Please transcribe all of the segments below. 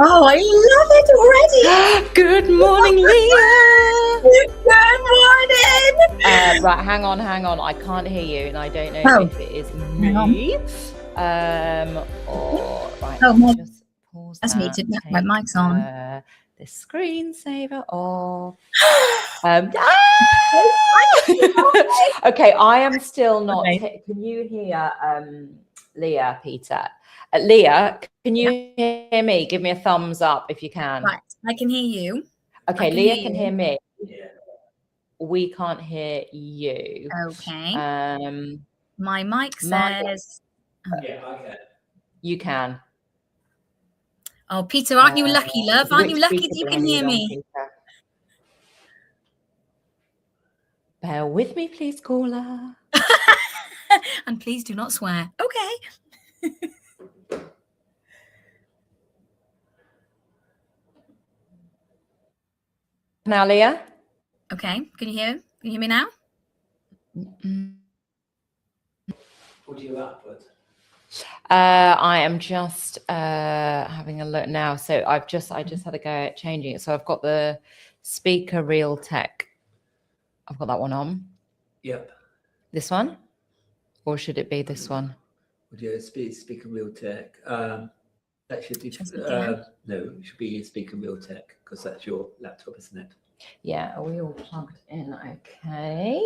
Oh, I love it already. Good morning, Leah. Good morning. Right, hang on. I can't hear you, and I don't know if it is me. Or right, just pause that's that. me. My mic's on. The screensaver off. Okay, I am still not. Can you hear Leah, Peter? Leah, can you hear me? Give me a thumbs up if you can. Right, I can hear you. Okay, Leah can hear me. We can't hear you. Okay. My mic says. Yeah, I can. You can. Oh, Peter, aren't you lucky, love? Aren't you lucky that you can hear me? Bear with me, please, caller. And please do not swear. Okay. Now, Leah? Okay. Can you hear me now? What do you output? I am just having a look now. So I just had to go at changing it. So I've got the speaker Realtek. I've got that one on. Yep. This one? Or should it be this one? Would you speaker Realtek? That should be no, it should be speaker Realtek because that's your laptop, isn't it? Yeah, are we all plugged in? Okay.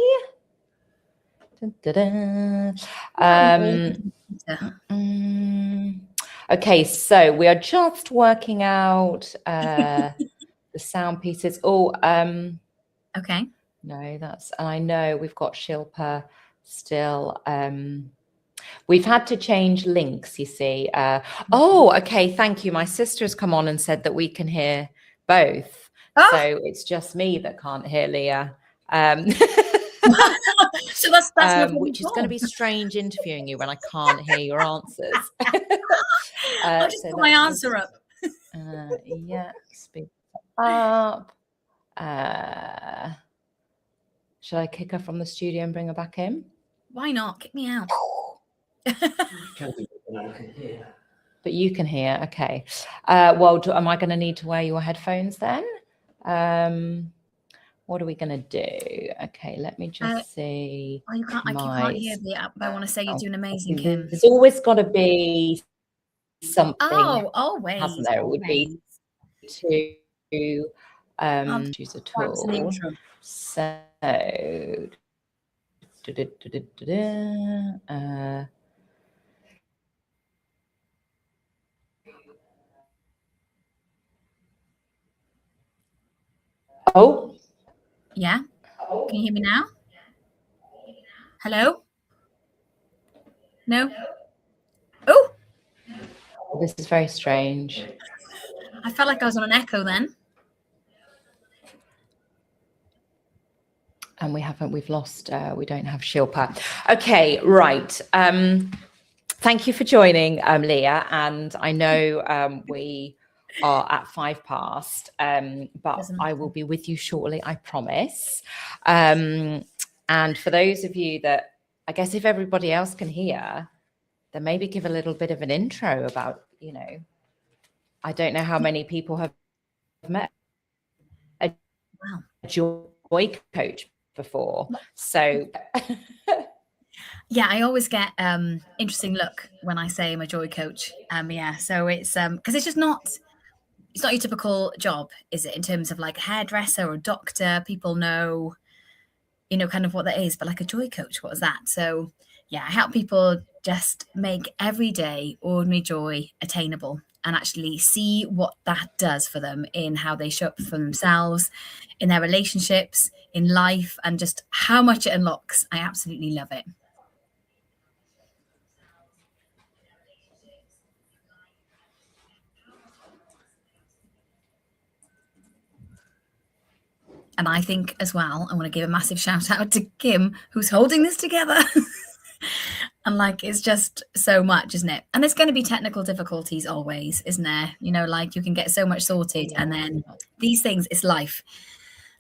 Okay, so we are just working out the sound pieces. Okay. No, that's, and I know we've got Shilpa still. We've had to change links, you see. Okay, thank you. My sister has come on and said that we can hear both. Oh. So it's just me that can't hear Leah. So that's no which is going to be strange interviewing you when I can't hear your answers. I'll just put my answer up. Yeah, speak up. Should I kick her from the studio and bring her back in? Why not? Kick me out. But you can hear, okay. Well, am I going to need to wear your headphones then? What are we going to do? Okay, let me just see. Well, you can't hear the app, but I want to say you're doing amazing, Kim. There's always got to be something. Oh, always. Hasn't there? It would be to choose a tool. So, Oh, Yeah. Can you hear me now? Hello? No? Oh, this is very strange. I felt like I was on an echo then. And we've lost, we don't have Shilpa. Okay, right. Thank you for joining, Leah. And I know we are at past 5, but Doesn't I matter. will be with you shortly, I promise. And for those of you that, I guess if everybody else can hear, then maybe give a little bit of an intro about, I don't know how many people have met a Wow. joy coach before. So Yeah, I always get interesting look when I say I'm a joy coach. Yeah, so it's because it's not your typical job, is it? In terms of like a hairdresser or a doctor, people know, kind of what that is. But like a joy coach, what is that? So yeah, I help people just make everyday ordinary joy attainable and actually see what that does for them in how they show up for themselves, in their relationships, in life, and just how much it unlocks. I absolutely love it. And I think as well, I want to give a massive shout out to Kim, who's holding this together. And like, it's just so much, isn't it? And there's going to be technical difficulties always, isn't there? Like you can get so much sorted and then these things, it's life.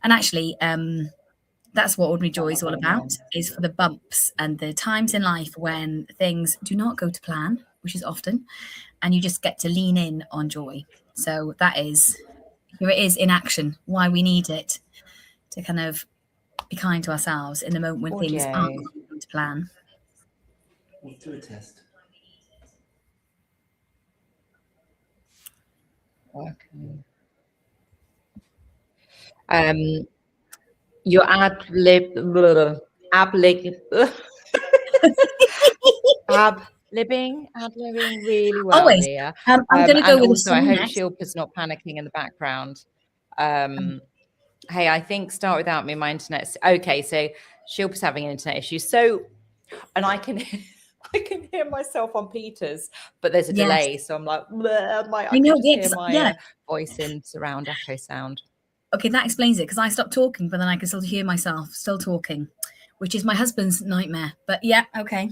And actually, that's what Ordinary Joy is all about, is for the bumps and the times in life when things do not go to plan, which is often, and you just get to lean in on joy. So here it is in action, why we need it, to kind of be kind to ourselves in the moment when things aren't going to plan. We'll do a test. Okay. Your ad-libbing really well, Always. Leah. I'm going to go with also, I hope next. Shilpa's not panicking in the background. Hey, I think Start Without Me, my internet's okay. So Shilpa's having an internet issue. So, and I can hear myself on Peter's, but there's a delay. So I'm like, I can just hear my voice in surround echo sound. Okay, that explains it, because I stopped talking, but then I can still hear myself still talking, which is my husband's nightmare. But yeah, okay.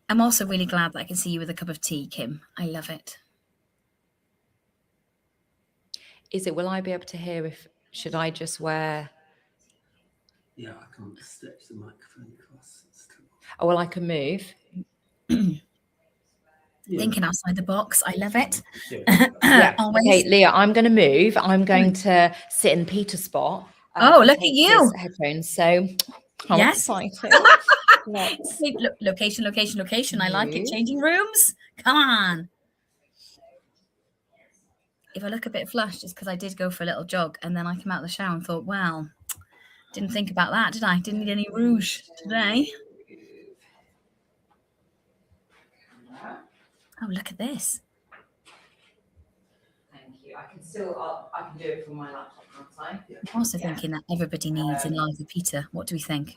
I'm also really glad that I can see you with a cup of tea, Kim. I love it. Will I be able to hear should I just wear? Yeah, I can't stretch the microphone across. Oh, well, I can move. Thinking outside the box. I love it. Yeah. Okay, Leah, I'm going to move. I'm going to sit in Peter's spot. Look at you. Headphones. So how exciting. Location. I like it. Changing rooms. Come on. If I look a bit flushed, it's because I did go for a little jog and then I came out of the shower and thought, well, didn't think about that, did I? Didn't need any rouge today. Oh, look at this. Thank you. I can do it from my laptop, can't I? I'm also thinking that everybody needs in life a Peter. What do we think?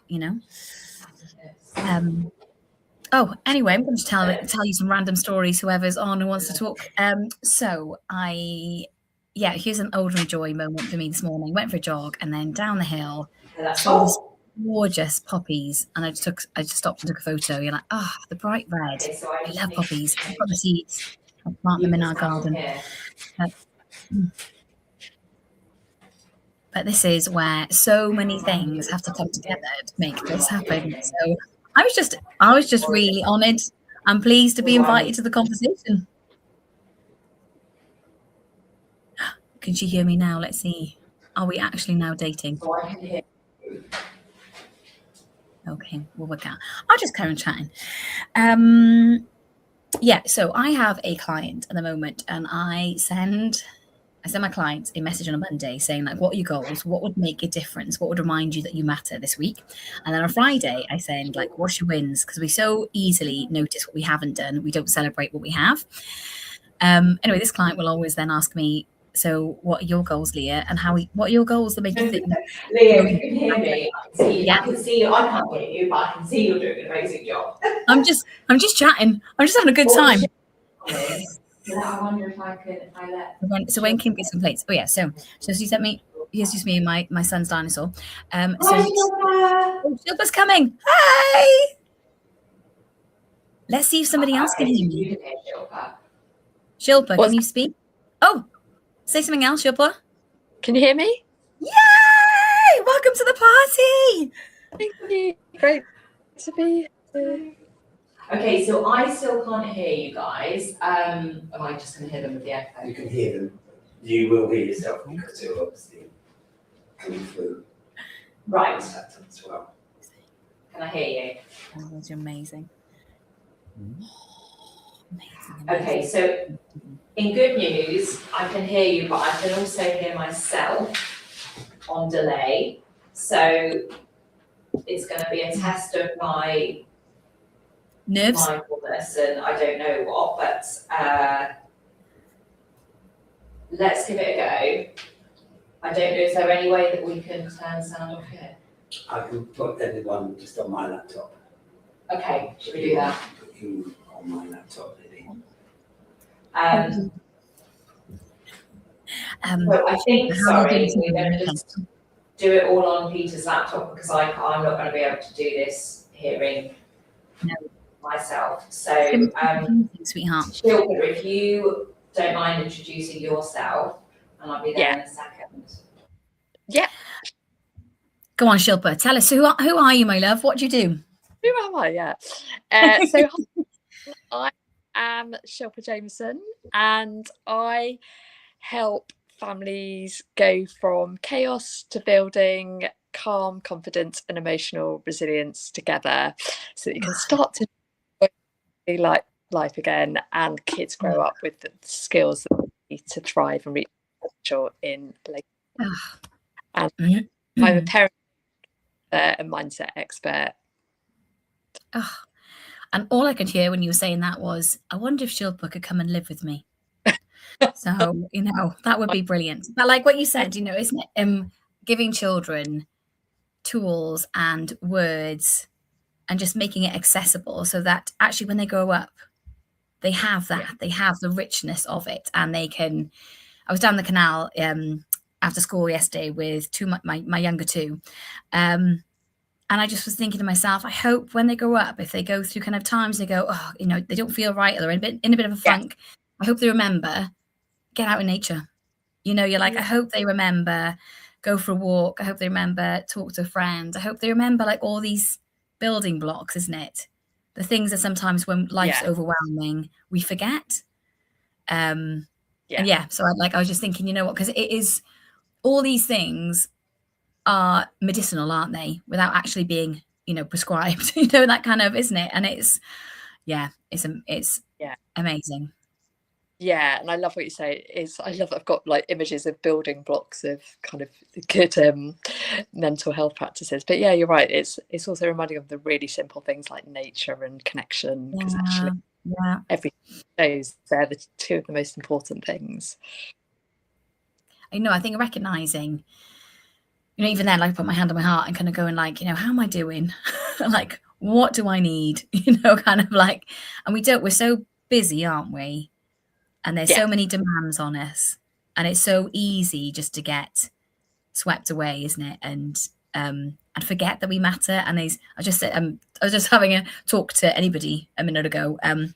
Anyway, I'm going to tell you some random stories, whoever's on and wants to talk. Here's an Ordinary Joy moment for me this morning. Went for a jog and then down the hill, saw these gorgeous poppies, and I just stopped and took a photo. You're like, the bright red. I love poppies. I've got the seeds. I'll plant them in our garden. But this is where so many things have to come together to make this happen. So I was just really honoured and pleased to be invited to the conversation. Can she hear me now? Let's see. Are we actually now dating? Okay, well, we can't. I'll just carry on chatting. So I have a client at the moment and I send I send my clients a message on a Monday saying, like, what are your goals? What would make a difference? What would remind you that you matter this week? And then on Friday, I send, like, what's your wins? Because we so easily notice what we haven't done. We don't celebrate what we have. Anyway, this client will always then ask me, so what are your goals, Leah? And what are your goals that make you think? Leah, if you can hear me, I can see you. I can't hear you, but I can see you're doing an amazing job. I'm just chatting. I'm just having a good time. I wonder if I let. So when Kim gets complaints, oh yeah, so she sent me. Here's just me and my son's dinosaur. Hi, Shilpa's coming. Hi. Let's see if somebody else can hear me. Shilpa, can you speak? Oh, say something else, Shilpa. Can you hear me? Yay! Welcome to the party. Thank you. Great to be here. Okay, so I still can't hear you guys. Am I just going to hear them with the echo? You can hear them. You will hear yourself because you're obviously coming through. Right. As well. Can I hear you? Oh, that's amazing. Okay, so in good news, I can hear you, but I can also hear myself on delay. So it's going to be a test of my Nerves. mindfulness and I don't know what, but let's give it a go. I don't know, is there any way that we can turn sound off here? I can put everyone just on my laptop. Okay, should we do that? Put you on my laptop, maybe. So I think, how are you sorry, we're doing? going to just do it all on Peter's laptop because I'm not going to be able to do this hearing myself. So, Sweetheart. Shilpa, if you don't mind introducing yourself, and I'll be there in a second. Yeah. Go on, Shilpa. Tell us, who are you, my love? What do you do? Who am I? Yeah. So I am Shilpa Jameson, and I help families go from chaos to building calm, confidence, and emotional resilience together, so that you can start to enjoy life again, and kids grow up with the skills that they need to thrive and reach potential in later. And I'm a parent and mindset expert. And all I could hear when you were saying that was, I wonder if Shilpa could come and live with me. So, that would be brilliant. But like what you said, isn't it? Giving children tools and words and just making it accessible so that actually when they grow up, they have that, they have the richness of it, and they can. I was down the canal after school yesterday with my younger two. And I just was thinking to myself, I hope when they grow up, if they go through kind of times, they go, they don't feel right, or they're in a bit of a funk. I hope they remember, get out in nature. You're like, I hope they remember, go for a walk. I hope they remember, talk to a friend. I hope they remember like all these building blocks, isn't it? The things that sometimes when life's overwhelming, we forget. So I was just thinking, you know what, because it is, all these things are medicinal, aren't they? Without actually being, prescribed, that kind of, isn't it? And it's amazing. Yeah, and I love what you say. I've got like images of building blocks of kind of good mental health practices. But yeah, you're right. It's also reminding of the really simple things like nature and connection, because actually everything shows they're the two of the most important things. I think recognizing, even then, like I put my hand on my heart and kind of going like, how am I doing? Like, what do I need? Kind of like, and we're so busy, aren't we? And there's so many demands on us, and it's so easy just to get swept away, isn't it? And forget that we matter. And I was just having a talk to anybody a minute ago. I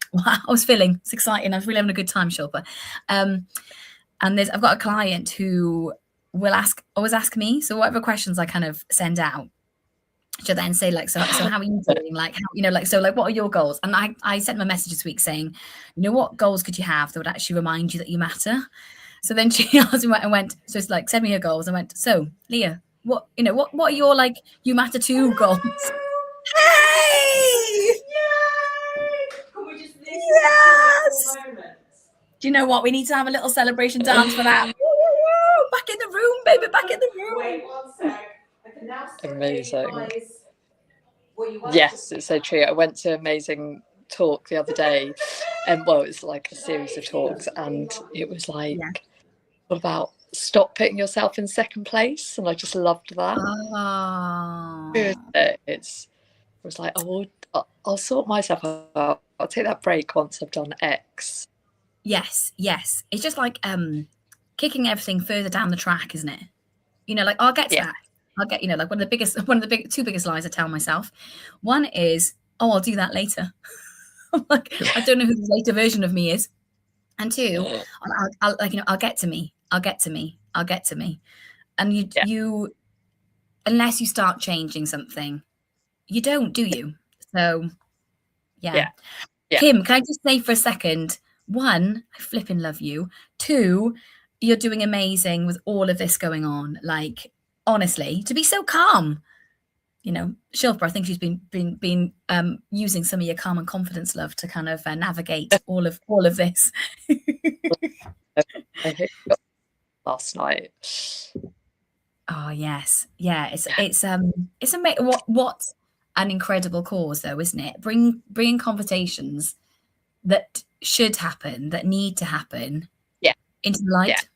was feeling, it's exciting. I was really having a good time, Shilpa. And I've got a client who will always ask me. So whatever questions I kind of send out, she'll then say like, so how are you doing? Like, how, what are your goals? And I sent them a message this week saying, what goals could you have that would actually remind you that you matter? So then she asked me and went, so it's like, send me your goals. I went, so Leah, what are your like, you matter too goals? Hey! Yay! Can we just listen Yes! to a moment? Do you know what? We need to have a little celebration dance for that. back in the room, baby, back in the room. Wait 1 sec. I can now Amazing. realize what you wanted Yes, to it's so true. I went to Amazing Talk the other day, and well, it's like a series of talks, and it was like Yeah. all about stop putting yourself in second place, and I just loved that. Oh. It was like, oh, I'll sort myself out. I'll take that break once I've done X. Yes. It's just like kicking everything further down the track, isn't it? You know, like I'll get to Yeah. that. I'll get, you know, like one of the two biggest lies I tell myself. One is, oh, I'll do that later. Like, I don't know who the later version of me is. And two, I'll like, you know, I'll get to me. And you, unless you start changing something, you don't, do you? So, yeah. Kim, can I just say for a second, one, I flipping love you. Two, you're doing amazing with all of this going on. Like, honestly, to be so calm. You know, Shilpa, I think she's been using some of your calm and confidence, love, to kind of navigate all of this. I hit last night. Oh yes, yeah. It's amazing. What an incredible cause, though, isn't it? Bringing conversations that should happen, that need to happen, into the light,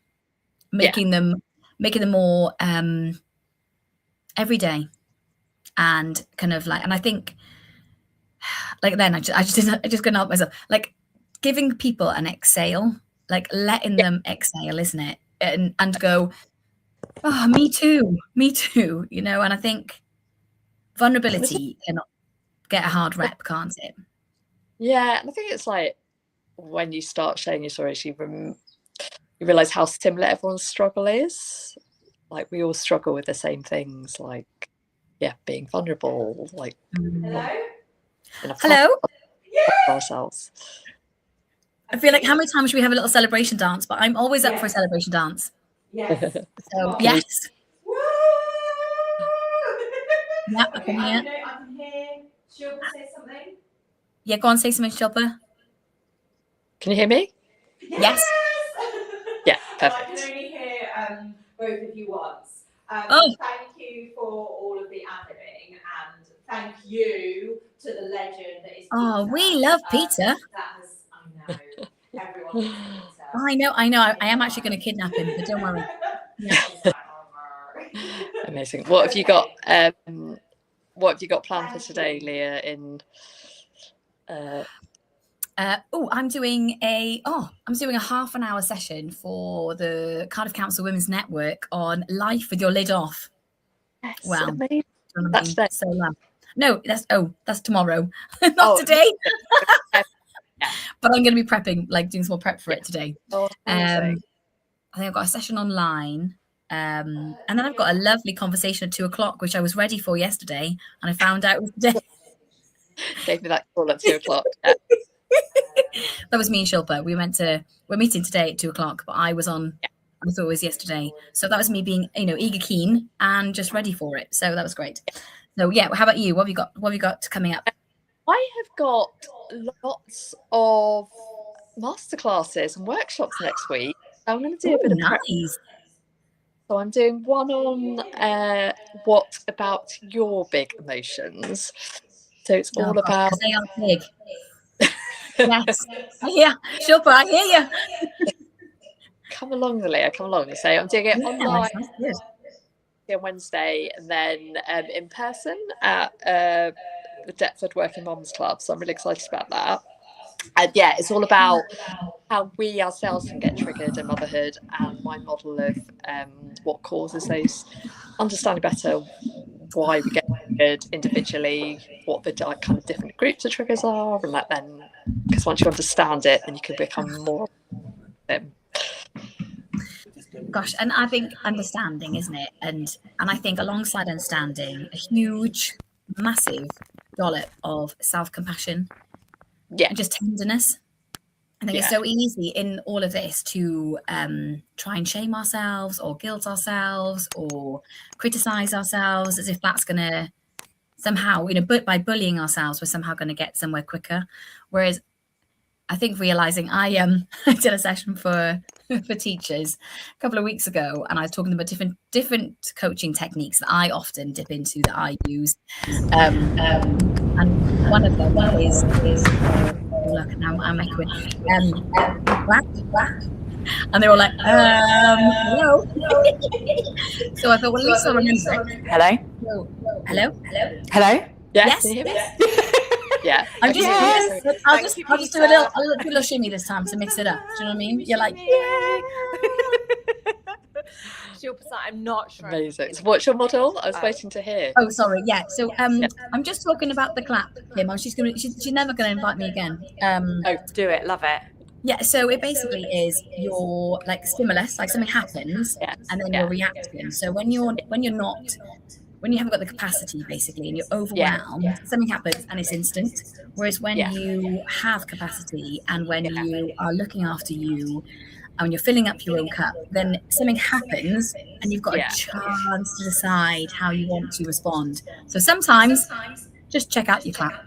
making them more everyday, and kind of like, and I think, like, then I just couldn't help myself, like giving people an exhale, like letting them exhale, isn't it? And go, oh, me too, you know. And I think vulnerability cannot get a hard rep, can't it? Yeah, and I think it's like when you start sharing your stories, you realize how similar everyone's struggle is. Like, we all struggle with the same things, like being vulnerable, like Hello. ourselves. I feel like, how many times should we have a little celebration dance? But I'm always up for a celebration dance. Yes. So yes. Woo! Yeah, I can hear. I can hear Shilpa say something. Yeah, go on, say something, Shilpa. Can you hear me? Yes. Yeah, I perfect. can only hear both of you once. Oh. Thank you for all of the adlibbing, and thank you to the legend that is Peter. Oh, we love Peter. I know. Everyone loves Peter. I know. I am actually going to kidnap him, but don't worry. Yeah. Amazing. What have you got? What have you got planned for today, Leah? I'm doing a half an hour session for the Cardiff Council Women's Network on life with your lid off. Yes, Wow. amazing. That's today. So no, that's tomorrow, not today. But I'm going to be prepping, like doing some more prep for it today. I think I've got a session online, and then I've got a lovely conversation at 2:00, which I was ready for yesterday, and I found out it was today. Gave me that call at 2:00. That was me and Shilpa. We're meeting today at 2:00, but I was on. I thought it was yesterday, so that was me being, eager, keen, and just ready for it. So that was great. So yeah, how about you? What have you got coming up? I have got lots of masterclasses and workshops next week. I'm going to do a bit of prep. So I'm doing one on what about your big emotions. So it's all about. They are big. Yes. Yeah, Shilpa, I hear you. Come along, Leah, come along. So I'm doing it online on Wednesday, and then in person at the Deptford Working Moms Club. So I'm really excited about that. And yeah, it's all about how we ourselves can get triggered in motherhood, and my model of what causes those, understanding better why we get triggered individually, what the kind of different groups of triggers are, and that then, because once you understand it, then you can become more. Gosh, and I think understanding, isn't it? And I think alongside understanding, a huge, massive dollop of self-compassion, and just tenderness. I think it's so easy in all of this to try and shame ourselves or guilt ourselves or criticize ourselves as if that's going to somehow, but by bullying ourselves, we're somehow going to get somewhere quicker. Whereas I think realizing I did a session for teachers a couple of weeks ago, and I was talking about different coaching techniques that I often dip into, that I use, and one of them is look, now I'm echoing, whack. And they were like, hello. So I thought, well, at least I'll remember it. Hello. Yes. Yes. Yeah. I'm just, Yes. I'll just do a little shimmy this time to mix it up. Do you know what I mean? You're like, Shilpa's like, I'm not sure. Amazing. So what's your model? I was waiting to hear. oh, sorry, yeah. So I'm just talking about the clap, Kim. She's never gonna invite me again. Do it, love it. Yeah, so it basically is your like stimulus, like something happens, Yes. and then you're reacting. So when you haven't got the capacity, basically, and you're overwhelmed, something happens and it's instant. Whereas when you have capacity and when you are looking after you and you're filling up your own cup, then something happens and you've got a chance to decide how you want to respond. So sometimes just check out your clap.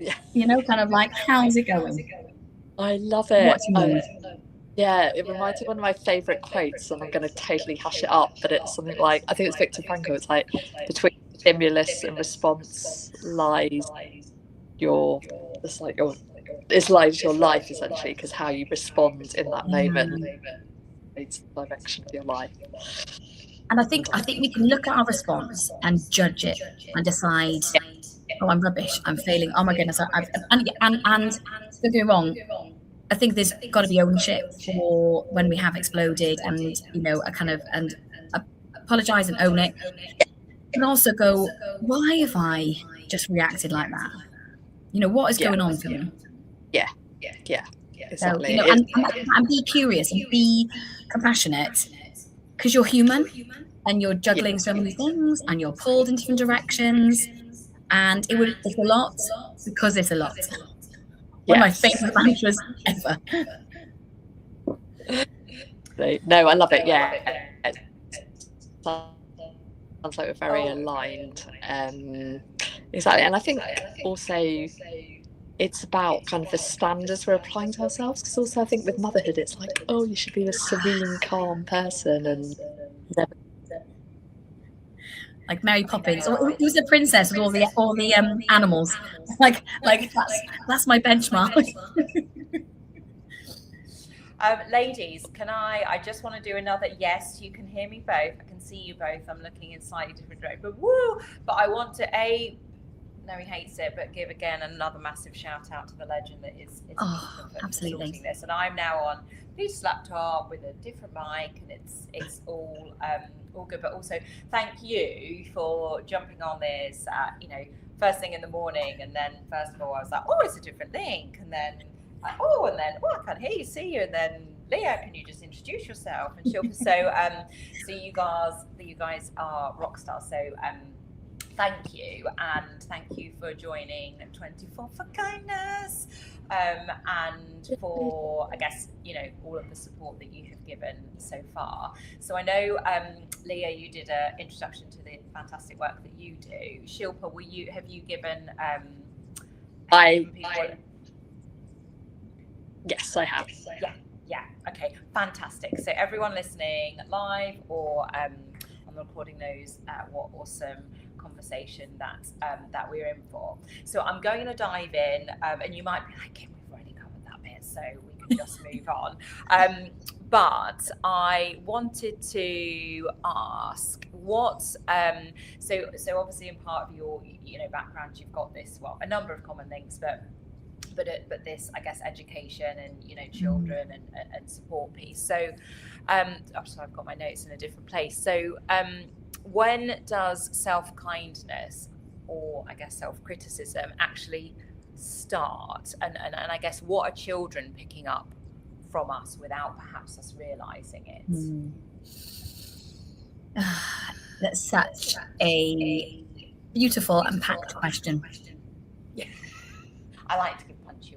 Yeah. You know, kind of like, how's it going? I love it. What's your Yeah, it reminds me of one of my favourite quotes, and I'm going to totally hash it up, but it's something like, I think it's Viktor Frankl, it's like, between stimulus and response lies your life, essentially, because how you respond in that moment leads the direction of your life. And I think we can look at our response and judge it and decide, oh, I'm rubbish, I'm failing, oh my goodness, and don't get me wrong, I think there's got to be ownership for when we have exploded, and you know, and apologize and own it, and also go, why have I just reacted like that? You know, what is going on for me? Yeah, exactly. So, you know, and be curious and be compassionate, because you're human and you're juggling so many things and you're pulled in different directions, and it's a lot because it's a lot. One of my favourite mantras ever. No, I love it. Yeah, it sounds like we're very aligned. Exactly, and I think also it's about kind of the standards we're applying to ourselves. Because also, I think with motherhood, it's like, oh, you should be a serene, calm person, and never. Like Mary Poppins, or who's the princess with all the animals? Like that's my benchmark. Ladies, I just want to do another, yes, you can hear me both, I can see you both, I'm looking in slightly different directions, but I want to no, he hates it, but give again another massive shout out to the legend that is absolutely this. And I'm now on Peter's laptop with a different mic, and it's all good. But also thank you for jumping on this first thing in the morning, and then first of all I was like, oh, it's a different link, and then I can't hear you, see you, and then Leah, can you just introduce yourself? And she'll so you guys are rock stars, so thank you, and thank you for joining 24 for Kindness, and for, I guess, all of the support that you have given so far. So I know, Leah, you did an introduction to the fantastic work that you do. Shilpa, have you given Yes, I have. Yeah. Okay, fantastic. So everyone listening live or I'm recording those, what awesome conversation that we're in for. So I'm going to dive in, and you might be like, Kim, we've already covered that bit, so we can just move on. But I wanted to ask what, so obviously in part of your background, you've got this, a number of common links, but this, I guess, education and children and support piece. So sorry, I've got my notes in a different place. So when does self-kindness, or I guess self-criticism, actually start? And I guess, what are children picking up from us without perhaps us realizing it? That's such a beautiful and packed question. Yeah, I like to give punchy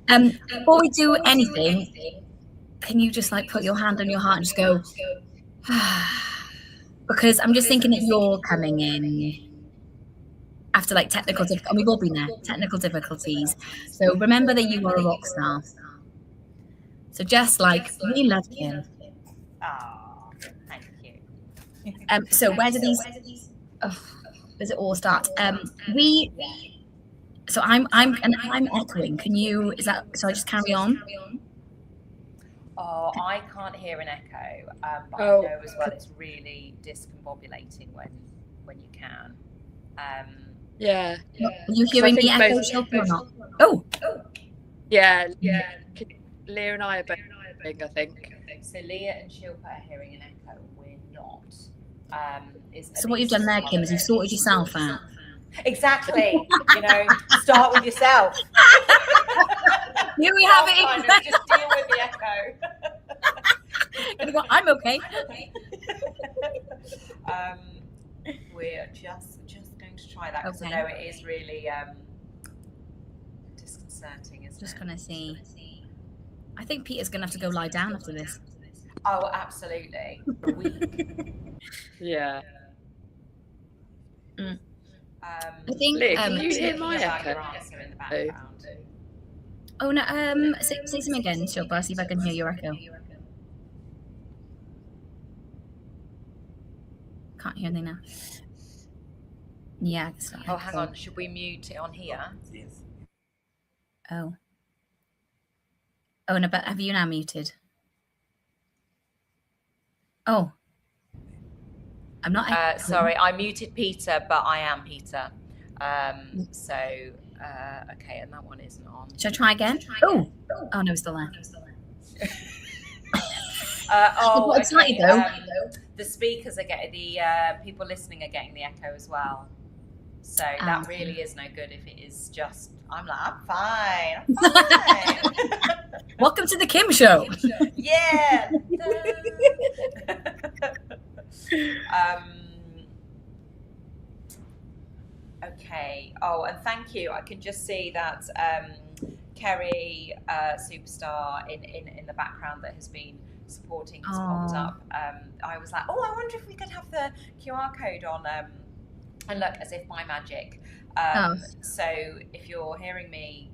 ones. Before we do anything, can you just put your hand on your heart and just go, because I'm just thinking that you're coming in after like technical difficulties, and we've all been there, technical difficulties. So remember that you are a rock star. So just like we love Kim. Oh, thank you. So where do these? Does it all start? So I'm echoing. Can you? Is that? So I just carry on. Oh, I can't hear an echo, but Oh. I know as well it's really discombobulating when you can. Yeah. Are you hearing think the echo, most- Shilpa, or not? Oh, Yeah. Leah and I are both, I think. So Leah and Shilpa are hearing an echo. We're not. so what you've done there, Kim, is you've sorted yourself out. Exactly. Start with yourself. Here we have Kind of it. just deal with the echo. I'm okay. We're just going to try that because Okay. I know it is really disconcerting, isn't Just it? gonna see. I think Peter's gonna have to go lie down after this. Oh, absolutely. For a week. Yeah. I think. Leah, can you hear my Your echo? answer in the background. Oh no. Say something again, Shilpa. See if I can hear your echo. Can't hear anything now. Yeah. it's not Oh, hang echo. on. Should we mute it on here? Yes. Oh. Oh no. But have you now muted? Oh. I'm not. echoing. Sorry, I muted Peter, but I am Peter. Okay, and that one isn't on. Should I try again? Oh. Oh no, it's still there. Oh, got excited, though. The speakers are getting the people listening are getting the echo as well. So that okay. really is no good if it is just. I'm fine. I'm fine. Welcome to the Kim Show. Yeah. Okay. Oh, and thank you. I can just see that Kerry, superstar in the background that has been supporting, has popped Aw. up. I was like, oh, I wonder if we could have the QR code on. And look, as if by magic. So if you're hearing me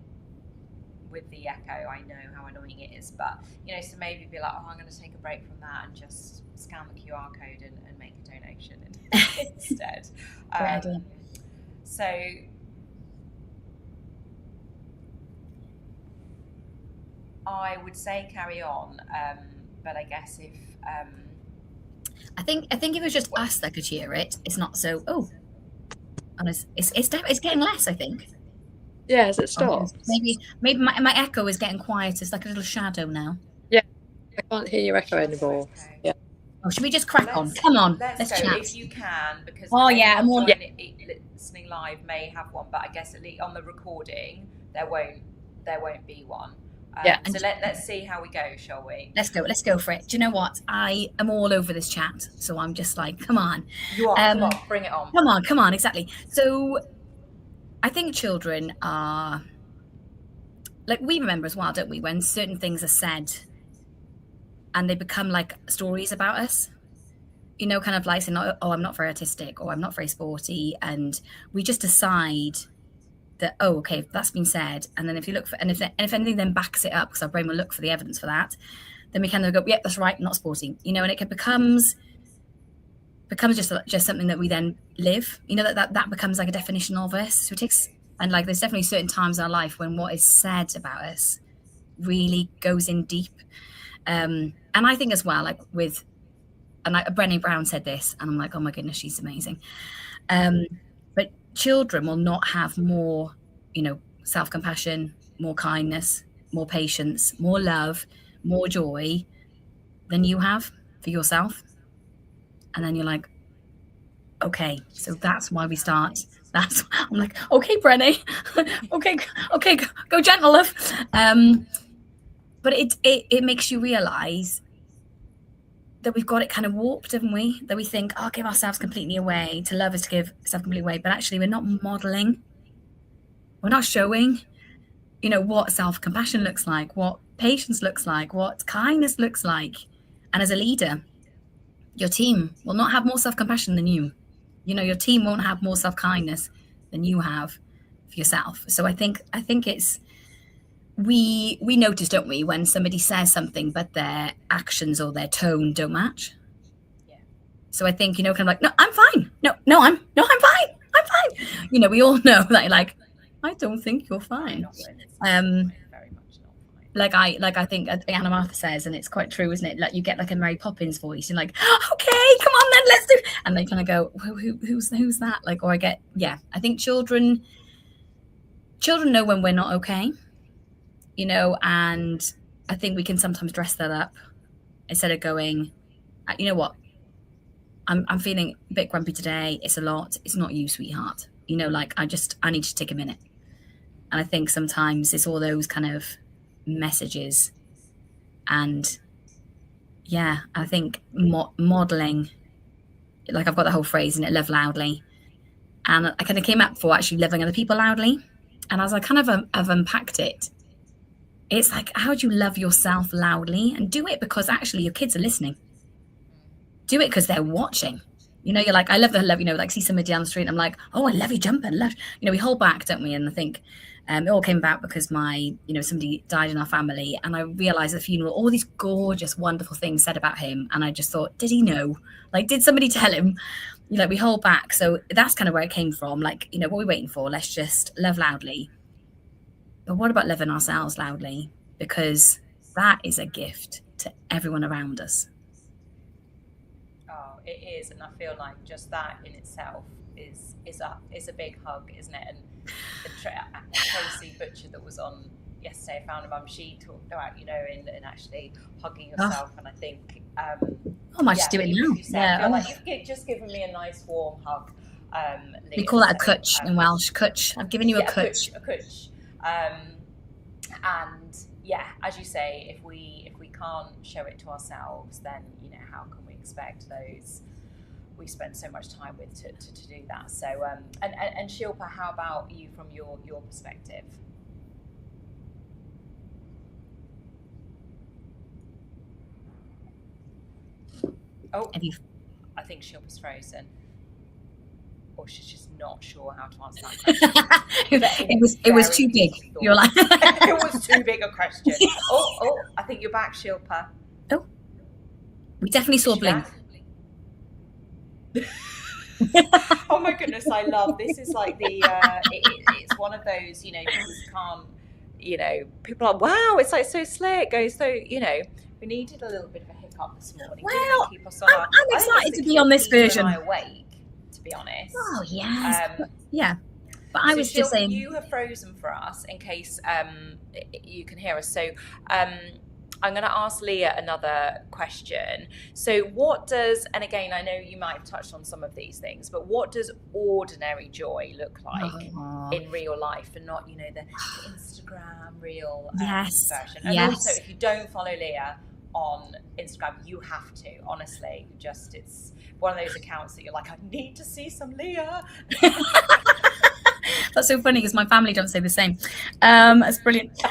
with the echo, I know how annoying it is, but so maybe be like, oh, I'm going to take a break from that and just scan the QR code and make a donation instead. Great idea. So I would say carry on, but I guess if I think if it was just us that could hear it, it's not so. Oh, and it's getting less. I think. Yeah, as it stops. Maybe my echo is getting quieter. It's like a little shadow now. I can't hear your echo anymore. Yeah. Oh, should we just crack on? Come on, let's go chat. if you can, because Oh, yeah, I'm anyone on- listening live may have one, but I guess at least on the recording there won't be one. Yeah. So let's see how we go, shall we? Let's go for it. Do you know what? I am all over this chat, so I'm just like, come on. You are. Um, Come on, bring it on. Come on, exactly. So I think children are like, we remember as well, don't we, when certain things are said and they become like stories about us, kind of like saying, oh, I'm not very artistic, or I'm not very sporty, and we just decide that, oh, okay, that's been said, and then if you look for, and if anything then backs it up, because our brain will look for the evidence for that, then we kind of go, yep, that's right, not sporty, and it becomes just something that we then live, that becomes like a definition of us. So it takes, and like there's definitely certain times in our life when what is said about us really goes in deep, and I think as well, like with, and like Brené Brown said this, and I'm like, oh my goodness, she's amazing. But children will not have more, self-compassion, more kindness, more patience, more love, more joy than you have for yourself. And then you're like, okay, so that's why we start. I'm like, okay, Brené, okay, go gentle, love. But it makes you realize that we've got it kind of warped, haven't we? That we think, oh, give ourselves completely away. To love is to give ourselves completely away. But actually, we're not modeling. We're not showing, what self-compassion looks like, what patience looks like, what kindness looks like. And as a leader, your team will not have more self-compassion than you. Your team won't have more self-kindness than you have for yourself. So I think it's, we notice, don't we, when somebody says something but their actions or their tone don't match. Yeah. So I think, kind of like, no, I'm fine. No, I'm fine. I'm fine. We all know that you're like, I don't think you're fine. Very much not fine. Like I think Anna Martha says, and it's quite true, isn't it? Like you get like a Mary Poppins voice, and like, okay, come on then, let's do. And they kind of go, who's that? Like, or I get, I think children know when we're not okay, and I think we can sometimes dress that up instead of going, you know what, I'm feeling a bit grumpy today. It's a lot. It's not you, sweetheart. Like I need to take a minute. And I think sometimes it's all those kind of messages. And I think modeling, like I've got the whole phrase in it, love loudly. And I kind of came up for actually loving other people loudly. And as I kind of have unpacked it, it's like, how do you love yourself loudly? And do it because actually your kids are listening. Do it because they're watching. You're like, I love, like see somebody down the street and I'm like, oh, I love your jumper. We hold back, don't we? And I think it all came about because somebody died in our family. And I realized at the funeral, all these gorgeous, wonderful things said about him. And I just thought, did he know? Like, did somebody tell him? We hold back. So that's kind of where it came from. Like, what are we waiting for? Let's just love loudly. But what about loving ourselves loudly? Because that is a gift to everyone around us. Oh, it is, and I feel like just that in itself is a big hug, isn't it? And Tracy Butcher that was on yesterday, Founder Mum, she talked about in actually hugging yourself, and I think I might just do it now. I feel like you've just given me a nice warm hug. We call that a cwtch in Welsh. Cwtch. I've given you a cwtch. A cwtch. And as you say, if we can't show it to ourselves, then how can we expect those we spend so much time with to do that? So and Shilpa, how about you from your perspective? Oh, I think Shilpa's frozen, or she's just not sure how to answer that question. it was too big. You're like it was too big a question. Oh, I think you're back, Shilpa. Oh, we definitely saw blink. Oh my goodness, I love this. Is like the it's one of those, people can't, people are, wow, it's like so slick, goes so, we needed a little bit of a hiccup this morning. Well, keep us on I'm excited to be on this version. Awake, to be honest. Oh yes, but I was Jill, just saying, you have frozen for us in case you can hear us. So I'm going to ask Leah another question. So what does, and again, I know you might have touched on some of these things, but what does ordinary joy look like in real life, and not, the Instagram real version? And also, if you don't follow Leah on Instagram, you have to, honestly. It's one of those accounts that you're like, I need to see some Leah. That's so funny because my family don't say the same. That's brilliant.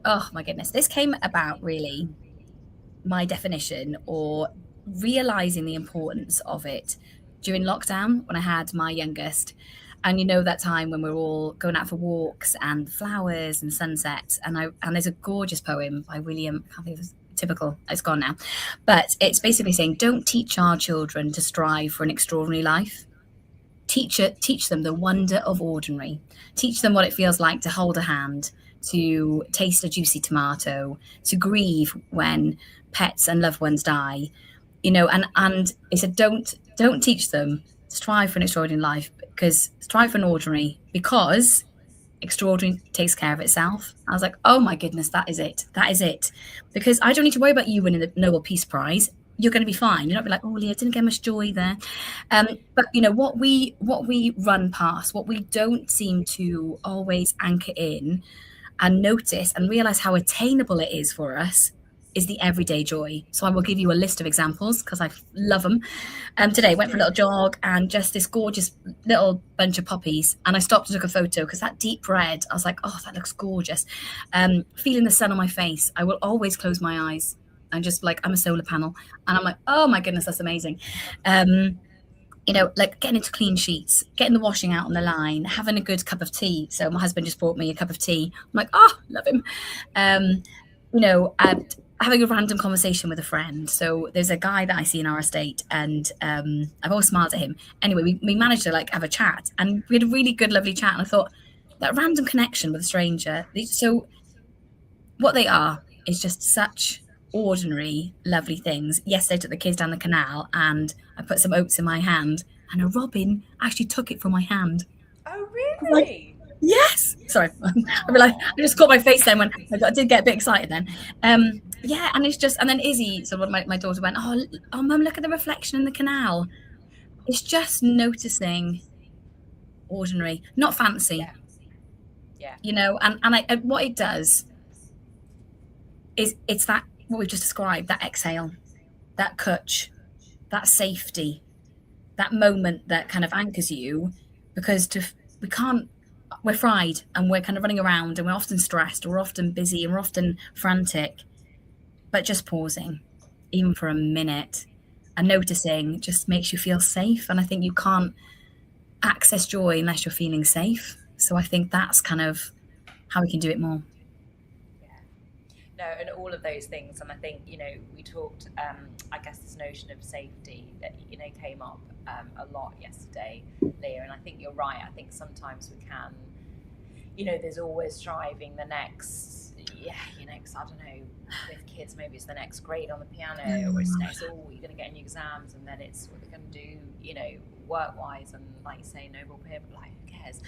Oh my goodness, this came about really, my definition or realizing the importance of it during lockdown when I had my youngest. And that time when we're all going out for walks and flowers and sunsets. And there's a gorgeous poem by William, I can't think of it, typical, it's gone now. But it's basically saying, don't teach our children to strive for an extraordinary life. Teach them the wonder of ordinary. Teach them what it feels like to hold a hand, to taste a juicy tomato, to grieve when pets and loved ones die, and it said, don't teach them strive for an extraordinary life, because strive for an ordinary, because extraordinary takes care of itself. I was like, oh my goodness, that is it, because I don't need to worry about you winning the Nobel Peace Prize. You're going to be fine. You're not be like, oh, Leah, didn't get much joy there. But what we run past, what we don't seem to always anchor in and notice and realize how attainable it is for us, is the everyday joy. So I will give you a list of examples because I love them. Today I went for a little jog and just this gorgeous little bunch of poppies, and I stopped and took a photo because that deep red, I was like, oh, that looks gorgeous. Feeling the sun on my face. I will always close my eyes and just like, I'm a solar panel, and I'm like, oh my goodness, that's amazing. you know, like getting into clean sheets, getting the washing out on the line, having a good cup of tea. So my husband just brought me a cup of tea. I'm like, oh, love him. You know, having a random conversation with a friend. So there's a guy that I see in our estate, and I've always smiled at him. Anyway, we managed to like have a chat, and we had a really good, lovely chat. And I thought that random connection with a stranger. So what they are is just such ordinary, lovely things. Yesterday, I took the kids down the canal, and I put some oats in my hand, and a robin actually took it from my hand. Oh, really? Yes. Sorry, I realized I just caught my face then when I did get a bit excited then. Yeah, and it's just, and then Izzy, so my daughter went, oh, Mum, look at the reflection in the canal. It's just noticing ordinary, not fancy. Yeah. You know, and what it does is it's that what we've just described, that exhale, that cutch, that safety, that moment that kind of anchors you, because we're fried and we're kind of running around and we're often stressed, we're often busy and we're often frantic, but just pausing even for a minute and noticing just makes you feel safe. And I think you can't access joy unless you're feeling safe. So I think that's kind of how we can do it more. No, and all of those things. And I think, you know, we talked, I guess this notion of safety that, you know, came up a lot yesterday, Leah, and I think you're right. I think sometimes we can, you know, there's always striving the next, I don't know, with kids, maybe it's the next grade on the piano, or it's next, you're going to get in your exams, and then it's what they're going to do, you know, work-wise, and like you say, Nobel peer, but like, who cares?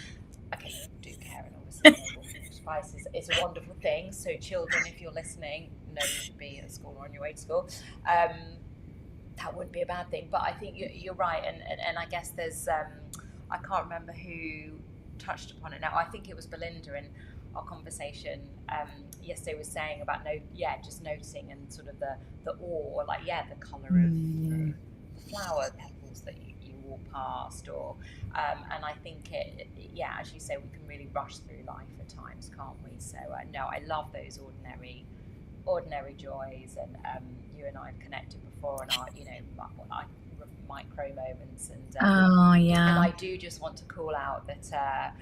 Okay, you do care, and obviously Nobel Prize is a wonderful thing. So children, if you're listening, know you should be at school or on your way to school. That wouldn't be a bad thing. But I think you're right, and I guess there's, I can't remember who touched upon it now. I think it was Belinda in our conversation yesterday was saying about just noticing and sort of the awe, like the colour of the flower petals that you walk past, or and I think it as you say, we can really rush through life at times, can't we? So no, I love those ordinary joys, and you and I have connected before, and our, you know, like micro moments, and and I do just want to call out that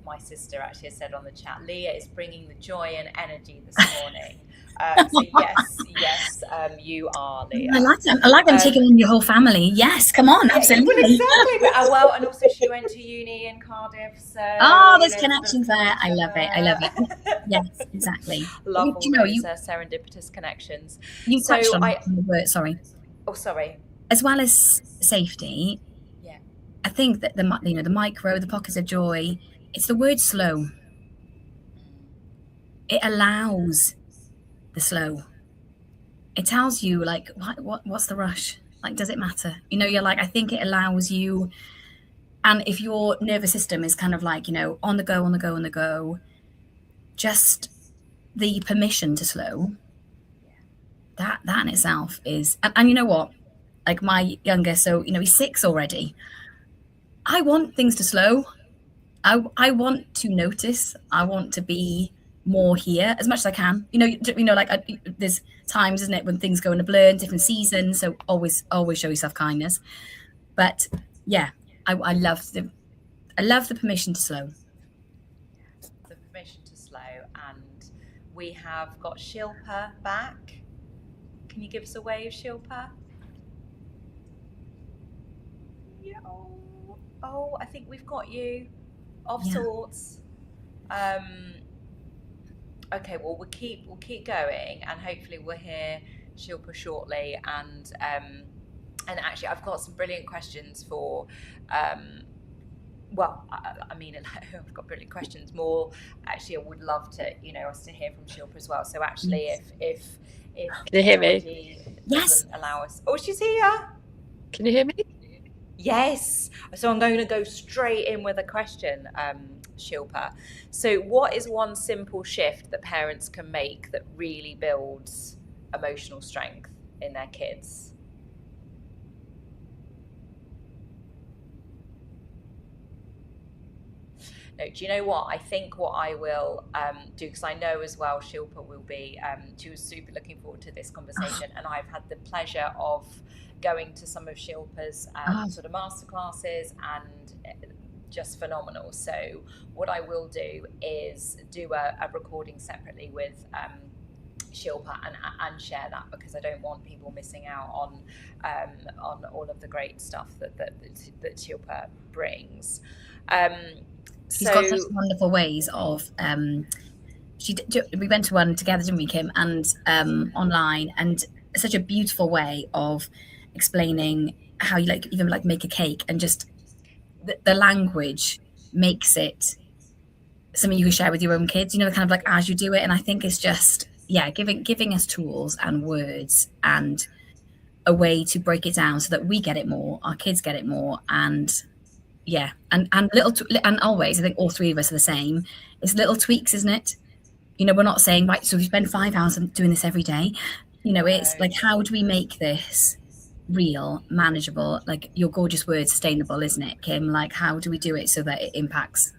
my sister actually has said on the chat, Leah is bringing the joy and energy this morning. So yes, you are, Leah. I like them taking on your whole family. Yes, come on, absolutely. Exactly. Well, and also she went to uni in Cardiff, so there's connections there. I love it. Yes, exactly. Love all those serendipitous connections. You touched on the word. Sorry. Oh, sorry. As well as safety, I think that the micro, the pockets of joy, it's the word slow. It allows the slow. It tells you, like, what's the rush? Like, does it matter? You know, you're like, I think it allows you. And if your nervous system is kind of like, you know, on the go, just the permission to slow, that in itself is, and you know what? Like my youngest, so, you know, he's 6 already. I want things to slow. I want to notice. I want to be more here as much as I can. You know, like there's times, isn't it, when things go in a blur in different seasons. So always show yourself kindness. But I love the permission to slow. The permission to slow, and we have got Shilpa back. Can you give us a wave, Shilpa? Yeah. Oh, I think we've got you. Of sorts. Okay, well we'll keep going, and hopefully we'll hear Shilpa shortly. And actually, I've got some brilliant questions for. Well, I mean, I've got brilliant questions. More, actually, I would love to, you know, us to hear from Shilpa as well. So actually, if can you hear me? Yes. Allow us. Oh, she's here. Can you hear me? Yes. So I'm going to go straight in with a question, Shilpa. So what is one simple shift that parents can make that really builds emotional strength in their kids? No, do you know what? I think what I will do, because I know as well Shilpa will be, she was super looking forward to this conversation, and I've had the pleasure of going to some of Shilpa's sort of masterclasses, and just phenomenal. So what I will do is do a recording separately with Shilpa and share that, because I don't want people missing out on all of the great stuff that Shilpa brings. She's got such wonderful ways of we went to one together, didn't we, Kim, and online, and such a beautiful way of explaining how you even make a cake, and just the language makes it something you can share with your own kids, kind of as you do it. And I think it's just giving us tools and words and a way to break it down so that we get it more, our kids get it more, and and always, I think all three of us are the same. It's little tweaks, isn't it? We're not saying, right, so we spend 5 hours doing this every day. It's like, how do we make this real, manageable, like your gorgeous word, sustainable, isn't it, Kim? Like, how do we do it so that it impacts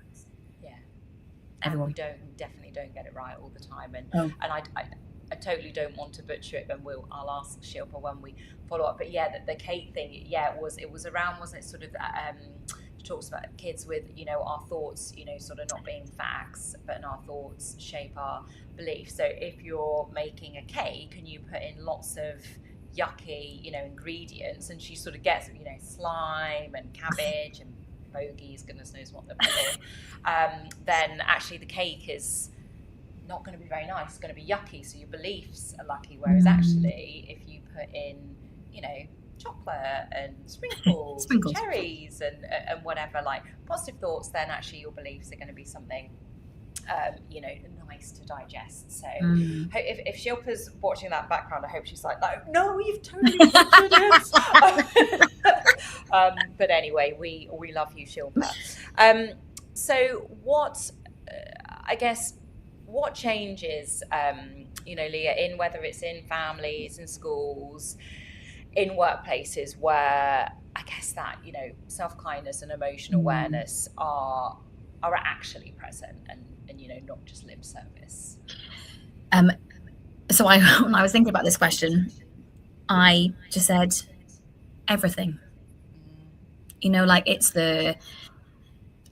everyone? We definitely don't get it right all the time, and I totally don't want to butcher it, and I'll ask Shilpa when we follow up. But the cake thing, it was around, wasn't it, sort of talks about kids with, our thoughts, sort of not being facts, but our thoughts shape our beliefs. So if you're making a cake and you put in lots of yucky, ingredients, and she sort of gets, slime and cabbage and bogies, goodness knows what they're putting, then actually the cake is not going to be very nice. It's going to be yucky, so your beliefs are lucky. Whereas actually, if you put in, chocolate and sprinkles, and cherries and whatever, like positive thoughts, then actually your beliefs are going to be something nice to digest. So if Shilpa's watching that background, I hope she's like no, you've totally butchered it. But anyway, we love you, Shilpa. So what I guess what changes Leah, in whether it's in families, in schools, in workplaces, where I guess that self-kindness and emotional awareness are actually present, and not just lip service. So when I was thinking about this question, I just said everything. It's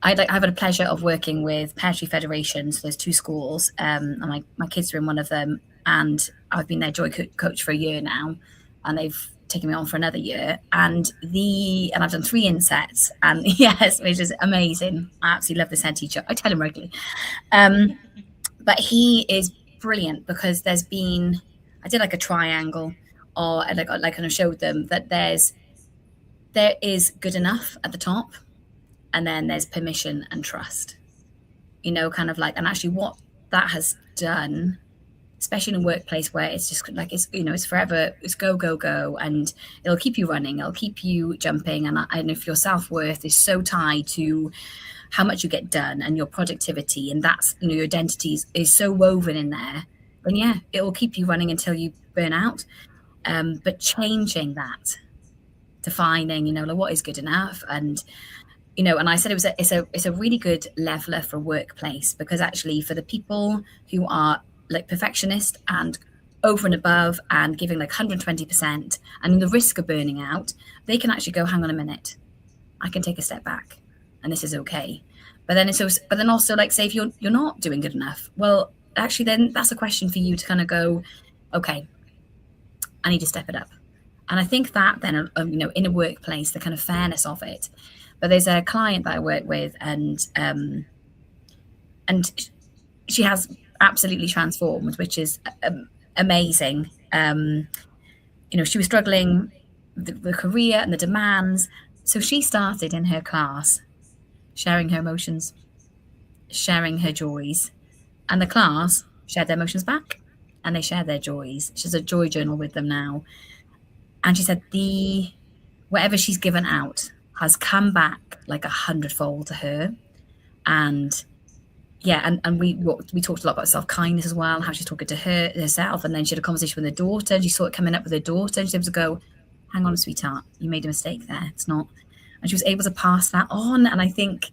I've had a pleasure of working with Pear Tree Federation. So there's 2 schools, and my kids are in one of them, and I've been their joy coach for a year now, and they've taken me on for another year, and I've done 3 insets, and yes, which is amazing. I absolutely love this head teacher. I tell him regularly, but he is brilliant, because I did a triangle, or I kind of showed them that there is good enough at the top, and then there's permission and trust, and actually what that has done, especially in a workplace where it's just it's forever, it's go, and it'll keep you running, it'll keep you jumping. And if your self-worth is so tied to how much you get done and your productivity, and that's, your identity is so woven in there, then it will keep you running until you burn out. But changing that, defining, what is good enough, and and I said it's a really good leveler for a workplace, because actually for the people who are perfectionist and over and above and giving 120% and the risk of burning out, they can actually go, hang on a minute, I can take a step back, and this is okay. But then also say if you're not doing good enough, well, actually then that's a question for you to kind of go, okay, I need to step it up. And I think that then in a workplace, the kind of fairness of it. But there's a client that I work with, and she has absolutely transformed, which is amazing. She was struggling with the career and the demands, so she started in her class sharing her emotions, sharing her joys, and the class shared their emotions back, and they shared their joys. She has a joy journal with them now, and she said whatever she's given out has come back 100-fold to her. And and we talked a lot about self-kindness as well, how she's talking to herself, and then she had a conversation with her daughter, and she saw it coming up with her daughter, and she was able to go, hang on, sweetheart, you made a mistake there, it's not. And she was able to pass that on. And I think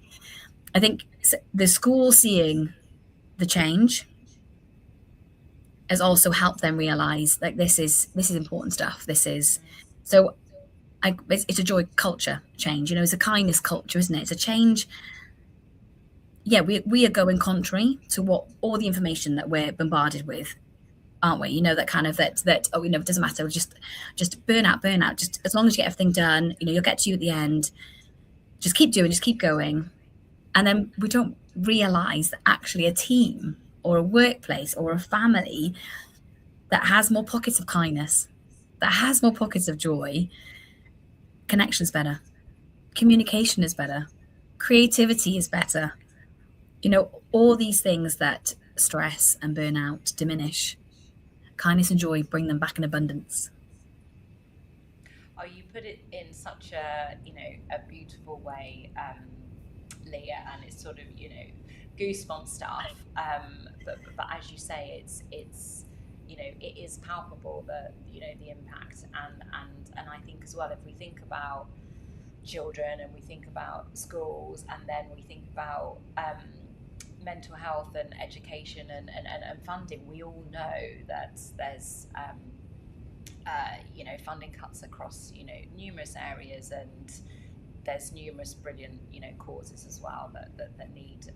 I think the school seeing the change has also helped them realize like this is important stuff. This is so. It's a joy culture change. It's a kindness culture, isn't it? It's a change. Yeah, we are going contrary to what all the information that we're bombarded with, aren't we? That kind of that it doesn't matter. Just burn out. Just as long as you get everything done, you'll get to you at the end. Just keep doing. Just keep going. And then we don't realize that actually a team or a workplace or a family that has more pockets of kindness, that has more pockets of joy, connection is better, communication is better, creativity is better. All these things that stress and burnout diminish, kindness and joy bring them back in abundance. Oh, you put it in such a beautiful way, Leah, and it's sort of goosebump stuff. But as you say, it's it is palpable, the impact, and I think as well, if we think about children and we think about schools and then we think about mental health and education and funding, we all know that there's funding cuts across numerous areas, and there's numerous brilliant causes as well that need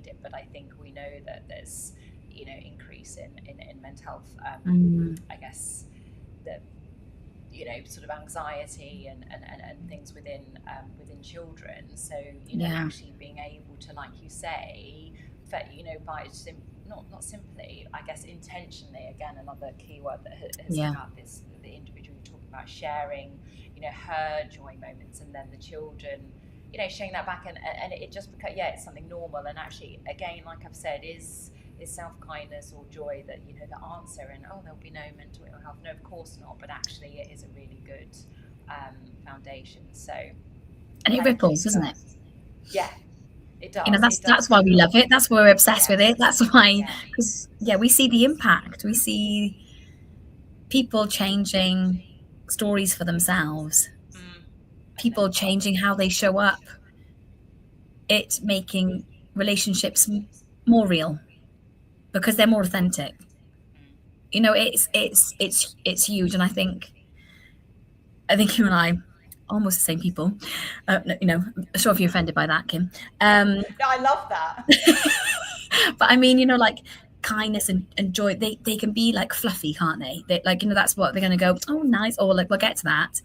it. But I think we know that there's increase in mental health, I guess the sort of anxiety and things within children. So actually being able to, like you say, by not simply, I guess intentionally, again another key word that has come out, this the individual talking about sharing her joy moments, and then the children sharing that back, and it just becomes it's something normal. And actually, again, like I've said, is self-kindness or joy the answer, and there'll be no mental ill health? No, of course not, but actually it is a really good foundation. So, and it ripples, doesn't it? Yeah, it does. That's why we love it. That's why we're obsessed with it. That's why, because we see the impact. We see people changing stories for themselves, people changing how they show up, it making relationships more real because they're more authentic. It's huge. And I think you and I almost the same people. I'm sure if you're offended by that, Kim. No, I love that. But I mean, like kindness and joy, they can be like fluffy, can't they? That's what they're going to go, oh, nice, or like we'll get to that.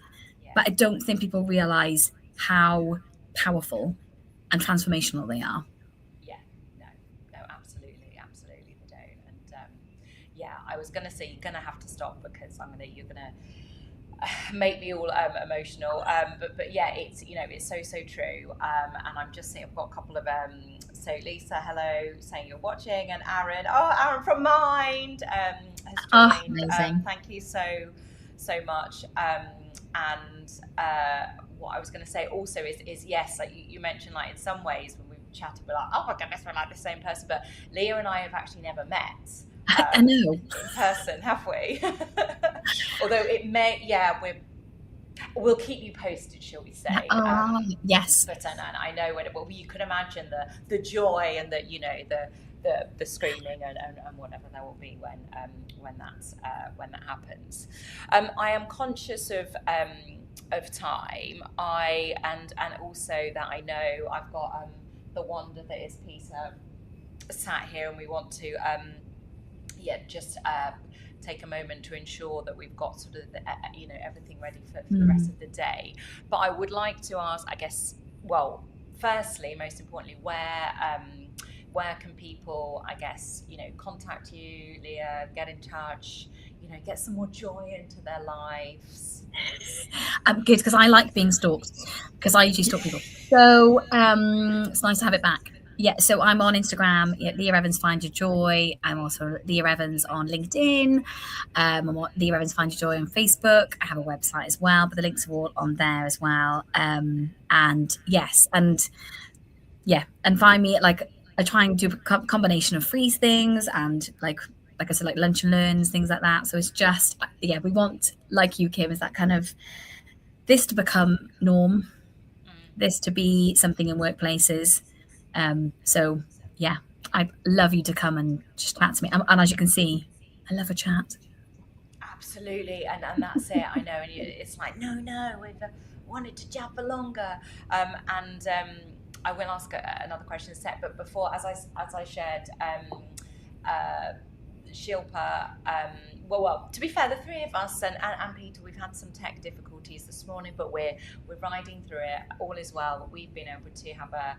But I don't think people realize how powerful and transformational they are. No, absolutely they don't. And I was going to say you're going to have to stop because you're going to make me all emotional. But yeah, it's it's so true. And I'm just saying, I've got a couple of so Lisa, hello, saying you're watching, and Aaron from Mind has joined. Amazing. Thank you so much. And what I was going to say also is yes, like you mentioned, like in some ways when we've chatted, we're like, oh my goodness, we're like the same person. But Leah and I have actually never met. I know. In person, have we? Although it may, we'll keep you posted, shall we say? Yes. But I know you could imagine the joy and the screaming and whatever there will be when that happens. I am conscious of time. And also that I know I've got the wonder that is Peter sat here, and we want to just take a moment to ensure that we've got sort of everything ready for the rest of the day. But I would like to ask, I guess, well, firstly, most importantly, where can people, I guess, contact you, Leah, get in touch, get some more joy into their lives? Good, because I like being stalked, because I usually stalk people. So it's nice to have it back. Yeah, so I'm on Instagram, Leah Evans Find Your Joy. I'm also Leah Evans on LinkedIn. I'm on Leah Evans Find Your Joy on Facebook. I have a website as well, but the links are all on there as well. And find me at I try and do a combination of free things and like I said, like lunch and learns, things like that. So it's just, we want, like you, Kim, is that kind of this to become norm, this to be something in workplaces, So yeah, I'd love you to come and just chat to me. And as you can see, I love a chat. Absolutely, and that's it. I know, and it's like no, we've wanted to chat for longer. And I will ask another question in a sec. But before, as I shared, Shilpa. Well, to be fair, the three of us and Peter, we've had some tech difficulties this morning, but we're riding through it. All is well. We've been able to have a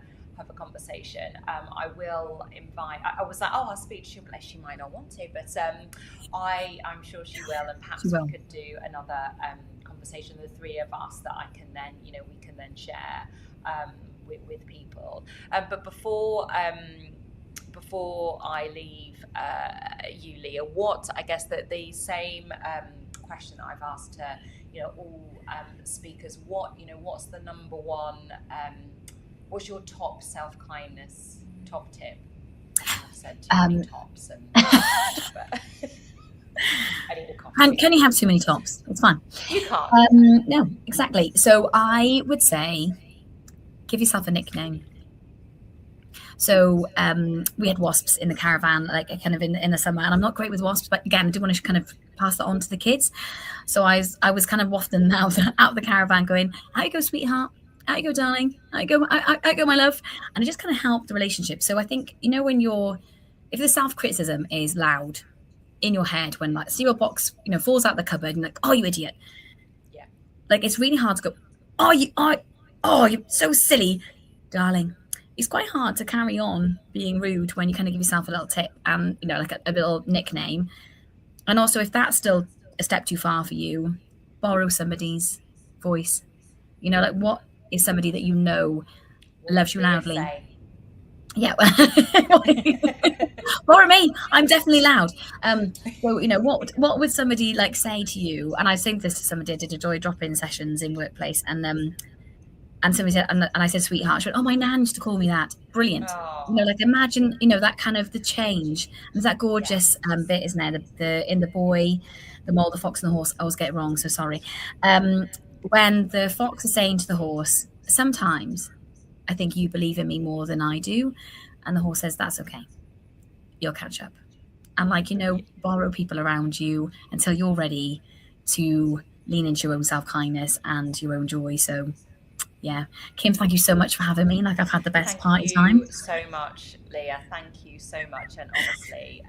conversation. I will invite. I was like, I'll speak to Shilpa. She might not want to, but I'm sure she will, and perhaps we could do another conversation, the three of us, that I can then, we can then share with people. But before I leave you, Leah, what, I guess that the same question that I've asked to all speakers, what's the number one, what's your top self-kindness top tip? I've said too many tops, and but I need a coffee. And can you have too many tops? It's fine. You can't. No, exactly. So I would say, give yourself a nickname. So we had wasps in the caravan, like kind of in the summer, and I'm not great with wasps, but again, I do want to kind of pass that on to the kids. So I was kind of wafting out of the caravan, going, "Out you go, sweetheart. Out you go, darling. Out you go, my love." And it just kind of helped the relationship. So I think when if the self-criticism is loud in your head, when like cereal box falls out the cupboard and like, "Oh, you idiot," yeah, like it's really hard to go, "Oh, you're so silly, darling." It's quite hard to carry on being rude when you kind of give yourself a little tip and, like a little nickname. And also, if that's still a step too far for you, borrow somebody's voice. Like what is somebody that loves you loudly? Yeah. Borrow me. I'm definitely loud. So, what would somebody like say to you? And I think this to somebody I did a joy drop-in sessions in workplace, and somebody said, and I said, "Sweetheart." She went, "Oh, my nan used to call me that." Brilliant. Like imagine, that kind of the change. There's that gorgeous bit, isn't there? In the boy, the mole, the fox, and the horse. I always get it wrong, so sorry. When the fox is saying to the horse, "Sometimes I think you believe in me more than I do," and the horse says, "That's okay. You'll catch up." And borrow people around you until you're ready to lean into your own self-kindness and your own joy. So. Yeah, Kim, thank you so much for having me. Like I've had the best party time. Thank you so much, Leah. Thank you so much. And honestly,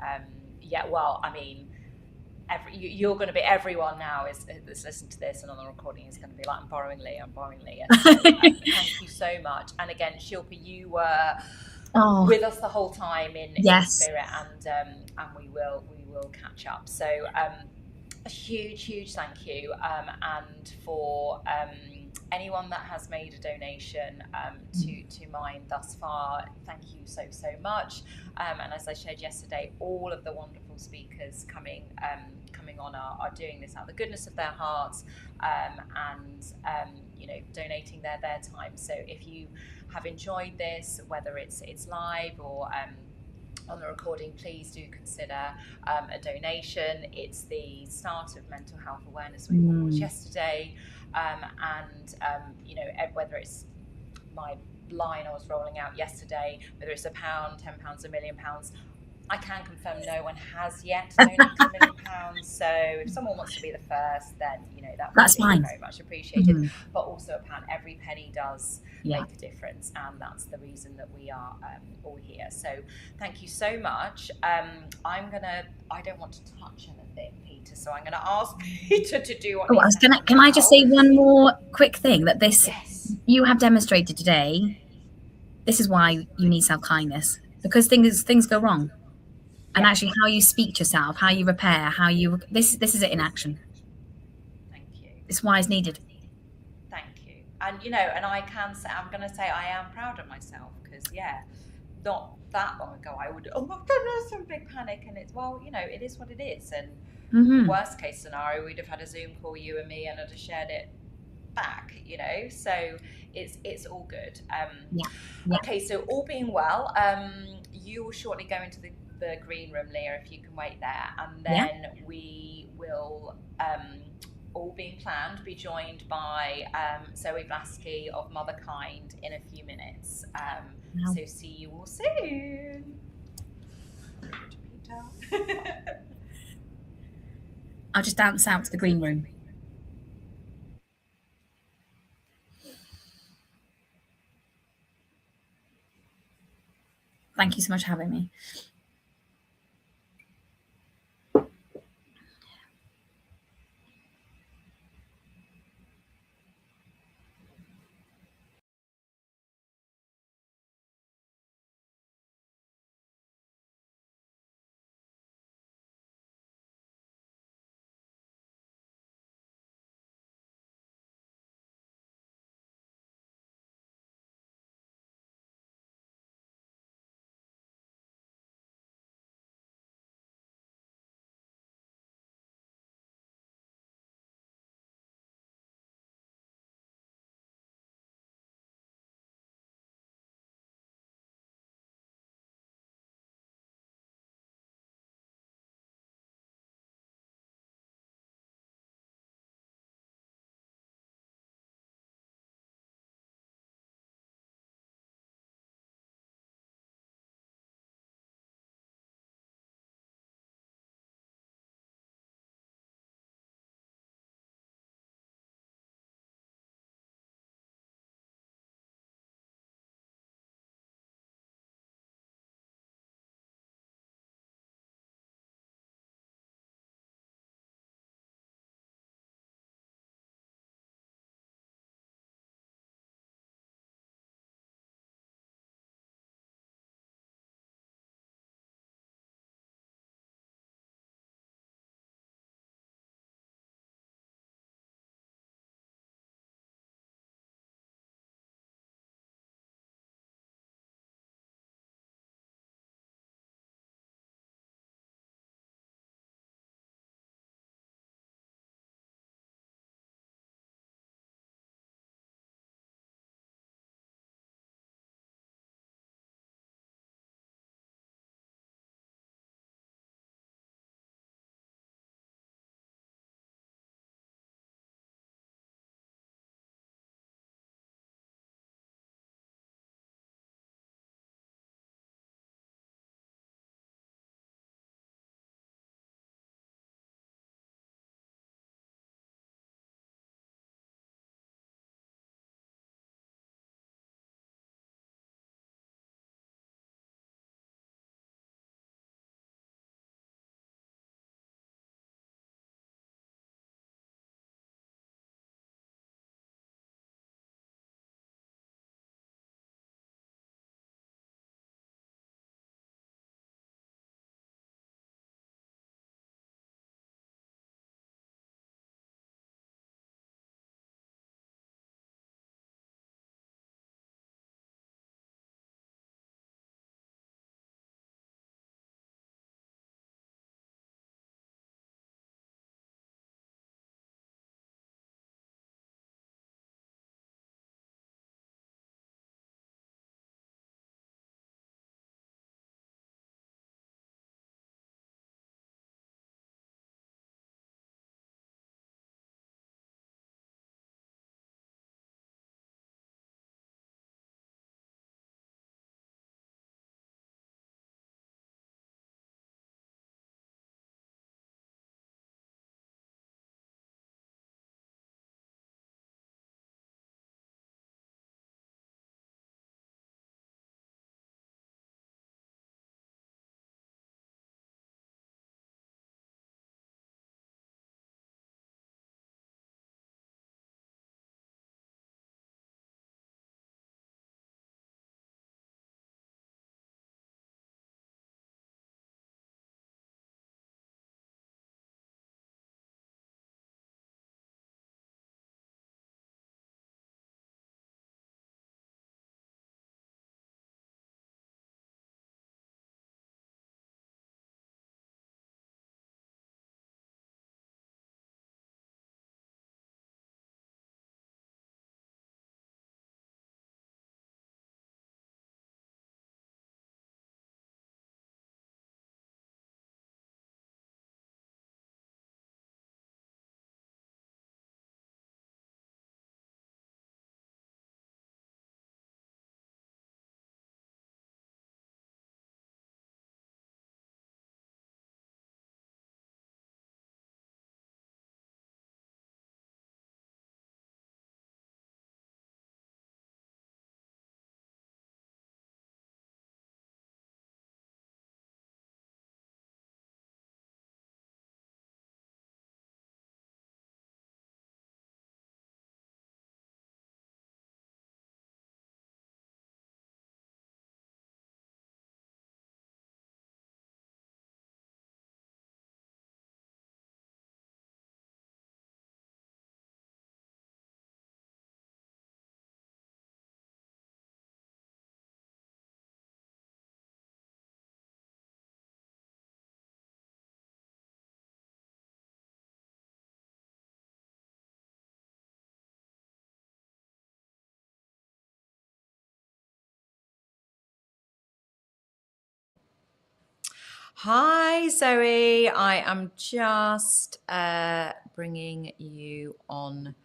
well, I mean, you're going to be, everyone now that's listening to this and on the recording is going to be like, I'm borrowing Leah. So, thank you so much. And again, Shilpa, you were with us the whole time in spirit, and we will catch up. So a huge thank you, and for anyone that has made a donation to Mind thus far, thank you so much. And as I shared yesterday, all of the wonderful speakers coming on are doing this out of the goodness of their hearts, and donating their time. So if you have enjoyed this, whether it's live or on the recording, please do consider a donation. It's the start of Mental Health Awareness Week, what was yesterday. And whether it's my line I was rolling out yesterday, whether it's £1, £10, £1 million, I can confirm no one has yet donated £1 million. So if someone wants to be the first, then that's fine. Very much appreciated. But also every penny does make a difference, and that's the reason that we are all here. So thank you so much. I don't want to touch anything, Peter, so I'm going to ask Peter to do what can I just say one more quick thing, that this you have demonstrated today, this is why you need self-kindness, because things go wrong. And actually how you speak to yourself, how you repair, this is it in action. Thank you. It's why it's needed. Thank you. And and I can say, I'm going to say I am proud of myself, because not that long ago I would, oh my goodness, some big panic, and it's, well, it is what it is. And worst case scenario, we'd have had a Zoom call, you and me, and I'd have shared it back, so it's all good. Okay, so all being well, you will shortly go into the green room, Leah, if you can wait there, and then we will, all being planned, be joined by Zoe Blasky of Motherkind in a few minutes, Wow. So see you all soon. I'll just dance out to the green room. Thank you so much for having me. Hi, Zoe. I am just bringing you on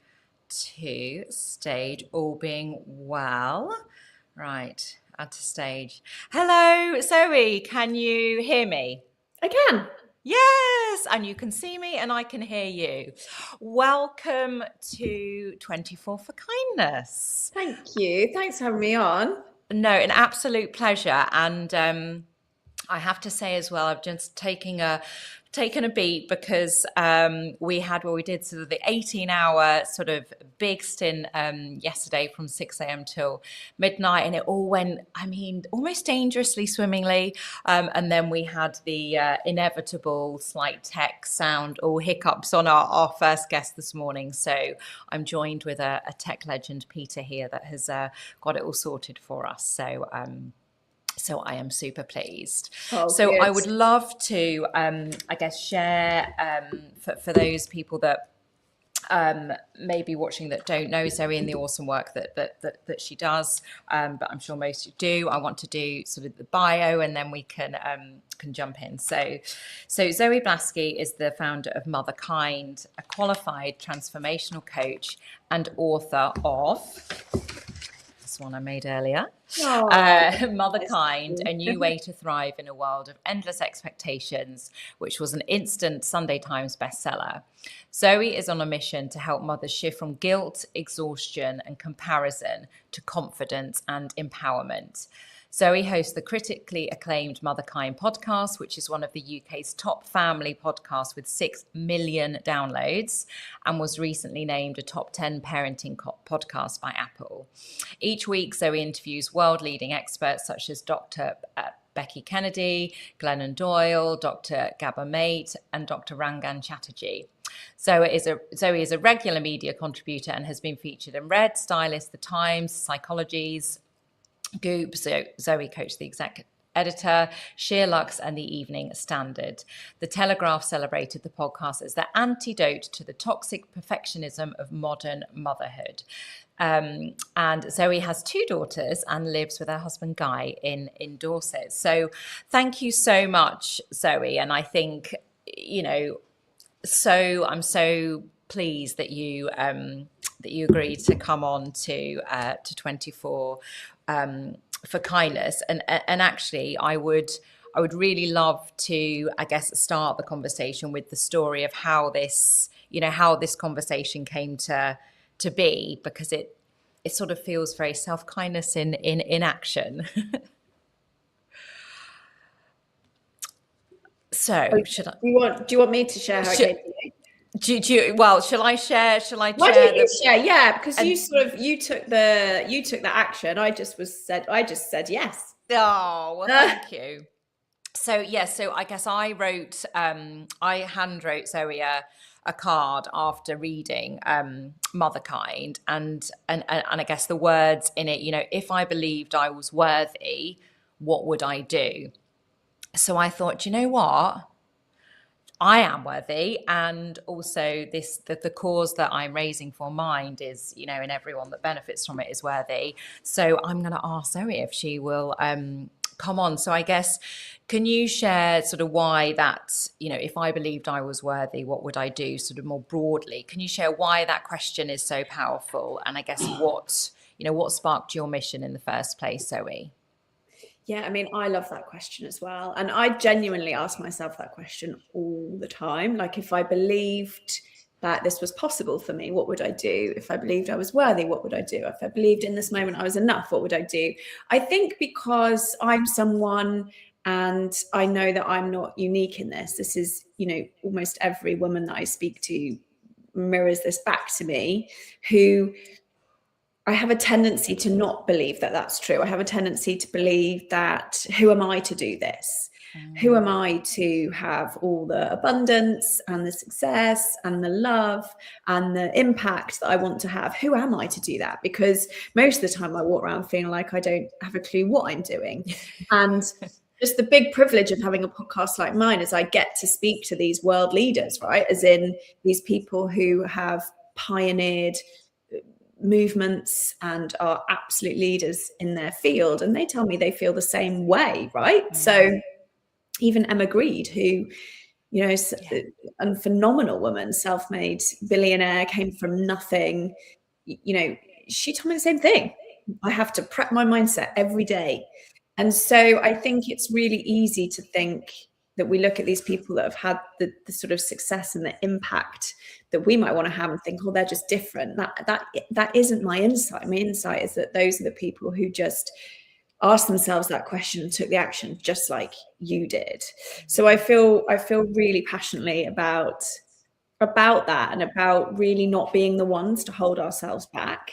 to stage, all being well. Right, add to stage. Hello, Zoe. Can you hear me? I can. Yes, and you can see me and I can hear you. Welcome to 24 for Kindness. Thank you. Thanks for having me on. No, an absolute pleasure. And I have to say as well, I've just taken a beat because we did sort of the 18-hour sort of big stint yesterday from 6 a.m. till midnight, and it all went, I mean, almost dangerously swimmingly. And then we had the inevitable slight tech sound or hiccups on our first guest this morning. So I'm joined with a tech legend, Peter, here that has got it all sorted for us. So I am super pleased. Oh, so good. I would love to, I guess, share for those people that may be watching that don't know Zoe and the awesome work that she does, but I'm sure most of you do. I want to do sort of the bio, and then we can jump in. So Zoe Blaskey is the founder of Motherkind, a qualified transformational coach and author of this one I made earlier. Motherkind, a new way to thrive in a world of endless expectations, which was an instant Sunday Times bestseller. Zoe is on a mission to help mothers shift from guilt, exhaustion, and comparison to confidence and empowerment. Zoe hosts the critically acclaimed Motherkind podcast, which is one of the UK's top family podcasts with 6 million downloads, and was recently named a top 10 parenting podcast by Apple. Each week, Zoe interviews world-leading experts such as Dr. Becky Kennedy, Glennon Doyle, Dr. Gabor Mate, and Dr. Rangan Chatterjee. Zoe is a regular media contributor and has been featured in Red, Stylist, The Times, Psychologies, Goop, Zoe Coach, the exec editor, Sheer Lux, and the Evening Standard. The Telegraph celebrated the podcast as the antidote to the toxic perfectionism of modern motherhood. And Zoe has 2 daughters and lives with her husband Guy in Dorset. So thank you so much, Zoe. And I think, you know, I'm so pleased that you agreed to come on to 24 for Kindness, and actually I would really love to, I guess, start the conversation with the story of how this conversation came to be, because it sort of feels very self-kindness in action. So should I? Do you want me to share how it came to you? Shall I share? Why don't you share? Yeah, because you took the action. I just said yes. Oh, well, thank you. So I guess I hand wrote Zoe a card after reading Motherkind, and I guess the words in it, you know, if I believed I was worthy, what would I do? So I thought, you know what? I am worthy, and also the cause that I'm raising for Mind is, you know, and everyone that benefits from it is worthy. So I'm going to ask Zoe if she will come on. So I guess, can you share sort of why that, you know, if I believed I was worthy, what would I do, sort of more broadly? Can you share why that question is so powerful, and I guess what sparked your mission in the first place, Zoe? Yeah, I mean, I love that question as well. And I genuinely ask myself that question all the time. Like, if I believed that this was possible for me, what would I do? If I believed I was worthy, what would I do? If I believed in this moment I was enough, what would I do? I think because I'm someone, and I know that I'm not unique in this. This is, you know, almost every woman that I speak to mirrors this back to me, who I have a tendency to not believe that that's true. I have a tendency to believe that, who am I to do this? Who am I to have all the abundance and the success and the love and the impact that I want to have? Who am I to do that? Because most of the time I walk around feeling like I don't have a clue what I'm doing. And just the big privilege of having a podcast like mine is I get to speak to these world leaders, right? As in these people who have pioneered movements and are absolute leaders in their field, and they tell me they feel the same way, right? So even Emma Grede, who, you know, a phenomenal woman, self-made billionaire, came from nothing. You know, she told me the same thing. I have to prep my mindset every day. And so I think it's really easy to think that we look at these people that have had the sort of success and the impact that we might want to have and think, oh, they're just different. That isn't my insight. My insight is that those are the people who just asked themselves that question and took the action, just like you did. So I feel really passionately about that, and about really not being the ones to hold ourselves back.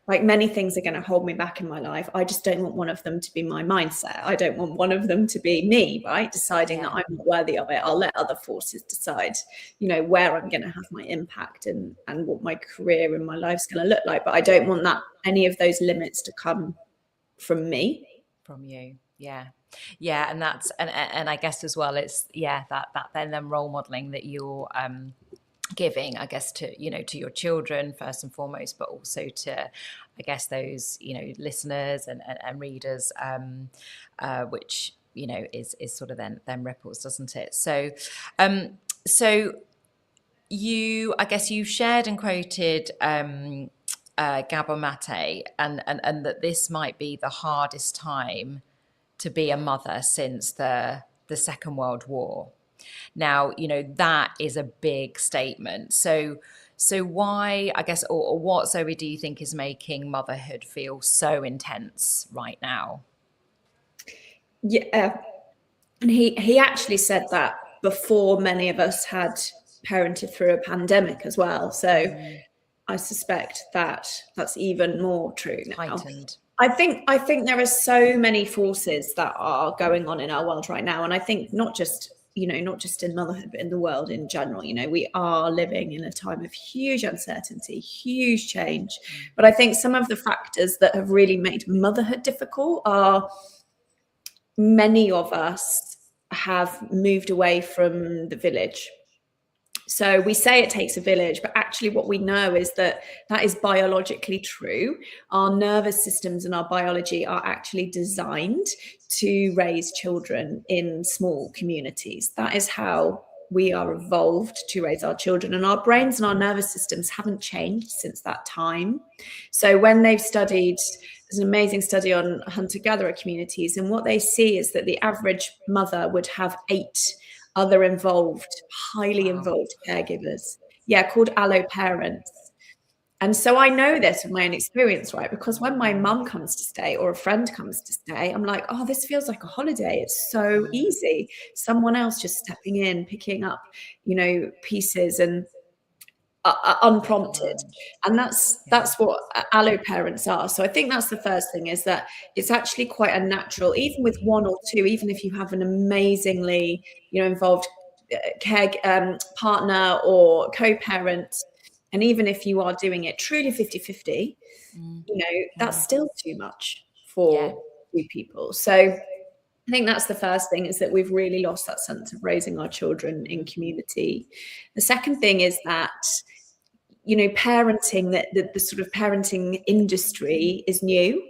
Like, many things are going to hold me back in my life. I just don't want one of them to be my mindset. I don't want one of them to be me, right? Deciding that I'm not worthy of it. I'll let other forces decide, you know, where I'm going to have my impact and what my career and my life's going to look like. But I don't want any of those limits to come from me. From you. Yeah. And that's, and I guess as well, it's, that then role modeling that you're, giving, I guess, to, you know, to your children first and foremost, but also to, I guess, those, you know, listeners and readers, which, you know, is sort of then ripples, doesn't it? So you, I guess, you shared and quoted Gabor Mate, and that this might be the hardest time to be a mother since the Second World War. Now, you know, that is a big statement. So why, I guess, or what, Zoe, do you think is making motherhood feel so intense right now? Yeah. And he actually said that before many of us had parented through a pandemic as well. So I suspect that that's even more true now. Heightened. I think there are so many forces that are going on in our world right now. And I think not just in motherhood, but in the world in general. You know, we are living in a time of huge uncertainty, huge change. But I think some of the factors that have really made motherhood difficult are, many of us have moved away from the village. So we say it takes a village, but actually what we know is that is biologically true. Our nervous systems and our biology are actually designed to raise children in small communities. That is how we are evolved to raise our children, and our brains and our nervous systems haven't changed since that time. So when they've studied, there's an amazing study on hunter-gatherer communities, and what they see is that the average mother would have 8 other highly involved caregivers, called allo parents. And so I know this from my own experience, right? Because when my mum comes to stay or a friend comes to stay, I'm like, oh, this feels like a holiday. It's so easy. Someone else just stepping in, picking up, you know, pieces and unprompted. And that's what allo parents are. So I think that's the first thing, is that it's actually quite a natural, even with 1 or 2, even if you have an amazingly, you know, involved care partner or co-parent, and even if you are doing it truly 50-50, you know, that's still too much for 2 people. So I think that's the first thing, is that we've really lost that sense of raising our children in community. The second thing is that, you know, parenting, that the sort of parenting industry is new.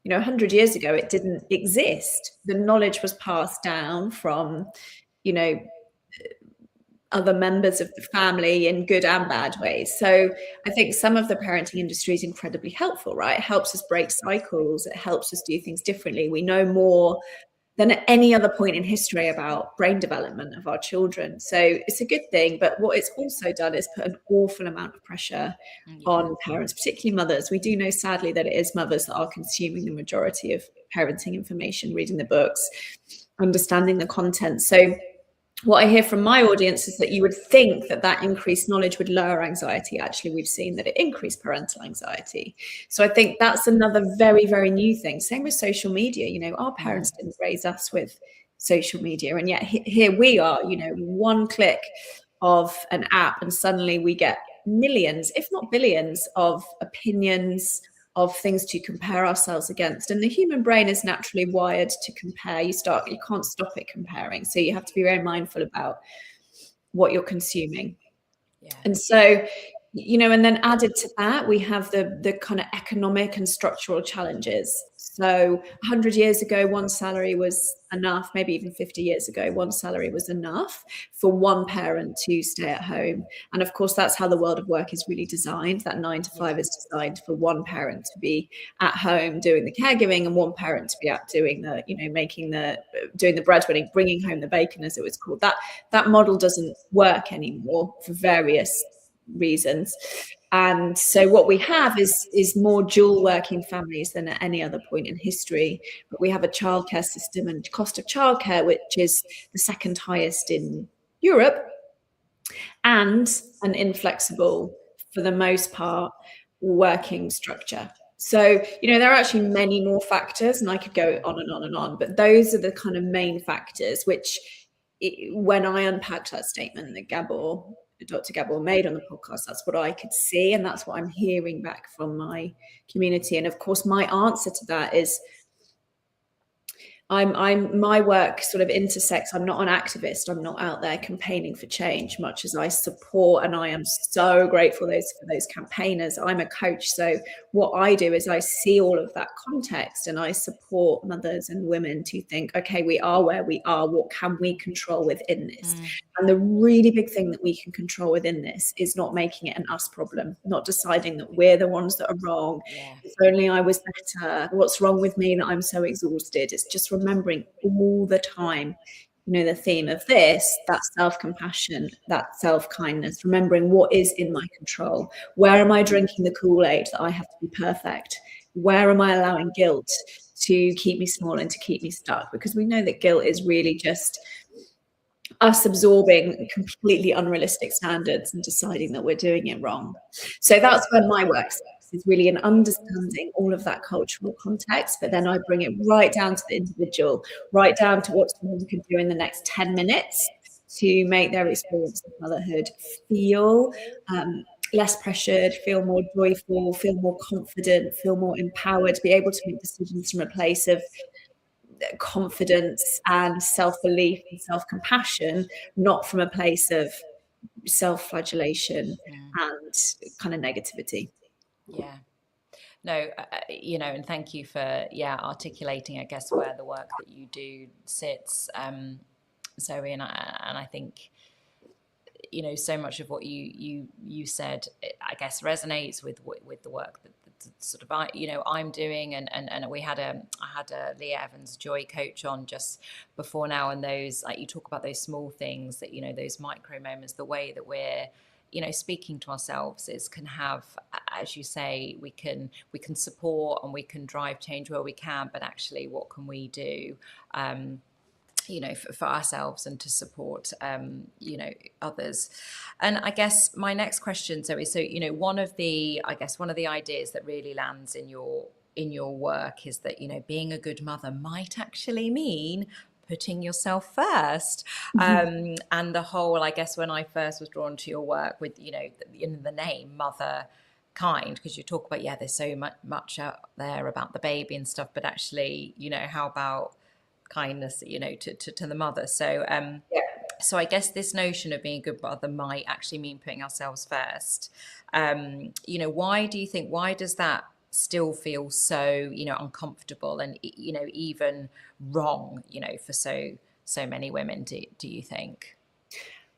You know, 100 years ago, it didn't exist. The knowledge was passed down from, you know, other members of the family in good and bad ways. So I think some of the parenting industry is incredibly helpful, right? It helps us break cycles. It helps us do things differently. We know more than at any other point in history about brain development of our children. So it's a good thing. But what it's also done is put an awful amount of pressure on parents, particularly mothers. We do know, sadly, that it is mothers that are consuming the majority of parenting information, reading the books, understanding the content. So what I hear from my audience is that you would think that increased knowledge would lower anxiety. Actually, we've seen that it increased parental anxiety. So I think that's another very, very new thing. Same with social media. You know, our parents didn't raise us with social media. And yet here we are, you know, 1 click of an app, and suddenly we get millions, if not billions, of opinions, of things to compare ourselves against. And the human brain is naturally wired to compare. You can't stop it comparing. So you have to be very mindful about what you're consuming. And so, you know, and then added to that, we have the kind of economic and structural challenges. So 100 years ago, one salary was enough. Maybe even 50 years ago, one salary was enough for one parent to stay at home. And of course, that's how the world of work is really designed. That 9 to 5 is designed for one parent to be at home doing the caregiving and one parent to be out doing the, doing the breadwinning, bringing home the bacon, as it was called. That model doesn't work anymore for various reasons. And so what we have is more dual working families than at any other point in history. But we have a childcare system and cost of childcare, which is the second highest in Europe, and an inflexible, for the most part, working structure. So, there are actually many more factors, and I could go on and on and on, but those are the kind of main factors which, when I unpacked that statement that Dr. Gabor made on the podcast, that's what I could see, and that's what I'm hearing back from my community. And of course, my answer to that is my work sort of intersects. I'm not an activist. I'm not out there campaigning for change, much as I support, and I am so grateful for those campaigners. I'm a coach, so what I do is I see all of that context and I support mothers and women to think, okay, we are where we are. What can we control within this? And the really big thing that we can control within this is not making it an us problem, not deciding that we're the ones that are wrong. If only I was better. What's wrong with me that I'm so exhausted? It's just remembering all the time, the theme of this, that self-compassion, that self-kindness, remembering what is in my control. Where am I drinking the Kool-Aid that I have to be perfect? Where am I allowing guilt to keep me small and to keep me stuck? Because we know that guilt is really just us absorbing completely unrealistic standards and deciding that we're doing it wrong. So that's where my work is really in understanding all of that cultural context, but then I bring it right down to the individual, right down to what someone can do in the next 10 minutes to make their experience of motherhood feel less pressured, feel more joyful, feel more confident, feel more empowered, be able to make decisions from a place of confidence and self-belief and self-compassion, not from a place of self-flagellation and kind of negativity. No, and thank you for articulating, I guess, where the work that you do sits, Zoe, and I think so much of what you said, I guess, resonates with the work that sort of I'm doing, and I had a Leah Evans Joy coach on just before now, and those, like, you talk about those small things that those micro moments, the way that we're speaking to ourselves can have, as you say, we can support and we can drive change where we can, but actually what can we do for ourselves and to support others. And I guess my next question, Zoe, so one of the ideas that really lands in your work is that being a good mother might actually mean putting yourself first. And the whole, I guess, when I first was drawn to your work with in the name Mother Kind, because you talk about there's so much out there about the baby and stuff, but actually how about kindness to the mother? So so I guess this notion of being a good mother might actually mean putting ourselves first. Why does that still feel so uncomfortable and even wrong for so many women, do you think?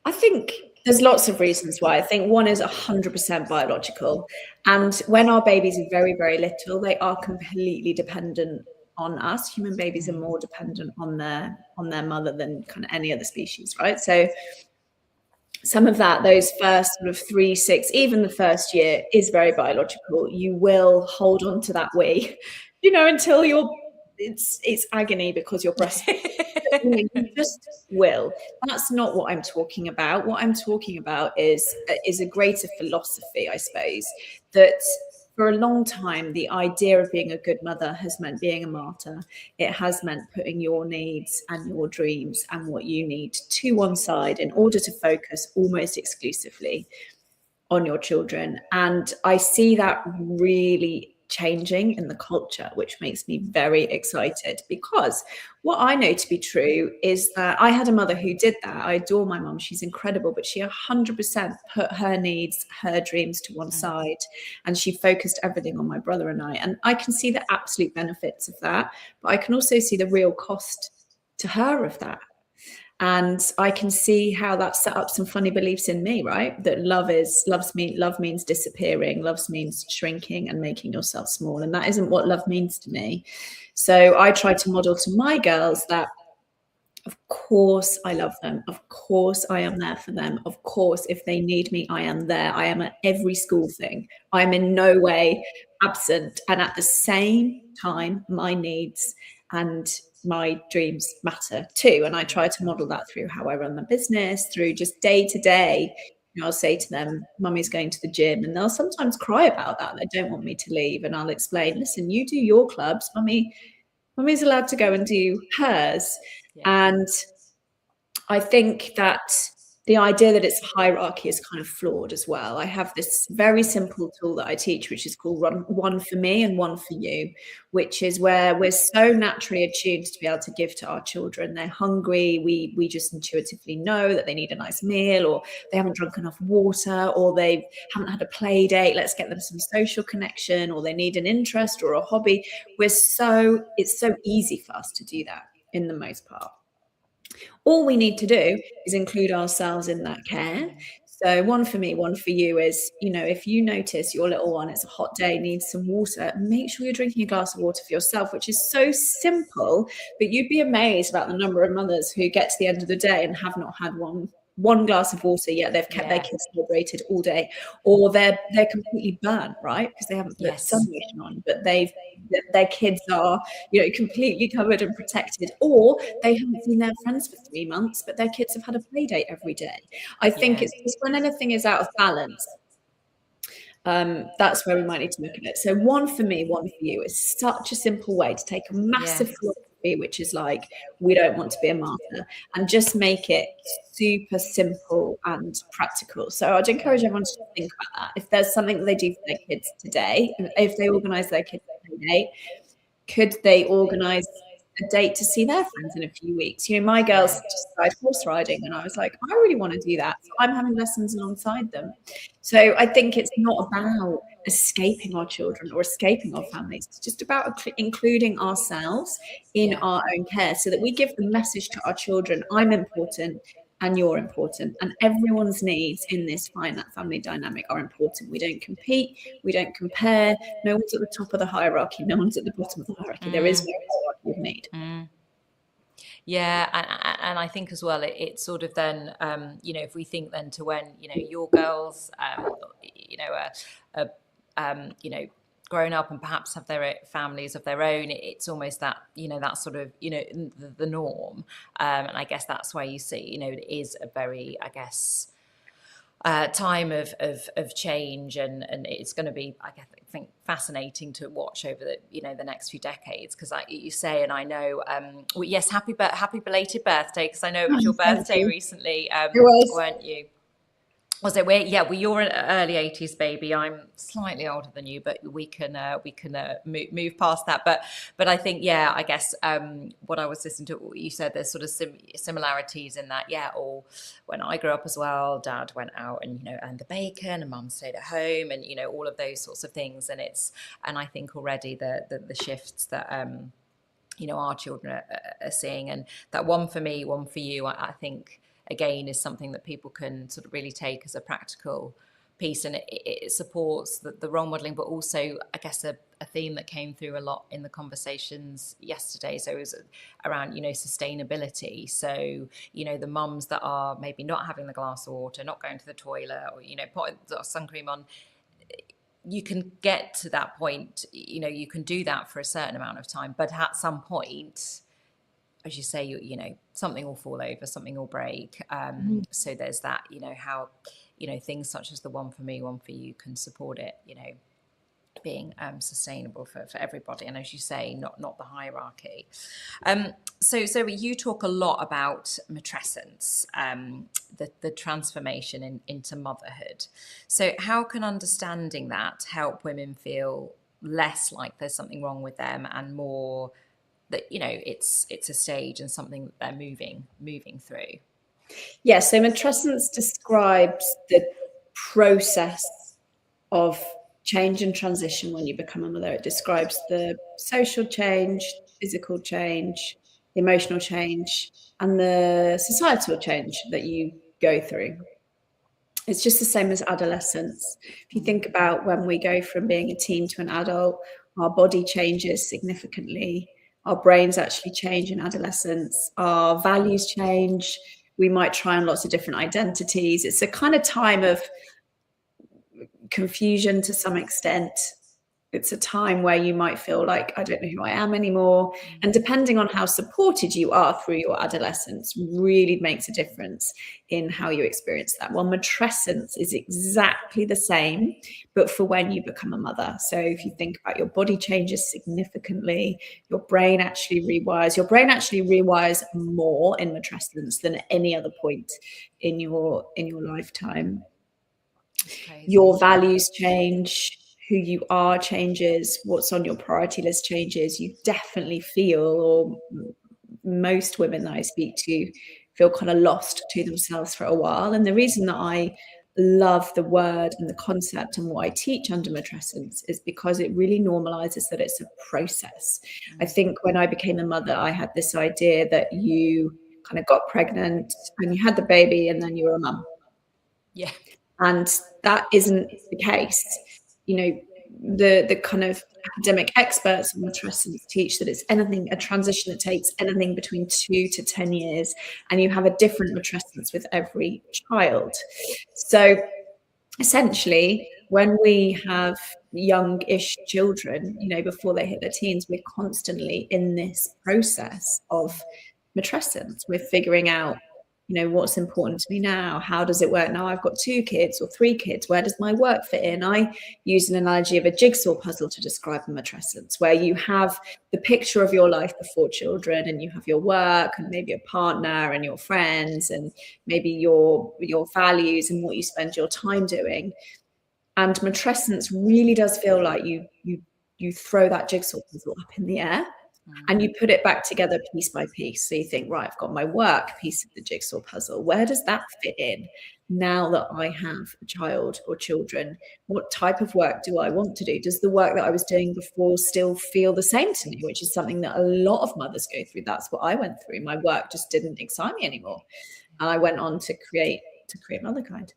I think there's lots of reasons why. I think one is 100% biological, and when our babies are very, very little, they are completely dependent on us. Human babies are more dependent on their mother than kind of any other species, right? So some of that, those first sort of 3, 6, even the first year is very biological. You will hold on to that wee, until it's agony because you're breastfeeding. You just will. That's not what I'm talking about. What I'm talking about is a greater philosophy, I suppose, that for a long time, the idea of being a good mother has meant being a martyr. It has meant putting your needs and your dreams and what you need to one side in order to focus almost exclusively on your children. And I see that really changing in the culture, which makes me very excited, because what I know to be true is that I had a mother who did that. I adore my mum. She's incredible, but she 100% put her needs, her dreams to one side, and she focused everything on my brother and I. And I can see the absolute benefits of that, but I can also see the real cost to her of that. And I can see how that set up some funny beliefs in me, right? That love means disappearing, love means shrinking and making yourself small. And that isn't what love means to me. So I try to model to my girls that, of course, I love them. Of course, I am there for them. Of course, if they need me, I am there. I am at every school thing. I'm in no way absent. And at the same time, my needs and my dreams matter too. And I try to model that through how I run the business, through just day to day. I'll say to them, Mummy's going to the gym, and they'll sometimes cry about that. They don't want me to leave. And I'll explain, listen, you do your clubs. Mummy's allowed to go and do hers. Yeah. And I think that the idea that it's a hierarchy is kind of flawed as well. I have this very simple tool that I teach, which is called One for Me and One for You, which is where we're so naturally attuned to be able to give to our children. They're hungry. We just intuitively know that they need a nice meal, or they haven't drunk enough water, or they haven't had a play date. Let's get them some social connection, or they need an interest or a hobby. It's so easy for us to do that in the most part. All we need to do is include ourselves in that care. So one for me, one for you is, if you notice your little one, it's a hot day, needs some water, make sure you're drinking a glass of water for yourself, which is so simple, but you'd be amazed about the number of mothers who get to the end of the day and have not had one glass of water yet. They've kept their kids hydrated all day, or they're completely burnt, right? Because they haven't put sun lotion on, but their kids are, completely covered and protected, or they haven't seen their friends for 3 months, but their kids have had a play date every day. I think it's just when anything is out of balance, that's where we might need to look at it. So one for me, one for you is such a simple way to take a massive philosophy, which is like, we don't want to be a martyr, and just make it super simple and practical. So I'd encourage everyone to think about that. If there's something that they do for their kids today, if they organise their kids' play date, could they organise a date to see their friends in a few weeks? My girls just started horse riding, and I was like, I really want to do that. So I'm having lessons alongside them. So I think it's not about escaping our children or escaping our families. It's just about including ourselves in our own care, so that we give the message to our children, I'm important and you're important, and everyone's needs in this family dynamic are important. We don't compete, we don't compare. No one's at the top of the hierarchy, no one's at the bottom of the hierarchy. There is no hierarchy of need. Yeah, and I think as well, it's sort of then, if we think then to when, your girls, grown up and perhaps have their families of their own, it's almost that, that sort of, the norm. And I guess that's why you see, it is a very, I guess, time of change, and it's going to be, I think, fascinating to watch over the next few decades, because like you say, and I know, yes, happy belated birthday, because I know it was your birthday recently, weren't you? Was it? Well, you're an early 80s baby. I'm slightly older than you, but we can move past that. But I think, I guess what I was listening to, what you said, there's sort of similarities in that. Or when I grew up as well, Dad went out and earned the bacon, and Mum stayed at home, and all of those sorts of things. And I think already the shifts that our children are seeing, and that one for me, one for you, I think, again, is something that people can sort of really take as a practical piece, and it supports the role modeling, but also, I guess, a theme that came through a lot in the conversations yesterday. So it was around, sustainability. So, the mums that are maybe not having the glass of water, not going to the toilet, or, putting sun cream on, you can get to that point, you can do that for a certain amount of time, but at some point, as you say, something will fall over, something will break. So there's that, how, things such as the one for me, one for you can support it, being sustainable for everybody. And as you say, not the hierarchy. So you talk a lot about matrescence, the transformation into motherhood. So how can understanding that help women feel less like there's something wrong with them and more that, you know, it's a stage and something that they're moving through? Yeah, so matrescence describes the process of change and transition when you become a mother. It describes the social change, physical change, the emotional change, and the societal change that you go through. It's just the same as adolescence. If you think about when we go from being a teen to an adult, our body changes significantly. Our brains actually change in adolescence. Our values change. We might try on lots of different identities. It's a kind of time of confusion to some extent. It's a time where you might feel like, I don't know who I am anymore. And depending on how supported you are through your adolescence really makes a difference in how you experience that. Well, matrescence is exactly the same, but for when you become a mother. So if you think about your body changes significantly, your brain actually rewires. Your brain actually rewires more in matrescence than at any other point in your lifetime. Your values change, who you are changes, what's on your priority list changes. You definitely feel, or most women that I speak to feel kind of lost to themselves for a while. And the reason that I love the word and the concept and what I teach under matrescence is because it really normalizes that it's a process. I think when I became a mother, I had this idea that you kind of got pregnant and you had the baby and then you were a mum. Yeah. And that isn't the case. You know, the kind of academic experts on matrescence teach that it's a transition that takes anything between 2 to 10 years, and you have a different matrescence with every child. So essentially, when we have young-ish children, you know, before they hit their teens, we're constantly in this process of matrescence. We're figuring out, you know, what's important to me now? How does it work now? I've got 2 kids or 3 kids. Where does my work fit in? I use an analogy of a jigsaw puzzle to describe the matrescence, where you have the picture of your life before children, and you have your work and maybe a partner and your friends and maybe your values and what you spend your time doing. And matrescence really does feel like you throw that jigsaw puzzle up in the air. And you put it back together piece by piece. So you think, right, I've got my work piece of the jigsaw puzzle. Where does that fit in now that I have a child or children? What type of work do I want to do? Does the work that I was doing before still feel the same to me? Which is something that a lot of mothers go through. That's what I went through. My work just didn't excite me anymore. And I went on to create Motherkind.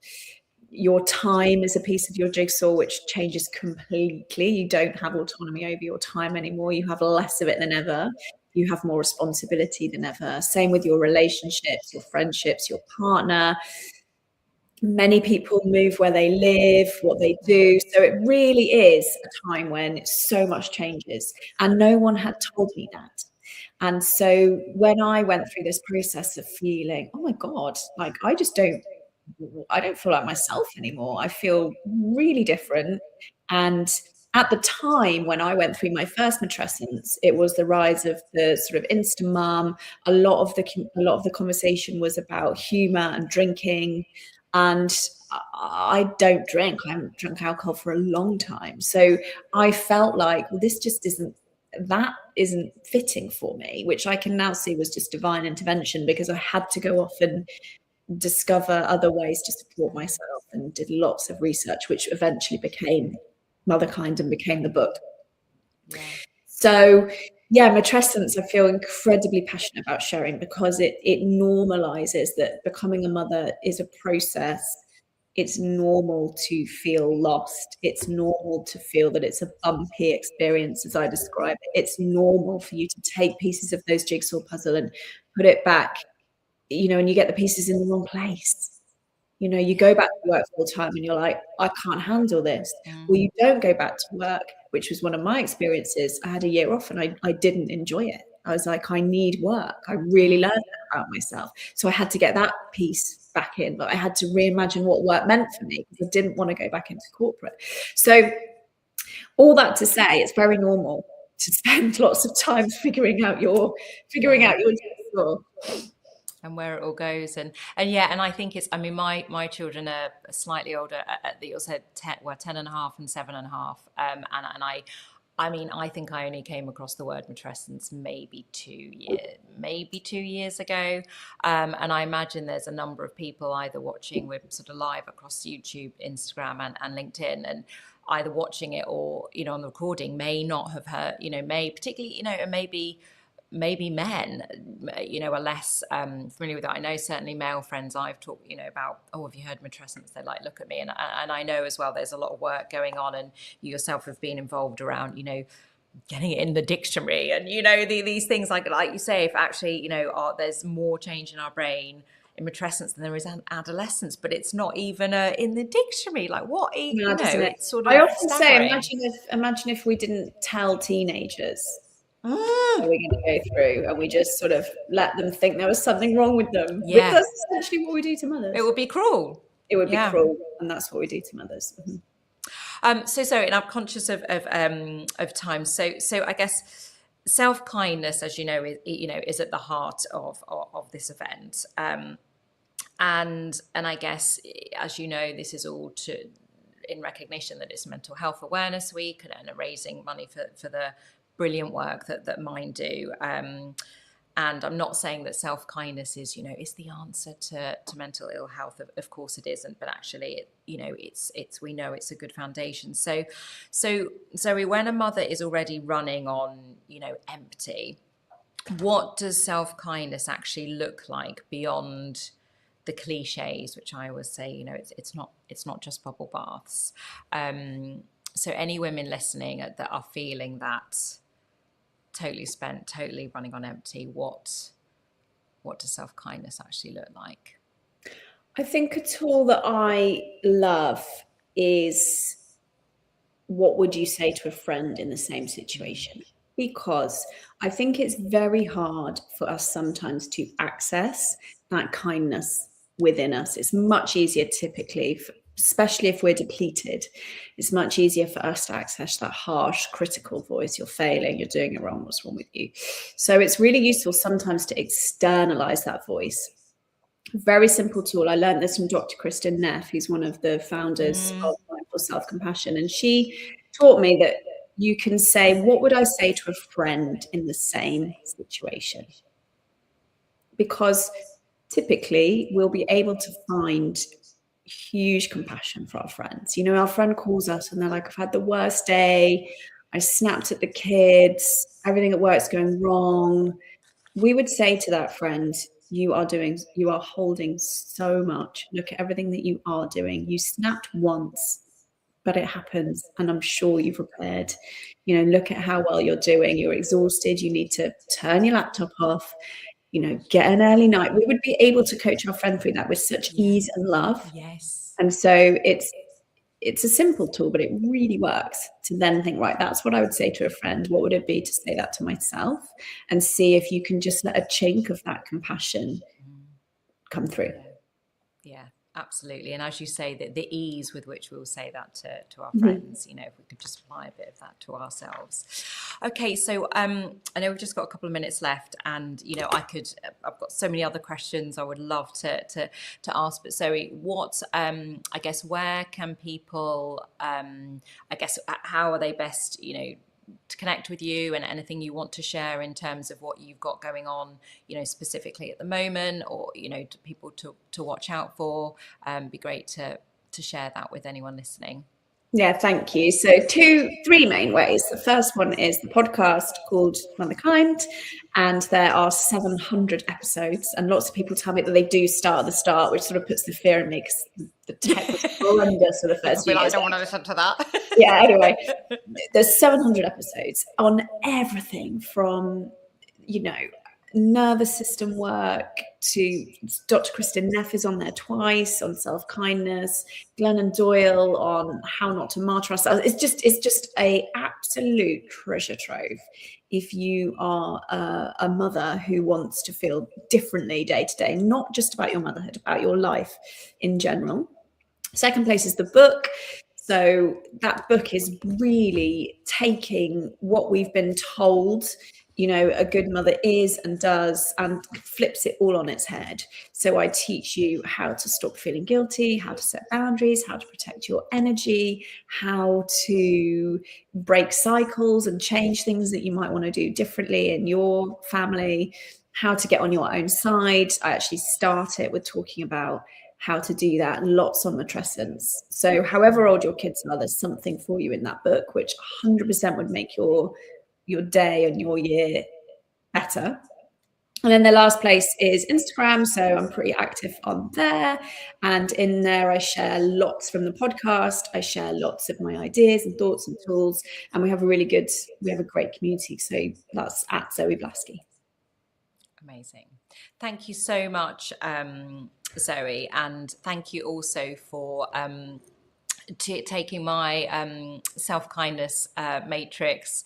Your time is a piece of your jigsaw which changes completely. You don't have autonomy over your time anymore. You have less of it than ever. You have more responsibility than ever. Same with your relationships, your friendships, your partner. Many people move where they live, what they do. So it really is a time when so much changes. And no one had told me that. And so when I went through this process of feeling, oh my God, like I don't feel like myself anymore. I feel really different. And at the time when I went through my first matrescence, it was the rise of the sort of Insta mum. A lot of the conversation was about humor and drinking. And I don't drink. I haven't drunk alcohol for a long time. So I felt like, well, this just isn't fitting for me, which I can now see was just divine intervention, because I had to go off and discover other ways to support myself, and did lots of research, which eventually became Motherkind and became the book. Yeah. So yeah, matrescence I feel incredibly passionate about sharing, because it normalizes that becoming a mother is a process. It's normal to feel lost. It's normal to feel that it's a bumpy experience, as I describe it. It's normal for you to take pieces of those jigsaw puzzle and put it back, you know, and you get the pieces in the wrong place. You know, you go back to work full time and you're like, I can't handle this. Or you don't go back to work, which was one of my experiences. I had a year off and I didn't enjoy it. I was like, I need work. I really learned that about myself. So I had to get that piece back in, but I had to reimagine what work meant for me, because I didn't want to go back into corporate. So all that to say, it's very normal to spend lots of time figuring out your jigsaw. and where it all goes. And yeah, and I think it's, I mean, my children are slightly older, you said 10 and a half and 7.5. And I mean, I think I only came across the word matrescence maybe 2 years ago. And I imagine there's a number of people either watching, we're sort of live across YouTube, Instagram and LinkedIn, and either watching it or, you know, on the recording may not have heard, you know, may particularly, you know, maybe men, you know, are less familiar with that. I know certainly male friends I've talked, you know, about, oh, have you heard matrescence? They like, look at me. And I know as well, there's a lot of work going on, and you yourself have been involved around, you know, getting it in the dictionary and, you know, these things like you say, if actually, you know, there's more change in our brain in matrescence than there is in adolescence, but it's not even in the dictionary. Like what, you know, it's sort of I often staggering. say, imagine if we didn't tell teenagers what we're going to go through, and we just sort of let them think there was something wrong with them. Yeah. That's essentially what we do to mothers. It would be cruel. It would be cruel, and that's what we do to mothers. So, and I'm conscious of time. So I guess self-kindness, as you know, is at the heart of this event. And I guess, as you know, this is all in recognition that it's Mental Health Awareness Week and raising money for the brilliant work that Mind do. And I'm not saying that self-kindness is, you know, is the answer to mental ill health. Of course it isn't, but actually, you know, it's we know it's a good foundation. So Zoe, when a mother is already running on, you know, empty, what does self-kindness actually look like beyond the cliches, which I always say, you know, it's not just bubble baths. So any women listening that are feeling that totally spent, totally running on empty, what does self-kindness actually look like? I think a tool that I love is, what would you say to a friend in the same situation? Because I think it's very hard for us sometimes to access that kindness within us. It's much easier typically, especially if we're depleted, it's much easier for us to access that harsh, critical voice. You're failing, you're doing it wrong, what's wrong with you? So it's really useful sometimes to externalize that voice. Very simple tool. I learned this from Dr. Kristin Neff, who's one of the founders of Mindful Self-Compassion. And she taught me that you can say, what would I say to a friend in the same situation? Because typically we'll be able to find huge compassion for our friends. You know, our friend calls us and they're like, I've had the worst day. I snapped at the kids. Everything at work's going wrong. We would say to that friend, you are holding so much. Look at everything that you are doing. You snapped once, but it happens. And I'm sure you've repaired. You know, look at how well you're doing. You're exhausted. You need to turn your laptop off. You know, get an early night. We would be able to coach our friend through that with such ease and love. Yes. And so it's a simple tool, but it really works to then think, right, that's what I would say to a friend. What would it be to say that to myself? And see if you can just let a chink of that compassion come through. Yeah, absolutely. And as you say, that the ease with which we'll say that to our friends, you know, if we could just apply a bit of that to ourselves. Okay, so I know we've just got a couple of minutes left, and you know, I've got so many other questions I would love to ask. But Zoe, what I guess, where can people how are they best, you know, to connect with you, and anything you want to share in terms of what you've got going on, you know, specifically at the moment, or, you know, to people to watch out for? Be great to share that with anyone listening. Yeah, thank you. So three main ways. The first one is the podcast called Motherkind, and there are 700 episodes, and lots of people tell me that they do start at the start, which sort of puts the fear in me, because the tech was horrendous for the first few years. I don't want to listen to that. Yeah, anyway, there's 700 episodes on everything from, you know, nervous system work to Dr. Kristin Neff is on there twice on self-kindness, Glennon Doyle on how not to martyr ourselves. It's just a absolute treasure trove if you are a mother who wants to feel differently day to day, not just about your motherhood, about your life in general. Second place is the book. So that book is really taking what we've been told, you know, a good mother is and does, and flips it all on its head. So I teach you how to stop feeling guilty, how to set boundaries, how to protect your energy, how to break cycles and change things that you might want to do differently in your family, how to get on your own side. I actually start it with talking about how to do that, lots on matrescence. So however old your kids are, there's something for you in that book, which 100% would make your day and your year better. And then the last place is Instagram. So I'm pretty active on there. And in there, I share lots from the podcast. I share lots of my ideas and thoughts and tools. And we have a great community. So that's at Zoe Blaskey. Amazing. Thank you so much, Zoe. And thank you also for taking my self-kindness matrix,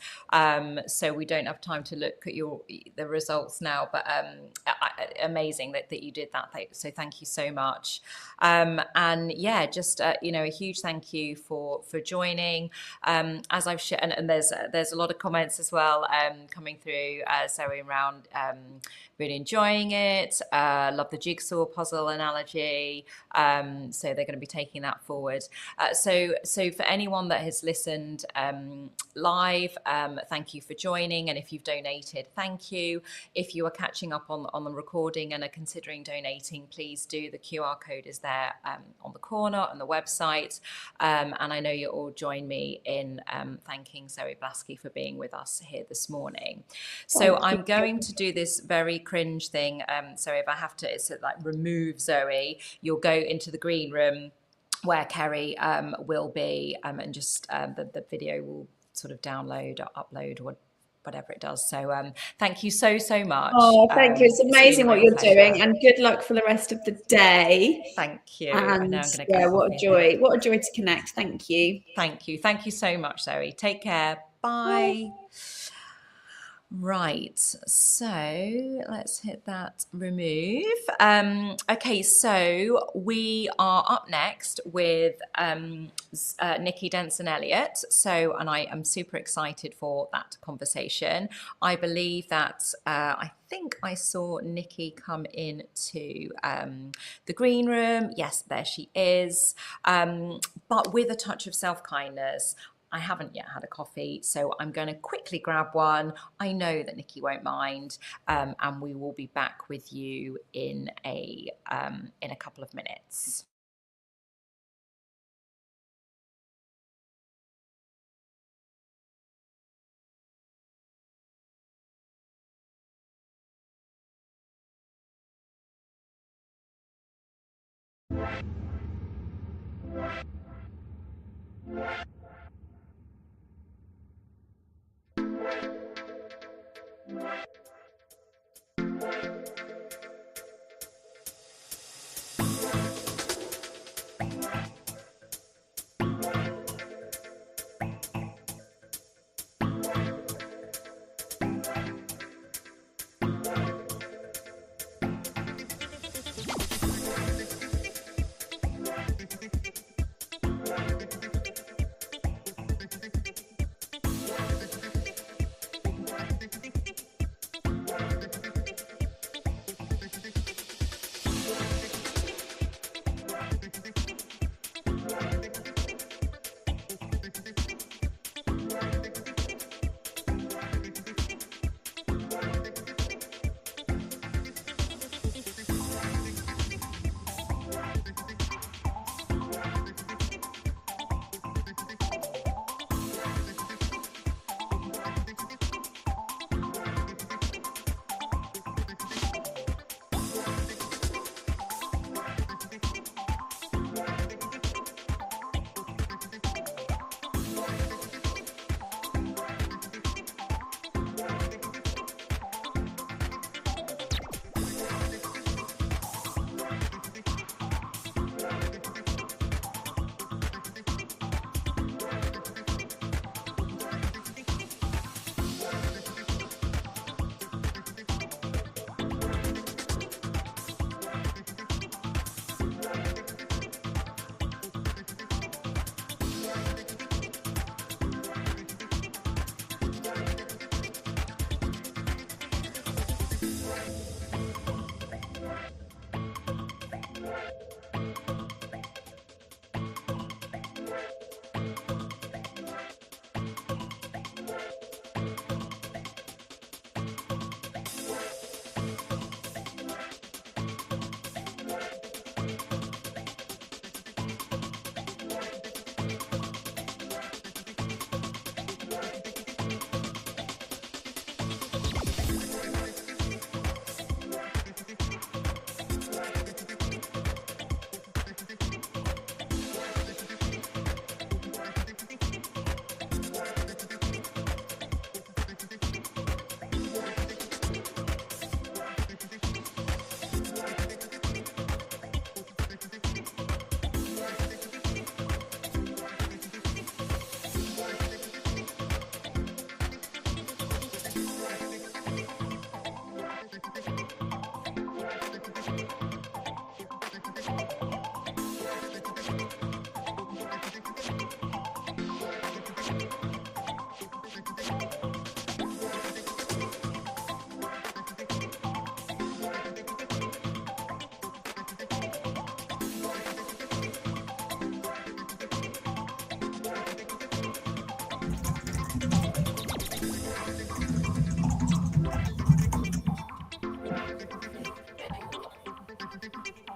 so we don't have time to look at the results now, but amazing that you did that, so thank you so much. And yeah, just you know, a huge thank you for joining. As I've shared, and there's a lot of comments as well coming through, Zoe, around really enjoying it, love the jigsaw puzzle analogy, so they're going to be taking that forward. So for anyone that has listened live, thank you for joining. And if you've donated, thank you. If you are catching up on the recording and are considering donating, please do. The QR code is there on the corner on the website. And I know you'll all join me in thanking Zoe Blaskey for being with us here this morning. So I'm going to do this very cringe thing. So if I have to, it's like remove Zoe, you'll go into the green room where Kerry will be, and just the video will sort of download or upload or whatever it does. So thank you so much. Oh, thank you. It's amazing what you're doing, and good luck for the rest of the day. Thank you. And now I'm gonna yeah, go what a joy. What a joy to connect. Thank you. Thank you. Thank you so much, Zoe. Take care. Bye. Right, so let's hit that remove. Okay, so we are up next with Nikki Denson-Elliott. So, and I am super excited for that conversation. I believe that I think I saw Nikki come into the green room. Yes, there she is. But with a touch of self-kindness. I haven't yet had a coffee, so I'm going to quickly grab one. I know that Nikki won't mind, and we will be back with you in a couple of minutes.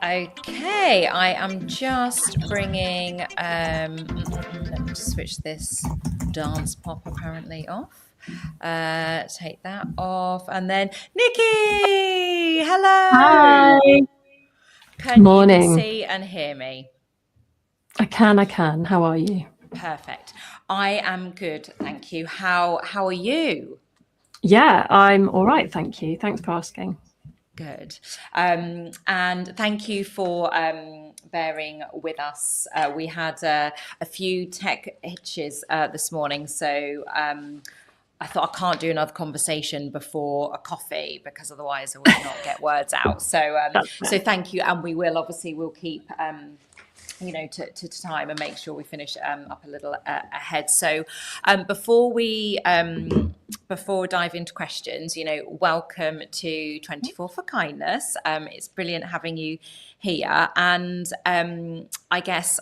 Okay, I am just bringing, let me just switch this dance pop apparently off. Take that off, and then Nikki, hello. Hi. Can Morning. you see and hear me? I can. How are you? Perfect. I am good, thank you. How are you? Yeah, I'm all right, thank you. Thanks for asking. Good. And thank you for bearing with us. We had a few tech hitches this morning, so I thought I can't do another conversation before a coffee because otherwise I will not get words out. So so thank you, and we'll keep to time and make sure we finish up a little ahead. So before we dive into questions, welcome to 24 for Kindness. It's brilliant having you here, and I guess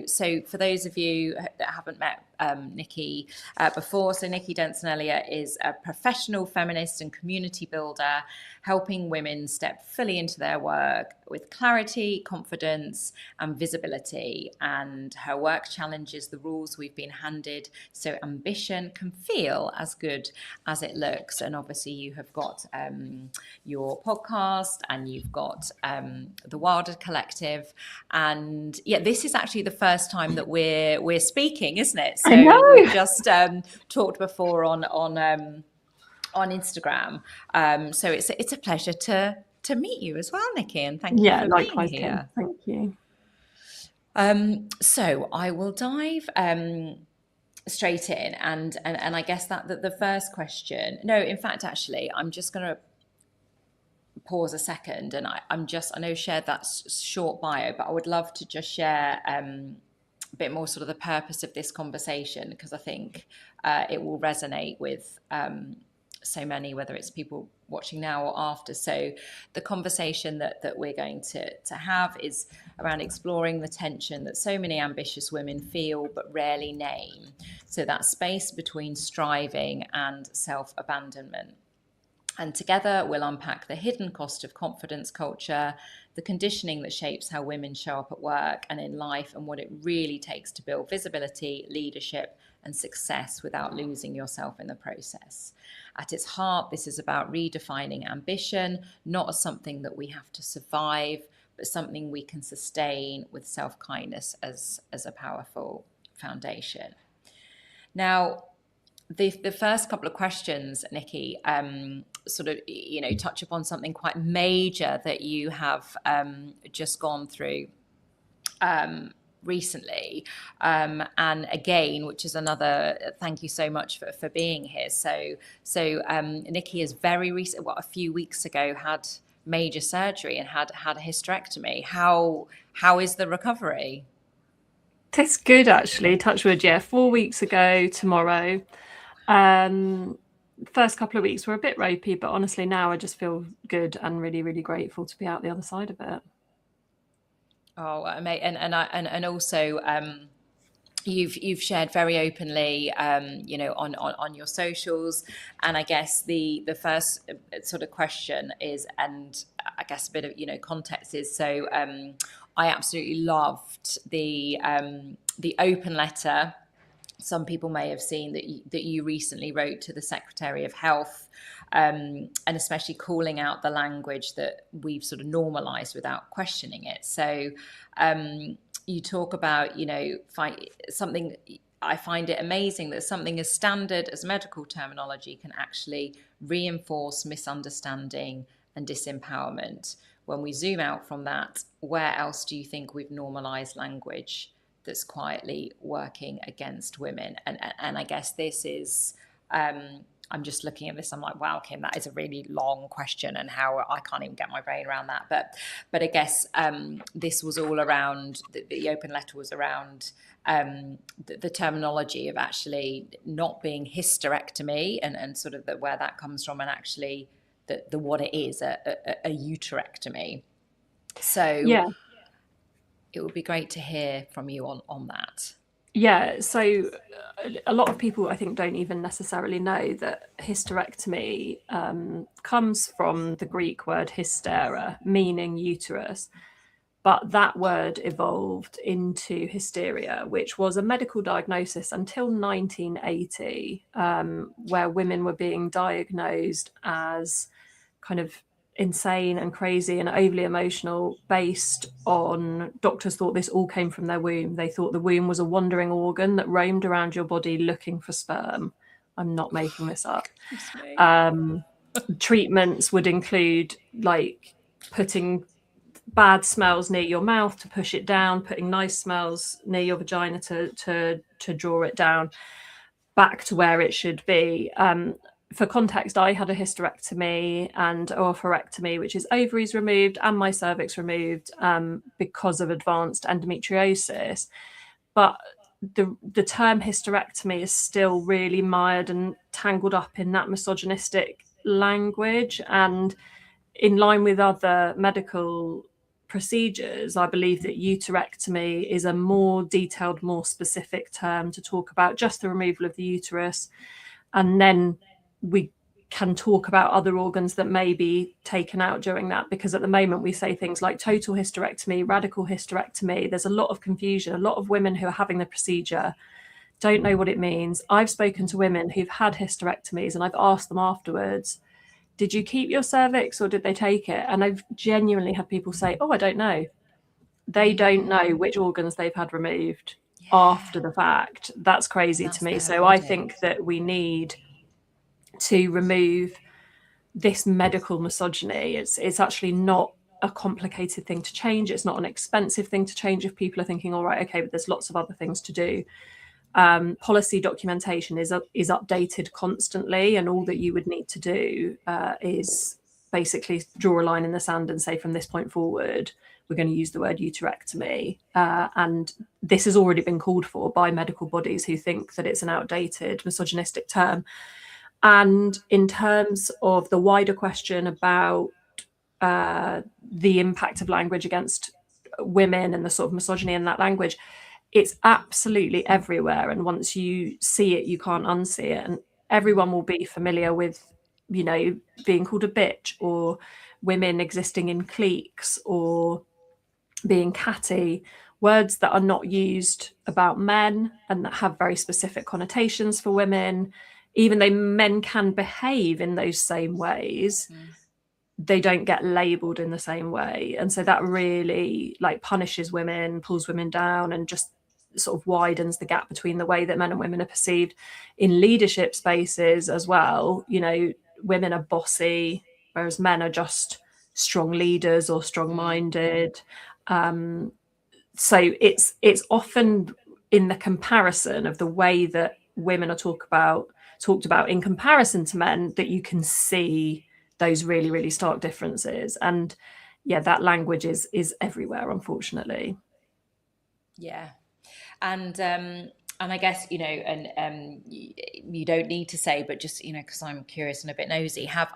so for those of you that haven't met Nikki before, so Nikki Denson Elliott is a professional feminist and community builder, helping women step fully into their work with clarity, confidence, and visibility. And her work challenges the rules we've been handed, so ambition can feel as good as it looks. And obviously you have got your podcast, and you've got the Wilder Collective, and this is actually the first time that we're speaking, isn't it? So we've just talked before on Instagram, so it's a pleasure to meet you as well, Nikki, and thank you for likewise, being here. Kim. Thank you. So I will dive straight in, and I guess that the first question, no, in fact, actually, I'm just going to pause a second, and I know shared that short bio, but I would love to just share a bit more sort of the purpose of this conversation, because I think it will resonate with so many, whether it's people watching now or after. So the conversation that we're going to have is around exploring the tension that so many ambitious women feel but rarely name. So that space between striving and self-abandonment. And together we'll unpack the hidden cost of confidence culture, the conditioning that shapes how women show up at work and in life, and what it really takes to build visibility, leadership, and success without losing yourself in the process. At its heart, this is about redefining ambition, not as something that we have to survive, but something we can sustain with self-kindness as a powerful foundation. Now, the first couple of questions, Nikki, sort of, touch upon something quite major that you have just gone through recently, and again, which is another thank you so much for being here. So Nikki has very recent, a few weeks ago, had major surgery and had a hysterectomy. How is the recovery? It's good, actually. Touch wood. 4 weeks ago tomorrow. First couple of weeks were a bit ropey, but honestly now I just feel good and really, really grateful to be out the other side of it. Oh, amazing. And also you've shared very openly on your socials, and I guess the first sort of question is, and I guess a bit of context is, so I absolutely loved the open letter. Some people may have seen that you recently wrote to the Secretary of Health, and especially calling out the language that we've sort of normalized without questioning it. So you talk about, something, I find it amazing that something as standard as medical terminology can actually reinforce misunderstanding and disempowerment. When we zoom out from that, where else do you think we've normalized language that's quietly working against women? And I guess this is, I'm just looking at this, I'm like, wow, Kim, that is a really long question, and how I can't even get my brain around that. But I guess this was all around, the open letter was around the terminology of actually not being hysterectomy, and sort of where that comes from, and actually the what it is, a uterectomy. So yeah, it would be great to hear from you on that. Yeah, so a lot of people, I think, don't even necessarily know that hysterectomy comes from the Greek word hystera, meaning uterus. But that word evolved into hysteria, which was a medical diagnosis until 1980, where women were being diagnosed as kind of insane and crazy and overly emotional based on, doctors thought this all came from their womb. They thought the womb was a wandering organ that roamed around your body looking for sperm. I'm not making this up. Treatments would include like putting bad smells near your mouth to push it down, putting nice smells near your vagina to draw it down back to where it should be. For context, I had a hysterectomy and oophorectomy, which is ovaries removed and my cervix removed because of advanced endometriosis. But the term hysterectomy is still really mired and tangled up in that misogynistic language. And in line with other medical procedures, I believe that uterectomy is a more detailed, more specific term to talk about just the removal of the uterus. And then we can talk about other organs that may be taken out during that, because at the moment we say things like total hysterectomy, radical hysterectomy. There's a lot of confusion. A lot of women who are having the procedure don't know what it means. I've spoken to women who've had hysterectomies and I've asked them afterwards, did you keep your cervix or did they take it? And I've genuinely had people say, oh, I don't know. They don't know which organs they've had removed after the fact. That's crazy to me. So I think that we need to remove this medical misogyny. It's actually not a complicated thing to change. It's not an expensive thing to change if people are thinking, all right, okay, but there's lots of other things to do. Policy documentation is updated constantly, and all that you would need to do is basically draw a line in the sand and say, from this point forward, we're going to use the word uterectomy. And this has already been called for by medical bodies who think that it's an outdated, misogynistic term. And in terms of the wider question about the impact of language against women and the sort of misogyny in that language, it's absolutely everywhere. And once you see it, you can't unsee it. And everyone will be familiar with, you know, being called a bitch, or women existing in cliques, or being catty, words that are not used about men and that have very specific connotations for women. Even though men can behave in those same ways, they don't get labeled in the same way. And so that really like punishes women, pulls women down, and just sort of widens the gap between the way that men and women are perceived in leadership spaces as well. You know, women are bossy, whereas men are just strong leaders or strong-minded. So it's often in the comparison of the way that women are talked about in comparison to men that you can see those really, really stark differences. And yeah, that language is everywhere, unfortunately. Yeah. And I guess, you know, and you don't need to say, but just, you know, because I'm curious and a bit nosy, have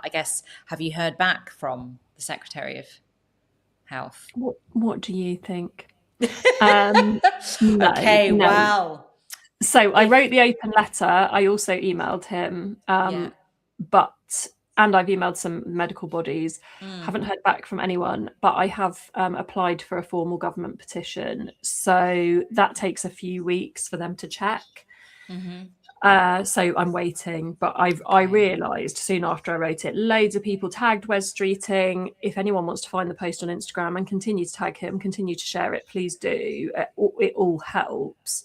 you heard back from the Secretary of Health? What do you think? No. Well. So I wrote the open letter. I also emailed him, and I've emailed some medical bodies. Haven't heard back from anyone, but I have applied for a formal government petition. So that takes a few weeks for them to check. So I'm waiting, but I realised soon after I wrote it, loads of people tagged Wes Streeting. If anyone wants to find the post on Instagram and continue to tag him, continue to share it, please do. It all helps.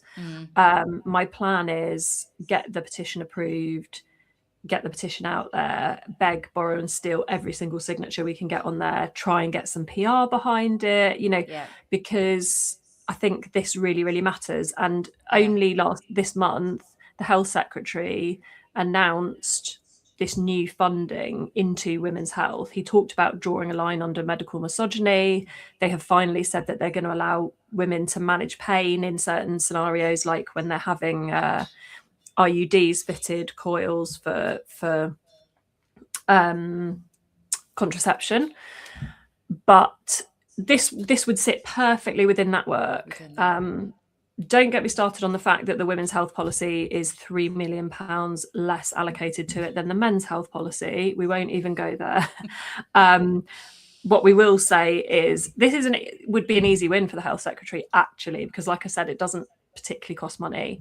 My plan is get the petition approved, get the petition out there, beg, borrow and steal every single signature we can get on there, try and get some PR behind it, you know, because I think this really, really matters. And only this month, the Health Secretary announced this new funding into women's health. He talked about drawing a line under medical misogyny. They have finally said that they're going to allow women to manage pain in certain scenarios, like when they're having IUDs fitted, coils for contraception. But this would sit perfectly within that work. Don't get me started on the fact that the women's health policy is £3 million less allocated to it than the men's health policy. We won't even go there. what we will say is this would be an easy win for the health secretary, actually, because like I said, it doesn't particularly cost money.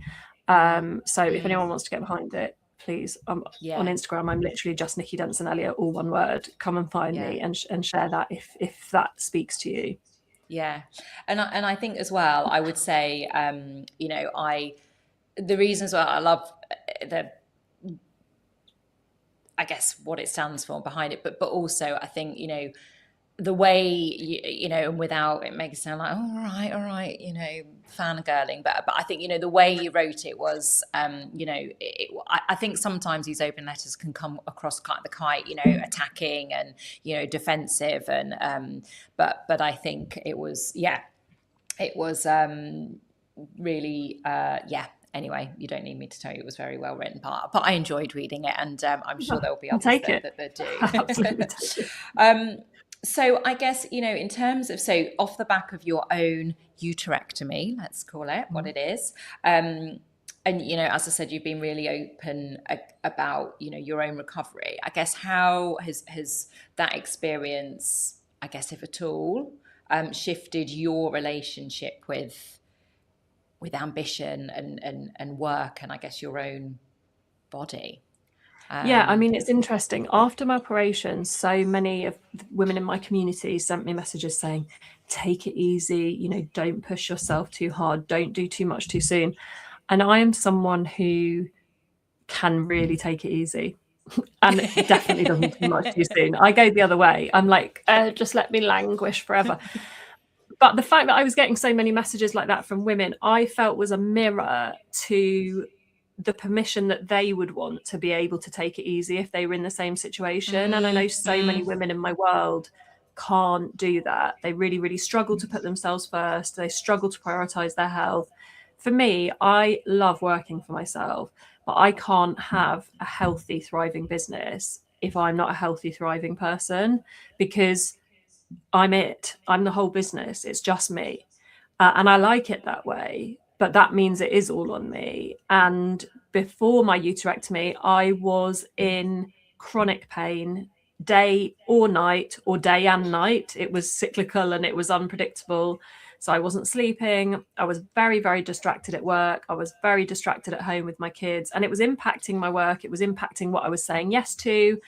So if anyone wants to get behind it, please, on Instagram, I'm literally just Nikki Denson Elliott, all one word. Come and find me and share that if that speaks to you. Yeah, and I think as well, I would say, you know, the reasons why I love I guess what it stands for behind it, but also I think, you know, the way you know, and without it makes it sound like, oh, all right, you know, fangirling, but I think, you know, the way you wrote it was, you know, I think sometimes these open letters can come across quite, you know, attacking and, you know, defensive, and but I think it was really Anyway, you don't need me to tell you it was very well written, but I enjoyed reading it, and I'm sure there'll be others that do. Absolutely take it. So I guess, you know, in terms of, so off the back of your own uterectomy, let's call it what it is, and, you know, as I said, you've been really open about, you know, your own recovery. I guess how has that experience, I guess, if at all, shifted your relationship with ambition and work, and I guess your own body? Yeah, I mean, it's interesting. After my operation, so many of the women in my community sent me messages saying, take it easy, you know, don't push yourself too hard, don't do too much too soon. And I am someone who can really take it easy. And it definitely doesn't too much too soon. I go the other way. I'm like, just let me languish forever. But the fact that I was getting so many messages like that from women, I felt was a mirror to the permission that they would want to be able to take it easy if they were in the same situation. And I know so many women in my world can't do that. They really, really struggle to put themselves first. They struggle to prioritize their health. For me, I love working for myself, but I can't have a healthy, thriving business if I'm not a healthy, thriving person, because I'm the whole business. It's just me. And I like it that way, but that means it is all on me. And before my uterectomy, I was in chronic pain day or night, or day and night. It was cyclical and it was unpredictable. So I wasn't sleeping. I was very, very distracted at work. I was very distracted at home with my kids, and it was impacting my work. It was impacting what I was saying yes to.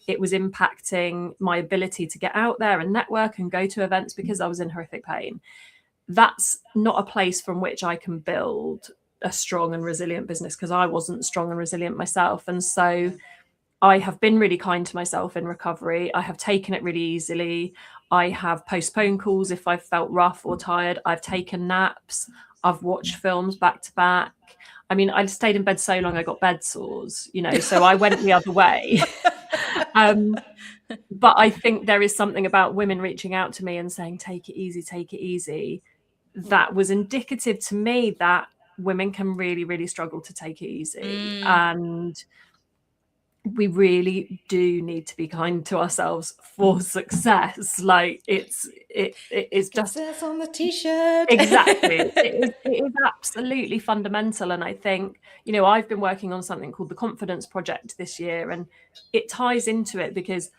It was impacting my ability to get out there and network and go to events because I was in horrific pain. That's not a place from which I can build a strong and resilient business, because I wasn't strong and resilient myself. And so I have been really kind to myself in recovery. I have taken it really easily. I have postponed calls if I've felt rough or tired. I've taken naps. I've watched films back to back. I mean, I stayed in bed so long I got bed sores, you know, so I went the other way. But I think there is something about women reaching out to me and saying, take it easy, that was indicative to me that women can really, really struggle to take it easy. And we really do need to be kind to ourselves for success. Like it's just success on the t-shirt. Exactly. It is absolutely fundamental. And I think, you know, I've been working on something called the Confidence Project this year, and it ties into it because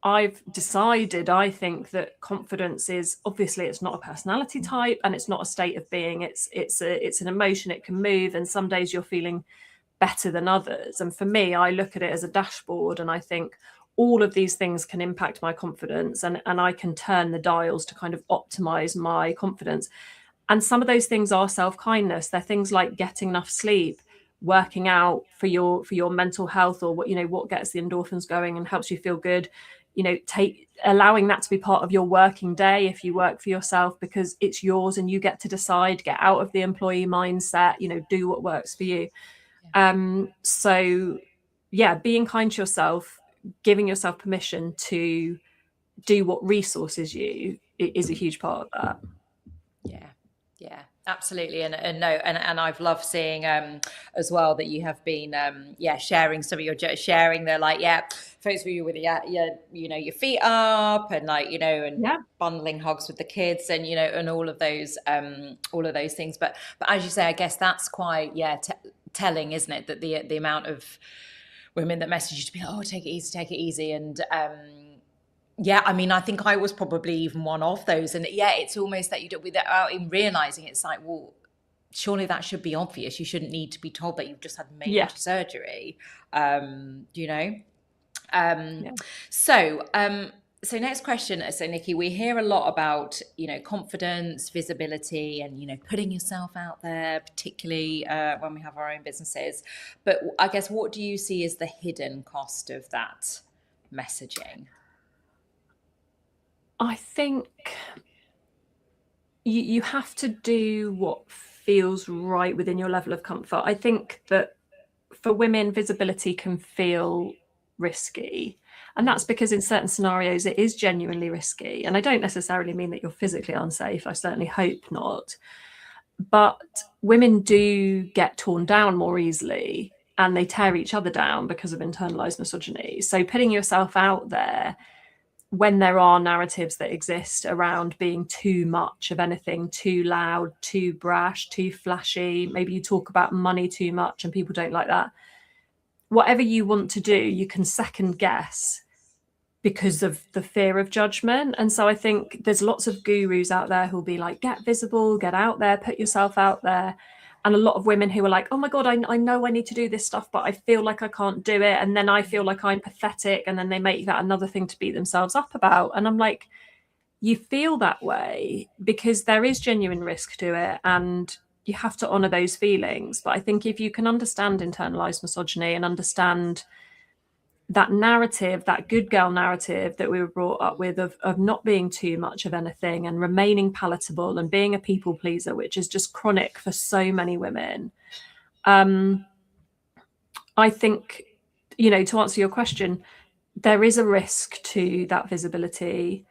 I've decided, I think, that confidence is, obviously it's not a personality type and it's not a state of being. It's an emotion. It can move, and some days you're feeling better than others. And for me, I look at it as a dashboard, and I think all of these things can impact my confidence, and I can turn the dials to kind of optimize my confidence. And some of those things are self-kindness. They're things like getting enough sleep, working out for your mental health, or what gets the endorphins going and helps you feel good. Allowing that to be part of your working day if you work for yourself, because it's yours and you get to decide. Get out of the employee mindset, do what works for you. So yeah, being kind to yourself, giving yourself permission to do what resources you is a huge part of that. Yeah, absolutely. And I've loved seeing as well that you have been sharing some of your sharing the photos of you with your feet up and bundling hugs with the kids and and all of those things. But as you say, I guess that's quite telling, isn't it, that the amount of women that message you to be like, oh, take it easy, and Yeah, I mean, I think I was probably even one of those. And yeah, it's almost that you don't, without even realizing, it's like, well, surely that should be obvious. You shouldn't need to be told that you've just had major Yeah. surgery. You know? Yeah. So next question. So Nikki, we hear a lot about, you know, confidence, visibility, and, you know, putting yourself out there, particularly when we have our own businesses. But I guess, what do you see as the hidden cost of that messaging? I think you have to do what feels right within your level of comfort. I think that for women, visibility can feel risky. And that's because in certain scenarios, it is genuinely risky. And I don't necessarily mean that you're physically unsafe. I certainly hope not. But women do get torn down more easily, and they tear each other down because of internalized misogyny. So putting yourself out there when there are narratives that exist around being too much of anything, too loud, too brash, too flashy, maybe you talk about money too much and people don't like that. Whatever you want to do, you can second guess because of the fear of judgment. And so I think there's lots of gurus out there who'll be like, get visible, get out there, put yourself out there. And a lot of women who are like, oh my God, I know I need to do this stuff, but I feel like I can't do it. And then I feel like I'm pathetic. And then they make that another thing to beat themselves up about. And I'm like, you feel that way because there is genuine risk to it. And you have to honor those feelings. But I think if you can understand internalized misogyny and understand that narrative, that good girl narrative that we were brought up with of not being too much of anything and remaining palatable and being a people pleaser, which is just chronic for so many women. I think, you know, to answer your question, there is a risk to that visibility,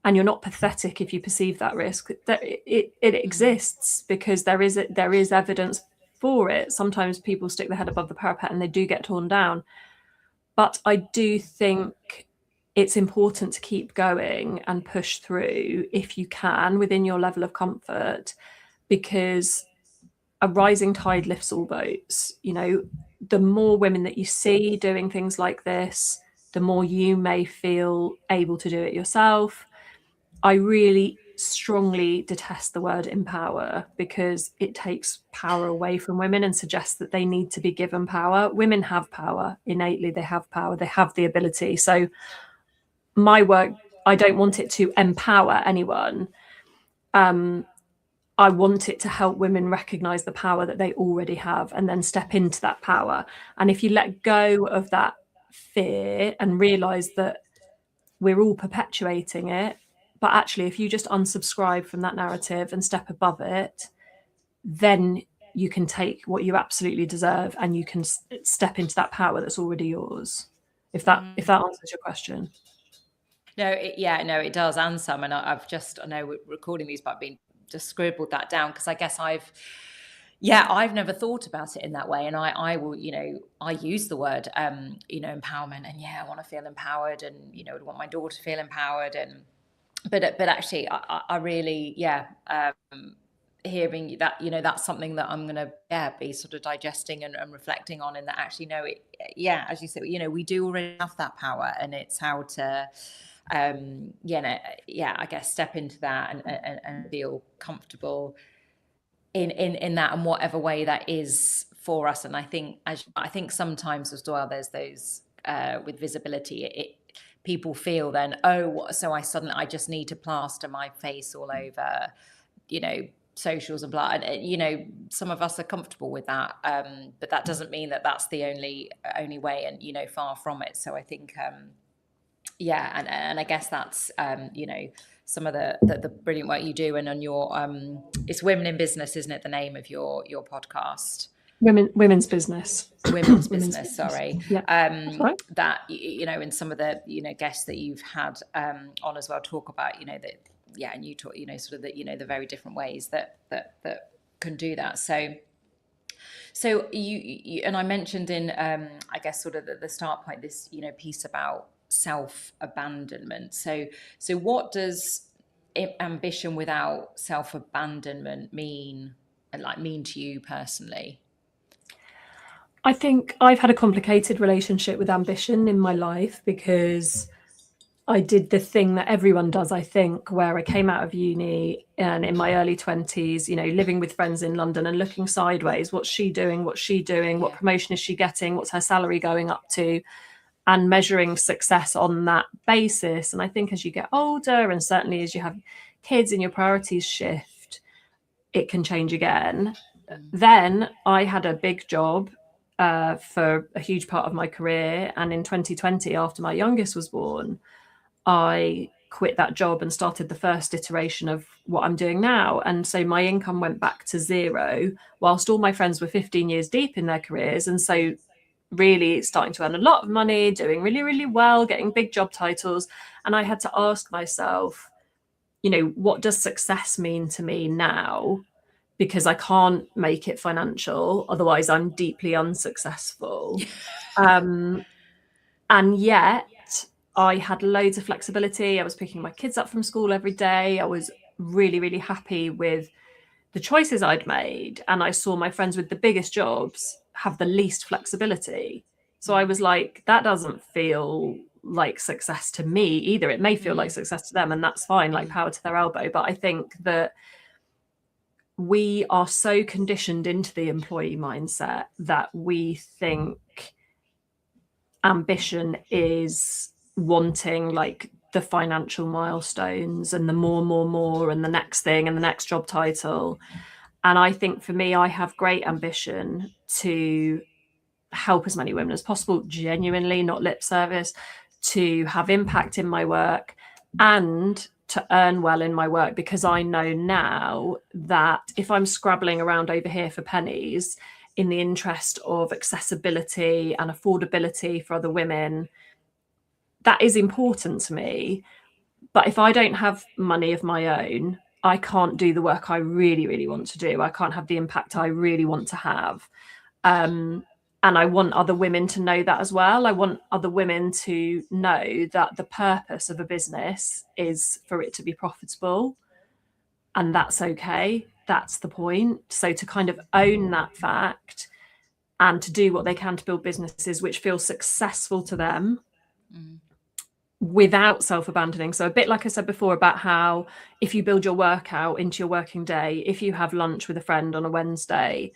and you're not pathetic if you perceive that risk. It exists because there is evidence for it. Sometimes people stick their head above the parapet and they do get torn down. But I do think it's important to keep going and push through if you can within your level of comfort, because a rising tide lifts all boats. You know, the more women that you see doing things like this, the more you may feel able to do it yourself. I really strongly detest the word empower because it takes power away from women and suggests that they need to be given power. Women have power innately. They have power. They have the ability. So my work, I don't want it to empower anyone. I want it to help women recognize the power that they already have and then step into that power. And if you let go of that fear and realize that we're all perpetuating it, but actually, if you just unsubscribe from that narrative and step above it, then you can take what you absolutely deserve and you can step into that power that's already yours. If that answers your question. No, it does, and some. And I know we're recording these, but I've been just scribbled that down because I guess I've never thought about it in that way. And I will, you know, I use the word, you know, empowerment, and I want to feel empowered, and, you know, I want my daughter to feel empowered, and. But actually, I really, hearing that, you know, that's something that I'm going to, be sort of digesting and reflecting on, and that actually, no, as you said, you know, we do already have that power, and it's how to, I guess step into that and feel comfortable in that, and whatever way that is for us. And I think sometimes as well, there's those with visibility, people feel then, so I just need to plaster my face all over, you know, socials and blah. And, you know, some of us are comfortable with that, but that doesn't mean that that's the only way, and, you know, far from it. So I think, and I guess that's, you know, some of the brilliant work you do, and on your, it's Women in Business, isn't it? The name of your podcast. Women's business. Women's business. Sorry. Yeah, right. That, you know, and some of the, you know, guests that you've had on as well talk about, you know, that, and you talk, you know, sort of the, you know, the very different ways that can do that. So you and I mentioned in, I guess sort of the start point, this, you know, piece about self-abandonment. So what does ambition without self-abandonment mean to you personally? I think I've had a complicated relationship with ambition in my life because I did the thing that everyone does, I think, where I came out of uni and in my early 20s, you know, living with friends in London and looking sideways. What's she doing? What's she doing? What promotion is she getting? What's her salary going up to? And measuring success on that basis. And I think as you get older, and certainly as you have kids and your priorities shift, it can change again. Then I had a big job for a huge part of my career. And in 2020, after my youngest was born, I quit that job and started the first iteration of what I'm doing now. And so my income went back to zero, whilst all my friends were 15 years deep in their careers. And so really starting to earn a lot of money, doing really, really well, getting big job titles. And I had to ask myself, you know, what does success mean to me now? Because I can't make it financial, otherwise I'm deeply unsuccessful. And yet I had loads of flexibility. I was picking my kids up from school every day. I was really, really happy with the choices I'd made. And I saw my friends with the biggest jobs have the least flexibility. So I was like, that doesn't feel like success to me either. It may feel like success to them, and that's fine, like power to their elbow. But I think that we are so conditioned into the employee mindset that we think ambition is wanting like the financial milestones and the more and the next thing and the next job title. And I think for me, I have great ambition to help as many women as possible, genuinely, not lip service, to have impact in my work and to earn well in my work, because I know now that if I'm scrabbling around over here for pennies in the interest of accessibility and affordability for other women, that is important to me. But if I don't have money of my own, I can't do the work I really, really want to do. I can't have the impact I really want to have. And I want other women to know that as well. I want other women to know that the purpose of a business is for it to be profitable. And that's okay. That's the point. So to kind of own that fact and to do what they can to build businesses which feel successful to them without self-abandoning. So a bit like I said before about how if you build your workout into your working day, if you have lunch with a friend on a Wednesday,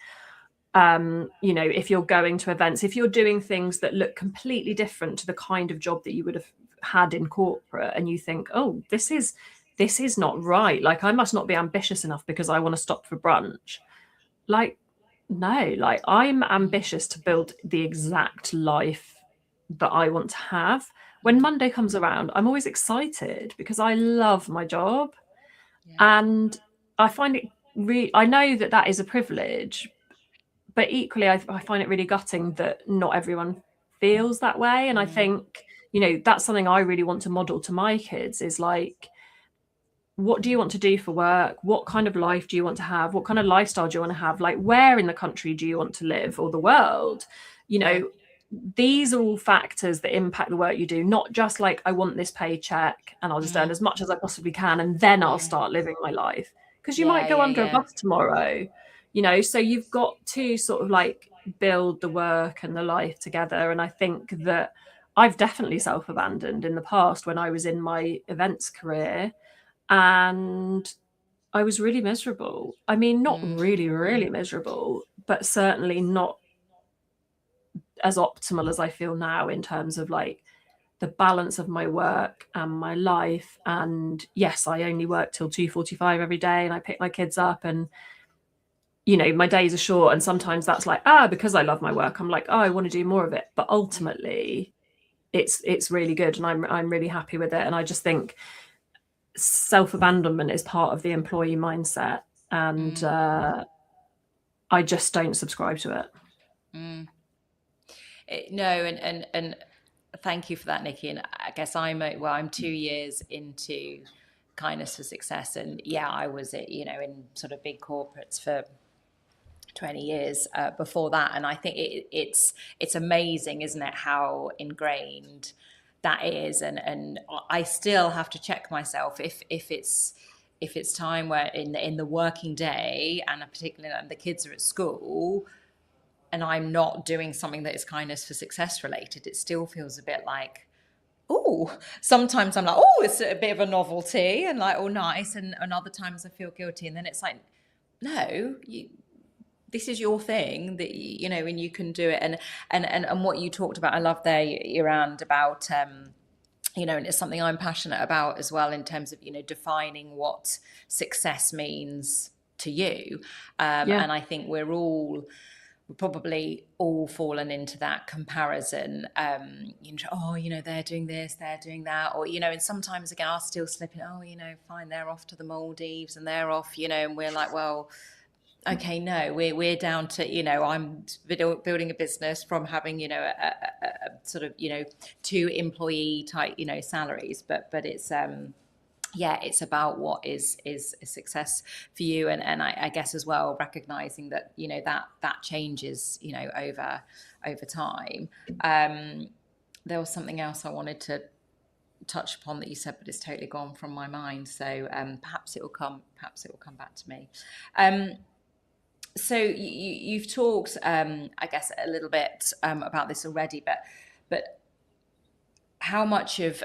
you know, if you're going to events, if you're doing things that look completely different to the kind of job that you would have had in corporate, and you think, oh, this is not right, like I must not be ambitious enough because I want to stop for brunch. Like, no, like I'm ambitious to build the exact life that I want to have. When Monday comes around, I'm always excited because I love my job. And I find it I know that is a privilege, but equally I find it really gutting that not everyone feels that way. And I think, you know, that's something I really want to model to my kids, is like, what do you want to do for work? What kind of life do you want to have? What kind of lifestyle do you want to have? Like, where in the country do you want to live, or the world? You know, these are all factors that impact the work you do, not just like, I want this paycheck and I'll just earn as much as I possibly can and then I'll start living my life. Because you might go under a bus tomorrow, you know, so you've got to sort of like build the work and the life together. And I think that I've definitely self-abandoned in the past when I was in my events career, and I was really miserable. I mean, not really, really miserable, but certainly not as optimal as I feel now in terms of like the balance of my work and my life. And yes, I only work till 2:45 every day, and I pick my kids up, and you know, my days are short, and sometimes that's like, because I love my work, I'm like, I want to do more of it. But ultimately it's really good, and I'm really happy with it. And I just think self-abandonment is part of the employee mindset, and I just don't subscribe to it. No, and thank you for that, Nikki. And I guess I'm 2 years into Kindness for Success, and I was, you know, in sort of big corporates for 20 years before that. And I think it's amazing, isn't it, how ingrained that is. And I still have to check myself if it's time where in the working day, and particularly when the kids are at school, and I'm not doing something that is Kindness for Success related, it still feels a bit like, oh, sometimes I'm like, oh, it's a bit of a novelty and like, oh, nice. And other times I feel guilty. And then it's like, no, this is your thing that, you know, and you can do it. And what you talked about, I love there around about, you know, and it's something I'm passionate about as well in terms of, you know, defining what success means to you. And I think we're probably all fallen into that comparison. You know, oh, you know, they're doing this, they're doing that, or, you know, and sometimes again, I'll still slip in, oh, you know, fine, they're off to the Maldives and they're off, you know, and we're like, well, okay, no, we're down to, you know, I'm building a business from having, you know, a sort of, you know, 2 employee type, you know, salaries, but it's yeah, it's about what is a success for you, and I guess as well recognizing that, you know, that changes, you know, over time. There was something else I wanted to touch upon that you said, but it's totally gone from my mind, so perhaps it will come back to me. So you've talked, I guess, a little bit about this already, but how much of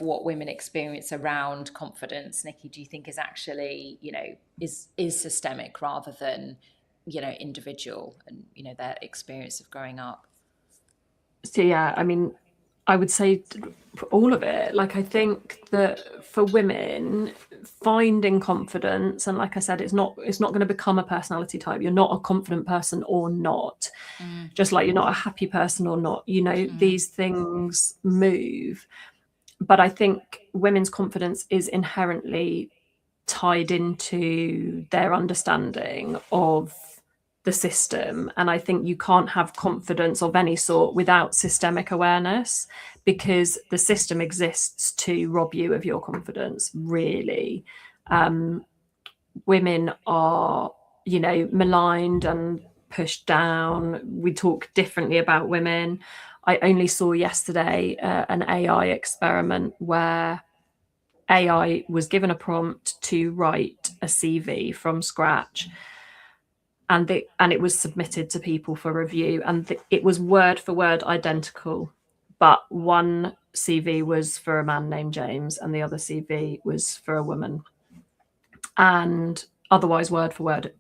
what women experience around confidence, Nikki, do you think is actually, you know, is systemic rather than, you know, individual, and, you know, their experience of growing up? So yeah, I mean, I would say all of it. Like, I think that for women, finding confidence, and like I said, it's not going to become a personality type. You're not a confident person or not, just like you're not a happy person or not. You know, these things move. But I think women's confidence is inherently tied into their understanding of the system, and I think you can't have confidence of any sort without systemic awareness, because the system exists to rob you of your confidence, really. Women are, you know, maligned and pushed down. We talk differently about women. I only saw yesterday an AI experiment where AI was given a prompt to write a CV from scratch, and it was submitted to people for review, and it was word for word identical, but one CV was for a man named James and the other CV was for a woman, and otherwise word for word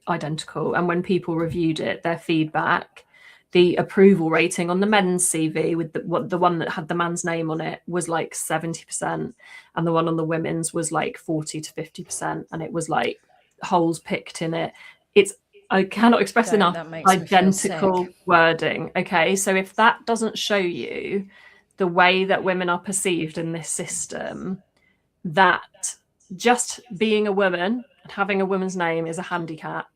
identical. And when people reviewed it, their feedback, the approval rating on the men's CV with the one that had the man's name on it was like 70%, and the one on the women's was like 40 to 50%, and it was like holes picked in it. I cannot express enough identical wording. Okay, so if that doesn't show you the way that women are perceived in this system, that just being a woman and having a woman's name is a handicap.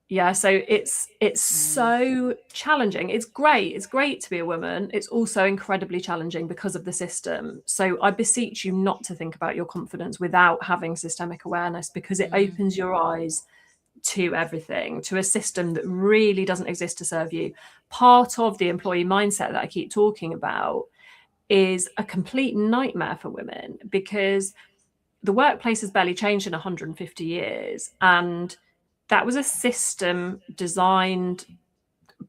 Yeah, so it's so challenging. It's great to be a woman. It's also incredibly challenging because of the system. So I beseech you not to think about your confidence without having systemic awareness, because it opens your eyes to everything, to a system that really doesn't exist to serve you. Part of the employee mindset that I keep talking about is a complete nightmare for women, because the workplace has barely changed in 150 years. And that was a system designed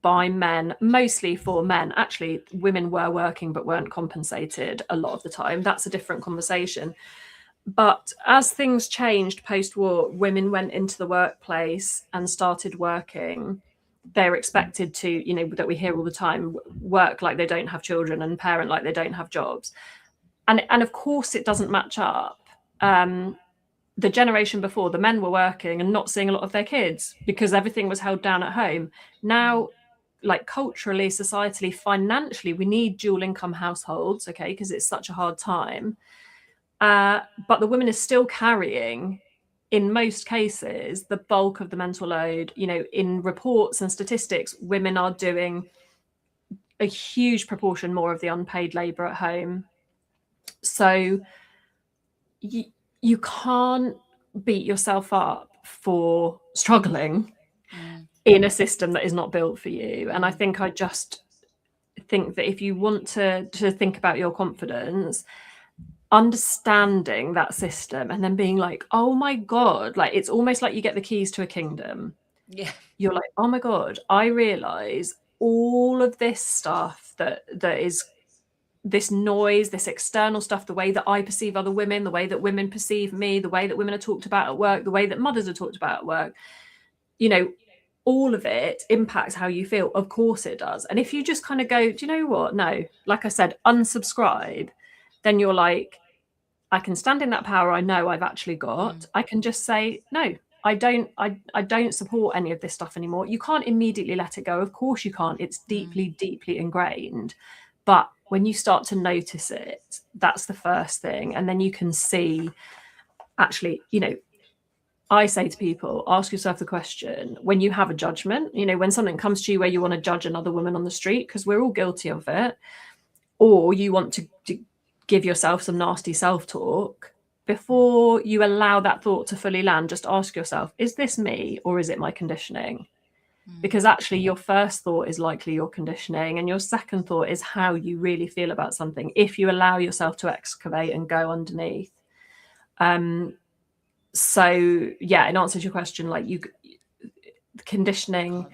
by men, mostly for men. Actually, women were working but weren't compensated a lot of the time. That's a different conversation. But as things changed post-war, women went into the workplace and started working. They're expected to, you know, that we hear all the time, work like they don't have children and parent like they don't have jobs. And of course it doesn't match up. The generation before, the men were working and not seeing a lot of their kids because everything was held down at home. Now, like culturally, societally, financially, we need dual income households, okay, because it's such a hard time. But the woman is still carrying, in most cases, the bulk of the mental load. You know, in reports and statistics, women are doing a huge proportion more of the unpaid labour at home. So you can't beat yourself up for struggling in a system that is not built for you. And I think I just think that if you want to think about your confidence, understanding that system and then being like, oh my God, like it's almost like you get the keys to a kingdom. Yeah. You're like, oh my God, I realize all of this stuff that is this noise, this external stuff, the way that I perceive other women, the way that women perceive me, the way that women are talked about at work, the way that mothers are talked about at work, you know, all of it impacts how you feel. Of course it does. And if you just kind of go, do you know what? No, like I said, unsubscribe, then you're like, I can stand in that power I know I've actually got. I can just say, no, I don't support any of this stuff anymore. You can't immediately let it go. Of course you can't. It's deeply, deeply ingrained. But when you start to notice it, that's the first thing. And then you can see, actually, you know, I say to people, ask yourself the question, when you have a judgment, you know, when something comes to you where you want to judge another woman on the street, because we're all guilty of it, or you want to give yourself some nasty self-talk, before you allow that thought to fully land, just ask yourself, is this me or is it my conditioning? Because actually your first thought is likely your conditioning, and your second thought is how you really feel about something, if you allow yourself to excavate and go underneath. So yeah, in answer to your question, like conditioning,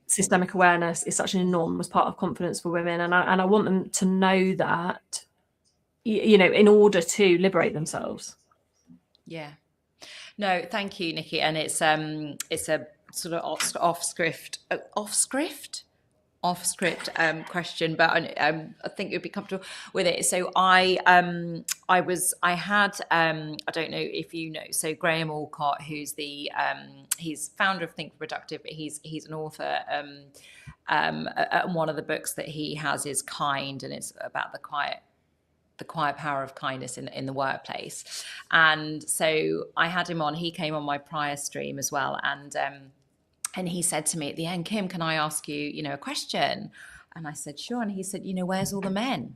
systemic awareness is such an enormous part of confidence for women, and I want them to know that, you know, in order to liberate themselves. Yeah. No, thank you, Nikki. And it's a sort of off script question, but I think you'd be comfortable with it. So I don't know if you know, so Graham Alcott, who's he's founder of Think Productive, but he's an author. And one of the books that he has is Kind, and it's about the quiet power of kindness in the workplace. And so I had him on. He came on my prior stream as well, and he said to me at the end, Kim, can I ask you, you know, a question? And I said, sure. And he said, you know, where's all the men?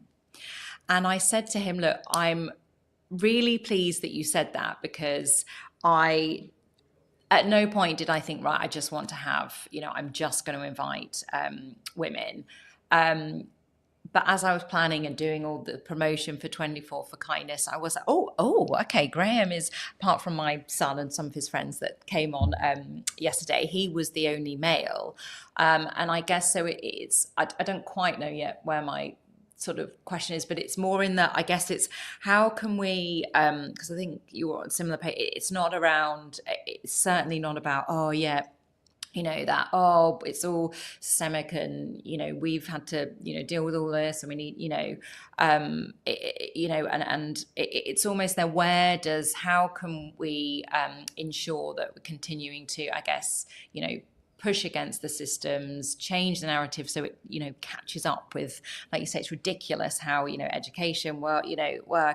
And I said to him, look, I'm really pleased that you said that, because at no point did I think, right, I just want to have, you know, I'm just going to invite women. But as I was planning and doing all the promotion for 24 for Kindness, I was like, oh, okay, Graham is, apart from my son and some of his friends that came on yesterday, he was the only male. And I guess so I don't quite know yet where my sort of question is, but it's more in that, I guess it's how can we, because I think you're on similar page, it's certainly not about, oh yeah, you know, that, oh, it's all systemic and, you know, we've had to, you know, deal with all this and we need, you know, it's almost there. How can we ensure that we're continuing to, I guess, you know, push against the systems, change the narrative so it, you know, catches up with, like you say, it's ridiculous how, you know, education, work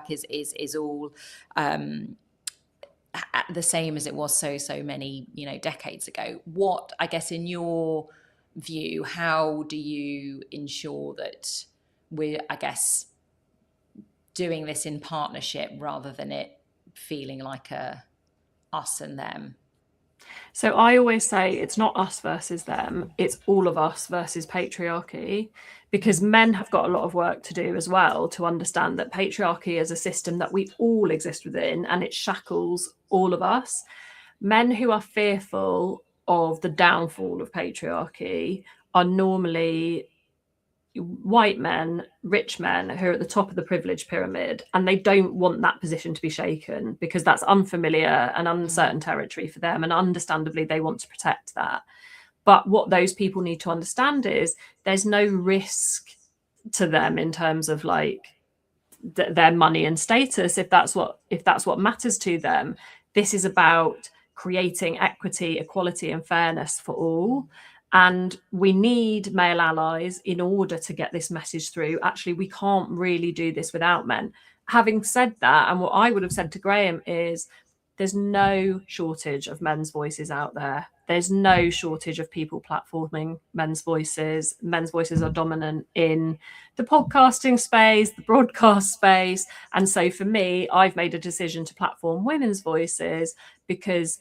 is all the same as it was so many, you know, decades ago. What, I guess, in your view, how do you ensure that we're, I guess, doing this in partnership rather than it feeling like a us and them? So I always say it's not us versus them, it's all of us versus patriarchy, because men have got a lot of work to do as well to understand that patriarchy is a system that we all exist within and it shackles all of us. Men who are fearful of the downfall of patriarchy are normally white men, rich men who are at the top of the privilege pyramid, and they don't want that position to be shaken because that's unfamiliar and uncertain territory for them, and understandably they want to protect that. But what those people need to understand is there's no risk to them in terms of like their money and status if that's what matters to them. This is about creating equity, equality and fairness for all. And we need male allies in order to get this message through. Actually, we can't really do this without men. Having said that, and what I would have said to Graham is there's no shortage of men's voices out there. There's no shortage of people platforming men's voices. Men's voices are dominant in the podcasting space, the broadcast space. And so for me, I've made a decision to platform women's voices because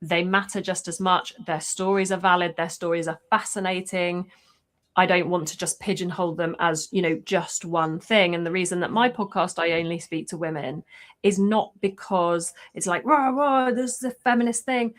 they matter just as much. Their stories are valid. Their stories are fascinating. I don't want to just pigeonhole them as, you know, just one thing. And the reason that my podcast, I only speak to women, is not because it's like, rah, rah, this is a feminist thing.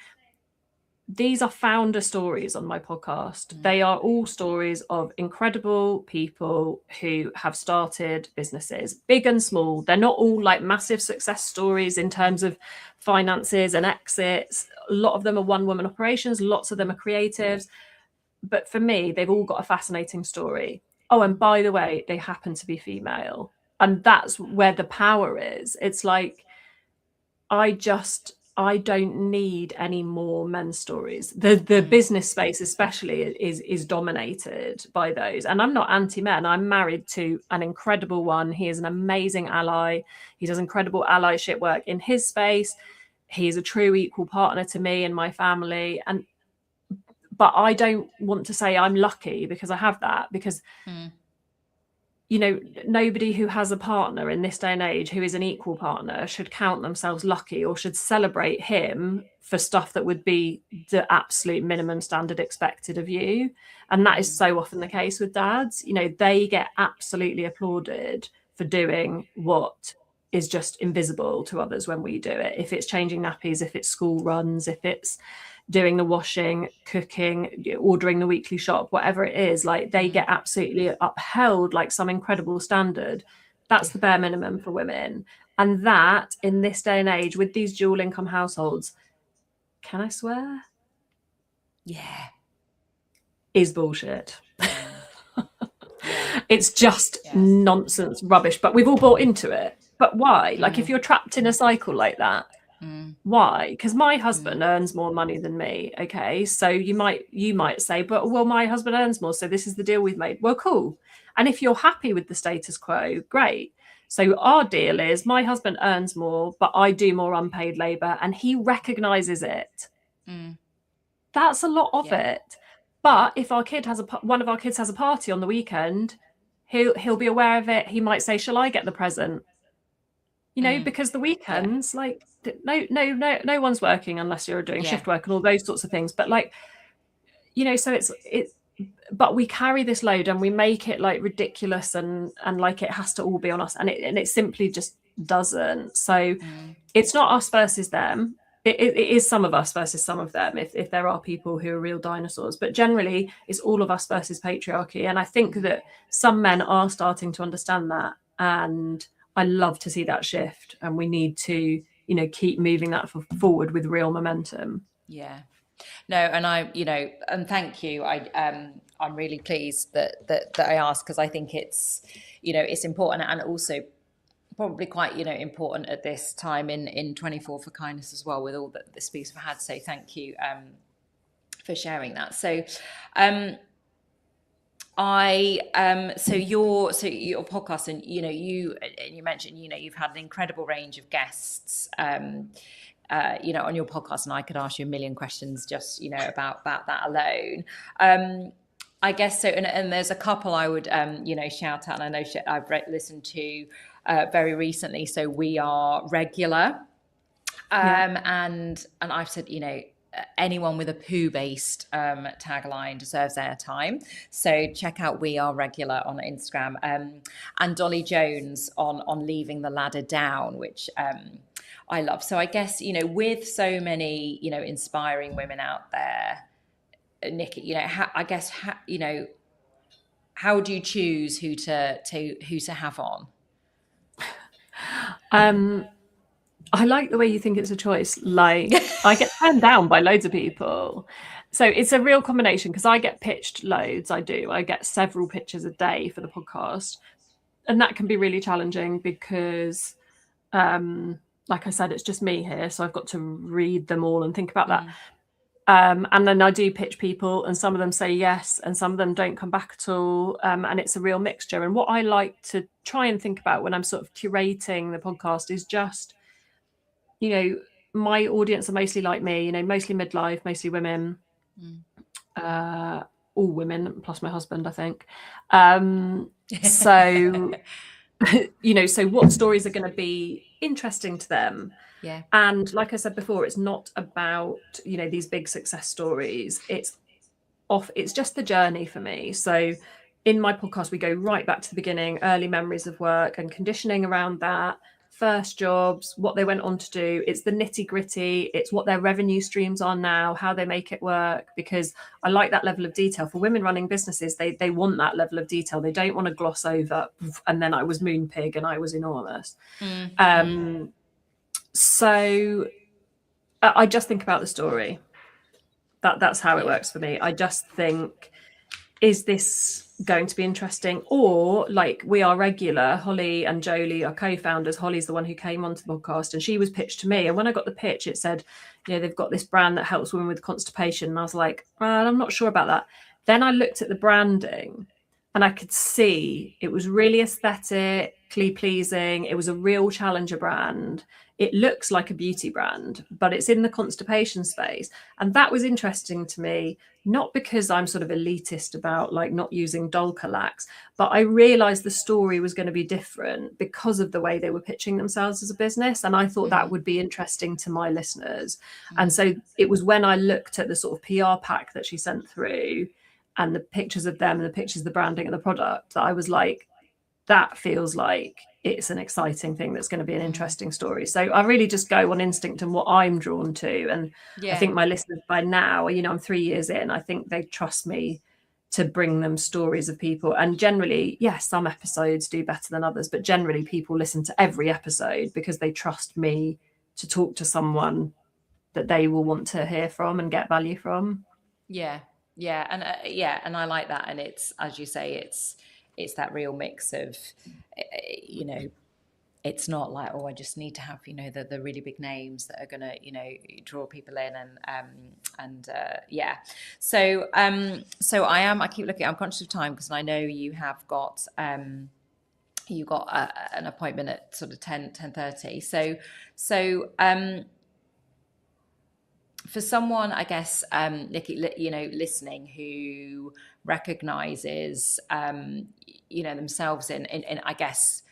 these are founder stories on my podcast. They are all stories of incredible people who have started businesses, big and small. They're not all like massive success stories in terms of finances and exits. A lot of them are one-woman operations. Lots of them are creatives. But for me, they've all got a fascinating story. Oh, and by the way, they happen to be female. And that's where the power is. It's like, I don't need any more men's stories. The business space especially is dominated by those. And I'm not anti-men. I'm married to an incredible one. He is an amazing ally. He does incredible allyship work in his space. He is a true equal partner to me and my family. But I don't want to say I'm lucky because I have that, because you know, nobody who has a partner in this day and age who is an equal partner should count themselves lucky or should celebrate him for stuff that would be the absolute minimum standard expected of you. And that is so often the case with dads. You know, they get absolutely applauded for doing what is just invisible to others when we do it. If it's changing nappies, if it's school runs, if it's doing the washing, cooking, ordering the weekly shop, whatever it is, like they get absolutely upheld like some incredible standard. That's the bare minimum for women. And that in this day and age with these dual income households, can I swear? Yeah. Is bullshit. It's just nonsense, rubbish, but we've all bought into it. But why? Like if you're trapped in a cycle like that, why? Because my husband earns more money than me. Okay, so you might say, but well, my husband earns more, so this is the deal we've made. Well, cool. And if you're happy with the status quo, great. So our deal is my husband earns more, but I do more unpaid labor, and he recognizes it. That's a lot of it. But if our kid has one of our kids has a party on the weekend, he'll be aware of it. He might say, "Shall I get the present?" You know, because the weekends, like no one's working unless you're doing shift work and all those sorts of things. But like, you know, so it's but we carry this load and we make it like ridiculous and like it has to all be on us, and it simply just doesn't. So it's not us versus them. It is some of us versus some of them, if there are people who are real dinosaurs. But generally, it's all of us versus patriarchy. And I think that some men are starting to understand that. And I love to see that shift. And we need to, you know, keep moving that forward with real momentum. Yeah. No, and and thank you. I'm really pleased that I asked, because I think it's, you know, it's important, and also probably quite, you know, important at this time in 24 for Kindness as well, with all the speaks we've had. So thank you for sharing that. So so your podcast, and you know, you mentioned, you know, you've had an incredible range of guests you know, on your podcast, and I could ask you a million questions just, you know, about that alone. I guess so, and there's a couple I would you know, shout out, and I know I've listened to very recently. So We Are Regular, and I've said, you know, anyone with a poo-based tagline deserves airtime. So check out We Are Regular on Instagram, and Dolly Jones on Leaving the Ladder Down, which I love. So I guess, you know, with so many, you know, inspiring women out there, Nikki, you know, you know, how do you choose who to have on? I like the way you think it's a choice. Like, I get turned down by loads of people. So it's a real combination, because I get pitched loads. I get several pitches a day for the podcast. And that can be really challenging because, like I said, it's just me here. So I've got to read them all and think about that. And then I do pitch people, and some of them say yes, and some of them don't come back at all. And it's a real mixture. And what I like to try and think about when I'm sort of curating the podcast is just, you know, my audience are mostly like me, you know, mostly midlife, mostly women, all women, plus my husband, I think. So, you know, so what stories are going to be interesting to them? Yeah. And like I said before, it's not about, you know, these big success stories. It's just the journey for me. So in my podcast, we go right back to the beginning, early memories of work and conditioning around that, first jobs, what they went on to do. It's the nitty gritty. It's what their revenue streams are now, how they make it work, because I like that level of detail. For women running businesses, they want that level of detail. They don't want to gloss over, and then I was Moonpig and I was enormous. So I just think about the story. That's how it works for me. I just think, is this going to be interesting? Or like, we are regular, Holly and Jolie are co-founders. Holly's the one who came onto the podcast, and she was pitched to me. And when I got the pitch, it said, you know, they've got this brand that helps women with constipation. And I was like, well, I'm not sure about that. Then I looked at the branding and I could see it was really aesthetically pleasing. It was a real challenger brand. It looks like a beauty brand, but it's in the constipation space. And that was interesting to me, not because I'm sort of elitist about like not using Dulcolax, but I realized the story was going to be different because of the way they were pitching themselves as a business. And I thought that would be interesting to my listeners. And so it was when I looked at the sort of PR pack that she sent through and the pictures of them and the pictures of the branding and the product that I was like, that feels like it's an exciting thing that's going to be an interesting story. So I really just go on instinct and what I'm drawn to. And I think my listeners by now, you know, I'm 3 years in, I think they trust me to bring them stories of people. And generally, yes, some episodes do better than others, but generally people listen to every episode because they trust me to talk to someone that they will want to hear from and get value from. And I like that. And it's, as you say, it's that real mix of, you know, it's not like, oh, I just need to have, you know, the really big names that are going to, you know, draw people in. So I keep looking, I'm conscious of time because I know you have got, an appointment at sort of 10:30. So for someone, I guess, Nikki, you know, listening, who recognizes, you know, themselves in I guess,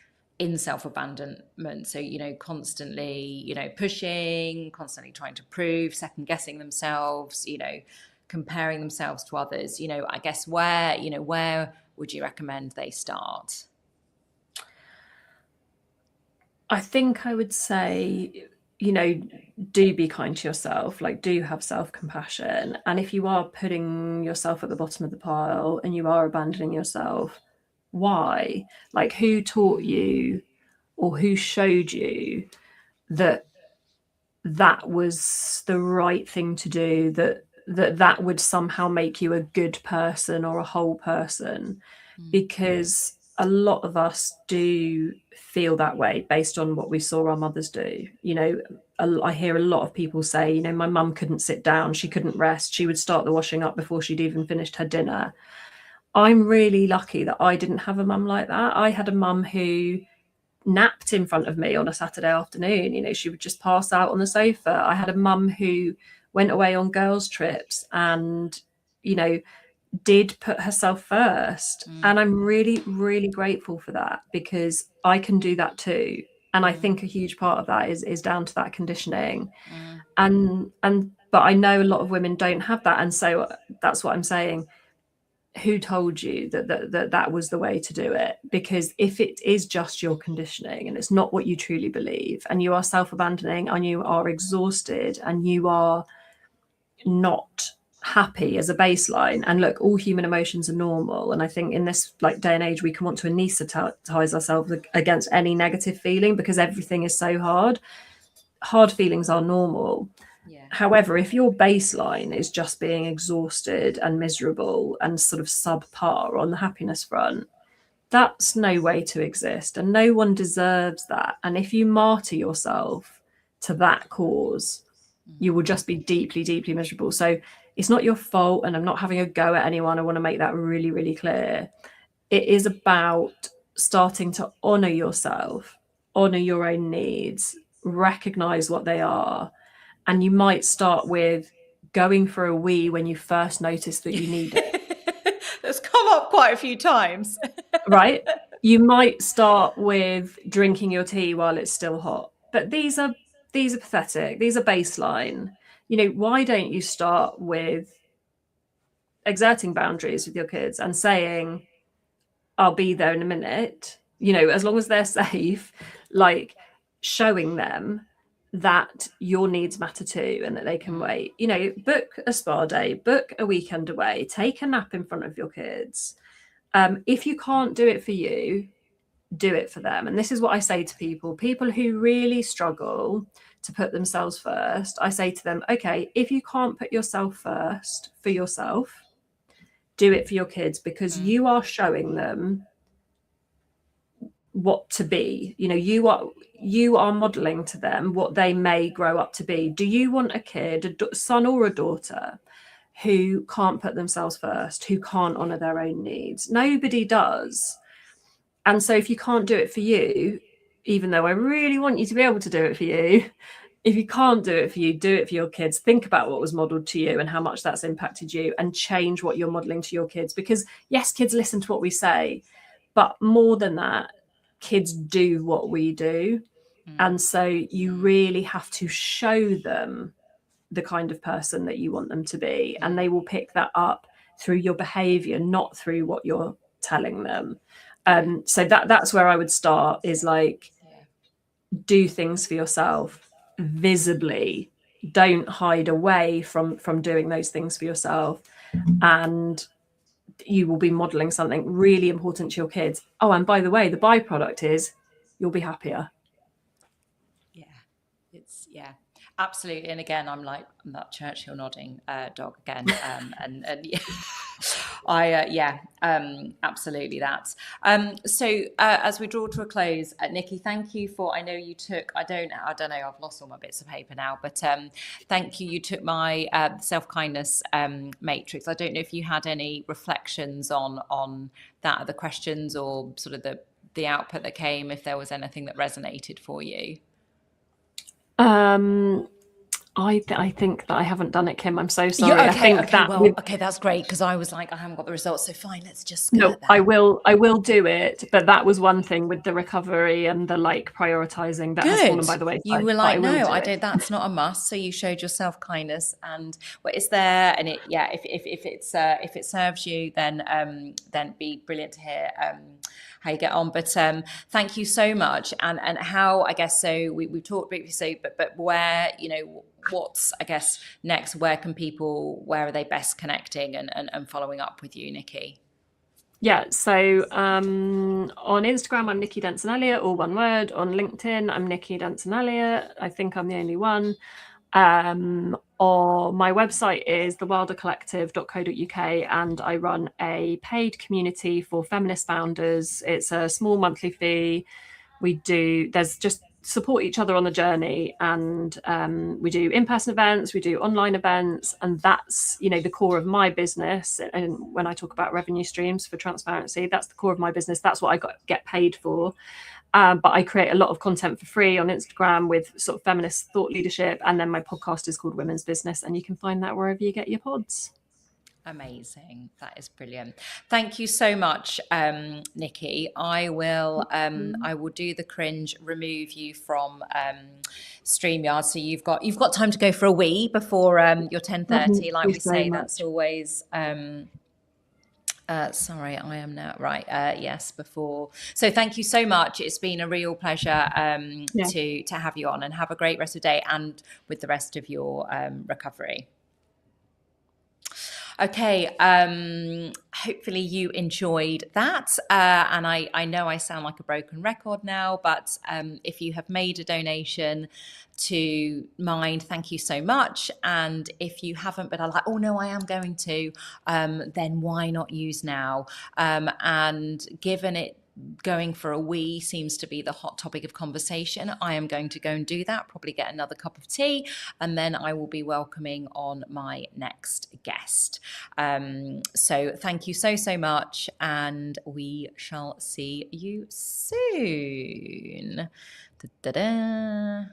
in self-abandonment. So, you know, constantly, you know, pushing, constantly trying to prove, second guessing themselves, you know, comparing themselves to others, you know, I guess where would you recommend they start? I think I would say, you know, do be kind to yourself, like do have self-compassion. And if you are putting yourself at the bottom of the pile and you are abandoning yourself, why? Like, who taught you or who showed you that that was the right thing to do, that would somehow make you a good person or a whole person? Because a lot of us do feel that way based on what we saw our mothers do. You know, I hear a lot of people say, you know, my mum couldn't sit down, she couldn't rest, she would start the washing up before she'd even finished her dinner. I'm really lucky that I didn't have a mum like that. I had a mum who napped in front of me on a Saturday afternoon. You know, she would just pass out on the sofa. I had a mum who went away on girls' trips and, you know, did put herself first. And I'm really, really grateful for that, because I can do that too. And I think a huge part of that is down to that conditioning. But I know a lot of women don't have that. And so that's what I'm saying. Who told you that was the way to do it? Because if it is just your conditioning and it's not what you truly believe, and you are self-abandoning and you are exhausted and you are not happy as a baseline, and look, all human emotions are normal, and I think in this like day and age we can want to anesthetize ourselves against any negative feeling because everything is so hard feelings are normal. However, if your baseline is just being exhausted and miserable and sort of subpar on the happiness front, that's no way to exist, and no one deserves that. And if you martyr yourself to that cause, you will just be deeply, deeply miserable. So it's not your fault, and I'm not having a go at anyone. I want to make that really, really clear. It is about starting to honor yourself, honor your own needs, recognize what they are. And you might start with going for a wee when you first notice that you need it. That's come up quite a few times. Right? You might start with drinking your tea while it's still hot. But these are pathetic. These are baseline. You know, why don't you start with exerting boundaries with your kids and saying, I'll be there in a minute, you know, as long as they're safe, like, showing them that your needs matter too and that they can wait. You know, book a spa day, book a weekend away, take a nap in front of your kids. If you can't do it for you, do it for them. And this is what I say to people who really struggle to put themselves first. I say to them, okay, if you can't put yourself first for yourself, do it for your kids, because you are showing them what to be. You know, you are modeling to them what they may grow up to be. Do you want a kid, a son or a daughter, who can't put themselves first, who can't honor their own needs? Nobody does. And so if you can't do it for you, even though I really want you to be able to do it for you, if you can't do it for you, do it for your kids. Think about what was modeled to you and how much that's impacted you, and change what you're modeling to your kids. Because yes, kids listen to what we say, but more than that, kids do what we do. And so you really have to show them the kind of person that you want them to be, and they will pick that up through your behavior, not through what you're telling them. So that's where I would start, is like, do things for yourself visibly. Don't hide away from doing those things for yourself, and you will be modeling something really important to your kids. Oh, and by the way, the byproduct is you'll be happier. Absolutely. And again, I'm that Churchill nodding dog again. And yeah, absolutely that. So as we draw to a close, Nikki, thank you for, I know you took, I don't know, I've lost all my bits of paper now, but thank you. You took my self-kindness matrix. I don't know if you had any reflections on that, the questions, or sort of the output that came, if there was anything that resonated for you. I think that I haven't done it, Kim. I'm so sorry. Okay, that's great, because I was like, I haven't got the results, so fine, let's just no. I will do it, but that was one thing with the recovery and the prioritizing that has fallen by the way. You were like, no, I don't. That's not a must. So you showed your self kindness, and it's there, and if it serves you, then be brilliant to hear how you get on. But thank you so much. And how, I guess, so we've talked briefly, but where, what's, I guess, next? Where are they best connecting and following up with you, Nikki? Yeah, so on Instagram, I'm Nikki Denson Elliott, all one word. On LinkedIn, I'm Nikki Denson Elliott. I think I'm the only one. Or my website is thewildercollective.co.uk, and I run a paid community for feminist founders. It's a small monthly fee. There's just support each other on the journey, and we do in-person events, we do online events, and that's the core of my business. And when I talk about revenue streams for transparency, that's the core of my business. That's what I get paid for. But I create a lot of content for free on Instagram with sort of feminist thought leadership, and then my podcast is called Women's Business, and you can find that wherever you get your pods. Amazing. That is brilliant. Thank you so much, Nikki. I will do the cringe, remove you from StreamYard. So you've got time to go for a wee before your 10:30. Like we say, that's always sorry, I am now right. Yes, before. So thank you so much. It's been a real pleasure to have you on, and have a great rest of the day and with the rest of your recovery. Okay, hopefully you enjoyed that. And I know I sound like a broken record now, but if you have made a donation to Mind, thank you so much. And if you haven't, but are like, oh no, I am going to, then why not use now? And given it going for a wee seems to be the hot topic of conversation, I am going to go and do that, probably get another cup of tea, and then I will be welcoming on my next guest. So thank you so much, and we shall see you soon. Da-da-da.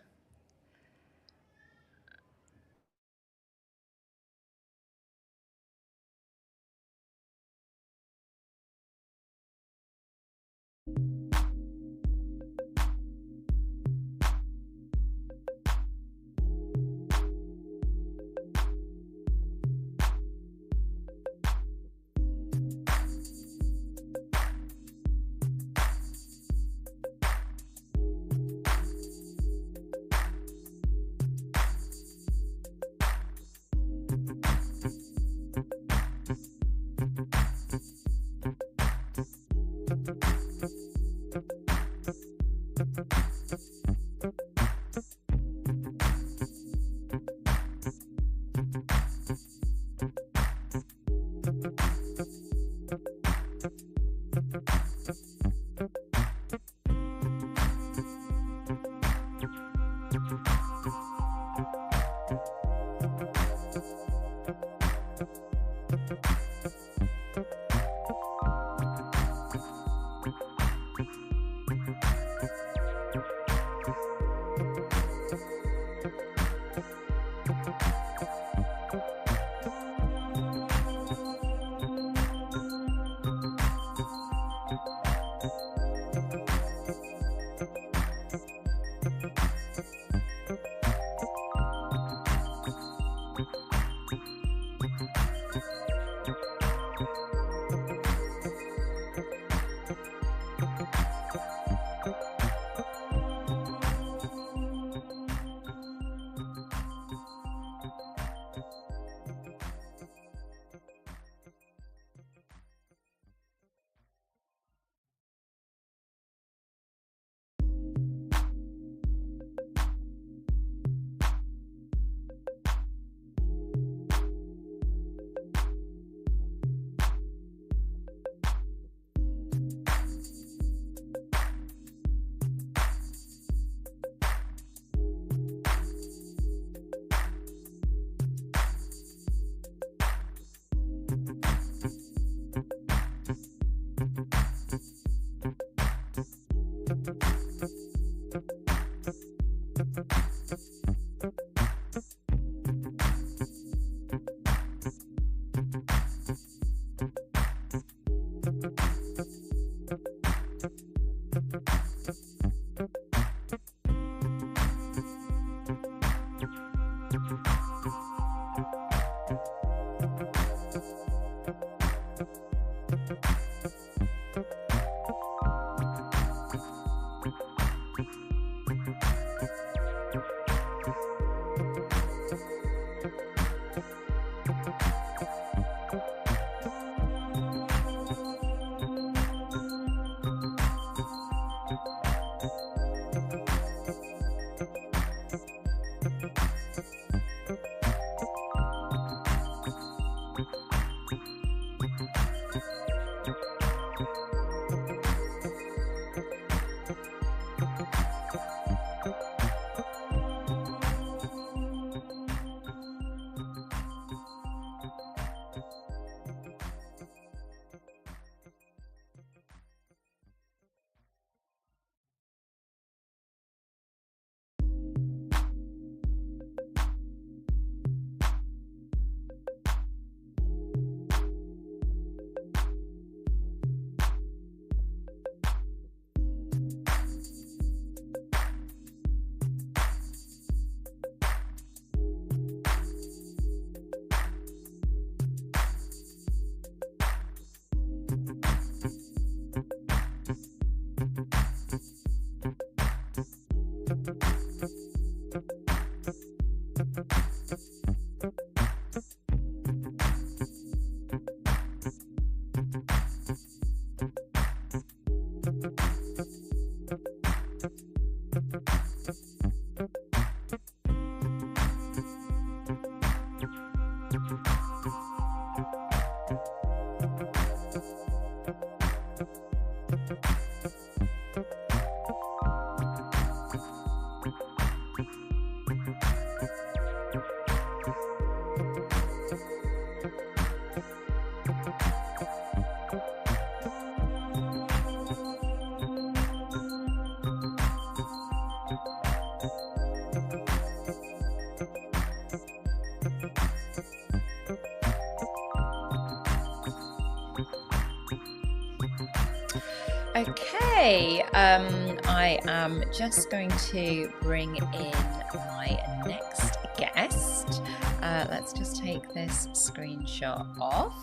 Okay, I am just going to bring in my next guest. Let's just take this screenshot off.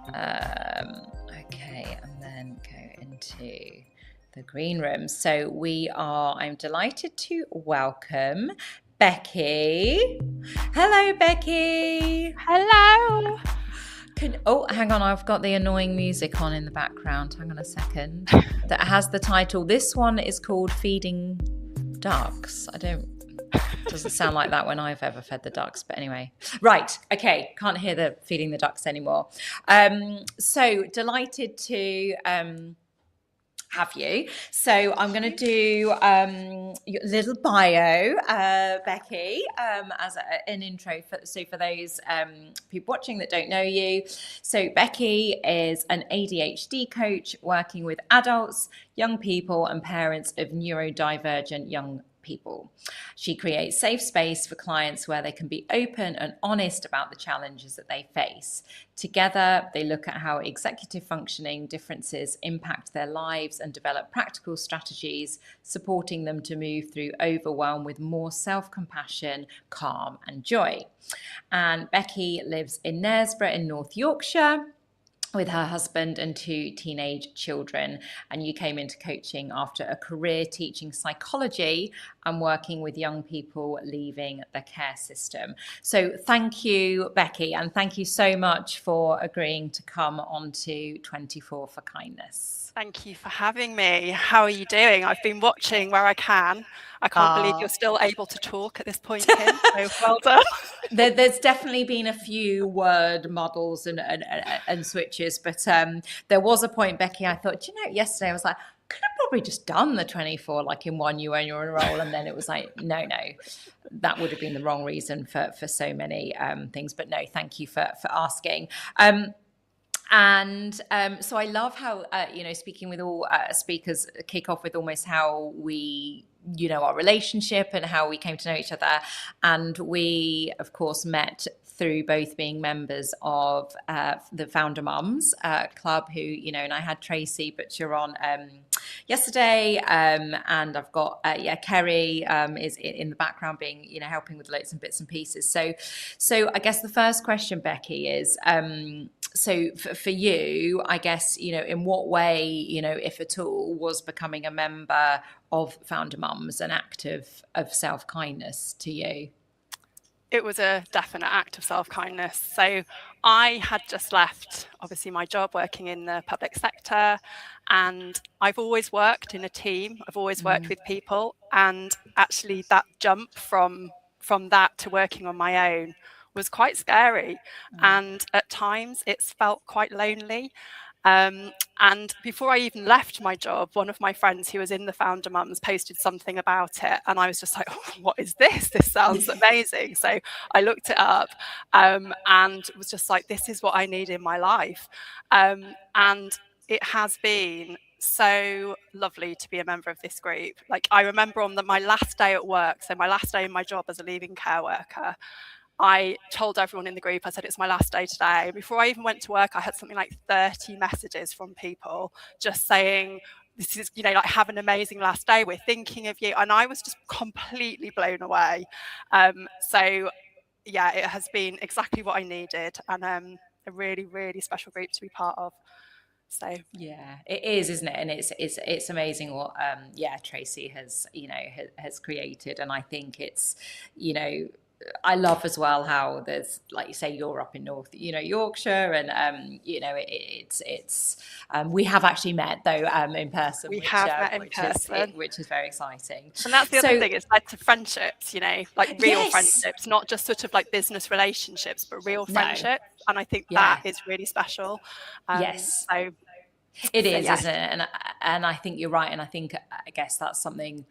Okay, and then go into the green room. So I'm delighted to welcome Becky. Hello, Becky. Hello. Oh, hang on, I've got the annoying music on in the background. Hang on a second. That has the title. This one is called Feeding Ducks. Doesn't sound like that when I've ever fed the ducks, but anyway. Right, okay, can't hear the feeding the ducks anymore. So delighted to have you. So I'm going to do your little bio, Becky, as an intro. For those people watching that don't know you, so Becky is an ADHD coach working with adults, young people and parents of neurodivergent young people. She creates safe space for clients where they can be open and honest about the challenges that they face. Together, they look at how executive functioning differences impact their lives and develop practical strategies, supporting them to move through overwhelm with more self-compassion, calm and joy. And Becky lives in Knaresborough in North Yorkshire with her husband and 2 teenage children. And you came into coaching after a career teaching psychology and working with young people leaving the care system. So thank you, Becky, and thank you so much for agreeing to come onto 24 for Kindness. Thank you for having me. How are you doing? I've been watching where I can. I can't believe you're still able to talk at this point, Kim. So well done. There's definitely been a few word muddles and switches, but there was a point, Becky, I thought, yesterday I was like, could have probably just done the 24 like in one you when you're enrolled, and then it was like, no, that would have been the wrong reason for so many things. But no, thank you for asking. So I love how, speaking with all speakers, kick off with almost how we, our relationship and how we came to know each other. And we, of course, met through both being members of the Founder Mums Club, who, and I had Tracy Butcher on yesterday, and I've got Kerry is in the background being helping with loads and bits and pieces. So I guess the first question, Becky, is so for you, I guess, in what way, if at all, was becoming a member of Founder Mums an act of self-kindness to you? It was a definite act of self-kindness. So I had just left, obviously, my job working in the public sector, and I've always worked in a team. I've always worked with people, and actually that jump from that to working on my own was quite scary. And at times it's felt quite lonely. And before I even left my job, one of my friends who was in the Founder Mums posted something about it, and I was just like, oh, what is this? This sounds amazing. So I looked it up and was just like, this is what I need in my life. And it has been so lovely to be a member of this group. Like, I remember on my last day at work, so my last day in my job as a leaving care worker, I told everyone in the group, I said, it's my last day today. Before I even went to work, I had something like 30 messages from people just saying, this is, like, have an amazing last day. We're thinking of you. And I was just completely blown away. So yeah, it has been exactly what I needed, and a really, really special group to be part of. So yeah, it is, isn't it? And it's amazing what Tracy has has created. And I think it's I love as well how there's, like you say, you're up in North Yorkshire, and it's we have actually met though in person. We have met in person, which is very exciting. And that's the other thing, it's led to friendships, like real friendships, not just sort of like business relationships, but real friendships. And I think that is really special. Yes, so it is, isn't it? And I think you're right. And I think, I guess that's something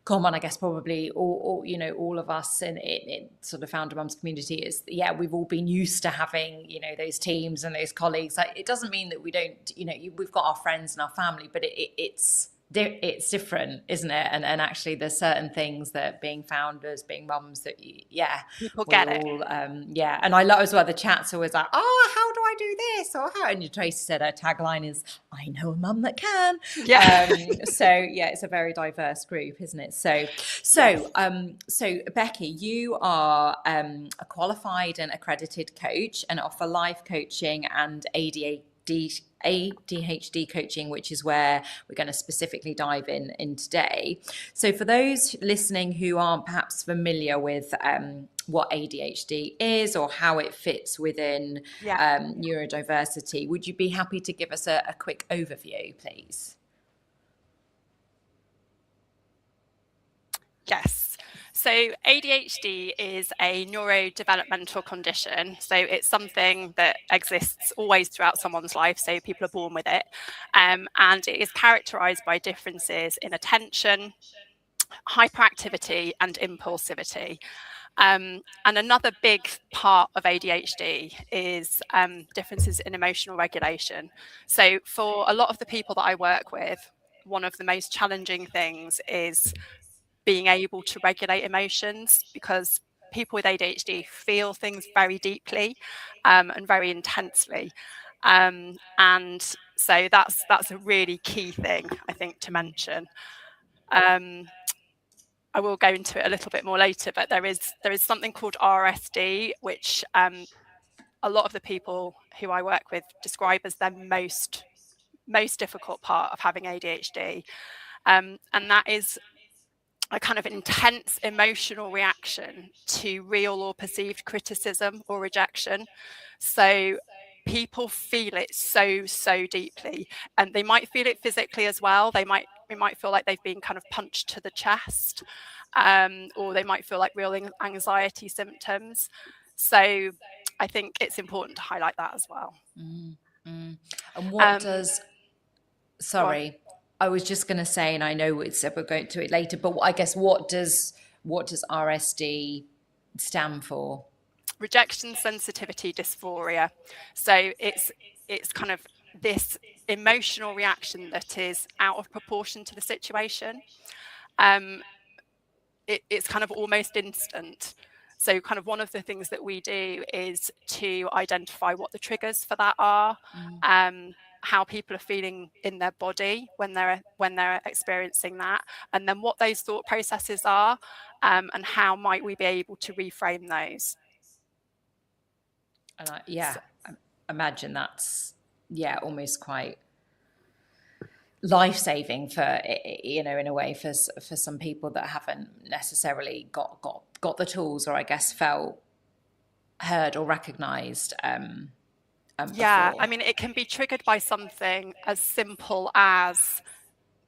common, I guess, probably all of us in sort of Founder Mums community is, we've all been used to having, those teams and those colleagues. Like, it doesn't mean that we don't, we've got our friends and our family, but it's different, isn't it? And actually there's certain things that being founders, being mums, that people get it. And I love as well, the chat's always like, oh, how do I do this, or how? And Tracy said her tagline is, I know a mum that can. It's a very diverse group, isn't it? So Becky, you are a qualified and accredited coach and offer life coaching and ADHD coaching, which is where we're going to specifically dive in today. So for those listening who aren't perhaps familiar with what ADHD is or how it fits within neurodiversity. Would you be happy to give us a quick overview, please? Yes. So ADHD is a neurodevelopmental condition. So it's something that exists always throughout someone's life. So people are born with it. And it is characterized by differences in attention, hyperactivity, and impulsivity. And another big part of ADHD is differences in emotional regulation. So for a lot of the people that I work with, one of the most challenging things is being able to regulate emotions, because people with ADHD feel things very deeply and very intensely. And so that's a really key thing, I think, to mention. I will go into it a little bit more later, but there is something called RSD, which a lot of the people who I work with describe as their most difficult part of having ADHD. And that is a kind of intense emotional reaction to real or perceived criticism or rejection. So people feel it so deeply, and they might feel it physically as well. It might feel like they've been kind of punched to the chest, or they might feel like real anxiety symptoms. So I think it's important to highlight that as well. And what does, sorry, I was just going to say, and I know we're going to it later, but I guess what does RSD stand for? Rejection sensitivity dysphoria. So it's kind of this emotional reaction that is out of proportion to the situation. It's kind of almost instant. So kind of one of the things that we do is to identify what the triggers for that are, how people are feeling in their body when they're experiencing that, and then what those thought processes are, and how might we be able to reframe those. And I imagine that's almost quite life-saving for, in a way, for some people that haven't necessarily got the tools, or I guess felt heard or recognized. I mean, it can be triggered by something as simple as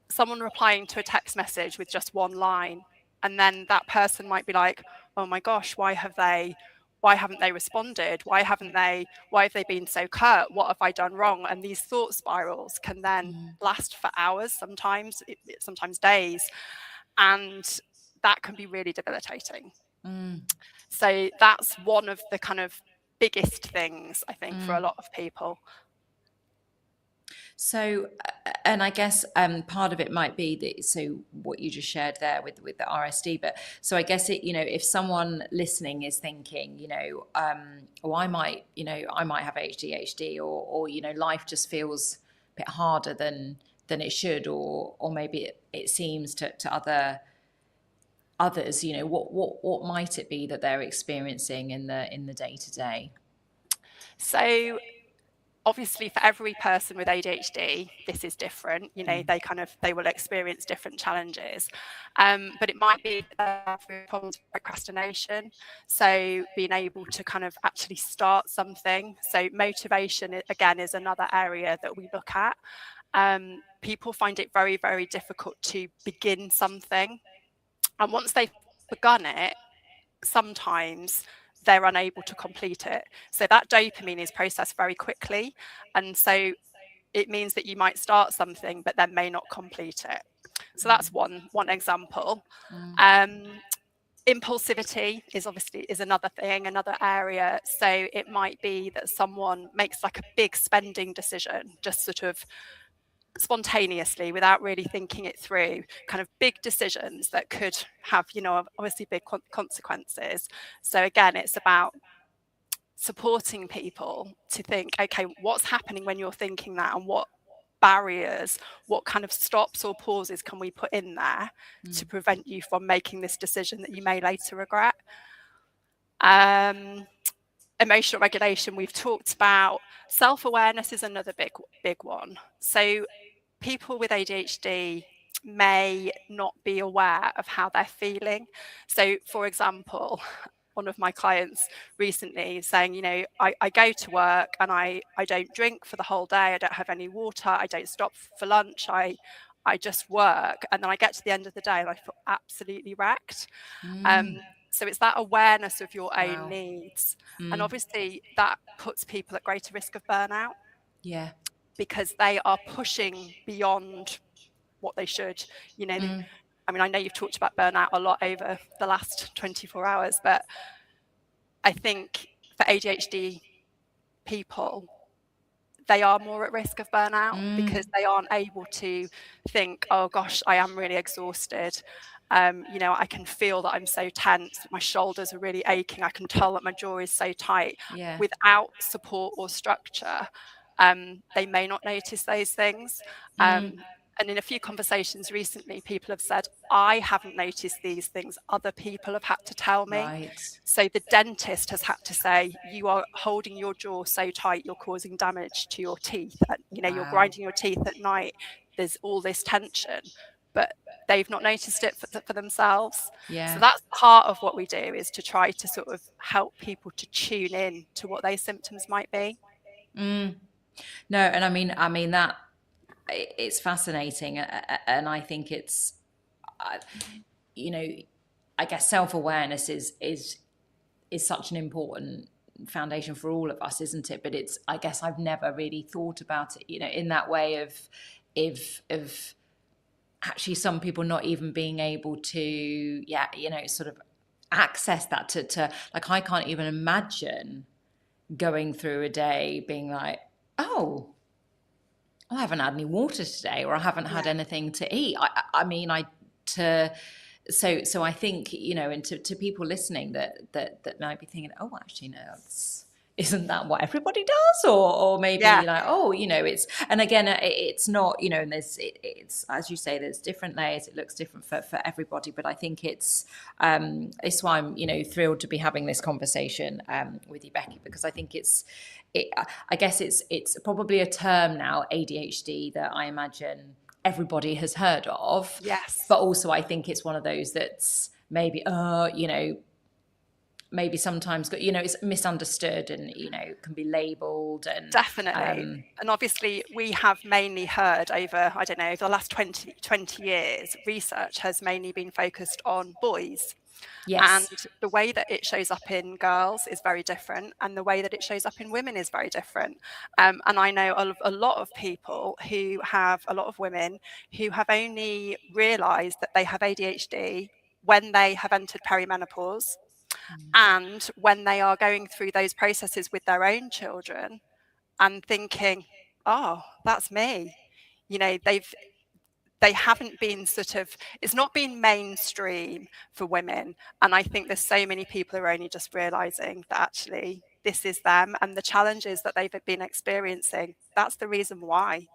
someone replying to a text message with just one line, and then that person might be like, oh my gosh, why haven't they responded? Why have they been so curt? What have I done wrong? And these thought spirals can then last for hours, sometimes days, and that can be really debilitating. So that's one of the kind of biggest things, I think, for a lot of people. So, and I guess part of it might be that, so what you just shared there with the RSD, but so I guess it, if someone listening is thinking, I might have ADHD, or life just feels a bit harder than it should, or maybe it seems to others, what might it be that they're experiencing in the day-to-day? So obviously for every person with ADHD, this is different. They will experience different challenges, but it might be problems with procrastination. So being able to kind of actually start something. So motivation, again, is another area that we look at. People find it very, very difficult to begin something. And once they've begun it, sometimes they're unable to complete it. So that dopamine is processed very quickly. And so it means that you might start something, but then may not complete it. So that's one example. Impulsivity is another thing, another area. So it might be that someone makes like a big spending decision, just sort of spontaneously, without really thinking it through, kind of big decisions that could have, obviously big consequences. So again, it's about supporting people to think, okay, what's happening when you're thinking that, and what barriers, what kind of stops or pauses can we put in there to prevent you from making this decision that you may later regret. Emotional regulation, we've talked about. Self-awareness is another big one. So people with ADHD may not be aware of how they're feeling. So for example, one of my clients recently saying, you know, I go to work and I don't drink for the whole day. I don't have any water. I don't stop for lunch. I just work. And then I get to the end of the day and I feel absolutely wrecked. So it's that awareness of your own Wow. needs. And obviously that puts people at greater risk of burnout. Yeah. Because they are pushing beyond what they should. You know, I mean, I know you've talked about burnout a lot over the last 24 hours, but I think for ADHD people, they are more at risk of burnout because they aren't able to think, oh gosh, I am really exhausted. You know, I can feel that I'm so tense, my shoulders are really aching. I can tell that my jaw is so tight. Yeah. Without support or structure, they may not notice those things. And in a few conversations recently, people have said, I haven't noticed these things. Other people have had to tell me. Right. So the dentist has had to say, you are holding your jaw so tight, you're causing damage to your teeth. You know, you're grinding your teeth at night. There's all this tension, but they've not noticed it for themselves. Yeah. So that's part of what we do, is to try to sort of help people to tune in to what those symptoms might be. No, and I mean that it's fascinating, and I think it's, you know, I guess self-awareness is such an important foundation for all of us, isn't it? But it's, I guess I've never really thought about it, you know, in that way of actually some people not even being able to, you know, sort of access that to like, I can't even imagine going through a day being like, oh, I haven't had any water today, or I haven't had anything to eat. So I think, you know, and to people listening that might be thinking, oh, actually, no, isn't that what everybody does? Or maybe like, oh, you know, it's, and again, it's not, you know, and it's, as you say, there's different layers. It looks different for everybody, but I think it's why I'm, you know, thrilled to be having this conversation with you, Becky, because I think I guess it's probably a term now, ADHD, that I imagine everybody has heard of. Yes. But also I think it's one of those that's maybe, you know, maybe sometimes, you know, it's misunderstood and, you know, can be labelled. And definitely. And obviously we have mainly heard over, I don't know, the last 20 years, research has mainly been focused on boys. Yes. And the way that it shows up in girls is very different, and the way that it shows up in women is very different. And I know a lot of people who have, a lot of women who have only realised that they have ADHD when they have entered perimenopause, and when they are going through those processes with their own children and thinking, oh, that's me. You know, they haven't been sort of, it's not been mainstream for women. And I think there's so many people who are only just realizing that actually this is them, and the challenges that they've been experiencing, that's the reason why.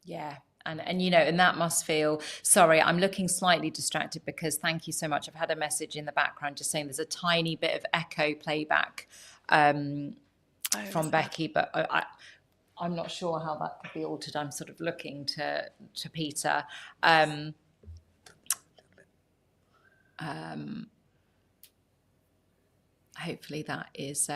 Yeah. And you know, and that must feel, sorry, I'm looking slightly distracted because thank you so much. I've had a message in the background just saying there's a tiny bit of echo playback from Becky, but I'm not sure how that could be altered. I'm sort of looking to Peter. Hopefully that is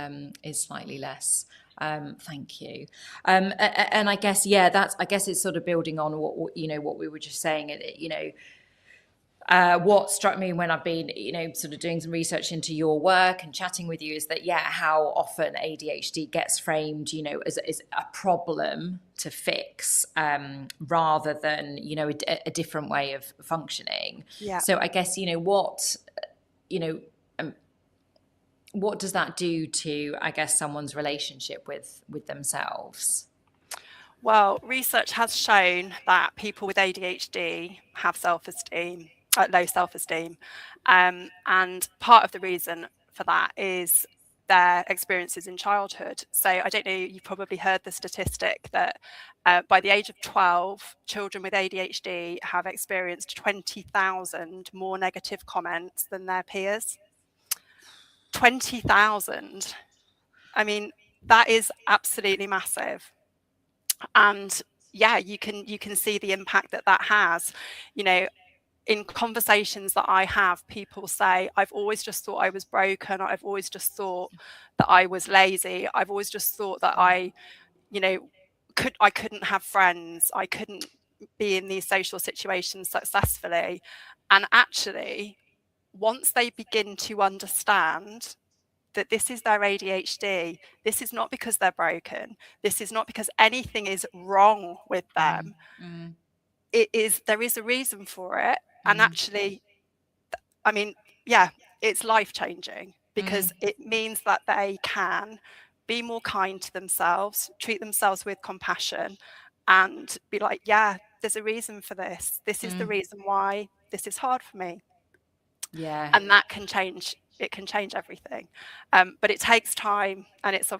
slightly less. Thank you. And I guess, I guess it's sort of building on what you know, what we were just saying. You know, what struck me when I've been, you know, sort of doing some research into your work and chatting with you is that, how often ADHD gets framed, you know, as a problem to fix, rather than, you know, a different way of functioning. Yeah. So I guess, you know, what does that do to, I guess, someone's relationship with themselves? Well, research has shown that people with ADHD have self-esteem, low self-esteem. And part of the reason for that is their experiences in childhood. So I don't know, you've probably heard the statistic that by the age of 12, children with ADHD have experienced 20,000 more negative comments than their peers. 20,000. I mean, that is absolutely massive. And you can see the impact that has. You know, in conversations that I have, people say, I've always just thought I was broken. I've always just thought that I was lazy. I've always just thought that I couldn't have friends. I couldn't be in these social situations successfully. And actually, once they begin to understand that this is their ADHD, this is not because they're broken, this is not because anything is wrong with them. There is a reason for it. And actually, I mean, yeah, it's life-changing, because it means that they can be more kind to themselves, treat themselves with compassion, and be like, yeah, there's a reason for this. This is the reason why this is hard for me. Yeah. And that can change. It can change everything. But it takes time, and it's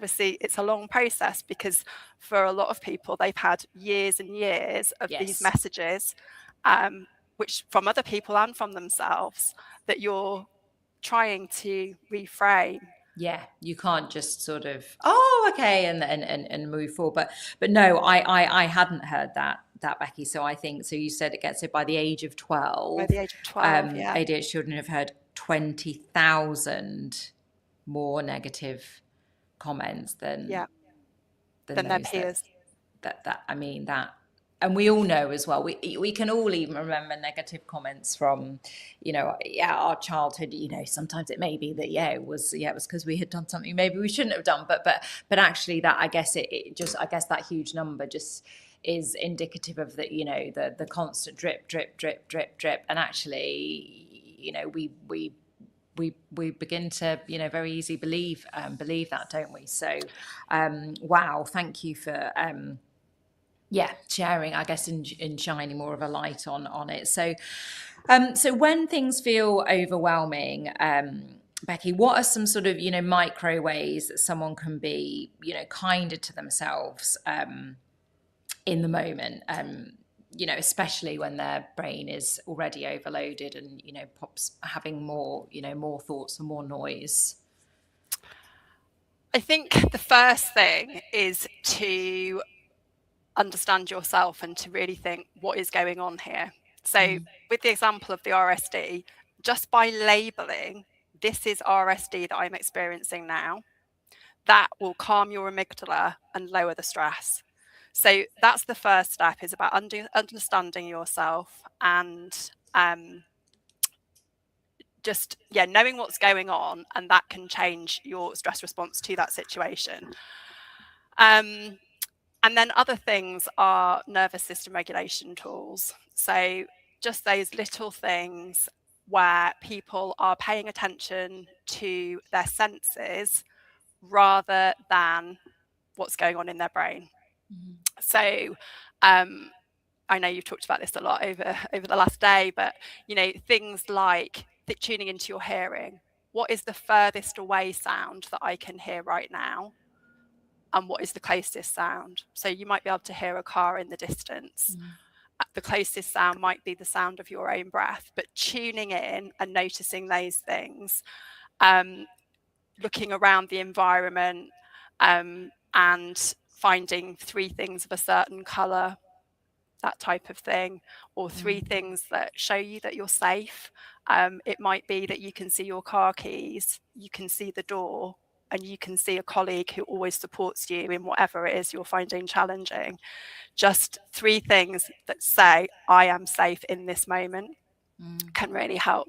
a long process, because for a lot of people, they've had years and years of these messages, which from other people and from themselves, that you're trying to reframe. Yeah, you can't just sort of, oh, okay, and move forward. But no, I hadn't heard that, Becky. So I think, so you said it gets it by the age of 12. By the age of 12, yeah. ADHD children have heard 20,000 more negative comments than their peers. And we all know as well, we can all even remember negative comments from, our childhood. Sometimes it may be that it was because we had done something maybe we shouldn't have done, but actually that, I guess that huge number just is indicative of the constant drip, and actually, we begin to very easily believe that, don't we? So wow, thank you for sharing, I guess, and shining more of a light on it. So so when things feel overwhelming, Becky, what are some sort of micro ways that someone can be kinder to themselves in the moment, especially when their brain is already overloaded and pops having more thoughts and more noise? I think the first thing is to understand yourself and to really think, what is going on here? So with the example of the RSD, just by labeling, this is RSD that I'm experiencing now, that will calm your amygdala and lower the stress. So that's the first step, is about understanding yourself and just knowing what's going on, and that can change your stress response to that situation. And then other things are nervous system regulation tools. So just those little things where people are paying attention to their senses rather than what's going on in their brain. So I know you've talked about this a lot over the last day, but things like tuning into your hearing. What is the furthest away sound that I can hear right now? And what is the closest sound? So you might be able to hear a car in the distance. The closest sound might be the sound of your own breath, but tuning in and noticing those things, looking around the environment, and finding 3 things of a certain colour, that type of thing, or 3 things that show you that you're safe. It might be that you can see your car keys, you can see the door, and you can see a colleague who always supports you in whatever it is you're finding challenging. Just 3 things that say, I am safe in this moment, can really help.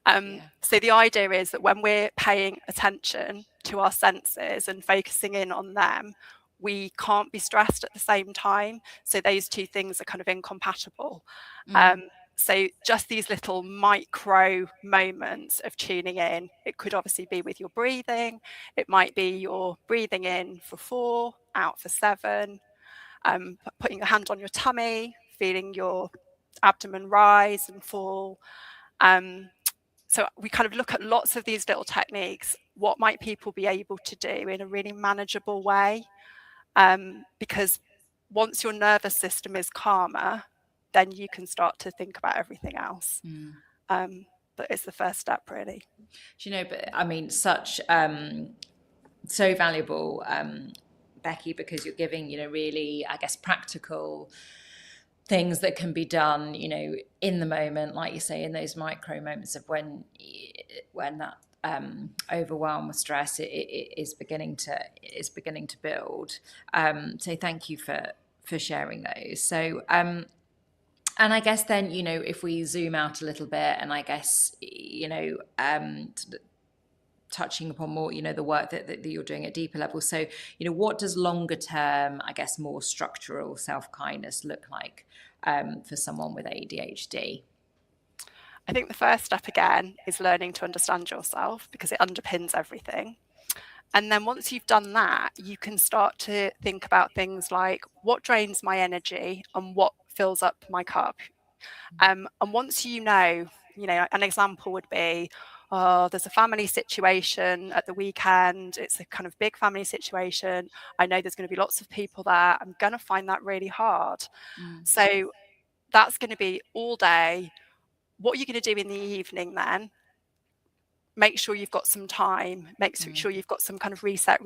So the idea is that when we're paying attention to our senses and focusing in on them, we can't be stressed at the same time. So those 2 things are kind of incompatible. So just these little micro moments of tuning in. It could obviously be with your breathing. It might be you're breathing in for 4, out for 7, putting your hand on your tummy, feeling your abdomen rise and fall. So we kind of look at lots of these little techniques. What might people be able to do in a really manageable way? Because once your nervous system is calmer, then you can start to think about everything else. But it's the first step, really. But I mean, such so valuable, Becky, because you're giving really, I guess, practical things that can be done, you know, in the moment, like you say, in those micro moments of when that overwhelm or stress is beginning to build. So thank you for sharing those. So and I guess then, you know, if we zoom out a little bit, and I guess, you know, touching upon more, you know, the work that you're doing at deeper levels. So, you know, what does longer term, I guess, more structural self-kindness look like for someone with ADHD? I think the first step again is learning to understand yourself, because it underpins everything. And then once you've done that, you can start to think about things like what drains my energy and what fills up my cup. And once you know, an example would be, oh, there's a family situation at the weekend. It's a kind of big family situation. I know there's going to be lots of people there. I'm going to find that really hard. So that's going to be all day. What are you going to do in the evening then? Make sure you've got some time, sure you've got some kind of reset,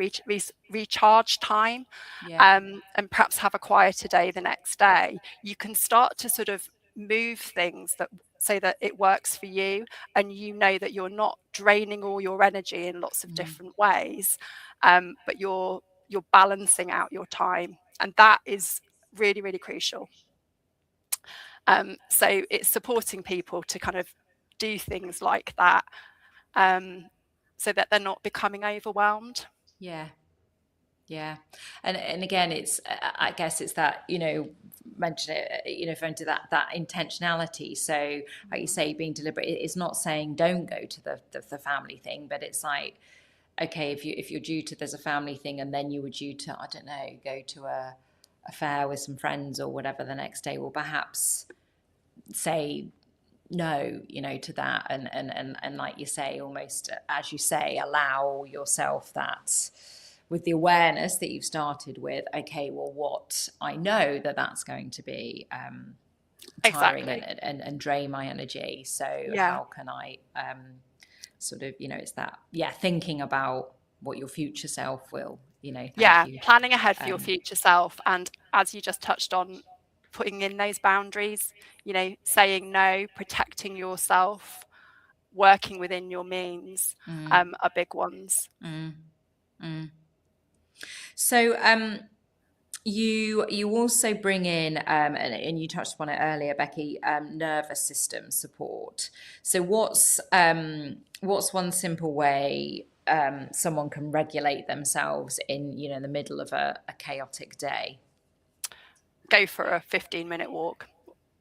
recharge time, and perhaps have a quieter day the next day. You can start to sort of move things that so that it works for you, and you know that you're not draining all your energy in lots of different ways, but you're balancing out your time, and that is really, really crucial. So it's supporting people to kind of do things like that, so that they're not becoming overwhelmed. Yeah. And again, it's, I guess it's that, you know, mention it, you know, into that intentionality. So like you say, being deliberate, it's not saying don't go to the family thing, but it's like, okay, if you're due to, there's a family thing, and then you were due to, I don't know, go to a fair with some friends or whatever the next day, well, perhaps say no, you know, to that, and like you say, almost, as you say, allow yourself that, with the awareness that you've started with, okay, well, what I know that's going to be tiring and drain my energy. So how can I sort of, you know, it's that, thinking about what your future self will, you know, planning ahead for your future self. And as you just touched on, putting in those boundaries, you know, saying no, protecting yourself, working within your means, are big ones. So you also bring in, and you touched upon it earlier, Becky, nervous system support. So what's one simple way someone can regulate themselves in, you know, in the middle of a chaotic day? Go for a 15-minute walk,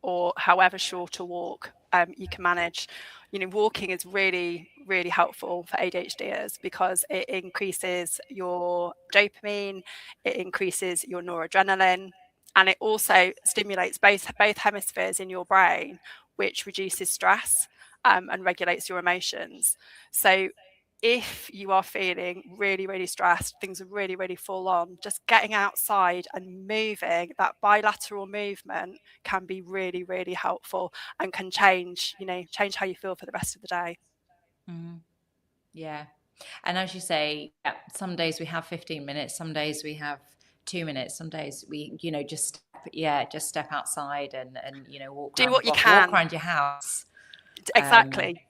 or however short a walk you can manage. You know, walking is really, really helpful for ADHDers because it increases your dopamine, it increases your noradrenaline, and it also stimulates both hemispheres in your brain, which reduces stress and regulates your emotions. So if you are feeling really, really stressed, things are really, really full on, just getting outside and moving, that bilateral movement can be really, really helpful and can change how you feel for the rest of the day. Yeah. And as you say, some days we have 15 minutes, some days we have 2 minutes, some days we, you know, just step outside and you know, walk around your house. Exactly.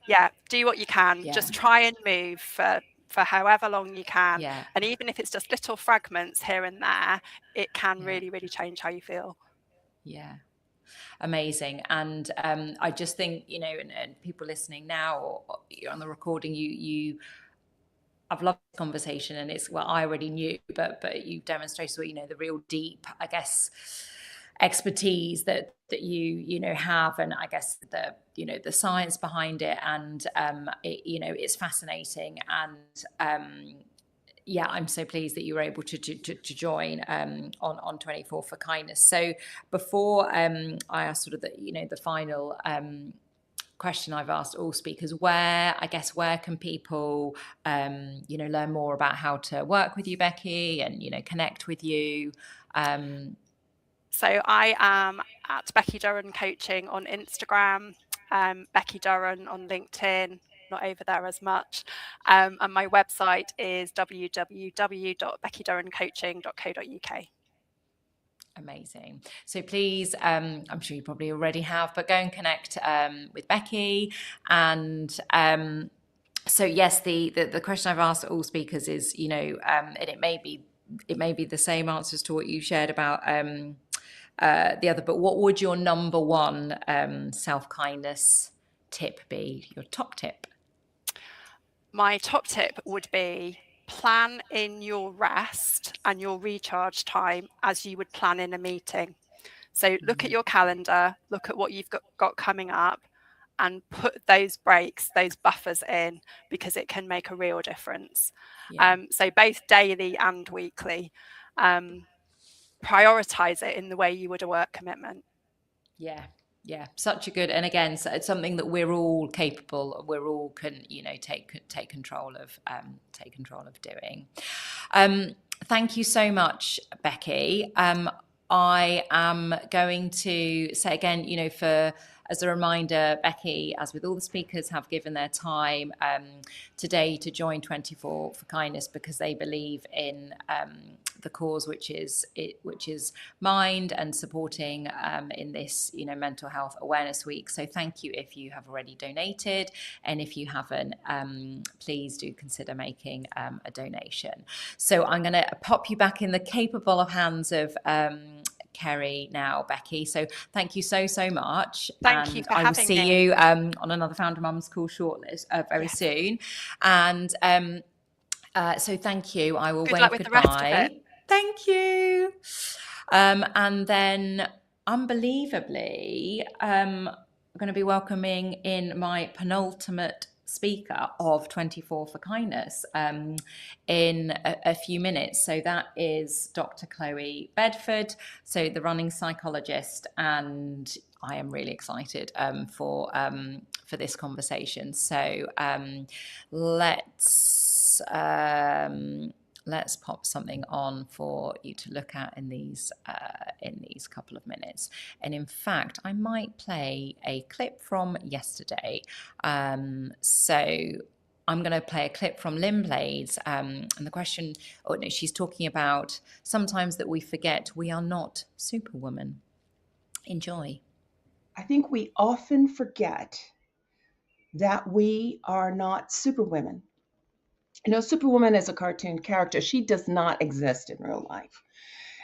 Do what you can. Just try and move for however long you can. And even if it's just little fragments here and there, it can really, really change how you feel. Amazing. And I just think, you know, and people listening now or you're on the recording, I've loved this conversation, and it's, well, I already knew, but you demonstrated, you know, the real deep, I guess, expertise that you know have, and I guess the, you know, the science behind it, and it, you know, it's fascinating, and I'm so pleased that you were able to join on 24 for Kindness. So before I ask sort of the, you know, the final question I've asked all speakers, where can people you know, learn more about how to work with you, Becky, and, you know, connect with you? So I am at Becky Durran Coaching on Instagram, Becky Durran on LinkedIn, not over there as much. And my website is www.beckydurrancoaching.co.uk. Amazing. So please, I'm sure you probably already have, but go and connect with Becky. And so yes, the question I've asked all speakers is, you know, and it may be the same answers to what you shared about the other, but what would your number one self-kindness tip be? Your top tip? My top tip would be plan in your rest and your recharge time as you would plan in a meeting. So look at your calendar, look at what you've got coming up, and put those breaks, those buffers in, because it can make a real difference. Yeah. So both daily and weekly, prioritize it in the way you would a work commitment. Yeah, such a good, and again, so it's something that we're all capable, we're all can, you know, take control of doing. Thank you so much, Becky. I am going to say again, you know, as a reminder, Becky, as with all the speakers, have given their time today to join 24 for Kindness because they believe in the cause, which is Mind and supporting in this, you know, Mental Health Awareness Week. So thank you if you have already donated, and if you haven't, please do consider making a donation. So I'm going to pop you back in the capable of hands of Kerry now, Becky. So thank you so much. Thank you for having me. I will see you on another Founder Mums call shortlist very soon. And so thank you. I will Good wave luck with goodbye. the rest of it. Thank you. And then unbelievably, I'm going to be welcoming in my penultimate speaker of 24 for Kindness in a few minutes. So that is Dr. Chloe Bedford, so the running psychologist, and I am really excited for this conversation. So let's pop something on for you to look at in these couple of minutes. And in fact, I might play a clip from yesterday. So I'm going to play a clip from Lynn Blades. And the question, she's talking about sometimes that we forget we are not Superwoman. Enjoy. I think we often forget that we are not Superwomen. You know, Superwoman is a cartoon character. She does not exist in real life.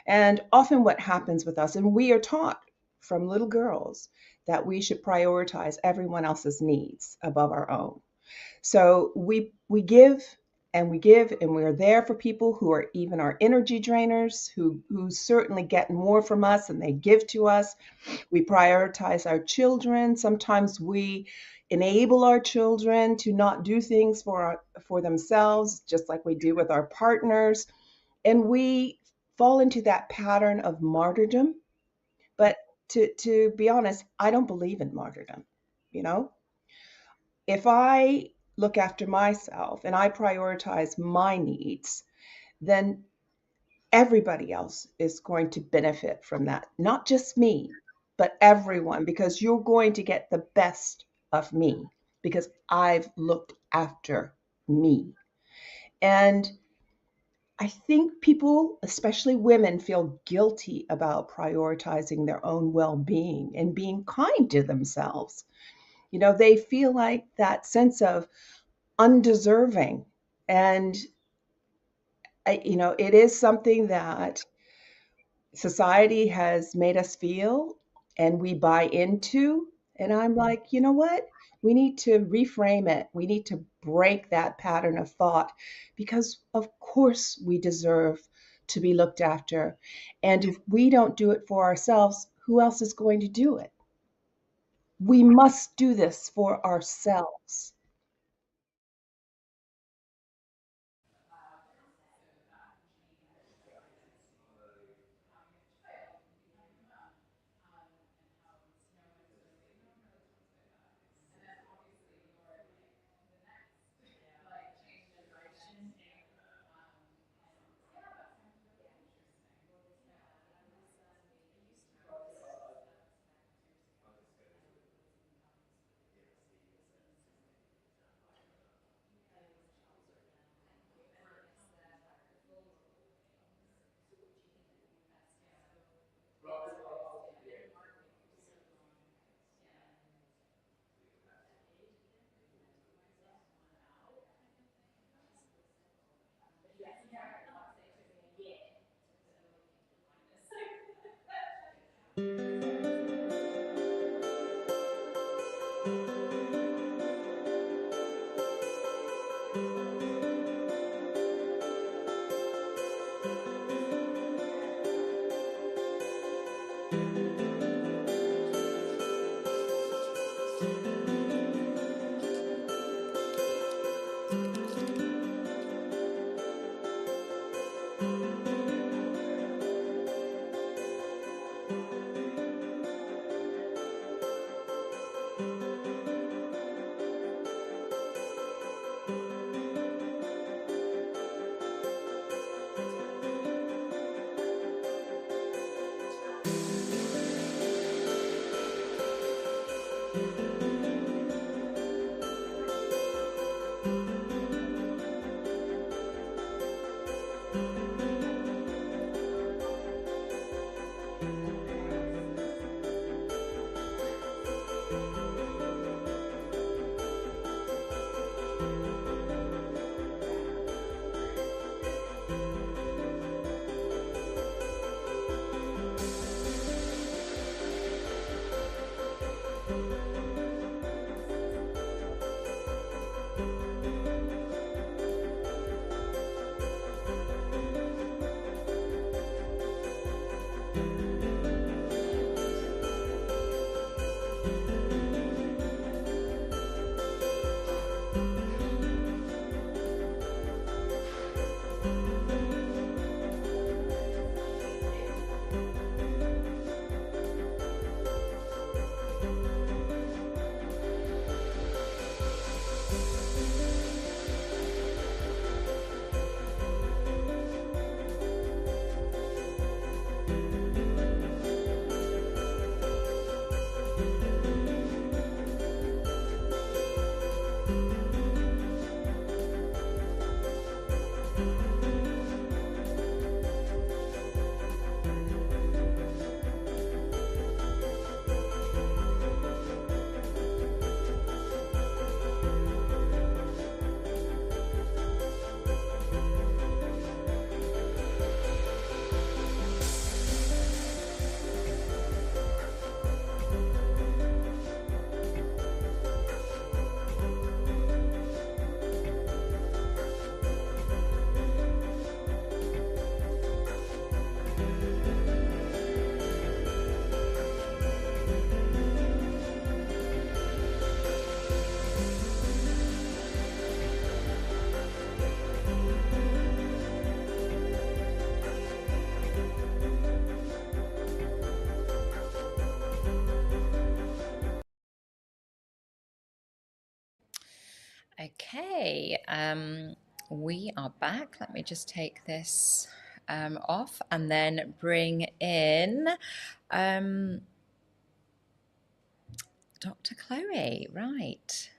And often what happens with us, and we are taught from little girls that we should prioritize everyone else's needs above our own. So we give and we give, and we're there for people who are even our energy drainers, who certainly get more from us than they give to us. We prioritize our children. Sometimes we enable our children to not do things for themselves, just like we do with our partners. And we fall into that pattern of martyrdom. But to be honest, I don't believe in martyrdom. You know, if I look after myself and I prioritize my needs, then everybody else is going to benefit from that. Not just me, but everyone, because you're going to get the best of me because I've looked after me. And I think people, especially women, feel guilty about prioritizing their own well-being and being kind to themselves. You know, they feel like that sense of undeserving. And, you know, it is something that society has made us feel and we buy into. And I'm like, you know what? We need to reframe it. We need to break that pattern of thought because, of course, we deserve to be looked after. And if we don't do it for ourselves, who else is going to do it? We must do this for ourselves. Okay, we are back. Let me just take this off and then bring in Dr. Chloe. Right.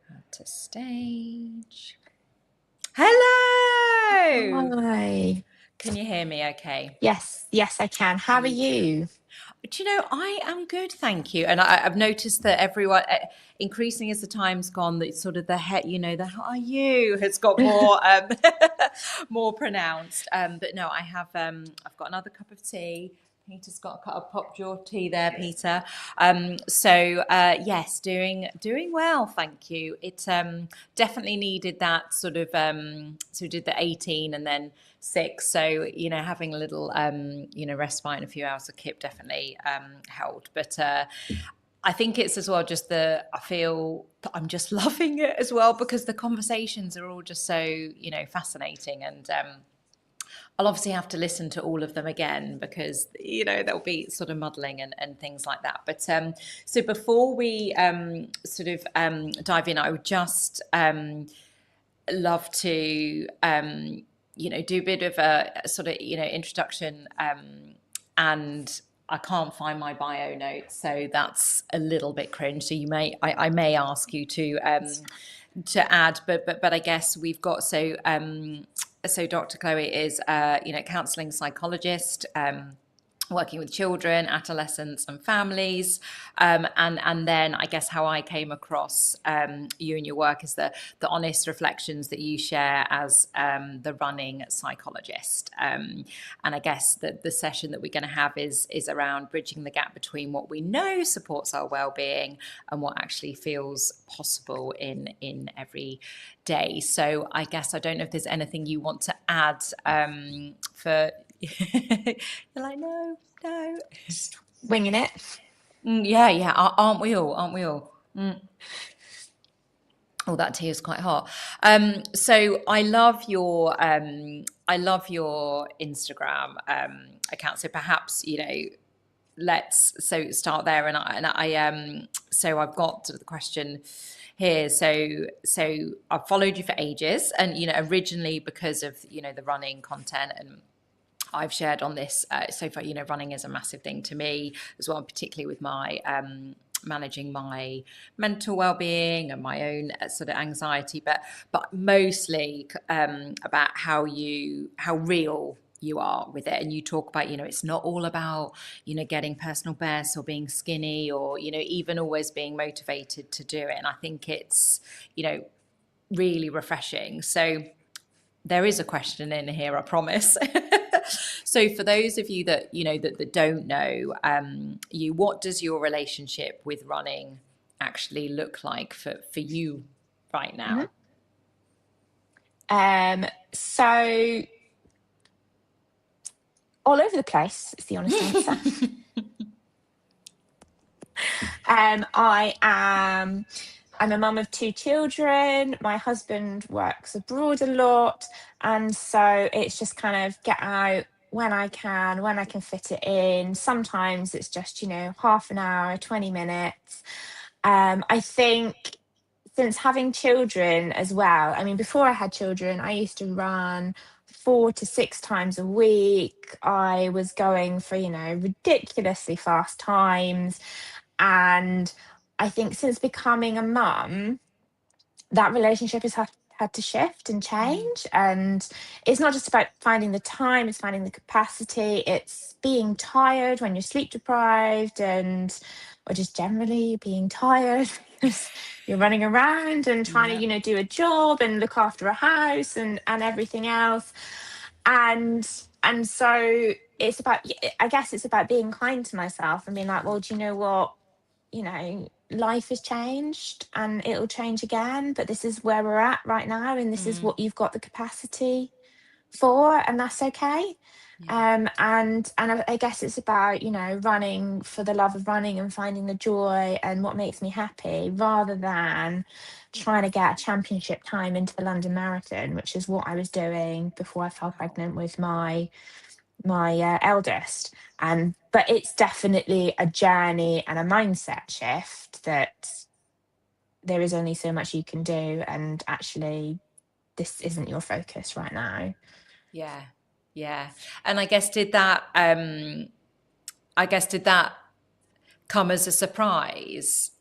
Add to stage. Hello! Hi. Can you hear me okay? Yes, I can. How are you? Do you know, I am good, thank you. And I've noticed that everyone, increasingly as the time's gone, that sort of the head, you know, the how are you has got more more pronounced. But no, I've got another cup of tea. Peter's got a cup of popped your tea there, Peter. Yes, doing well, thank you. It definitely needed that sort of so we did the 18 and then 6. So, you know, having a little respite and a few hours of kip definitely helped. But I think it's as well just I feel that I'm just loving it as well because the conversations are all just so, you know, fascinating, and I'll obviously have to listen to all of them again because, you know, there'll be sort of muddling and things like that. But so before we dive in, I would just love to, do a bit of a sort of, introduction, and I can't find my bio notes, so that's a little bit cringe. So I may ask you to add, but I guess we've got so Dr. Chloe is counselling psychologist. working with children, adolescents and families. And then I guess how I came across you and your work is the honest reflections that you share as the running psychologist. And I guess that the session that we're going to have is around bridging the gap between what we know supports our well-being and what actually feels possible in every day. So I guess I don't know if there's anything you want to add for you're like, no. Winging it. Yeah. Aren't we all? Oh, that tea is quite hot. So I love your Instagram account. So perhaps, let's start there. So I've got the question here. So I've followed you for ages, and originally because of the running content, and I've shared on this so far, running is a massive thing to me as well, particularly with my managing my mental well-being and my own sort of anxiety, but mostly about how real you are with it. And you talk about, it's not all about, getting personal best or being skinny or, even always being motivated to do it. And I think it's, really refreshing. So there is a question in here, I promise. So for those of you that, that don't know you, what does your relationship with running actually look like for you right now? So all over the place is the honest answer. I'm a mum of 2 children. My husband works abroad a lot. And so it's just kind of get out when I can fit it in. Sometimes it's just, half an hour, 20 minutes. I think since having children as well, I mean, before I had children, I used to run 4 to 6 times a week. I was going for, ridiculously fast times. And I think since becoming a mum, that relationship has had to shift and change. And it's not just about finding the time, it's finding the capacity. It's being tired when you're sleep deprived or just generally being tired because you're running around and trying to, do a job and look after a house and everything else. And so it's about, I guess it's about being kind to myself and being like, well, do you know what? Life has changed and it'll change again, but this is where we're at right now, and this is what you've got the capacity for, and that's okay. And I guess it's about running for the love of running and finding the joy and what makes me happy, rather than trying to get a championship time into the London Marathon, which is what I was doing before I fell pregnant with my eldest. But it's definitely a journey and a mindset shift that there is only so much you can do, and actually this isn't your focus right now. Yeah. And I guess did that come as a surprise,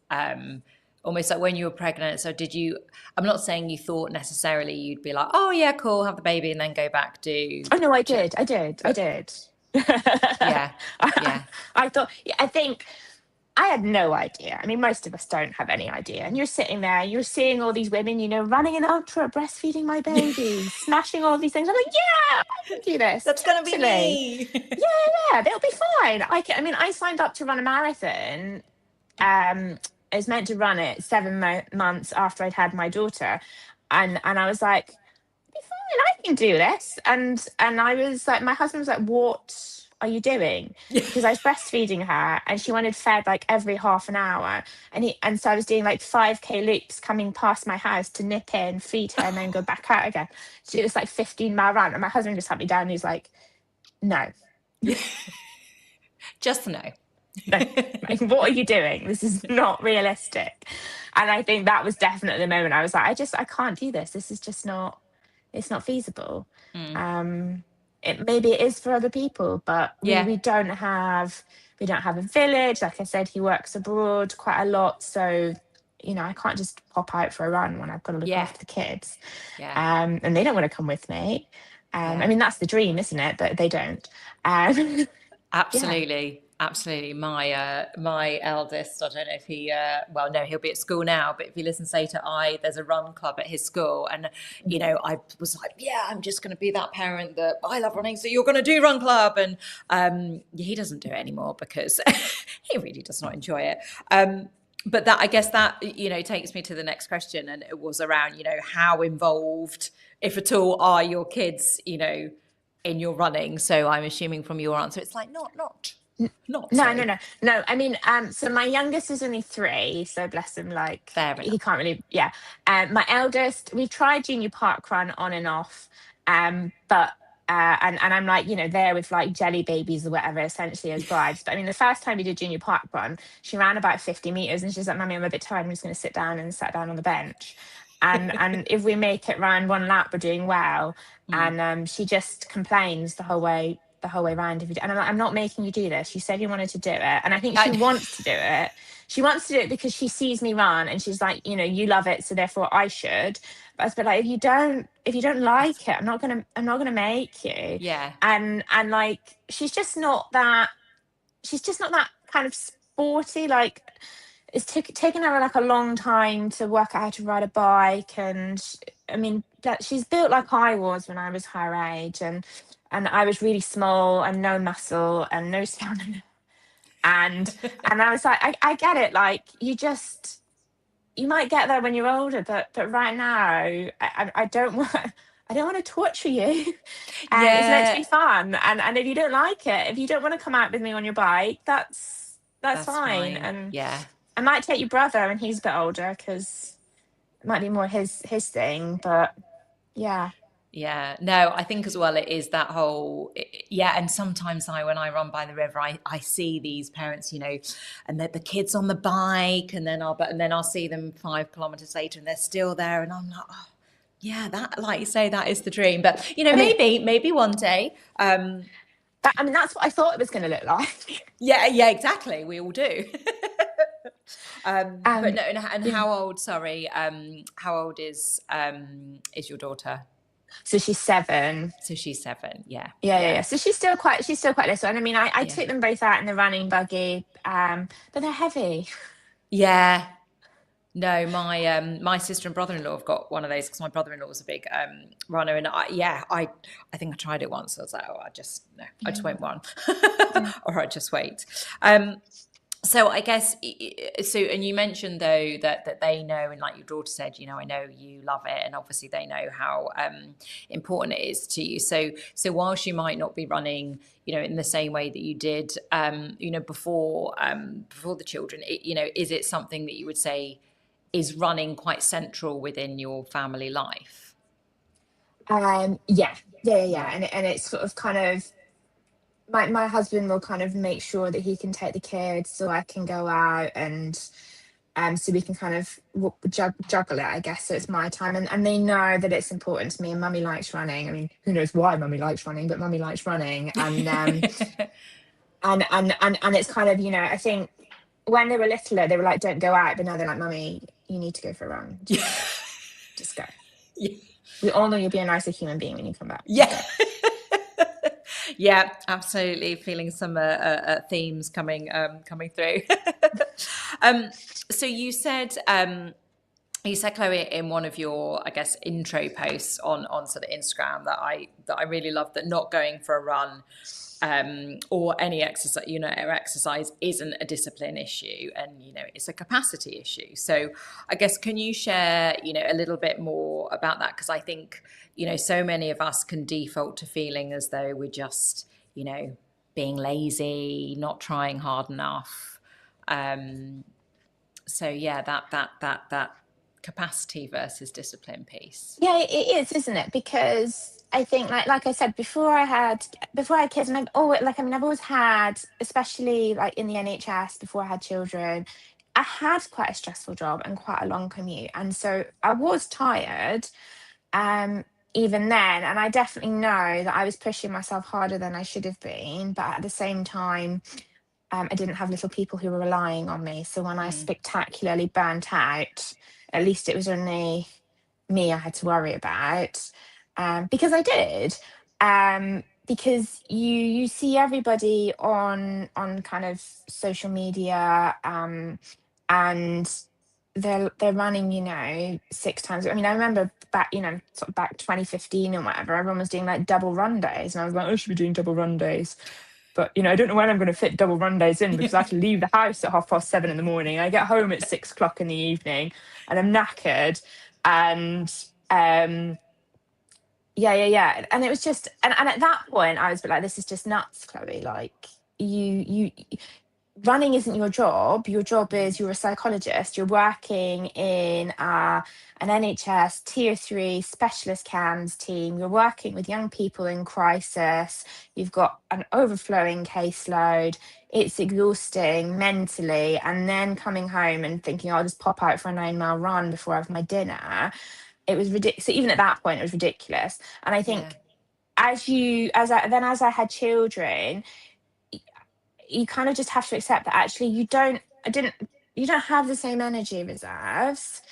almost like when you were pregnant? So I'm not saying you thought necessarily you'd be like, oh yeah, cool, have the baby and then go back do. Oh no, I did. Yeah. I think I had no idea. I mean, most of us don't have any idea. And you're sitting there, you're seeing all these women, running an ultra, breastfeeding my baby, smashing all these things. I'm like, yeah, I can do this. That's going to be me. Yeah, they'll be fine. I signed up to run a marathon. I was meant to run it 7 months after I'd had my daughter. And I was like, be fine, I can do this. And I was like, my husband was like, what are you doing? Because I was breastfeeding her and she wanted fed like every half an hour, and so I was doing like 5k loops coming past my house to nip in, feed her, and then go back out again. So it was like 15-mile run, and my husband just sat me down and he's like, no. Just no. Like, what are you doing? This is not realistic. And I think that was definitely the moment I was like, I can't do this. This is just not, it's not feasible. Maybe it is for other people, but we don't have a village. Like I said, he works abroad quite a lot, so I can't just pop out for a run when I've got to look after the kids. And they don't want to come with me. I mean, that's the dream, isn't it? But they don't. Absolutely. My eldest, I don't know if he, well, no, he'll be at school now, but if he listens later, there's a run club at his school. And, you know, I was like, yeah, I'm just going to be that parent that I love running, so you're going to do run club. And he doesn't do it anymore because he really does not enjoy it. But that, I guess that, you know, takes me to the next question. And it was around, you know, how involved, if at all, are your kids, you know, in your running? So I'm assuming from your answer, it's like not No. I mean, so my youngest is only 3, so bless him, like he can't really, my eldest, we've tried junior park run on and off, but and I'm like, you know, there with like jelly babies or whatever, essentially as brides. But I mean, the first time we did junior park run, she ran about 50 meters and she's like, "Mummy, I'm a bit tired, I'm just going to sit down," and sat down on the bench. And if we make it round 1 lap, we're doing well. And she just complains the whole way around. And I'm like, "I'm not making you do this. You said you wanted to do it." And I think she wants to do it. She wants to do it because she sees me run and she's like, you know, "You love it, so therefore I should." But I was like, if you don't like it, I'm not gonna make you. Yeah. And like she's just not that kind of sporty. Like it's taken her like a long time to work out how to ride a bike. And I mean, that she's built like I was when I was her age, and I was really small and no muscle and no stamina. And I was like, I get it. Like you might get there when you're older, but right now I don't want to torture you. And it's meant to be fun. And if you don't like it, if you don't want to come out with me on your bike, that's fine. And I might take your brother when he's a bit older, because it might be more his thing. But yeah. Yeah, no, I think as well it is that whole, and sometimes when I run by the river, I see these parents, you know, and the kids on the bike, and then I'll see them 5 kilometers later and they're still there, and I'm like, oh, yeah, that, like you say, that is the dream. But you know, maybe one day. I mean, that's what I thought it was going to look like. Yeah, exactly. We all do. But no, and how old? Sorry, how old is your daughter? So she's 7. Yeah. So she's still quite little. And I mean, I took them both out in the running buggy, but they're heavy. Yeah. No, my sister and brother-in-law have got one of those, because my brother-in-law was a big runner, and I think I tried it once. I was like, I just won't run, or I just wait. So I guess, and you mentioned though that they know, and like your daughter said, you know, I know you love it, and obviously they know how important it is to you. So whilst you might not be running, you know, in the same way that you did, you know, before the children, you know, is it something that you would say is running quite central within your family life? And it's sort of kind of, my husband will kind of make sure that he can take the kids so I can go out, and so we can kind of juggle it, I guess. So it's my time, and they know that it's important to me, and Mummy likes running. I mean, who knows why Mummy likes running, but Mummy likes running. And and it's kind of, you know, I think when they were littler, they were like, "Don't go out," but now they're like, "Mummy, you need to go for a run. Just go." Yeah. We all know you'll be a nicer human being when you come back. Yeah. Yeah, absolutely. Feeling some themes coming through. So you said, Chloe, in one of your, I guess, intro posts on sort of Instagram that I really love, that not going for a run or any exercise, you know, exercise isn't a discipline issue, and you know, it's a capacity issue. So I guess, can you share, you know, a little bit more about that? Because I think, you know, so many of us can default to feeling as though we're just, you know, being lazy, not trying hard enough. So yeah, that capacity versus discipline piece. Yeah, it is, isn't it? Because I think, like I said, before I had kids, and I've always had, especially like in the NHS before I had children, I had quite a stressful job and quite a long commute, and so I was tired. Even then, and I definitely know that I was pushing myself harder than I should have been, but at the same time, I didn't have little people who were relying on me. So when I spectacularly burnt out, at least it was only me I had to worry about, because I did. because you see everybody on kind of social media, and they're running, 6 times. I mean, I remember back, sort of back 2015 and whatever, everyone was doing like double run days, and I was like, I should be doing double run days. But I don't know when I'm going to fit double run days in, because I have to leave the house at 7:30 in the morning. I get home at 6 o'clock in the evening, and I'm knackered. And yeah. And it was just, and at that point, I was like, this is just nuts, Chloe. Like, you running isn't your job. Your job is, you're a psychologist. You're working in an NHS tier 3 specialist CAMS team. You're working with young people in crisis. You've got an overflowing caseload. It's exhausting mentally. And then coming home and thinking, I'll just pop out for a 9-mile run before I have my dinner. It was ridiculous. So even at that point, it was ridiculous. And I think as I had children, you kind of just have to accept that actually you don't have the same energy reserves.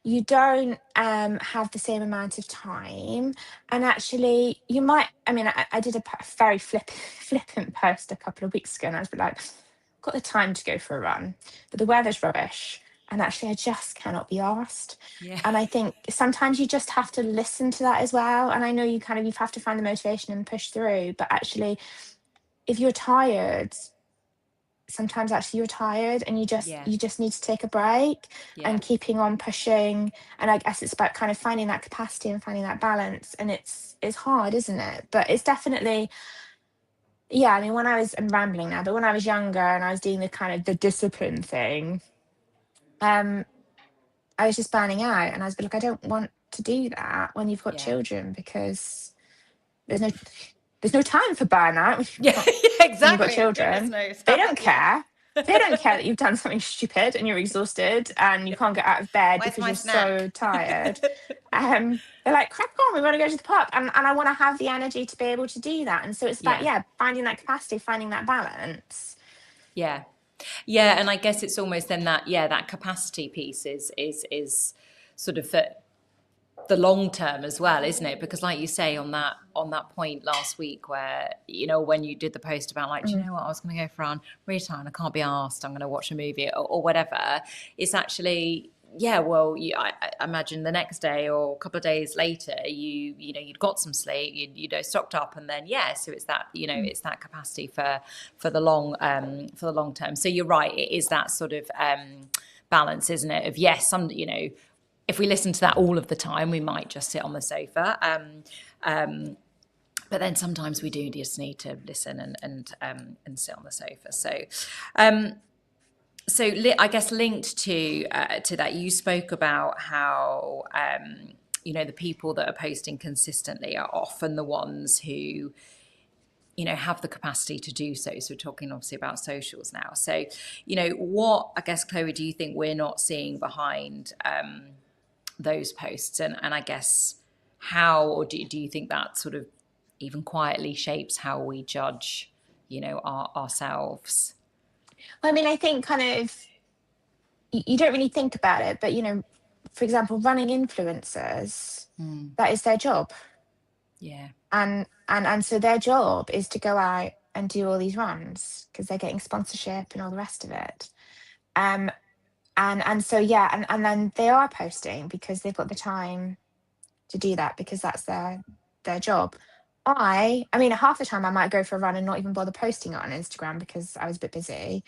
You don't have the same amount of time. And actually you might, I did a very flippant post a couple of weeks ago, and I was like, I've got the time to go for a run, but the weather's rubbish. And actually, I just cannot be asked. Yeah. And I think sometimes you just have to listen to that as well. And I know you have to find the motivation and push through. But actually, if you're tired, sometimes actually you're tired, and you just need to take a break and keeping on pushing. And I guess it's about kind of finding that capacity and finding that balance. And it's hard, isn't it? But it's definitely, when I'm rambling now, but when I was younger and I was doing the kind of the discipline thing, I was just burning out, and I was like, I don't want to do that when you've got children, because there's no time for burnout. Exactly. When you've got children, they don't care. They don't care that you've done something stupid and you're exhausted and you can't get out of bed because you're so tired. They're like, crack on, we want to go to the pub, and I want to have the energy to be able to do that. And so it's about finding that capacity, finding that balance. Yeah, and I guess it's almost then that capacity piece is sort of the long term as well, isn't it? Because like you say on that point last week where, when you did the post about like, do you know what, I was going to go for a run, really tired, I can't be asked, I'm going to watch a movie or whatever. It's actually, I imagine the next day or a couple of days later, you'd got some sleep, you stocked up, and then so it's that it's that capacity for the long term. So you're right, it is that sort of balance, isn't it? Of some if we listen to that all of the time, we might just sit on the sofa. But then sometimes we do just need to listen and sit on the sofa. So I guess linked to that, you spoke about how the people that are posting consistently are often the ones who have the capacity to do so. So we're talking obviously about socials now. So what, I guess, Chloe, do you think we're not seeing behind those posts, and I guess how, or do you think that sort of even quietly shapes how we judge ourselves? Well, I think kind of you don't really think about it, but for example, running influencers, that is their job. And so their job is to go out and do all these runs because they're getting sponsorship and all the rest of it. And so and then they are posting because they've got the time to do that, because that's their job. I mean, half the time I might go for a run and not even bother posting it on Instagram because I was a bit busy.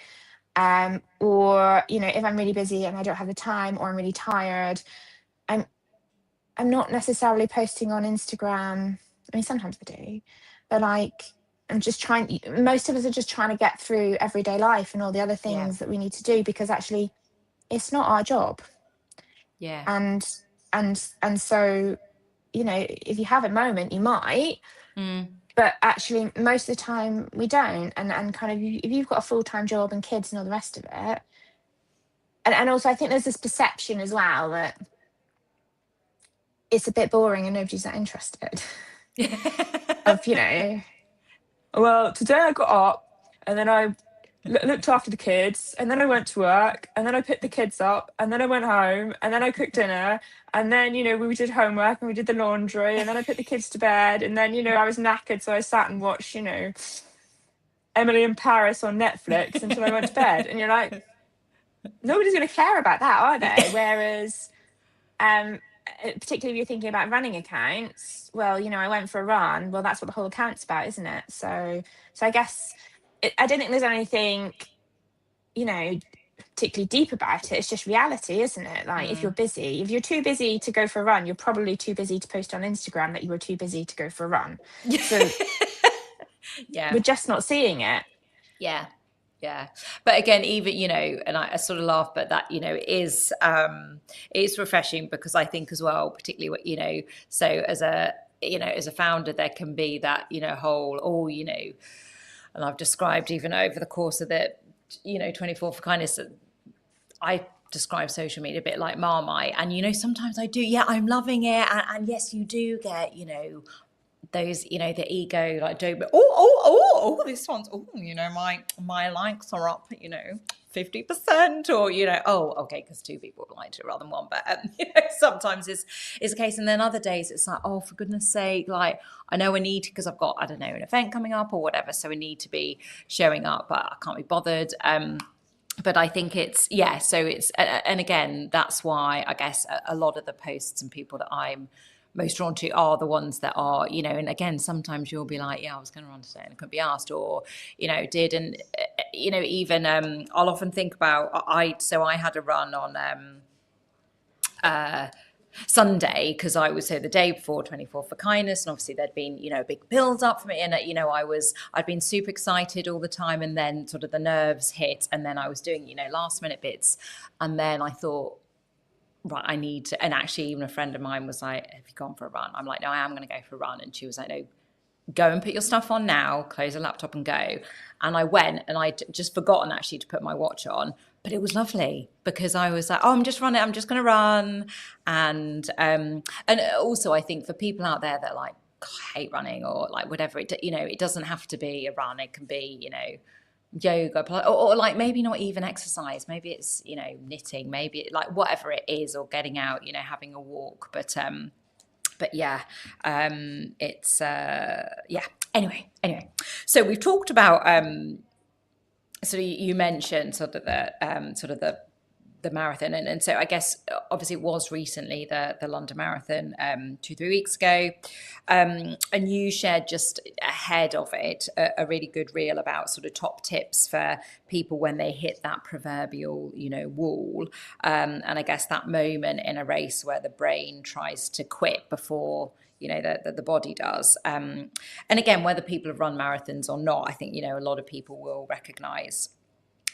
Or if I'm really busy and I don't have the time, or I'm really tired, I'm not necessarily posting on Instagram. I mean, sometimes I do, but I'm just most of us are just trying to get through everyday life and all the other things that we need to do, because actually it's not our job. And so if you have a moment, you might, but actually most of the time we don't. And kind of, if you've got a full-time job and kids and all the rest of it, and also I think there's this perception as well that it's a bit boring and nobody's that interested. Of well, today I got up and then I looked after the kids, and then I went to work, and then I picked the kids up, and then I went home, and then I cooked dinner, and then, you know, we did homework and we did the laundry, and then I put the kids to bed, and then, you know, I was knackered, so I sat and watched, you know, Emily in Paris on Netflix until I went to bed. And you're like, nobody's going to care about that, are they? Whereas, particularly if you're thinking about running accounts, well, you know, I went for a run. Well, that's what the whole account's about, isn't it? So I guess I don't think there's anything, you know, particularly deep about it. It's just reality, isn't it? Like, if you're busy, if you're too busy to go for a run, you're probably too busy to post on Instagram that you were too busy to go for a run. So Yeah. we're just not seeing it. Yeah. Yeah. But again, even, you know, and I sort of laugh, but that, you know, is refreshing, because I think as well, particularly what, you know, so as a, you know, as a founder, there can be that, you know, whole, oh, you know, and I've described even over the course of the, you know, 24 for Kindness, I describe social media a bit like Marmite. And, you know, sometimes I do, yeah, I'm loving it. And yes, you do get, you know, those, you know, the ego, like, this one's, you know, my likes are up, you know, 50%, or, you know, okay, because 2 people liked it rather than 1, but you know, sometimes is the case. And then other days it's like, oh, for goodness sake, like, I know I need, because I've got, I don't know, an event coming up or whatever, so I need to be showing up, but I can't be bothered. But I think it's, yeah, so it's, and again, that's why I guess a lot of the posts and people that I'm most drawn to are the ones that are, you know, and again, sometimes you'll be like, yeah, I was going to run today and I couldn't be asked, or, you know, did. And, you know, even I'll often think about, I had a run on Sunday, because I was, so the day before 24 for Kindness, and obviously there'd been, you know, big build up for me, and, you know, I'd been super excited all the time, and then sort of the nerves hit, and then I was doing, you know, last minute bits, and then I thought, right, I need to, and actually even a friend of mine was like, have you gone for a run? I'm like, no, I am going to go for a run. And she was like, no, go and put your stuff on now, close the laptop and go. And I went, and I'd just forgotten actually to put my watch on, but it was lovely, because I was like, oh, I'm just going to run. And also I think for people out there that like, God, I hate running, or like whatever, you know, it doesn't have to be a run. It can be, you know, yoga, or like maybe not even exercise, maybe it's, you know, knitting, maybe like whatever it is, or getting out, you know, having a walk, but yeah, it's yeah, anyway, so we've talked about so you mentioned sort of the marathon, and so I guess obviously it was recently the London Marathon 2-3 weeks ago, and you shared just ahead of it a really good reel about sort of top tips for people when they hit that proverbial, you know, wall, and I guess that moment in a race where the brain tries to quit before, you know, the body does, and again, whether people have run marathons or not, I think, you know, a lot of people will recognize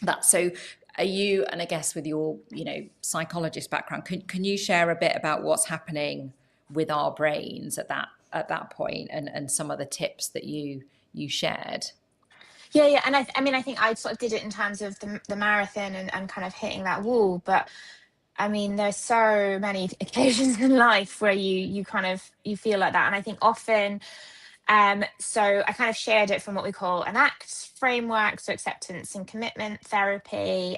that. So are you, and I guess with your, you know, psychologist background, can you share a bit about what's happening with our brains at that point, and some of the tips that you shared? Yeah, and I mean, I think I sort of did it in terms of the marathon and kind of hitting that wall, but I mean, there's so many occasions in life where you kind of, you feel like that, and I think often, so I kind of shared it from what we call an ACT framework, so acceptance and commitment therapy,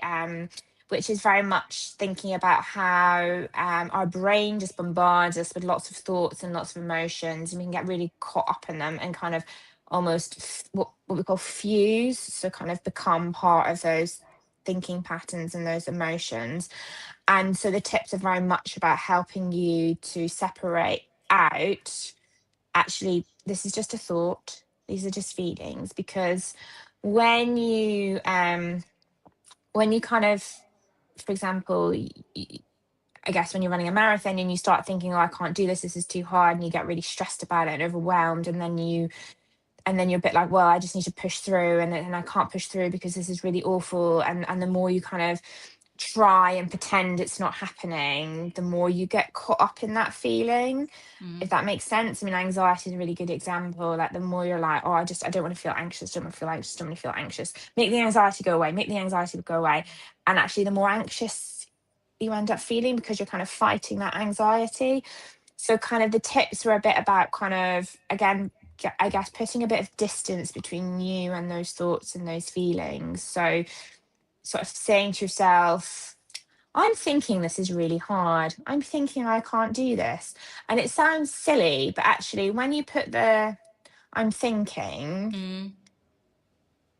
which is very much thinking about how our brain just bombards us with lots of thoughts and lots of emotions, and we can get really caught up in them and kind of almost what we call fuse, so kind of become part of those thinking patterns and those emotions. And so the tips are very much about helping you to separate out, actually, this is just a thought, these are just feelings, because when you kind of, for example, I guess when you're running a marathon and you start thinking, oh, I can't do this is too hard, and you get really stressed about it and overwhelmed, and then you're a bit like, well, I just need to push through, and I can't push through because this is really awful, and the more you kind of try and pretend it's not happening, the more you get caught up in that feeling, if that makes sense. I mean, anxiety is a really good example. Like, the more you're like, oh, I don't want to feel anxious, don't want to feel anxious, make the anxiety go away, and actually the more anxious you end up feeling, because you're kind of fighting that anxiety. So kind of the tips were a bit about kind of, again, I guess putting a bit of distance between you and those thoughts and those feelings. So sort of saying to yourself, I'm thinking this is really hard. I'm thinking I can't do this. And it sounds silly, but actually when you put the I'm thinking,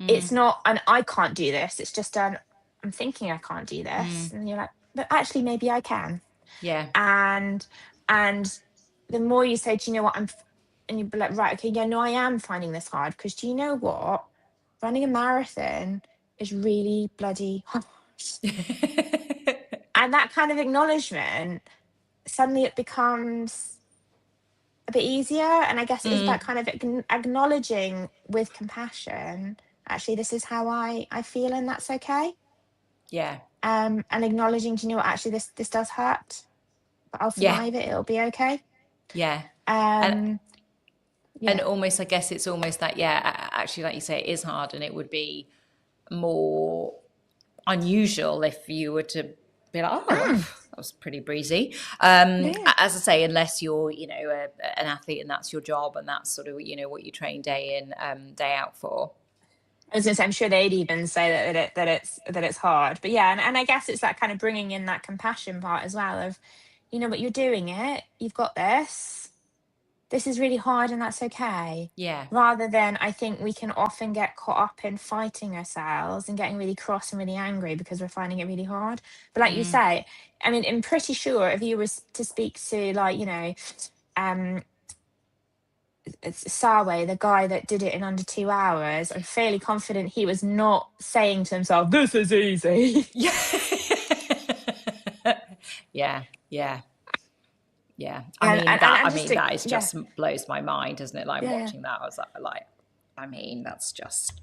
it's not an I can't do this. It's just an I'm thinking I can't do this. And you're like, but actually maybe I can. Yeah. And the more you say, do you know what, and you'd be like, right, okay, yeah, no, I am finding this hard, because do you know what? Running a marathon is really bloody hard. And that kind of acknowledgement, suddenly it becomes a bit easier. And I guess it's that kind of acknowledging with compassion, actually, this is how I feel, and that's okay. Yeah. And acknowledging, do you know what, actually, this does hurt, but I'll survive it. It'll be okay. Yeah. Yeah. And almost, I guess it's almost that, actually, like you say, it is hard, and it would be more unusual if you were to be like, that was pretty breezy. As I say, unless you're, you know, an athlete and that's your job and that's sort of, you know, what you train day in, day out for. I was going to say, I'm sure they'd even say that it's hard, but yeah, and I guess it's that kind of bringing in that compassion part as well of, you know what, you're doing it, you've got this. This is really hard, and that's okay. Yeah. Rather than, I think we can often get caught up in fighting ourselves and getting really cross and really angry because we're finding it really hard. But like you say, I mean, I'm pretty sure if you was to speak to, like, you know, Sawe, the guy that did it in under 2 hours, I'm fairly confident he was not saying to himself, this is easy. Yeah. That is just blows my mind, doesn't it? Like watching that, I was like, I mean, that's just,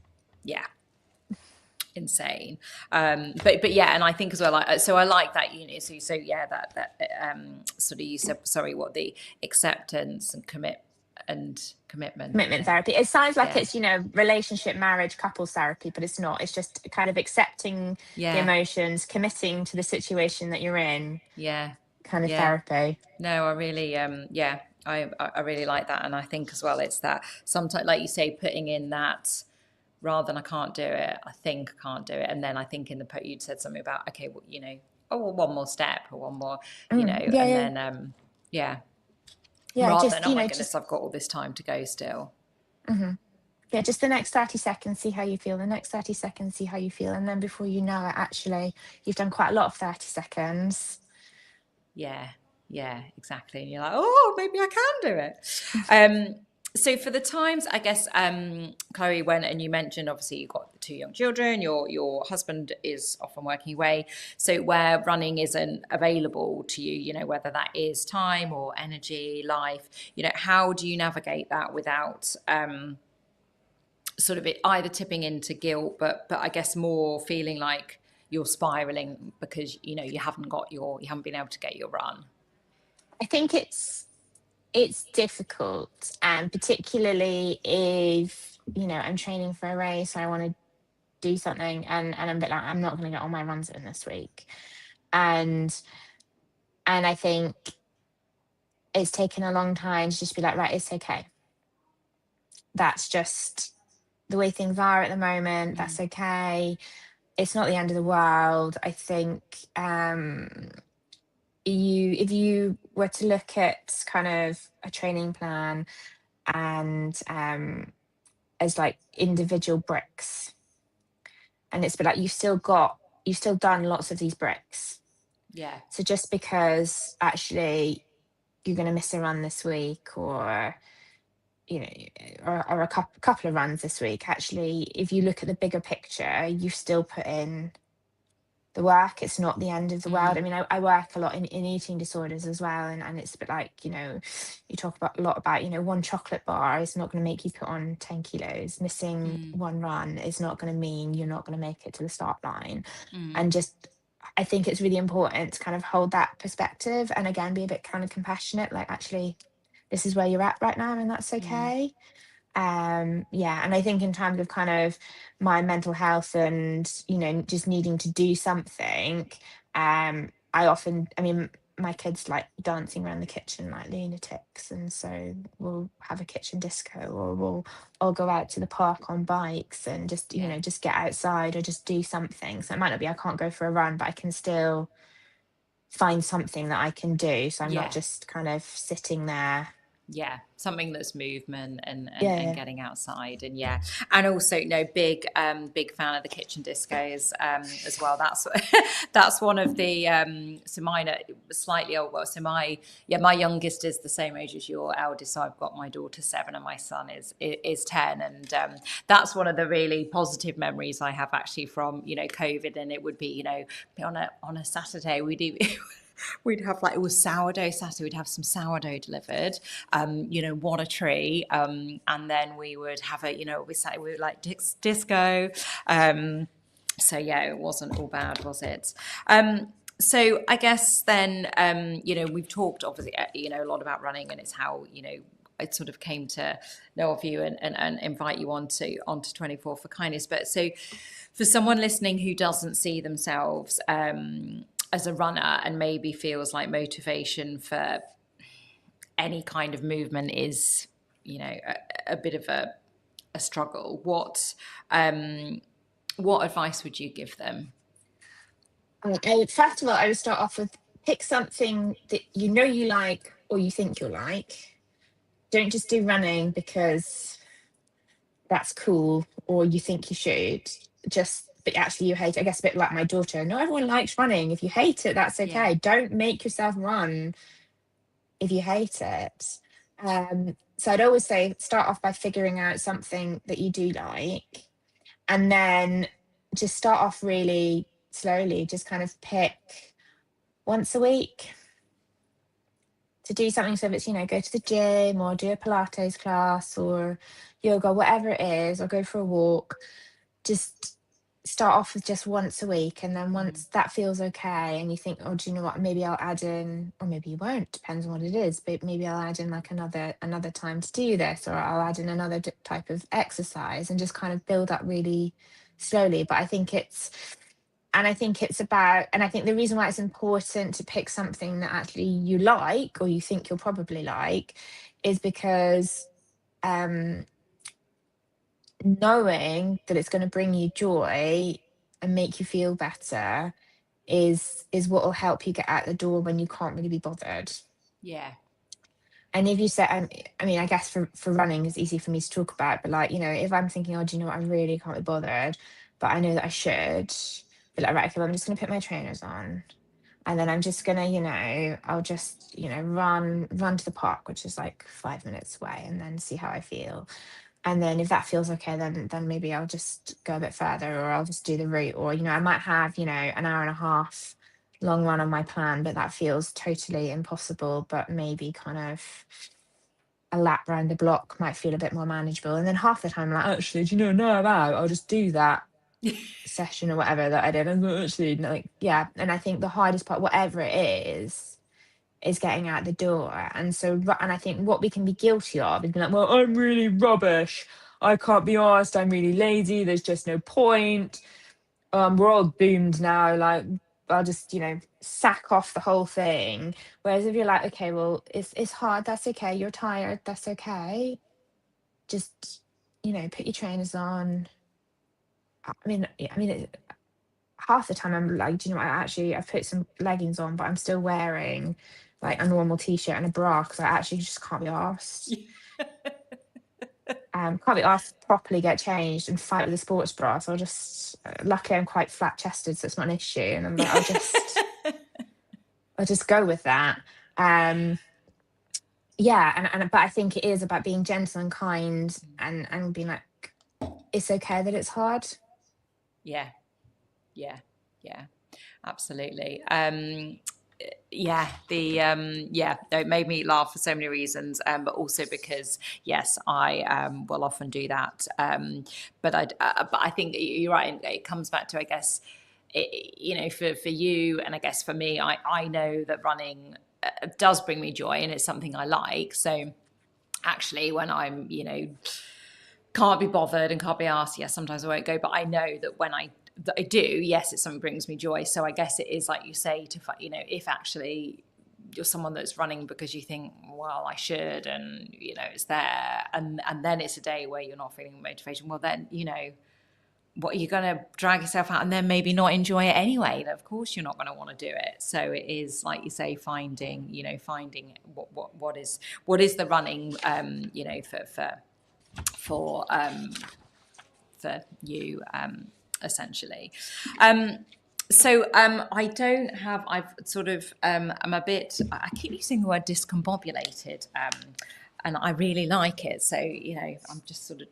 insane. But yeah, and I think as well, so I like that, you know, so yeah, that sort of, you said, sorry, what the acceptance and commitment therapy. It sounds like it's, you know, relationship, marriage, couples therapy, but it's not. It's just kind of accepting the emotions, committing to the situation that you're in. Kind of therapy. No, I really I really like that. And I think as well, it's that sometimes, like you say, putting in that, rather than I can't do it, I think I can't do it. And then I think in the you'd said something about, okay, well, you know, one more step or one more, you know, then rather just, than, oh my goodness, I've got all this time to go still. Yeah, just the next 30 seconds, see how you feel. The next 30 seconds, see how you feel. And then before you know it, actually, you've done quite a lot of 30 seconds. Yeah, exactly. And you're like, oh, maybe I can do it. So for the times, I guess, Chloe, and you mentioned, obviously, you've got 2 young children, your husband is often working away. So where running isn't available to you, you know, whether that is time or energy, life, you know, how do you navigate that without sort of it either tipping into guilt, but I guess more feeling like you're spiraling because, you know, you haven't been able to get your run? I think it's difficult, and particularly if, you know, I'm training for a race, I want to do something, and I'm a bit like, I'm not going to get all my runs in this week, and I think it's taken a long time to just be like, right, it's okay. That's just the way things are at the moment. That's okay. It's not the end of the world. I think if you were to look at kind of a training plan and as like individual bricks, and it's been like you've still done lots of these bricks. So just because actually you're going to miss a run this week, or you know, or a couple of runs this week, actually, if you look at the bigger picture, you've still put in the work. It's not the end of the world. I mean, I work a lot in eating disorders as well, and it's a bit like, you know, you talk a lot about, you know, one chocolate bar is not going to make you put on 10 kilos. Missing one run is not going to mean you're not going to make it to the start line. And just, I think it's really important to kind of hold that perspective, and again, be a bit kind of compassionate, like, actually, this is where you're at right now, and that's okay. And I think in terms of kind of my mental health and, you know, just needing to do something, my kids like dancing around the kitchen like lunatics, and so we'll have a kitchen disco, or we'll all go out to the park on bikes and just, you Yeah. know, just get outside or just do something. So it might not be I can't go for a run, but I can still find something that I can do, so I'm Yeah. not just kind of sitting there. Yeah, something that's movement and Yeah. getting outside, and yeah, and also big fan of the kitchen discos as well. That's that's one of the so mine are slightly old. Well, so my youngest is the same age as your eldest. So I've got my daughter 7 and my son is 10, and that's one of the really positive memories I have actually from COVID. And it would be on a Saturday we'd have like, it was sourdough Saturday, we'd have some sourdough delivered, what a treat. And then we would have we would like disco. So yeah, it wasn't all bad, was it? So I guess then, we've talked obviously, a lot about running, and it's how, I sort of came to know of you and invite you onto 24 for Kindness. But so for someone listening who doesn't see themselves, as a runner, and maybe feels like motivation for any kind of movement is, a bit of a struggle, what advice would you give them? First of all, I would start off with pick something that you know you like or you think you'll like. Don't just do running because that's cool or you think you should. But actually you hate it. I guess a bit like my daughter. No, everyone likes running. If you hate it, that's okay. Yeah. Don't make yourself run if you hate it. So I'd always say start off by figuring out something that you do like, and then just start off really slowly. Just kind of pick once a week to do something. So if it's, go to the gym or do a Pilates class or yoga, whatever it is, or go for a walk, just start off with just once a week. And then once that feels okay and you think, oh, do you know what, maybe I'll add in, or maybe you won't, depends on what it is, but maybe I'll add in like another time to do this, or I'll add in another type of exercise, and just kind of build up really slowly. But I think it's about, and I think the reason why it's important to pick something that actually you like or you think you'll probably like is because knowing that it's going to bring you joy and make you feel better is what will help you get out the door when you can't really be bothered. Yeah. And if you say, I mean, I guess for running it's easy for me to talk about, but like, if I'm thinking, oh, do you know what, I really can't be bothered, but I know that I should, be like, right, okay, well, I'm just going to put my trainers on, and then I'm just going to, I'll just, run to the park, which is like 5 minutes away, and then see how I feel. And then if that feels okay, then maybe I'll just go a bit further, or I'll just do the route, or, I might have, an hour and a half long run on my plan, but that feels totally impossible, but maybe kind of a lap around the block might feel a bit more manageable. And then half the time I'm like, actually, do you know, no, I'm out, I'll just do that session or whatever that I did. And actually, like, yeah. And I think the hardest part, whatever it is getting out the door. And I think what we can be guilty of is being like, well, I'm really rubbish, I can't be arsed, I'm really lazy, there's just no point, we're all doomed now, like I'll just sack off the whole thing. Whereas if you're like, okay, well, it's hard, that's okay, you're tired, that's okay, just put your trainers on. I mean half the time I'm like, do you know what, I've put some leggings on, but I'm still wearing like a normal t-shirt and a bra because I actually just can't be arsed. Can't be asked to properly get changed and fight with a sports bra. So I'll just, luckily I'm quite flat chested, so it's not an issue. And I'm like, I'll just go with that. Yeah. But I think it is about being gentle and kind and being like, it's okay that it's hard. Yeah, absolutely. It made me laugh for so many reasons, but also because yes, I will often do that, but I think you're right. It comes back to, I guess, for you, and I guess for me, I know that running does bring me joy, and it's something I like. So actually, when I'm can't be bothered and can't be asked, yes, sometimes I won't go, but I know that when I do, yes, it's something that brings me joy. So I guess it is like you say, to if actually you're someone that's running because you think, well, I should, and you know it's there, and then it's a day where you're not feeling motivation. Well, then you know, what are you going to drag yourself out and then maybe not enjoy it anyway? Of course, you're not going to want to do it. So it is, like you say, finding what is the running, you know, for you, essentially. So I've sort of, I'm a bit, I keep using the word discombobulated, and I really like it. So, you know, I'm just sort of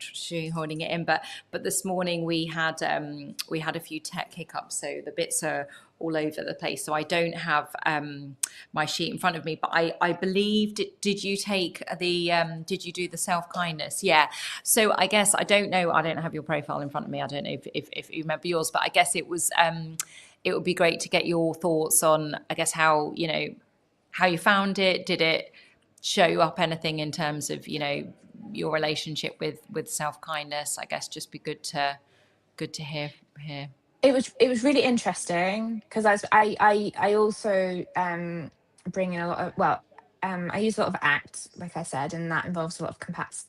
holding it in. But this morning we had a few tech hiccups. So the bits are all over the place. So I don't have my sheet in front of me. But I believe, did you take did you do the self-kindness? Yeah. So I guess, I don't know. I don't have your profile in front of me. I don't know if you remember yours. But I guess it was, it would be great to get your thoughts on, I guess, how you found it. Did it show up anything in terms of, you know, your relationship with self-kindness? I guess just be good to hear. It was really interesting because I also bring in a lot of, I use a lot of ACT, like I said, and that involves a lot of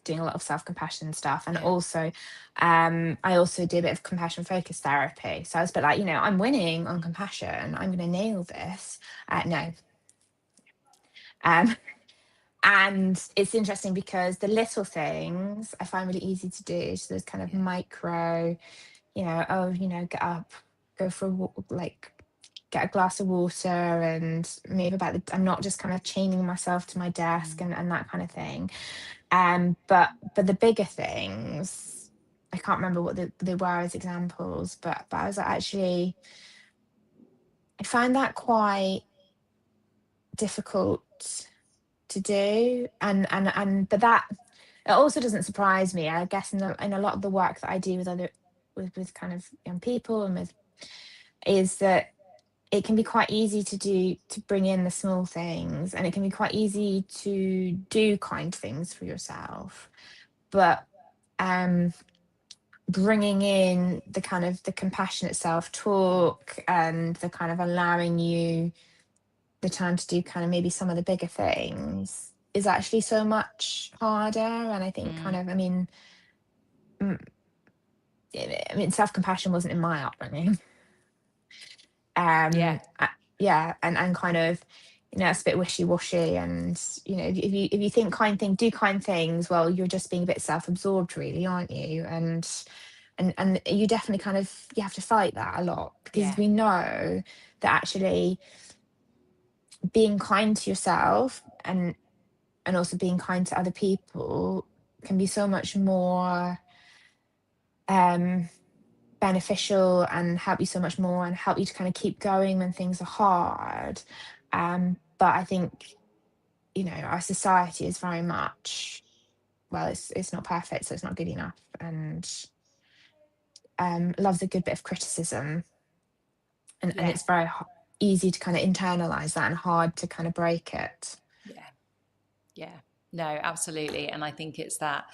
doing a lot of self-compassion stuff, and also I also do a bit of compassion focused therapy. So I was a bit like, you know, I'm winning on compassion, I'm going to nail this. No. And it's interesting because the little things I find really easy to do. So there's kind of micro, you know, get up, go for a walk, like get a glass of water and move about. I'm not just kind of chaining myself to my desk and that kind of thing. But the bigger things, I can't remember what they were as examples, but I was actually, I find that quite difficult to do, and but that, it also doesn't surprise me. I guess in a lot of the work that I do with kind of young people and with, is that it can be quite easy to bring in the small things, and it can be quite easy to do kind things for yourself, but bringing in the kind of the compassionate self-talk and the kind of allowing you the time to do kind of maybe some of the bigger things is actually so much harder. And I think kind of, I mean, self-compassion wasn't in my upbringing. And kind of, you know, it's a bit wishy-washy, and you know, if you think do kind things, well, you're just being a bit self-absorbed, really, aren't you? And you definitely kind of, you have to fight that a lot, because we know that actually being kind to yourself and also being kind to other people can be so much more beneficial and help you so much more, and help you to kind of keep going when things are hard. But I think, you know, our society is very much, well, it's not perfect, so it's not good enough, and loves a good bit of criticism, and it's very easy to kind of internalize that and hard to kind of break it. No, absolutely. And I think it's that,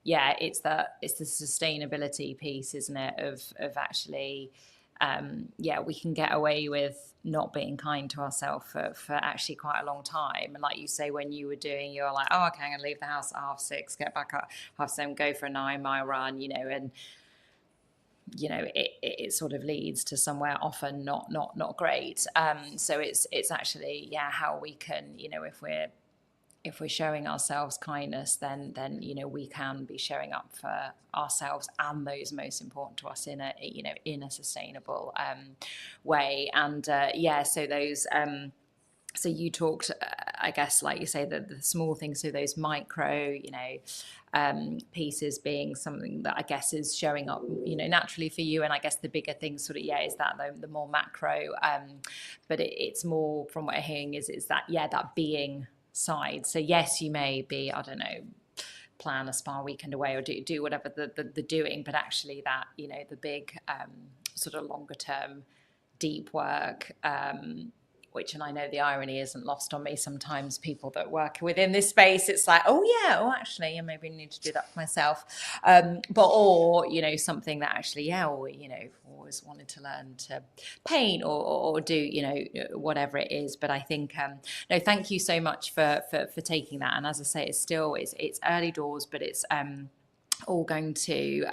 it's the sustainability piece, isn't it, of actually we can get away with not being kind to ourselves for actually quite a long time. And like you say, when you were doing, you're like, oh, okay, I'm gonna leave the house at 6:30, get back at 7:30, go for a 9-mile run, you know, and you know, it sort of leads to somewhere often not great. So it's actually, how we can, you know, if we're showing ourselves kindness, then you know, we can be showing up for ourselves and those most important to us in a sustainable way. And so those so you talked, I guess, like you say, the small things, so those micro, you know, pieces being something that I guess is showing up, you know, naturally for you. And I guess the bigger thing sort of, is that the more macro, but it's more, from what I'm hearing, is that, that being side. So yes, you may be, I don't know, plan a spa weekend away or do whatever the doing, but actually that, you know, the big sort of longer term deep work, which, and I know the irony isn't lost on me, sometimes people that work within this space, it's like, actually, maybe I need to do that for myself. Or, you know, something that actually, or, you know, or always wanted to learn to paint or do, you know, whatever it is. But I think, no, thank you so much for taking that. And as I say, it's early doors, but it's all going to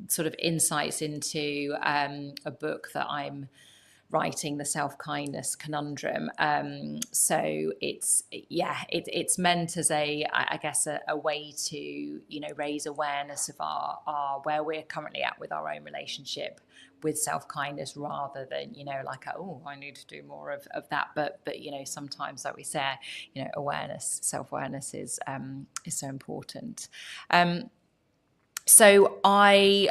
sort of insights into a book that I'm writing, The Self-Kindness Conundrum. So it's meant as I guess a way to, you know, raise awareness of our where we're currently at with our own relationship with self-kindness, rather than, you know, like, oh, I need to do more of that. But you know, sometimes, like we say, you know, self-awareness is so important. So I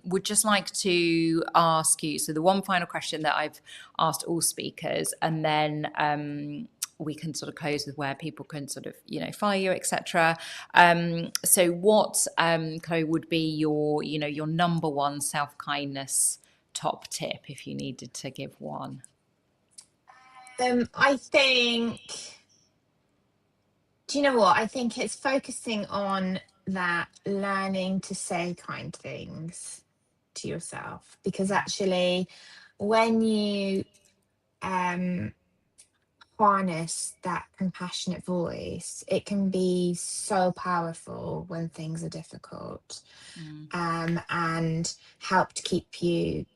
would just like to ask you, so the one final question that I've asked all speakers, and then we can sort of close with where people can sort of, you know, follow you, etc. So what, Chloe, would be your, you know, your number one self-kindness top tip if you needed to give one? I think, do you know what? I think it's focusing on that, learning to say kind things to yourself, because actually when you harness that compassionate voice, it can be so powerful when things are difficult, and help to keep you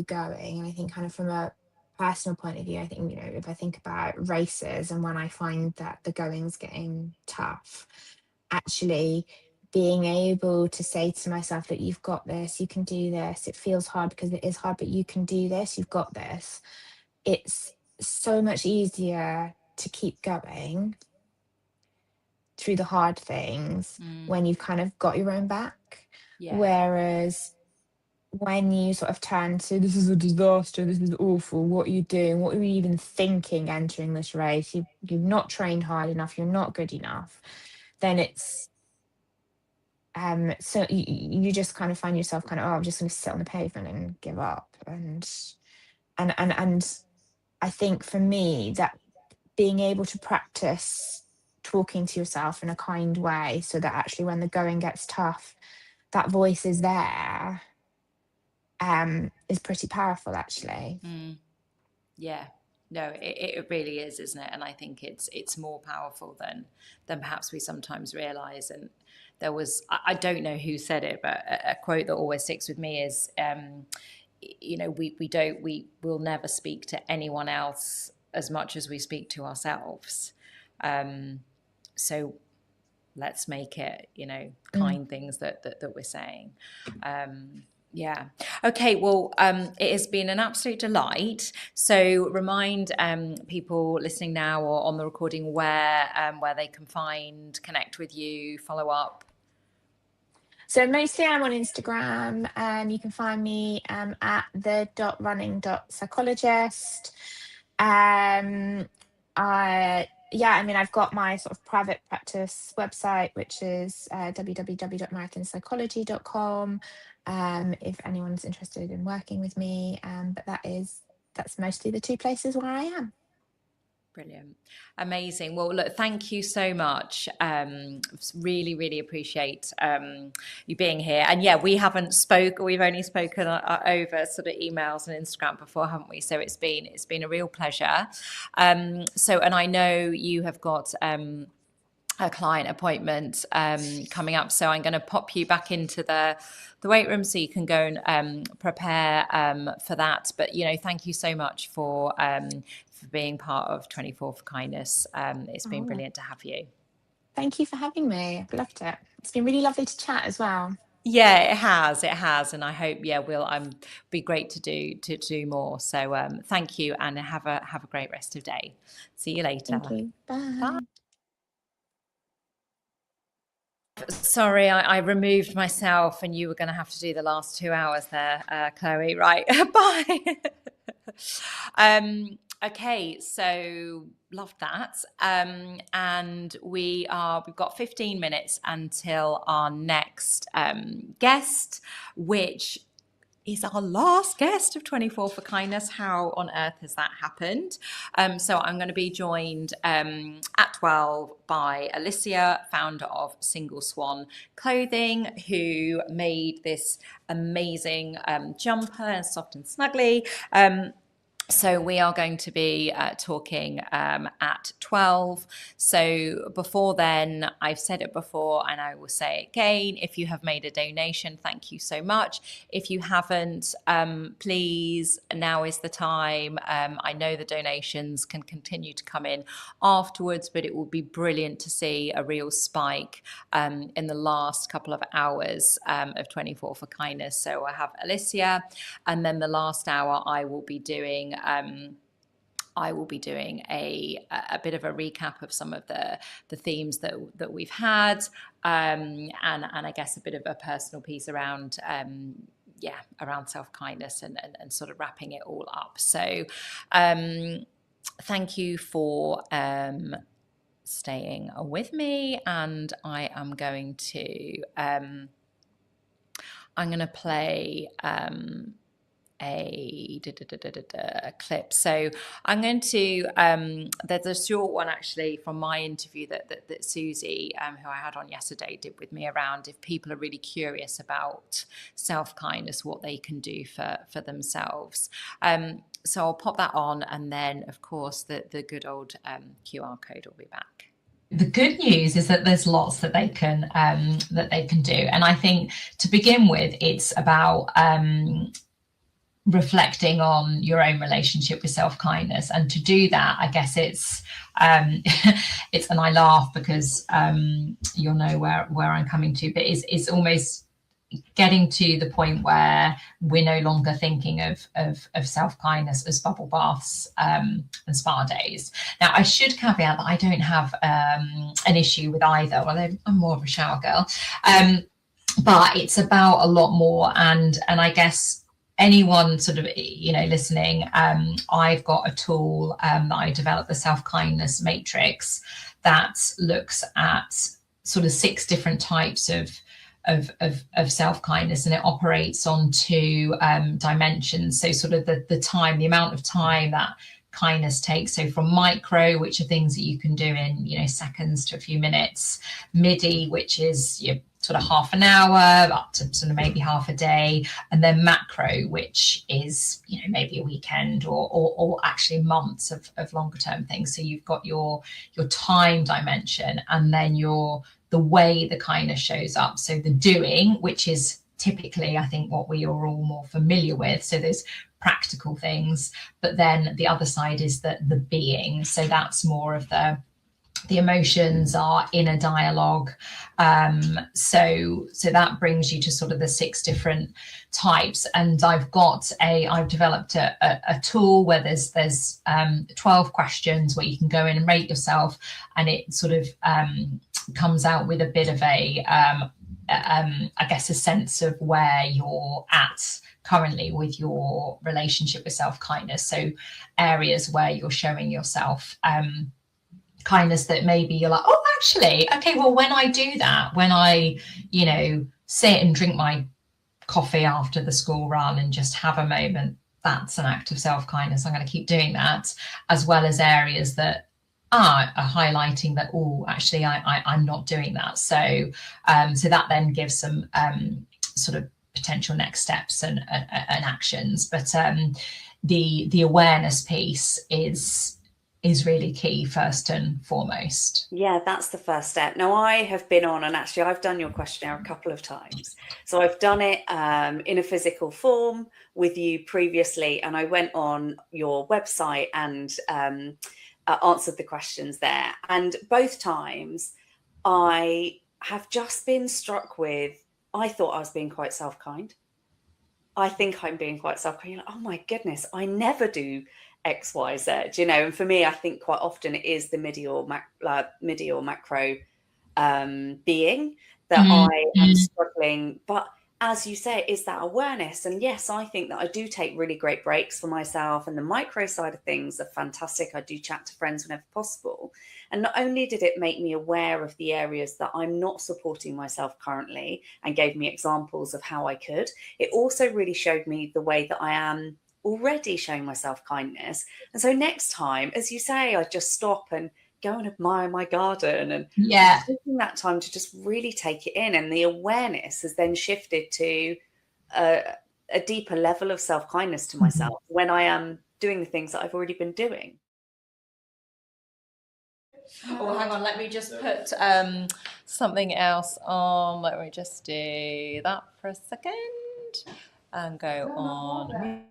going. And I think kind of from a personal point of view, I think, you know, if I think about races and when I find that the going's getting tough, actually being able to say to myself that you've got this, you can do this, it feels hard because it is hard, but you can do this, you've got this. It's so much easier to keep going through the hard things when you've kind of got your own back. Yeah. Whereas when you sort of turn to, this is a disaster, this is awful, what are you doing, what are you even thinking entering this race, you've not trained hard enough, you're not good enough, then it's so you just kind of find yourself kind of, oh, I'm just going to sit on the pavement and give up. And I think for me, that being able to practice talking to yourself in a kind way, so that actually when the going gets tough, that voice is there, is pretty powerful, actually. Yeah, no, it really is, isn't it? And I think it's more powerful than perhaps we sometimes realize. And there was, I don't know who said it, but a quote that always sticks with me is, you know, we will never speak to anyone else as much as we speak to ourselves. So let's make it, you know, kind things that we're saying. Yeah. Okay. Well, it has been an absolute delight. So remind people listening now or on the recording where they can connect with you, follow up. So mostly I'm on Instagram. You can find me at the.running.psychologist. I mean, I've got my sort of private practice website, which is www.marathonpsychology.com, if anyone's interested in working with me. But that's mostly the two places where I am. Brilliant. Amazing. Well, look, thank you so much. Really, really appreciate you being here. And yeah, we've only spoken over sort of emails and Instagram before, haven't we? So it's been a real pleasure. And I know you have got a client appointment coming up, so I'm going to pop you back into the weight room so you can go and prepare for that. But, you know, thank you so much for being part of 24 for Kindness. It's been brilliant to have you. Thank you for having me. I've loved it. It's been really lovely to chat as well. Yeah, it has, and I hope be great to do more. So thank you, and have a great rest of day. See you later. Thank you. Bye. Bye. Sorry, I removed myself, and you were going to have to do the last 2 hours there, Chloe. Right, bye. Okay, so loved that. And we've got 15 minutes until our next guest, which is our last guest of 24 for Kindness. How on earth has that happened? So I'm going to be joined at 12 by Alicia, founder of Single Swan Clothing, who made this amazing jumper, soft and snuggly. So we are going to be talking at 12. So before then, I've said it before and I will say it again. If you have made a donation, thank you so much. If you haven't, please, now is the time. I know the donations can continue to come in afterwards, but it will be brilliant to see a real spike in the last couple of hours of 24 for Kindness. So I have Alicia, and then the last hour I will be doing a bit of a recap of some of the themes that we've had, and I guess a bit of a personal piece around around self-kindness and sort of wrapping it all up. So thank you for staying with me, and I am going to play a clip. So I'm going to there's a short one actually from my interview that Susie, who I had on yesterday, did with me around if people are really curious about self-kindness, what they can do for themselves. So I'll pop that on, and then of course the good old QR code will be back. The good news is that there's lots that they can do, and I think to begin with, it's about reflecting on your own relationship with self-kindness. And to do that, I guess it's and I laugh because you'll know where I'm coming to, but it's almost getting to the point where we're no longer thinking of self-kindness as bubble baths and spa days. Now, I should caveat that I don't have an issue with either, although I'm more of a shower girl, but it's about a lot more. And I guess anyone sort of, listening, I've got a tool that I developed, the self-kindness matrix, that looks at sort of 6 different types of self-kindness, and it operates on 2 dimensions. So sort of the amount of time that kindness takes. So from micro, which are things that you can do in, seconds to a few minutes, midi, which is sort of half an hour up to sort of maybe half a day, and then macro, which is maybe a weekend or actually months of longer term things. So you've got your time dimension, and then the way the kindness shows up. So the doing, which is typically, I think, what we are all more familiar with. So there's practical things, but then the other side is the being. So that's more of the emotions, are inner dialogue. So that brings you to sort of the 6 different types. And I've developed a tool where there's 12 questions where you can go in and rate yourself, and it sort of comes out with a bit of I guess a sense of where you're at currently with your relationship with self-kindness. So areas where you're showing yourself kindness that maybe you're like, oh, actually, okay, well, when I do that, when I, sit and drink my coffee after the school run and just have a moment, that's an act of self-kindness. I'm going to keep doing that, as well as areas that are highlighting that, oh, actually, I'm not doing that. So that then gives some sort of potential next steps and actions. But the awareness piece is really key, first and foremost. Yeah, that's the first step. Now, I have been on, and actually I've done your questionnaire a couple of times. So I've done it in a physical form with you previously, and I went on your website and answered the questions there. And both times I have just been struck with, I thought I was being quite self-kind. I think I'm being quite self-kind. You're like, oh my goodness, I never do X, Y, Z, and for me, I think quite often it is the midi or macro being that I am struggling. But as you say, is that awareness. And yes, I think that I do take really great breaks for myself, and the micro side of things are fantastic. I do chat to friends whenever possible. And not only did it make me aware of the areas that I'm not supporting myself currently and gave me examples of how I could, it also really showed me the way that I am already showing myself kindness. And so next time, as you say, I just stop and go and admire my garden, and taking that time to just really take it in. And the awareness has then shifted to a deeper level of self-kindness to myself when I am doing the things that I've already been doing. Oh, hang on, let me just put something else on. Let me just do that for a second and go on.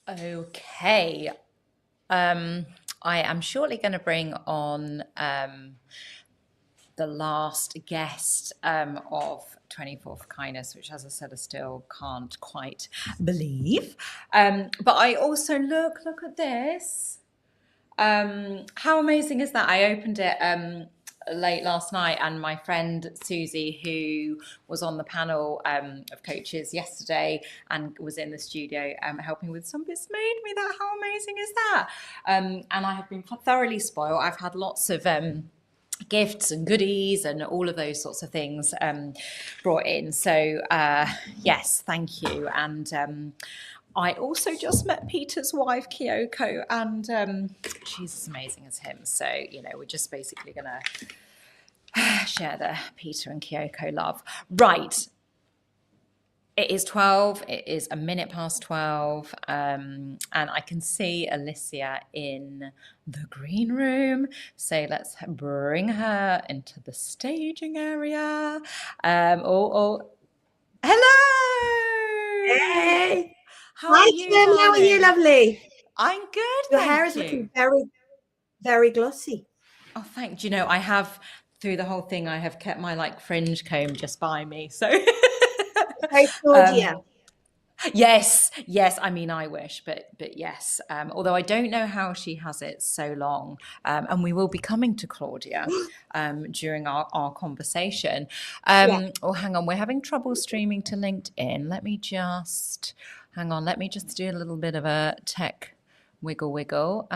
Okay. I am shortly going to bring on the last guest of 24 for Kindness, which, as I said, I still can't quite believe. But I also look at this. How amazing is that? I opened it late last night, and my friend Susie, who was on the panel of coaches yesterday and was in the studio helping with some bits, made me that. How amazing is that? And I have been thoroughly spoiled. I've had lots of gifts and goodies and all of those sorts of things brought in. So yes, thank you. And I also just met Peter's wife, Kyoko, and she's as amazing as him. So, you know, we're just basically going to share the Peter and Kyoko love. Right. It is 12. It is a minute past 12. And I can see Alicia in the green room. So let's bring her into the staging area. Hello. Hey. How Hi, are you, Kim. How are you, darling? lovely? I'm good. Your thank hair is you. looking very, very glossy. Oh, thank you. You know, I have, through the whole thing, I have kept my like fringe comb just by me. So Very Claudia. yes. I mean, I wish, but yes. Although I don't know how she has it so long. And we will be coming to Claudia during our conversation. Yeah. Oh, hang on. We're having trouble streaming to LinkedIn. Let me just do a little bit of a tech wiggle.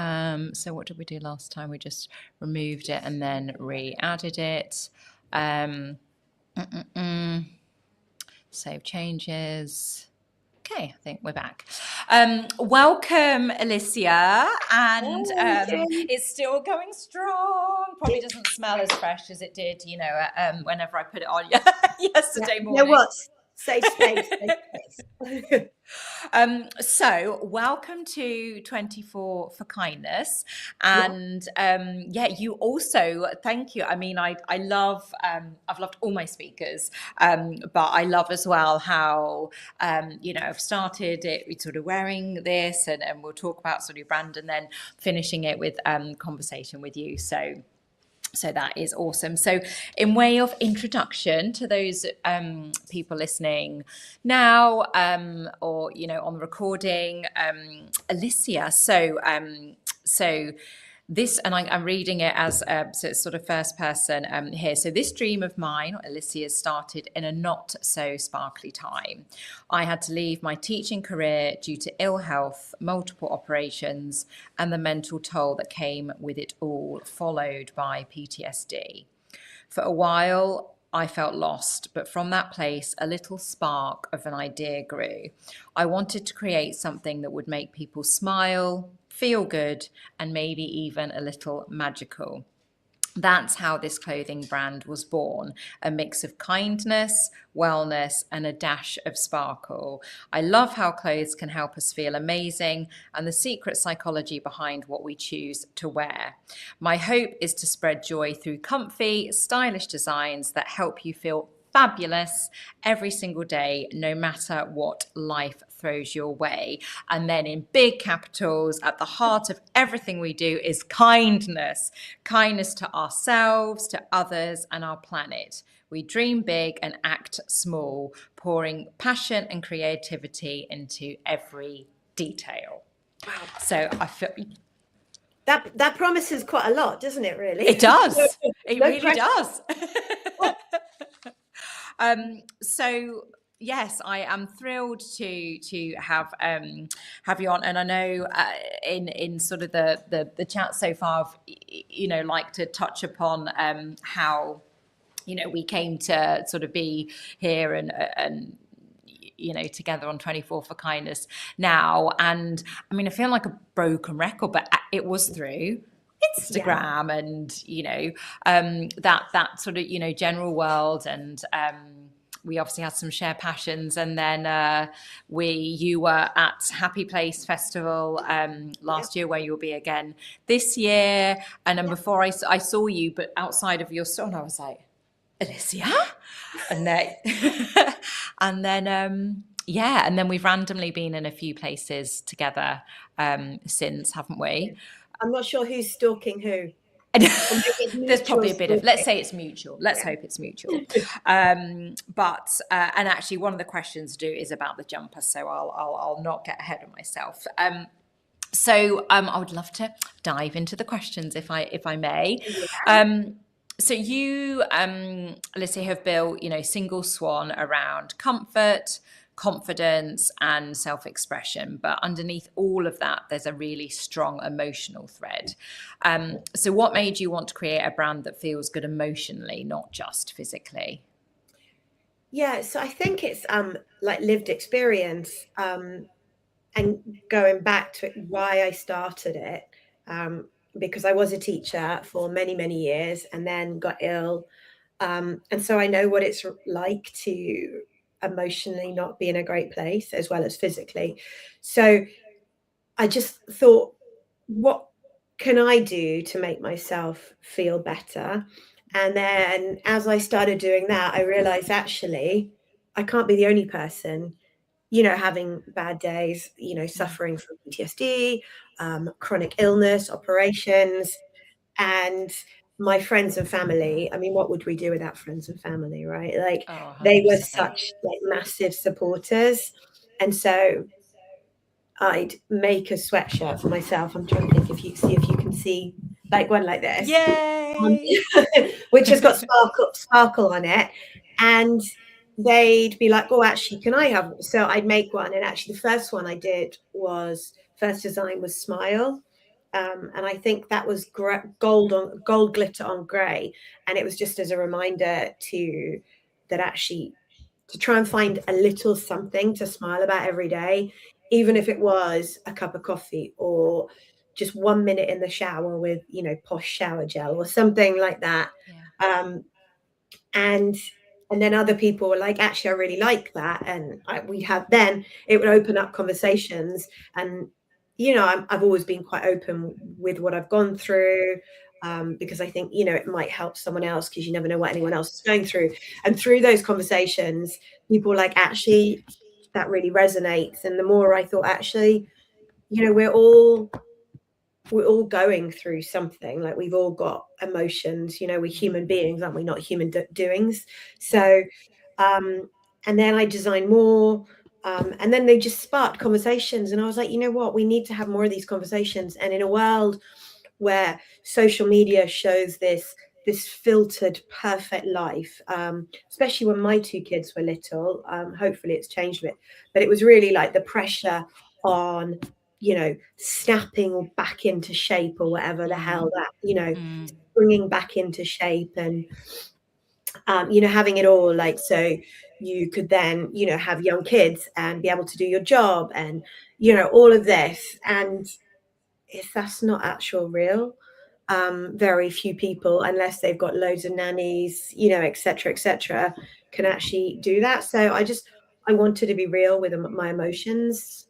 So what did we do last time? We just removed it and then re-added it. Save changes. Okay, I think we're back. Welcome, Alicia, and it's still going strong. Probably doesn't smell as fresh as it did, you know, whenever I put it on yesterday morning. You know what? Safe space. So welcome to 24 for Kindness, and you also, thank you. I mean, I love, I've loved all my speakers, but I love as well how you know, I've started it sort of wearing this, and we'll talk about sort of your brand, and then finishing it with conversation with you. So that is awesome. So in way of introduction to those people listening now, or, you know, on the recording, Alicia. So this, and I'm reading it as so it's sort of first person here. So this dream of mine, Alicia, started in a not so sparkly time. I had to leave my teaching career due to ill health, multiple operations, and the mental toll that came with it all, followed by PTSD. For a while, I felt lost, but from that place, a little spark of an idea grew. I wanted to create something that would make people smile, feel good, and maybe even a little magical. That's how this clothing brand was born, a mix of kindness, wellness, and a dash of sparkle. I love how clothes can help us feel amazing and the secret psychology behind what we choose to wear. My hope is to spread joy through comfy, stylish designs that help you feel fabulous every single day, no matter what life throws your way. And then in big capitals, at the heart of everything we do is kindness. Kindness to ourselves, to others, and our planet. We dream big and act small, pouring passion and creativity into every detail. Wow. So I feel that promises quite a lot, doesn't it, really? it does. It No really pressure. does. So yes, I am thrilled to have you on, and I know in sort of the chat so far, you know, like to touch upon how, you know, we came to sort of be here and you know, together on 24 for Kindness now. And I mean, I feel like a broken record, but it was through Instagram and, you know, that sort of, you know, general world. And we obviously had some shared passions. And then you were at Happy Place Festival last year, where you'll be again this year. And then before I saw you, but outside of your store, and I was like, Alicia? And then, Yeah, and then we've randomly been in a few places together since, haven't we? I'm not sure who's stalking who. There's probably a bit of, let's say it's mutual. Let's hope it's mutual. But and actually, one of the questions is about the jumper, so I'll not get ahead of myself. So I would love to dive into the questions if I may. So you, Lizzie, have built, Single Swan around comfort, confidence and self-expression, but underneath all of that there's a really strong emotional thread. So what made you want to create a brand that feels good emotionally, not just physically? Yeah, so I think it's like lived experience, and going back to why I started it, because I was a teacher for many years and then got ill, and so I know what it's like to emotionally not be in a great place as well as physically. So I just thought, what can I do to make myself feel better? And then as I started doing that, I realized actually I can't be the only person, having bad days, suffering from PTSD, chronic illness, operations, and my friends and family. I mean, what would we do without friends and family, right? Like, they were such massive supporters. And so I'd make a sweatshirt for myself. I'm trying to think if you can see like one like this. Yay! Which has got sparkle on it. And they'd be like, oh, actually, can I have? So I'd make one. And actually the first one I did first design was Smile. And I think that was gold glitter on grey. And it was just as a reminder to try and find a little something to smile about every day, even if it was a cup of coffee or just 1 minute in the shower with, Posh shower gel or something like that. Yeah. And then other people were like, actually, I really like that. And it would open up conversations. And I've always been quite open with what I've gone through, because I think, it might help someone else, because you never know what anyone else is going through. And through those conversations, people were like, actually, that really resonates. And the more I thought, actually, we're all going through something. Like, we've all got emotions, we're human beings, aren't we? Not human doings. So, and then I designed more. And then they just sparked conversations. And I was like, you know what? We need to have more of these conversations. And in a world where social media shows this filtered, perfect life, especially when my two kids were little, hopefully it's changed a bit. But it was really like the pressure on, snapping back into shape or whatever the hell that, bringing back into shape and, having it all like, so you could then, have young kids and be able to do your job and, all of this. And if that's not actual real, very few people, unless they've got loads of nannies, et cetera, can actually do that. So I wanted to be real with my emotions.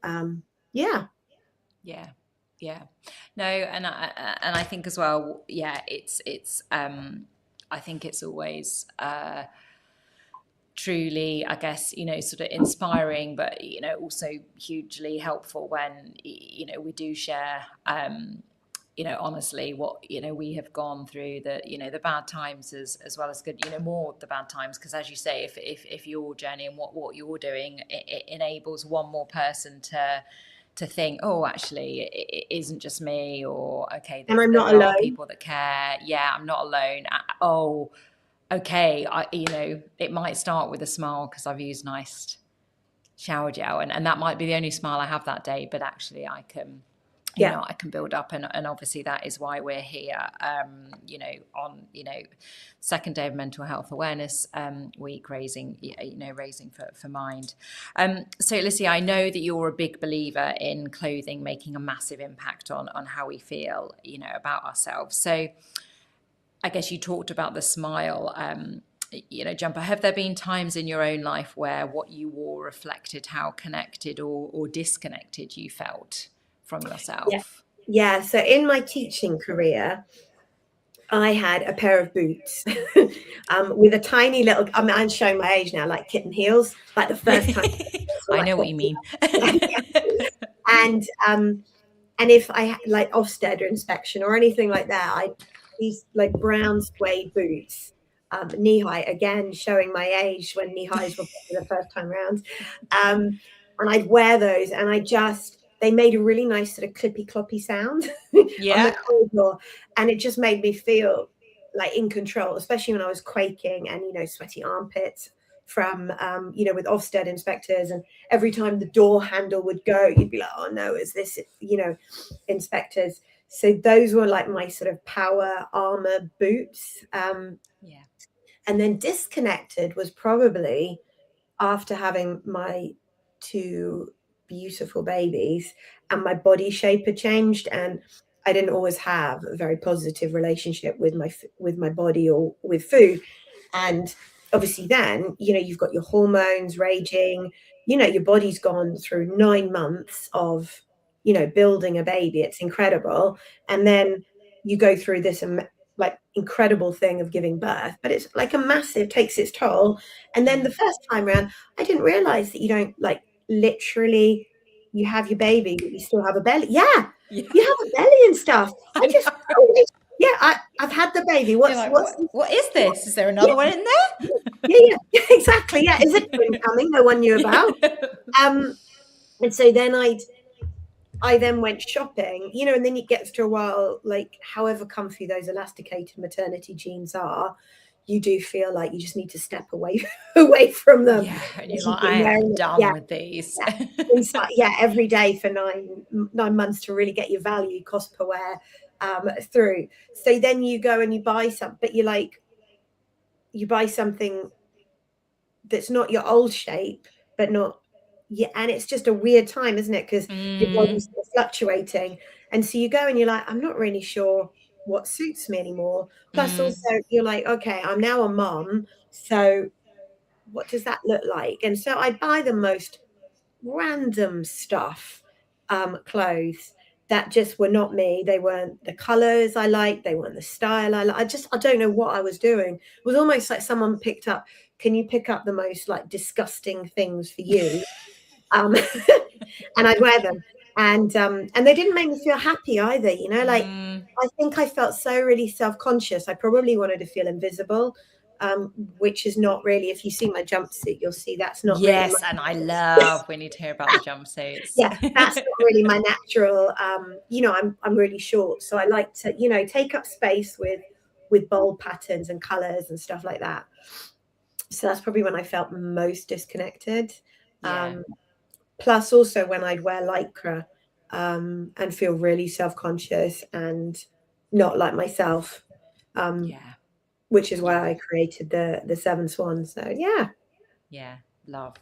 Yeah. No, and I think as well, it's I think it's always truly, I guess, sort of inspiring, but also hugely helpful when we do share honestly what we have gone through, the bad times as well as good, more of the bad times, because as you say, if your journey and what you're doing, it enables one more person to think, oh, actually it isn't just me, or okay, and I'm not alone. People that care. I'm not alone. Oh, okay, it might start with a smile because I've used nice shower gel, and that might be the only smile I have that day, but actually I can I can build up, and obviously that is why we're here, on second day of Mental Health Awareness Week, raising for mind. So Lizzie, I know that you're a big believer in clothing making a massive impact on how we feel about ourselves. So I guess you talked about the Smile jumper. Have there been times in your own life where what you wore reflected how connected or disconnected you felt from yourself? Yeah. So in my teaching career, I had a pair of boots with a tiny little, I'm showing my age now, like kitten heels, like the first time. I know what you mean. And if I like Ofsted or inspection or anything like that, these like brown suede boots, knee high, again showing my age when knee highs were the first time round, and I'd wear those, and they made a really nice sort of clippy cloppy sound on the corridor, and it just made me feel like in control, especially when I was quaking and sweaty armpits from with Ofsted inspectors, and every time the door handle would go, you'd be like, oh no, is this inspectors? So those were like my sort of power armor boots. And then disconnected was probably after having my 2 beautiful babies, and my body shape had changed, and I didn't always have a very positive relationship with my body or with food. And obviously then, you've got your hormones raging, your body's gone through 9 months of, building a baby. It's incredible. And then you go through this like incredible thing of giving birth, but it's like takes its toll. And then the first time around, I didn't realize that you don't like literally, you have your baby, but you still have a belly. You have a belly and stuff. I've had the baby. What is this? Is there another one in there? Yeah, exactly. Yeah, is it twin coming? No one knew about. And so then I then went shopping, and then it gets to a while, like however comfy those elasticated maternity jeans are, you do feel like you just need to step away from them. Yeah, and you're like, I am done with these. Every day for nine months to really get your value cost per wear through. So then you go and you buy something, but you buy something that's not your old shape, but not. Yeah, and it's just a weird time, isn't it? Because your body's fluctuating, and so you go and you're like, I'm not really sure what suits me anymore. Plus, also you're like, okay, I'm now a mom, so what does that look like? And so I buy the most random stuff, clothes that just were not me. They weren't the colors I liked. They weren't the style I liked. I don't know what I was doing. It was almost like someone picked up. Can you pick up the most like disgusting things for you? And I'd wear them, and they didn't make me feel happy either. I think I felt so really self-conscious. I probably wanted to feel invisible, which is not really. If you see my jumpsuit, you'll see that's not. Yes, really and I love when you hear about the jumpsuits. Yeah, that's not really my natural. I'm really short, so I like to take up space with bold patterns and colors and stuff like that. So that's probably when I felt most disconnected. Plus also when I'd wear Lycra and feel really self-conscious and not like myself. Which is why I created the 7 Swans. So love.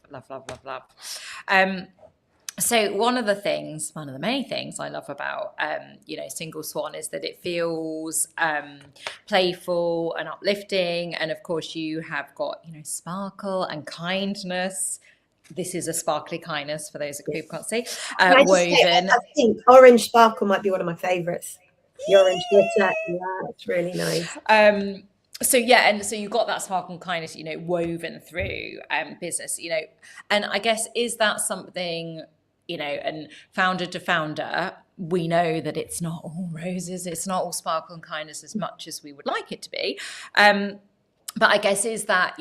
So one of the many things I love about Single Swan is that it feels playful and uplifting, and of course you have got sparkle and kindness. This is a sparkly kindness for those who can't see. Woven. I think orange sparkle might be one of my favorites. The orange glitter, it's really nice. So you got that sparkle and kindness, woven through business, and I guess is that something, and founder to founder, we know that it's not all roses, it's not all sparkle and kindness as much as we would like it to be. But I guess is that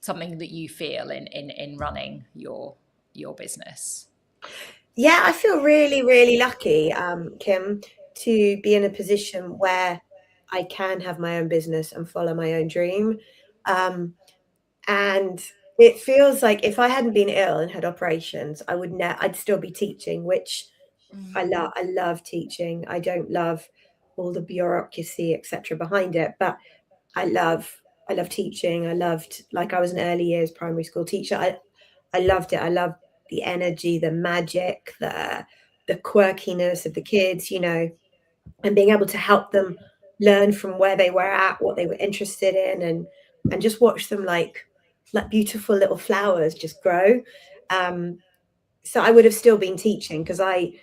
something that you feel in running your business? Yeah, I feel really, really lucky, Kim, to be in a position where I can have my own business and follow my own dream. And it feels like if I hadn't been ill and had operations, I'd still be teaching, which I love teaching. I don't love all the bureaucracy, etc. behind it, but I love teaching. I was an early years primary school teacher. I loved it. I loved the energy, the magic, the quirkiness of the kids, and being able to help them learn from where they were at, what they were interested in, and just watch them like beautiful little flowers just grow. So I would have still been teaching, because I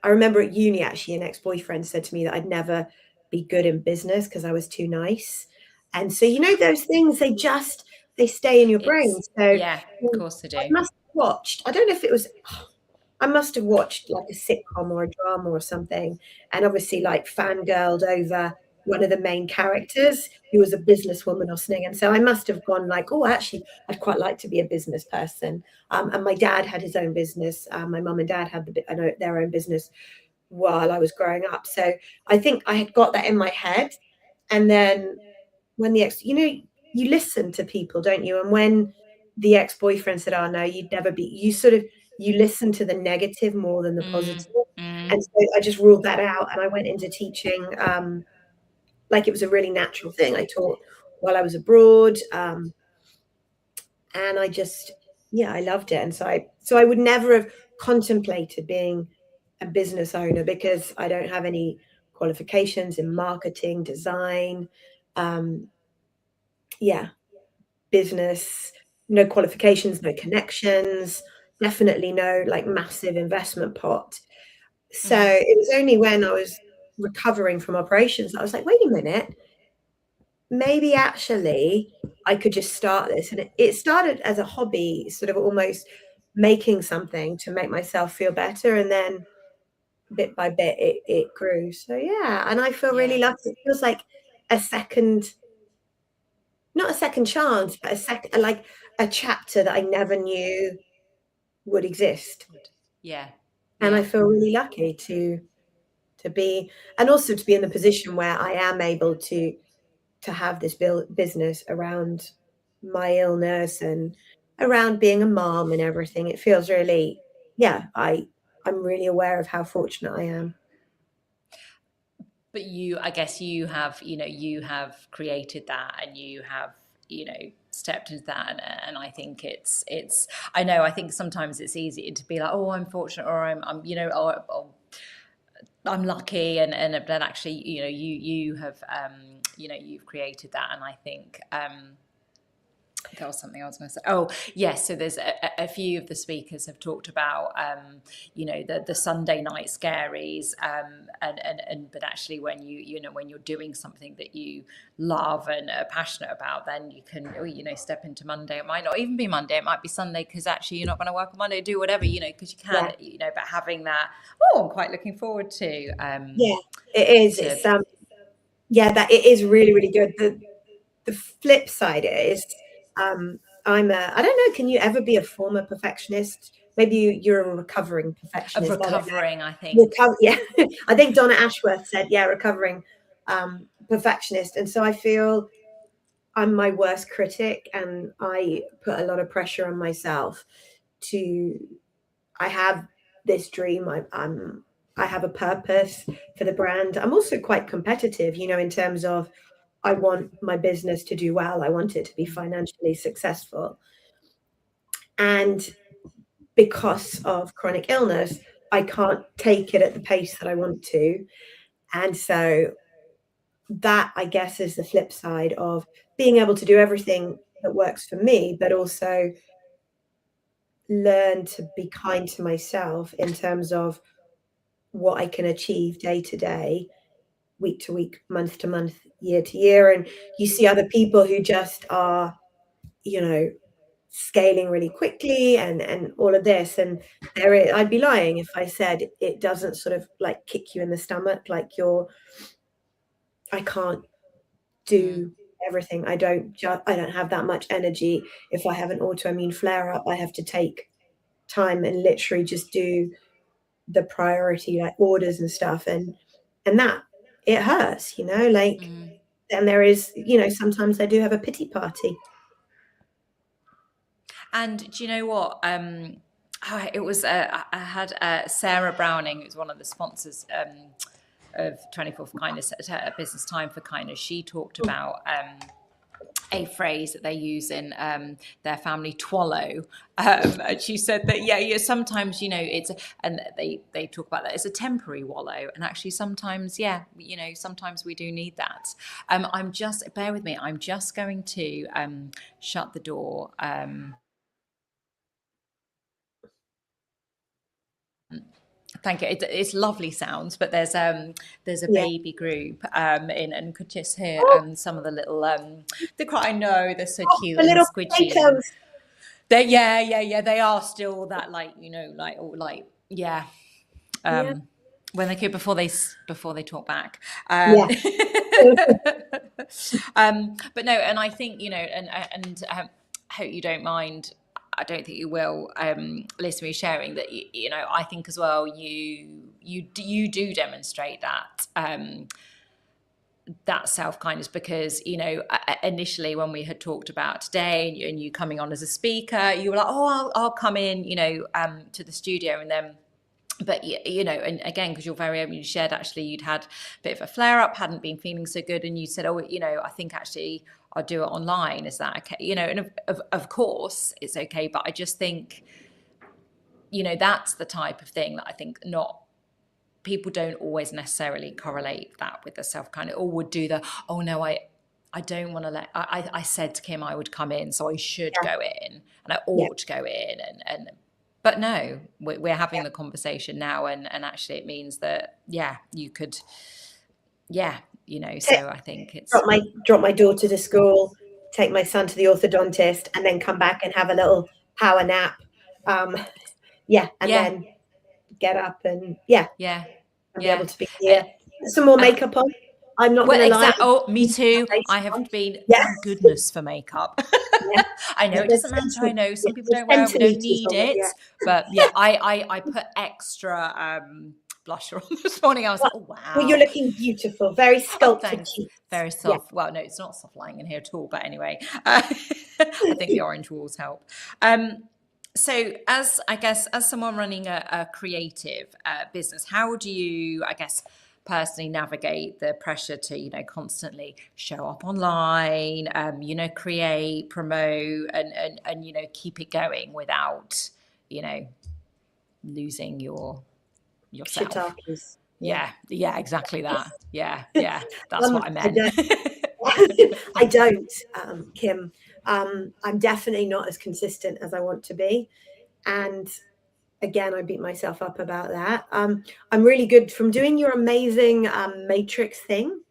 remember at uni, actually, an ex-boyfriend said to me that I'd never be good in business because I was too nice. And so, those things, they stay in your brain. So yeah, of course they do. I must have watched, I don't know if it was, I must have watched like a sitcom or a drama or something, and obviously like fangirled over one of the main characters who was a businesswoman or something. And so I must have gone like, oh, actually, I'd quite like to be a business person. And my dad had his own business. My mum and dad had their own business while I was growing up. So I think I had got that in my head. And then when you listen to people, don't you? And when the ex-boyfriend said, oh no, you'd never be, you listen to the negative more than the positive. And so I just ruled that out, and I went into teaching. Like it was a really natural thing. I taught while I was abroad, and I just, I loved it. And so I would never have contemplated being a business owner because I don't have any qualifications in marketing, design, business, no qualifications, no connections, definitely no like massive investment pot. So it was only when I was recovering from operations that I was like, wait a minute, maybe actually I could just start this. And it started as a hobby, sort of almost making something to make myself feel better. And then bit by bit, it grew. So yeah, and I feel really lucky. It feels like not a second chance, but a chapter that I never knew would exist. Yeah. And I feel really lucky to be, and also to be in the position where I am able to have this business around my illness and around being a mom and everything. It feels really, I'm really aware of how fortunate I am. But I guess you have created that, and you have, stepped into that. And I think I think sometimes it's easy to be like, oh, I'm fortunate, or I'm lucky. And then actually, you have, you've created that. And I think, there was something I was going to say. Oh, yes. So there's a few of the speakers have talked about, the Sunday night scaries, but actually when when you're doing something that you love and are passionate about, then you can, step into Monday. It might not even be Monday. It might be Sunday, because actually you're not going to work on Monday. Do whatever, because you can, but having that, I'm quite looking forward to. It is. It's that it is really, really good. The flip side is, I don't know, can you ever be a former perfectionist? Maybe you're a recovering perfectionist. I think. I think Donna Ashworth said, recovering perfectionist. And so I feel I'm my worst critic, and I put a lot of pressure on myself I have this dream. I have a purpose for the brand. I'm also quite competitive, in terms of, I want my business to do well. I want it to be financially successful. And because of chronic illness, I can't take it at the pace that I want to. And so that, I guess, is the flip side of being able to do everything that works for me, but also learn to be kind to myself in terms of what I can achieve day to day, week to week, month to month, year to year. And you see other people who just are, scaling really quickly and all of this. And I'd be lying if I said it doesn't sort of like kick you in the stomach, like I can't do everything. I don't have that much energy. If I have an autoimmune flare up, I have to take time and literally just do the priority, like orders and stuff. And that, it hurts, and there is, sometimes I do have a pity party. And do you know what? It was, I had Sarah Browning, who's one of the sponsors of 24 for Kindness, Business Time for Kindness. She talked about a phrase that they use in their family, twallow. And she said that, sometimes, it's, and they talk about that, it's a temporary wallow. And actually sometimes, sometimes we do need that. Bear with me, I'm just going to shut the door. Thank you. It's lovely sounds, but there's a baby group and could just hear some of the little the cry. I know they're so cute The and little squidgy. potatoes. They they are still that when they could before they talk back. But no, and I think and hope you don't mind. I don't think you will, listen, me sharing that. I think as well you do demonstrate that that self-kindness, because initially when we had talked about today and you coming on as a speaker, you were like, oh, I'll come in to the studio, and then but and again, because you're very open, you shared actually you'd had a bit of a flare up, hadn't been feeling so good, and you said, oh, I think actually I'll do it online. Is that okay? And of course it's okay, but I just think that's the type of thing that I think people don't always necessarily correlate that with the self-kindness, or would do the, oh no, I don't want to let, I said to Kim I would come in, so I should go in and I ought to go in and but no, we're having the conversation now, and actually it means that you could so I think it's drop my daughter to school, take my son to the orthodontist, and then come back and have a little power nap, then get up and be able to be here. Some more makeup on. I'm not going to lie. Oh, me too. I have been, thank goodness for makeup. I know it doesn't matter. I know some people don't wear it. We don't need it. But I put extra blusher on this morning. I was like, oh, wow. Well, you're looking beautiful. Very sculpted. Thanks. Very soft. Well, no, it's not soft lying in here at all. But anyway, I think the orange walls help. So as someone running a creative business, how do you, personally navigate the pressure to, constantly show up online, create, promote, and keep it going without, losing yourself? Shiitakes. Yeah, exactly that. Yeah, that's what I meant. I don't, Kim. I'm definitely not as consistent as I want to be. And again, I beat myself up about that. I'm really good from doing your amazing matrix thing.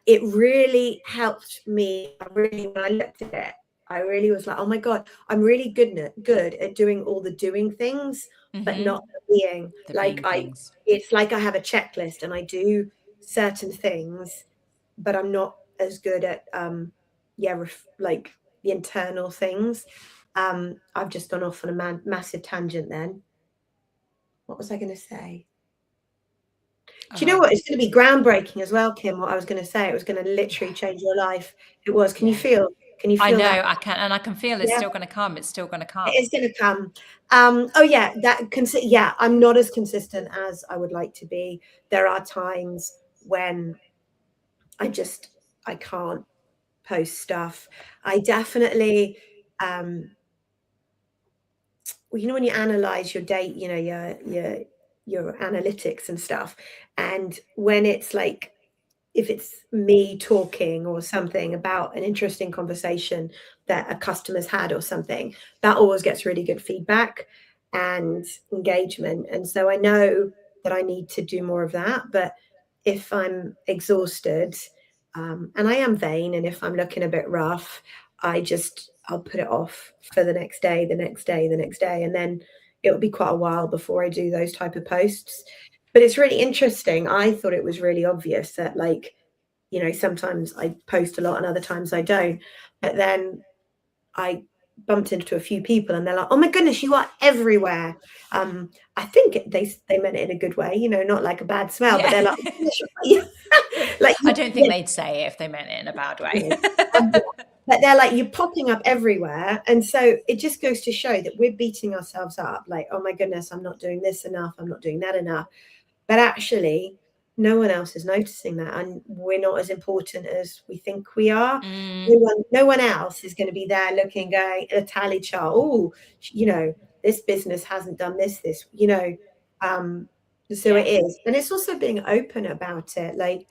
It really helped me. When I looked at it, I really was like, oh my God, I'm really good at doing all the doing things, but not the being. It's like I have a checklist and I do certain things, but I'm not as good at like the internal things. I've just gone off on a massive tangent then. What was I going to say? Do you know what? It's going to be groundbreaking as well, Kim, what I was going to say. It was going to literally change your life. It was. Can you feel I know that? I can, and I can feel it's still going to come. It's still going to come. It is going to come. I'm not as consistent as I would like to be. There are times when I can't post stuff. I definitely when you analyze your date, your analytics and stuff, and when it's like, if it's me talking or something about an interesting conversation that a customer's had or something, that always gets really good feedback and engagement. And so I know that I need to do more of that. But if I'm exhausted, and I am vain, and if I'm looking a bit rough, I'll put it off for the next day, and then it'll be quite a while before I do those type of posts. But it's really interesting. I thought it was really obvious that, sometimes I post a lot and other times I don't. But then I bumped into a few people and they're like, oh my goodness, you are everywhere. I think they meant it in a good way, not like a bad smell, but they're like, I don't think they'd say it if they meant it in a bad way. But they're like, you're popping up everywhere. And so it just goes to show that we're beating ourselves up, like, oh my goodness, I'm not doing this enough, I'm not doing that enough. But actually, no one else is noticing that, and we're not as important as we think we are. No one else is going to be there looking, going a tally chart. Oh, this business hasn't done this. So it is, and it's also being open about it.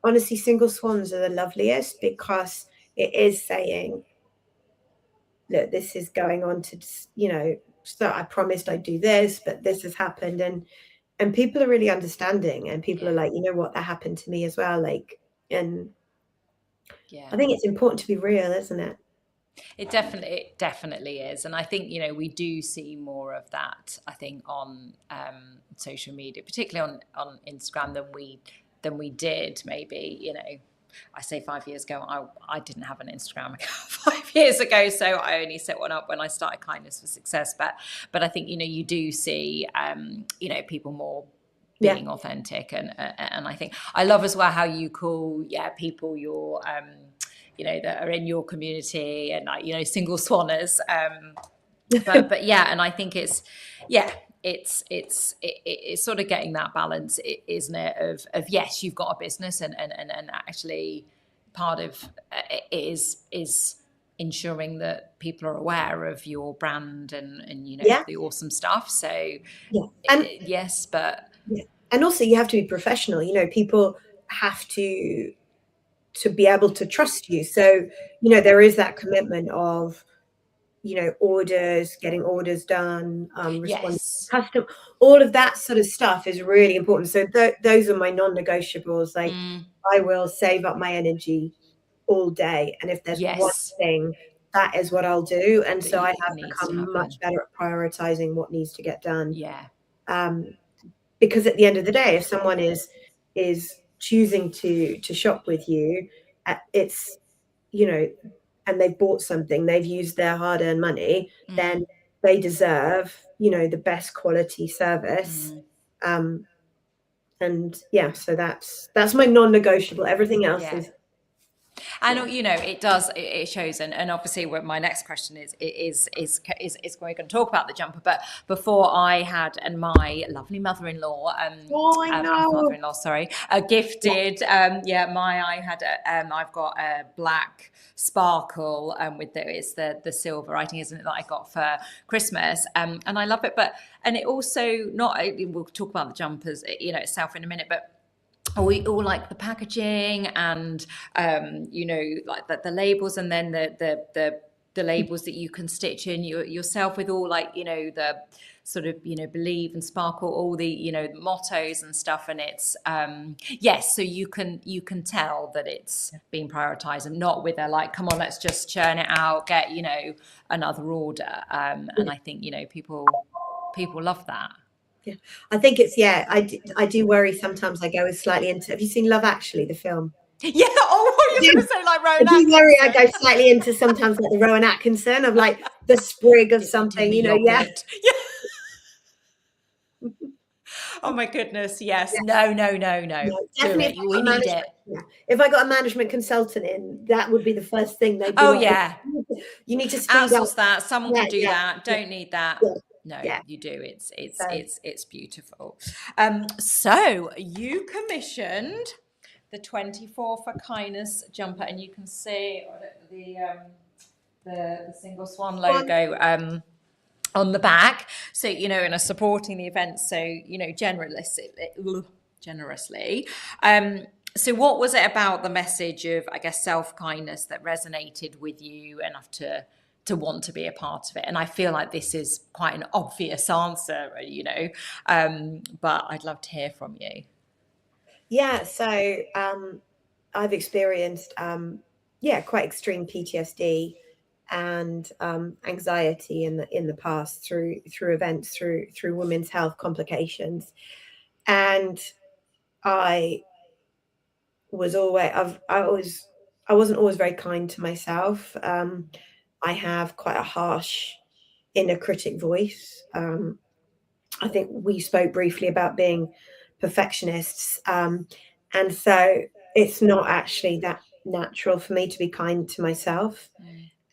Honestly, single swans are the loveliest, because it is saying, look, this is going on to I promised I'd do this, but this has happened. And people are really understanding, and people are like, you know what, that happened to me as well. Like, and I think it's important to be real, isn't it? It definitely is. And I think, you know, we do see more of that, I think, on social media, particularly on Instagram than we did maybe, you know, I say 5 years ago. I didn't have an Instagram account 5 years ago, so I only set one up when I started Kindness for Success. But I think, you know, you do see you know, people more being authentic, and I think I love as well how you call people your you know, that are in your community, and like, you know, single swanners. But yeah, and I think it's sort of getting that balance, isn't it? Of yes, you've got a business, and actually part of it is ensuring that people are aware of your brand and you know, the awesome stuff. So and yes, but and also you have to be professional. You know, people have to be able to trust you. So, you know, there is that commitment of, you know, getting orders done, responding to custom, all of that sort of stuff is really important. So those are my non-negotiables. Like I will save up my energy all day, and if there's one thing, that is what I'll do. And so I have become much better at prioritizing what needs to get done. Because at the end of the day, if someone is choosing to shop with you, it's, you know, and they've bought something, they've used their hard-earned money, then they deserve, you know, the best quality service. And so that's my non-negotiable. Everything else is. And you know, it shows, and obviously what my next question is we're going to talk about the jumper, but before I had, and my lovely mother-in-law mother-in-law, sorry, gifted I had I've got a black sparkle with it's the silver writing, isn't it, that I got for Christmas, and I love it, and it also we'll talk about the jumpers, you know, itself in a minute, but we all like the packaging and you know, like the labels, and then the labels that you can stitch in yourself with all, like, you know, the sort of, you know, believe and sparkle, all the, you know, mottos and stuff, and it's so you can tell that it's being prioritized, and not with a like, come on, let's just churn it out, get, you know, another order, and I think, you know, people love that. Yeah, I think it's I do worry sometimes. I go slightly into. Have you seen Love Actually, the film? Yeah. Oh, you're going to say like Rowan Atkinson. I do worry. I go slightly into sometimes like the Rowan Atkinson of like the sprig of something, you know. Yeah. Oh my goodness. Yes. No. Definitely. We need it. Yeah. If I got a management consultant in, that would be the first thing they'd do. Oh yeah. You need to speed outsource up. That. Someone can do that. Don't need that. Yeah. No, you do. It's beautiful. So you commissioned the 24 for Kindness jumper, and you can see the Single Swan logo on the back. So, you know, and are supporting the event. So, you know, generously. So what was it about the message of, I guess, self-kindness that resonated with you enough to want to be a part of it? And I feel like this is quite an obvious answer, you know, but I'd love to hear from you. Yeah, so I've experienced, quite extreme PTSD and anxiety in the past through events, through women's health complications, and I wasn't always very kind to myself. I have quite a harsh inner critic voice. I think we spoke briefly about being perfectionists. And so it's not actually that natural for me to be kind to myself.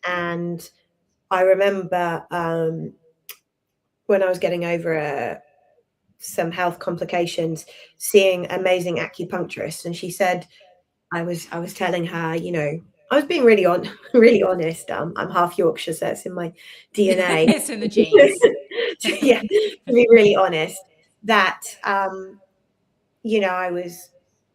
And I remember when I was getting over some health complications, seeing an amazing acupuncturist. And she said, I was telling her, you know, I was being really honest. I'm half Yorkshire, so it's in my DNA. It's in the genes. Yeah, to be really honest, that you know, I was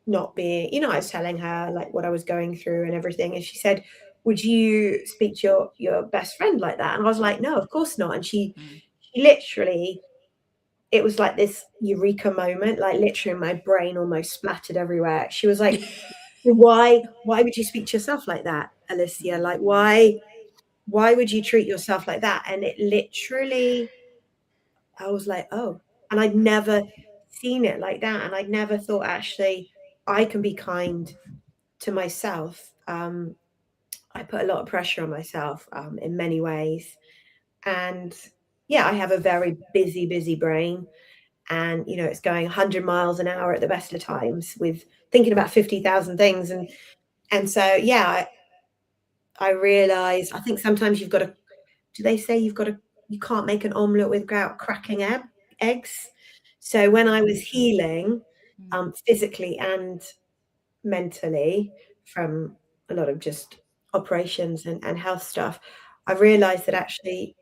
not being, you know, I was telling her like what I was going through and everything, and she said, "Would you speak to your best friend like that?" And I was like, "No, of course not." And she literally, it was like this eureka moment, like literally my brain almost splattered everywhere. She was like, why would you speak to yourself like that, Alicia? Like, why would you treat yourself like that? And it literally, I was like, oh, and I'd never seen it like that. And I'd never thought, actually, I can be kind to myself. I put a lot of pressure on myself in many ways. And yeah, I have a very busy brain. And, you know, it's going 100 miles an hour at the best of times with thinking about 50,000 things. And so, yeah, I realize, I think sometimes you've got to, do they say you can't make an omelette without cracking eggs? So when I was healing physically and mentally from a lot of just operations and health stuff, I realized that actually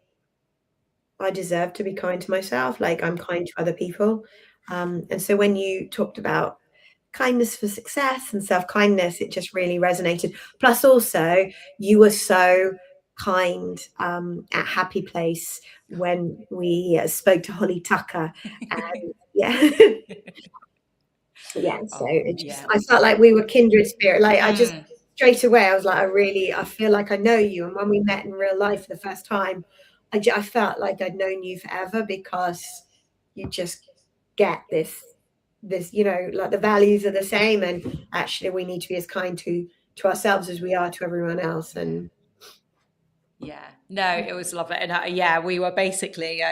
I deserve to be kind to myself, like I'm kind to other people. And so when you talked about kindness for success and self-kindness, it just really resonated. Plus also you were so kind at Happy Place when we spoke to Holly Tucker. And yeah. Yeah, so it just, I felt like we were kindred spirit. Like I just straight away, I was like, I feel like I know you. And when we met in real life for the first time, I felt like I'd known you forever, because you just get this, you know, like the values are the same, and actually we need to be as kind to ourselves as we are to everyone else. And yeah, no, it was lovely. And yeah, we were basically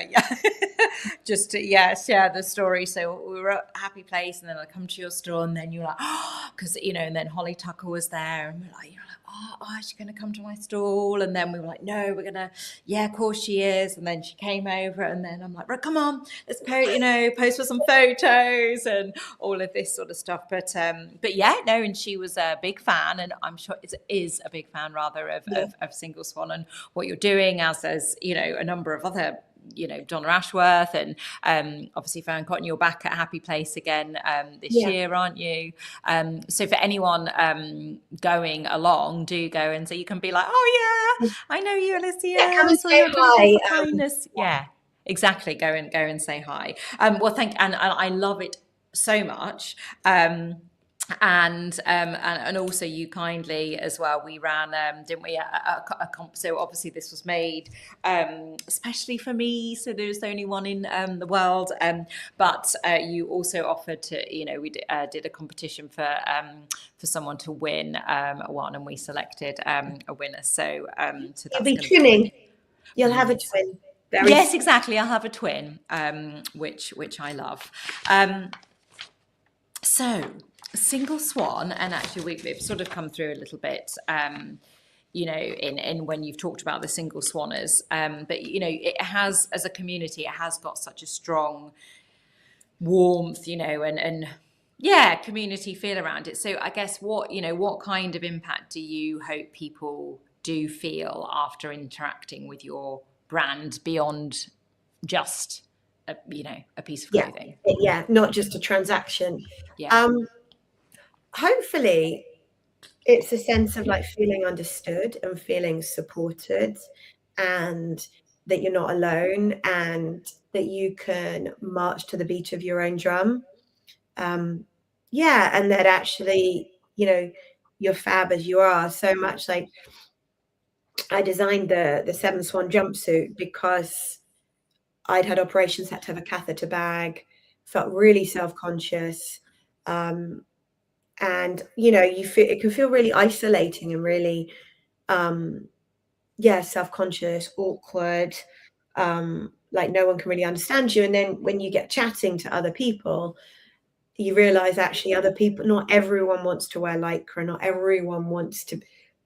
just to share the story. So we were at Happy Place, and then I come to your store, and then you're like, oh, because, you know, and then Holly Tucker was there, and you're like, oh, is she going to come to my stall? And then we were like, no, we're going to, yeah, of course she is. And then she came over, and then I'm like, right, come on, let's post for some photos and all of this sort of stuff. But yeah, no, and she was a big fan, and I'm sure is a big fan rather of Single Swan and what you're doing, as you know, a number of other, you know, Donna Ashworth, and obviously Fern Cotton, you're back at Happy Place again this year, aren't you? So for anyone going along, do go, and so you can be like, oh yeah, I know you, Alicia. Come and say hi. Kindness. Yeah, exactly. Go and say hi. Well, and I love it so much. And also you kindly as well, we ran didn't we, a comp, so obviously this was made especially for me, so there's only one in the world, but you also offered to, you know, we did a competition for someone to win one, and we selected a winner, so that's you'll be twinning. You'll have a twin. Yes, exactly, I'll have a twin, which I love. So Single Swan, and actually we've sort of come through a little bit, you know, in when you've talked about the Single Swanners, but you know, it has, as a community, it has got such a strong warmth, you know, and yeah, community feel around it. So I guess what kind of impact do you hope people do feel after interacting with your brand beyond just a piece of clothing? Yeah, not just a transaction. Yeah. Hopefully it's a sense of like feeling understood and feeling supported, and that you're not alone, and that you can march to the beat of your own drum. And that actually, you know, you're fab as you are. So much like I designed the Seven Swan jumpsuit because I'd had operations, had to have a catheter bag, felt really self-conscious. And, you know, it can feel really isolating and really, self-conscious, awkward, like no one can really understand you. And then when you get chatting to other people, you realize actually other people, not everyone wants to wear Lycra, not everyone wants to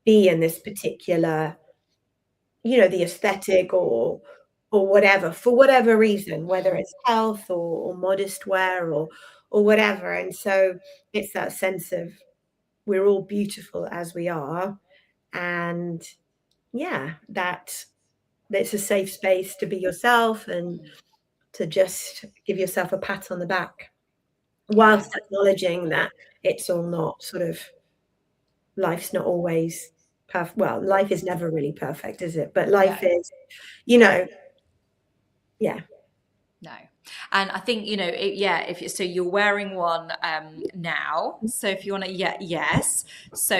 be in this particular, you know, the aesthetic or whatever, for whatever reason, whether it's health or modest wear or whatever. And so it's that sense of we're all beautiful as we are, and that it's a safe space to be yourself and to just give yourself a pat on the back, whilst acknowledging that it's all not sort of, life's not always perfect. Well, life is never really perfect, is it? But life is, you know, Yeah. No. And I think, you know, so you're wearing one now. So if you want to, yes. So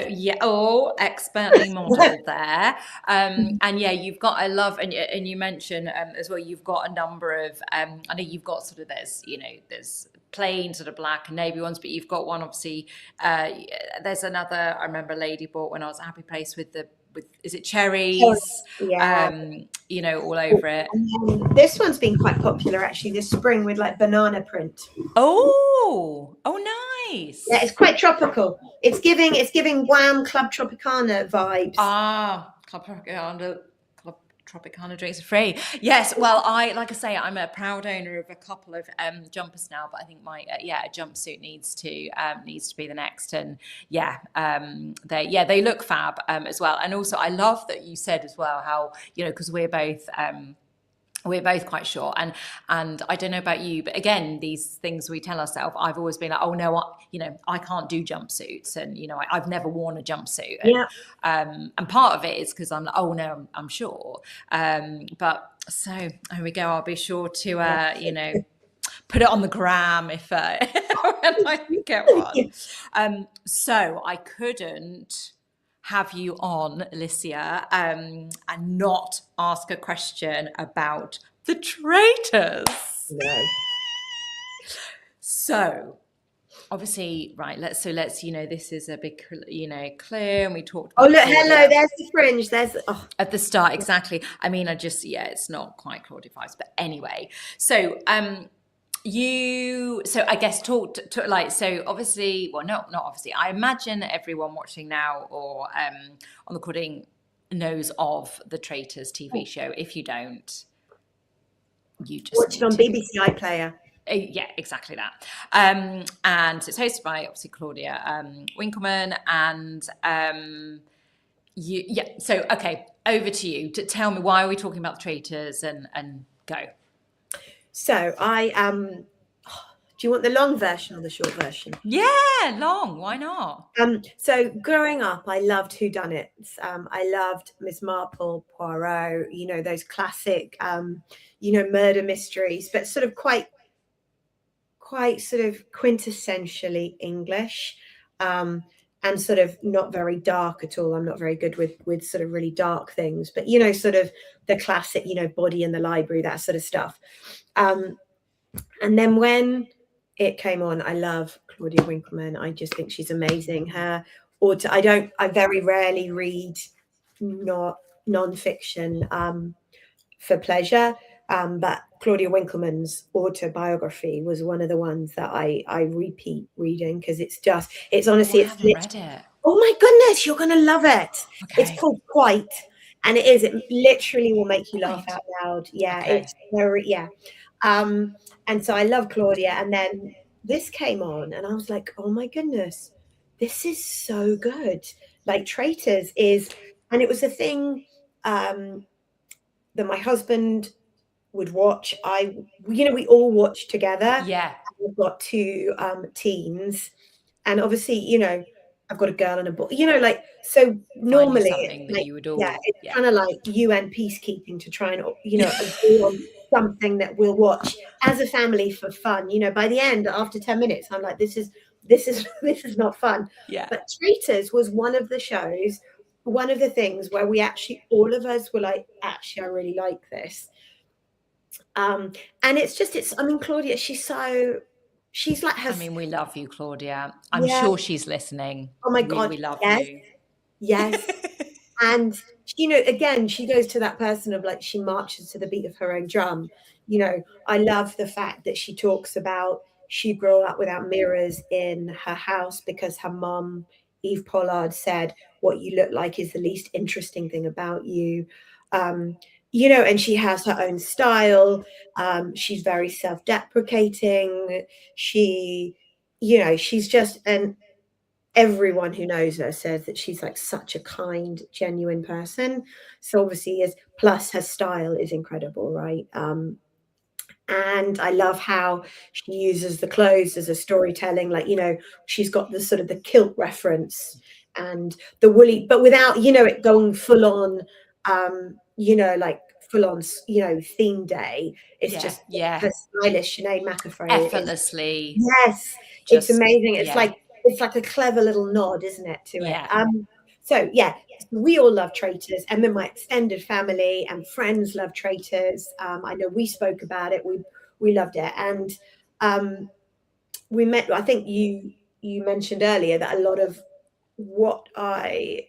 expertly modeled there. And yeah, you've got, I love, and you mentioned as well, you've got a number of, I know you've got sort of, there's plain sort of black and navy ones, but you've got one, obviously, there's another, I remember a lady bought when I was at Happy Place with is it cherries? Yeah. You know, all over it. And this one's been quite popular actually this spring with like banana print. Oh, nice. Yeah, it's quite tropical. It's giving Wham Club Tropicana vibes. Club Tropicana drinks are free. Yes, well, like I say, I'm a proud owner of a couple of jumpers now, but I think my a jumpsuit needs to be the next. And they look fab as well. And also, I love that you said as well how, you know, because we're both quite short, and I don't know about you, but again, these things we tell ourselves, I've always been like, oh no, I can't do jumpsuits, and you know, I've never worn a jumpsuit, and part of it is because I'm like, oh no, I'm sure, but so here we go, I'll be sure to you know, put it on the gram if when I get one. So I couldn't have you on, Alicia, and not ask a question about the traitors. No. So obviously, right, let's, you know, this is a big, you know, clear, and we talked about hello, there's the fringe, at the start, exactly. I mean, it's not quite Claudia vibes, but anyway, so so I guess talk like, so obviously, well, not obviously, I imagine everyone watching now or on the recording knows of the Traitors TV show. If you don't, you just watch it on BBC iPlayer. Yeah, exactly that. And it's hosted by obviously Claudia Winkleman, and so okay, over to you to tell me, why are we talking about the Traitors, and go. So do you want the long version or the short version? Yeah, long. Why not? So growing up, I loved whodunits. I loved Miss Marple, Poirot. You know, those classic, you know, murder mysteries, but sort of quite sort of quintessentially English, and sort of not very dark at all. I'm not very good with sort of really dark things, but you know, sort of the classic, you know, Body in the Library, that sort of stuff. And then when it came on, I love Claudia Winkleman. I just think she's amazing. I very rarely read non-fiction for pleasure, but Claudia Winkleman's autobiography was one of the ones that I repeat reading, because it's honestly, I haven't read it. Oh my goodness, you're gonna love it. Okay. It's called Quite, and it literally will make you laugh out loud. Yeah, okay. It's very, and so I love Claudia, and then this came on and I was like, oh my goodness, this is so good. Like Traitors is, and it was a thing that my husband would watch. We all watched together. Yeah. We've got two teens, and obviously, you know, I've got a girl and a boy, you know, like, so normally it's like, it's kind of like UN peacekeeping to try and, you know, agree on something that we'll watch as a family for fun. You know, by the end, after 10 minutes, I'm like, this is not fun. Yeah. But Traitors was one of the shows, one of the things where we actually, all of us were like, actually, I really like this. And I mean, Claudia, she's like her. I mean, we love you, Claudia. I'm sure she's listening. Oh my God. We love you. Yes. And, you know, again, she goes to that person of like, she marches to the beat of her own drum. You know, I love the fact that she talks about she grew up without mirrors in her house because her mum, Eve Pollard, said, what you look like is the least interesting thing about you. You know, and she has her own style. She's very self-deprecating. She, you know, she's just, and everyone who knows her says that she's like such a kind, genuine person. So obviously, plus her style is incredible, right? And I love how she uses the clothes as a storytelling, like, you know, she's got the sort of the kilt reference and the woolly, but without, you know, it going full on, you know, like full on, you know, theme day. It's Yeah, just yeah. her stylist, Sinead McAfee. Effortlessly. Yes, Just, it's amazing. It's yeah. like a clever little nod, isn't it, to Yeah. it? So yeah, we all love Traitors, and then my extended family and friends love Traitors. I know we spoke about it. We loved it, and we met. I think you mentioned earlier that a lot of why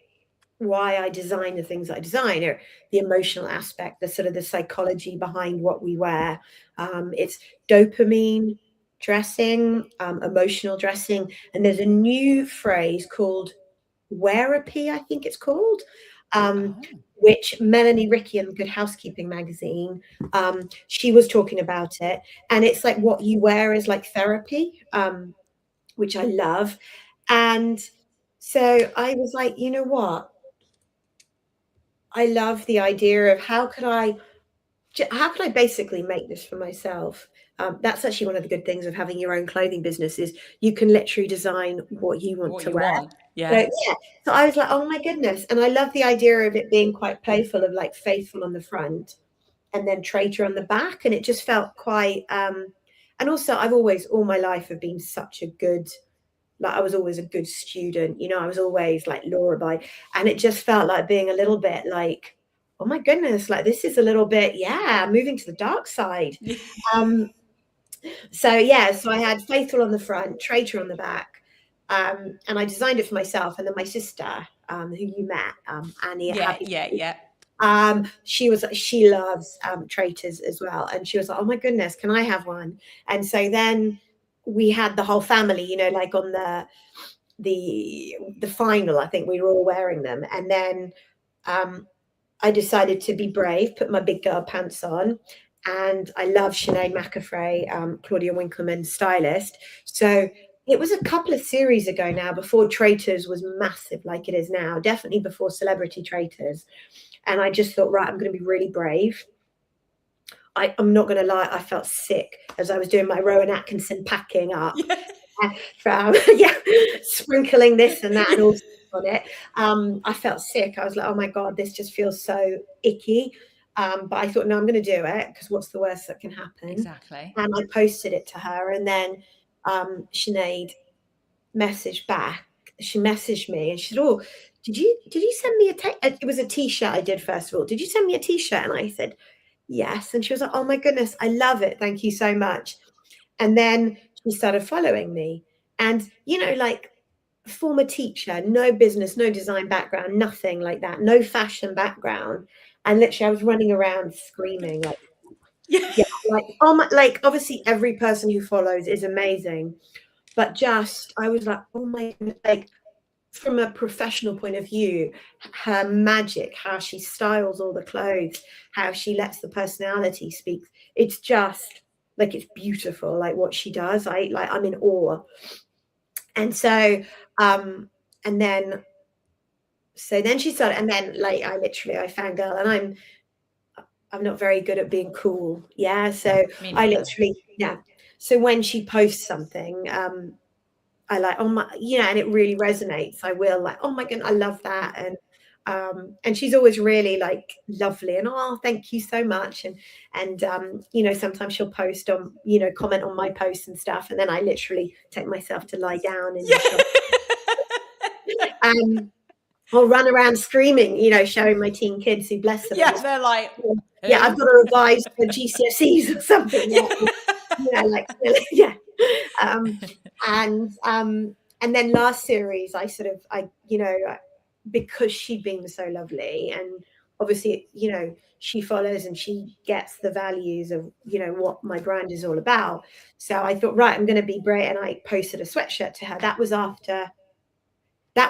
I design the things I design, or the emotional aspect, the sort of the psychology behind what we wear. It's dopamine dressing, emotional dressing, and there's a new phrase called wearapy, I think it's called, which Melanie Rickey in Good Housekeeping magazine, she was talking about it, and it's like what you wear is like therapy, which I love. And so I was like, you know what? I love the idea of how could I basically make this for myself? That's actually one of the good things of having your own clothing business is you can literally design what you want to wear. Yeah. So, yeah. So I was like, oh my goodness. And I love the idea of it being quite playful, of like faithful on the front and then traitor on the back. And it just felt quite, and also I've always, all my life, have been such a good, like I was always a good student, you know, I was always like law-abiding, and it just felt like being a little bit like, oh my goodness, like this is a little bit, moving to the dark side. So yeah, so I had faithful on the front, traitor on the back, and I designed it for myself, and then my sister, who you met, Annie. She loves traitors as well, and she was like, oh my goodness, can I have one? And so then we had the whole family, you know, like on the final, I think we were all wearing them, and then I decided to be brave, put my big girl pants on, and I love Sinead McAfee, Claudia Winkleman's stylist. So it was a couple of series ago now, before Traitors was massive like it is now, definitely before Celebrity Traitors. And I just thought, right, I'm going to be really brave. I'm not going to lie, I felt sick as I was doing my Rowan Atkinson packing up. From sprinkling this and that and all on it. I felt sick. I was like, oh my God, this just feels so icky. But I thought, no, I'm going to do it, because what's the worst that can happen? Exactly. And I posted it to her, and then Sinead messaged back. She messaged me and she said, oh, did you send me it was a t-shirt I did, first of all. Did you send me a t-shirt? And I said, yes. And she was like, oh my goodness, I love it. Thank you so much. And then she started following me. And, you know, like, former teacher, no business, no design background, nothing like that, no fashion background. And literally I was running around screaming like, like, oh my, like, obviously every person who follows is amazing, but just, I was like, oh my, like, from a professional point of view, her magic, how she styles all the clothes, how she lets the personality speak, it's just like, it's beautiful, like what she does. I'm in awe. And so then she started, and then like I fangirl, and I'm not very good at being cool. Yeah. So I literally, so when she posts something, I like, oh my, you know, and it really resonates, I will like, oh my goodness, I love that. And she's always really like lovely, and oh, thank you so much. And you know, sometimes she'll post on, you know, comment on my posts and stuff, and then I literally take myself to lie down in the shop. Or run around screaming, you know, showing my teen kids, who, bless them, they're like, I've got to revise for GCSEs or something. You know, like, and then last series, you know, because she'd been so lovely, and obviously, you know, she follows and she gets the values of, you know, what my brand is all about. So I thought, right, I'm going to be brave, and I posted a sweatshirt to her. That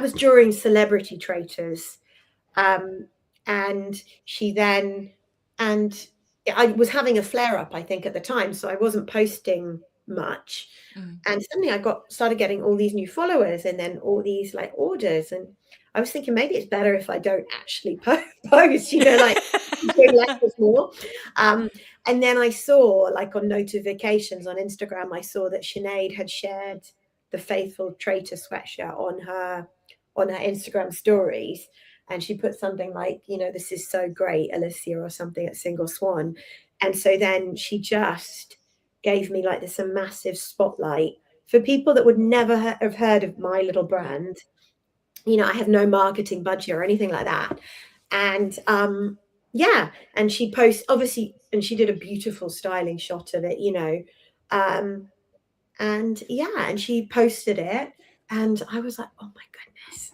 was during Celebrity Traitors. And she then, and I was having a flare up, I think, at the time. So I wasn't posting much. And suddenly I started getting all these new followers, and then all these like orders. And I was thinking, maybe it's better if I don't actually post, you know, like doing less is more. And then I saw, like, on notifications on Instagram, I saw that Sinead had shared the Faithful Traitor sweatshirt on her Instagram stories. and she put something like, you know, this is so great, Alicia, or something at Single Swan. And so then she just gave me like this a massive spotlight for people that would never have heard of my little brand. You know, I have no marketing budget or anything like that. And yeah, and she posts, obviously, and she did a beautiful styling shot of it, you know. And yeah, and she posted it, and I was like, oh my goodness.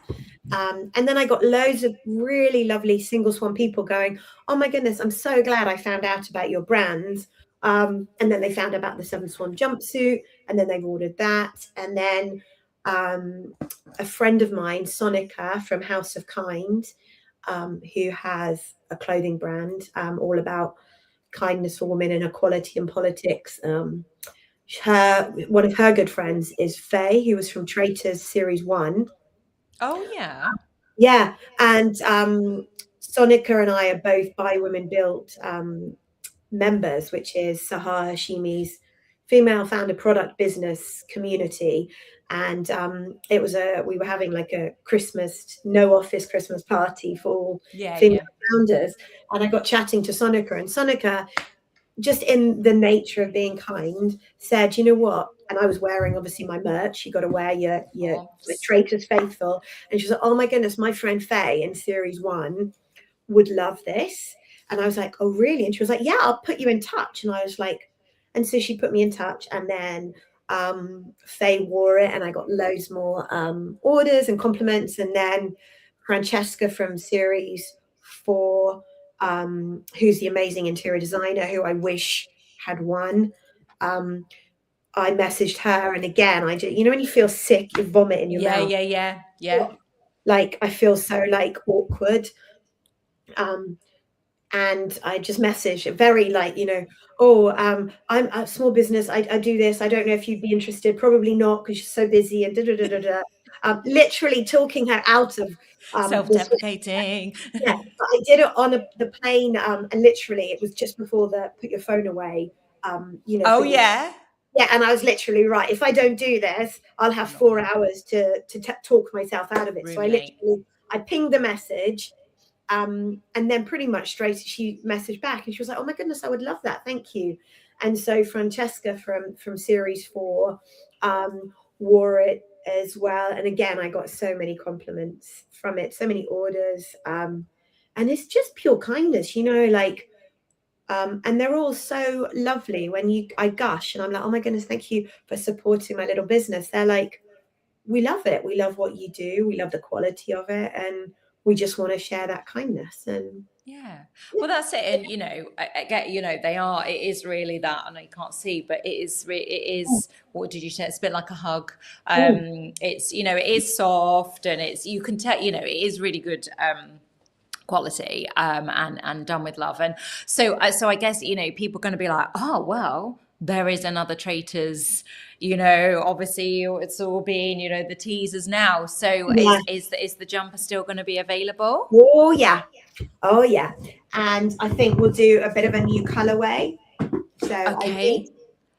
And then I got loads of really lovely Single Swan people going, oh my goodness, I'm so glad I found out about your brand. And then they found out about the Seven Swan jumpsuit, and then they've ordered that. And then a friend of mine, Sonica from House of Kind, who has a clothing brand all about kindness for women and equality in politics. One of her good friends is Faye, who was from Traitors Series 1. Oh, yeah. Yeah. And Sonica and I are both By Women Built members, which is Sahar Hashimi's female founder product business community. And it was we were having like a no office Christmas party for all female founders. And I got chatting to Sonica, and Sonica, just in the nature of being kind, said, you know what? And I was wearing obviously my merch. You got to wear your Traitors Faithful. And she was like, oh my goodness, my friend Faye in Series 1 would love this. And I was like, oh really? And she was like, yeah, I'll put you in touch. And I was like, and so she put me in touch, and then Faye wore it, and I got loads more orders and compliments. And then Francesca from Series 4, who's the amazing interior designer who I wish had won, I messaged her, and again, I did, you know, when you feel sick, you vomit in your mouth. Yeah. Like I feel so like awkward. And I just messaged very like, you know, I'm a small business. I do this. I don't know if you'd be interested. Probably not, because you're so busy, and literally talking her out of self-deprecating. Yeah, but I did it on the plane, and literally it was just before the put your phone away. You know. Oh yeah. Yeah, and I was literally right. If I don't do this, I'll have 4 hours to talk myself out of it. Really? So I pinged the message. And then pretty much straight she messaged back, and she was like, oh my goodness, I would love that, thank you. And so Francesca from Series 4 wore it as well, and again I got so many compliments from it, so many orders, and it's just pure kindness, you know, like and they're all so lovely. When I gush and I'm like, oh my goodness, thank you for supporting my little business, they're like, we love it, we love what you do, we love the quality of it, and we just want to share that kindness. And well, that's it. And you know, I get, you know, it is really that. I know you can't see, but it is what did you say, it's a bit like a hug. It's, you know, it is soft, and it's, you can tell, you know, it is really good quality and done with love. And so I guess, you know, people are going to be like, oh well, there is another Traitors, you know, obviously it's all been, you know, the teasers now. So is the jumper still going to be available? Oh yeah. And I think we'll do a bit of a new colorway. So okay.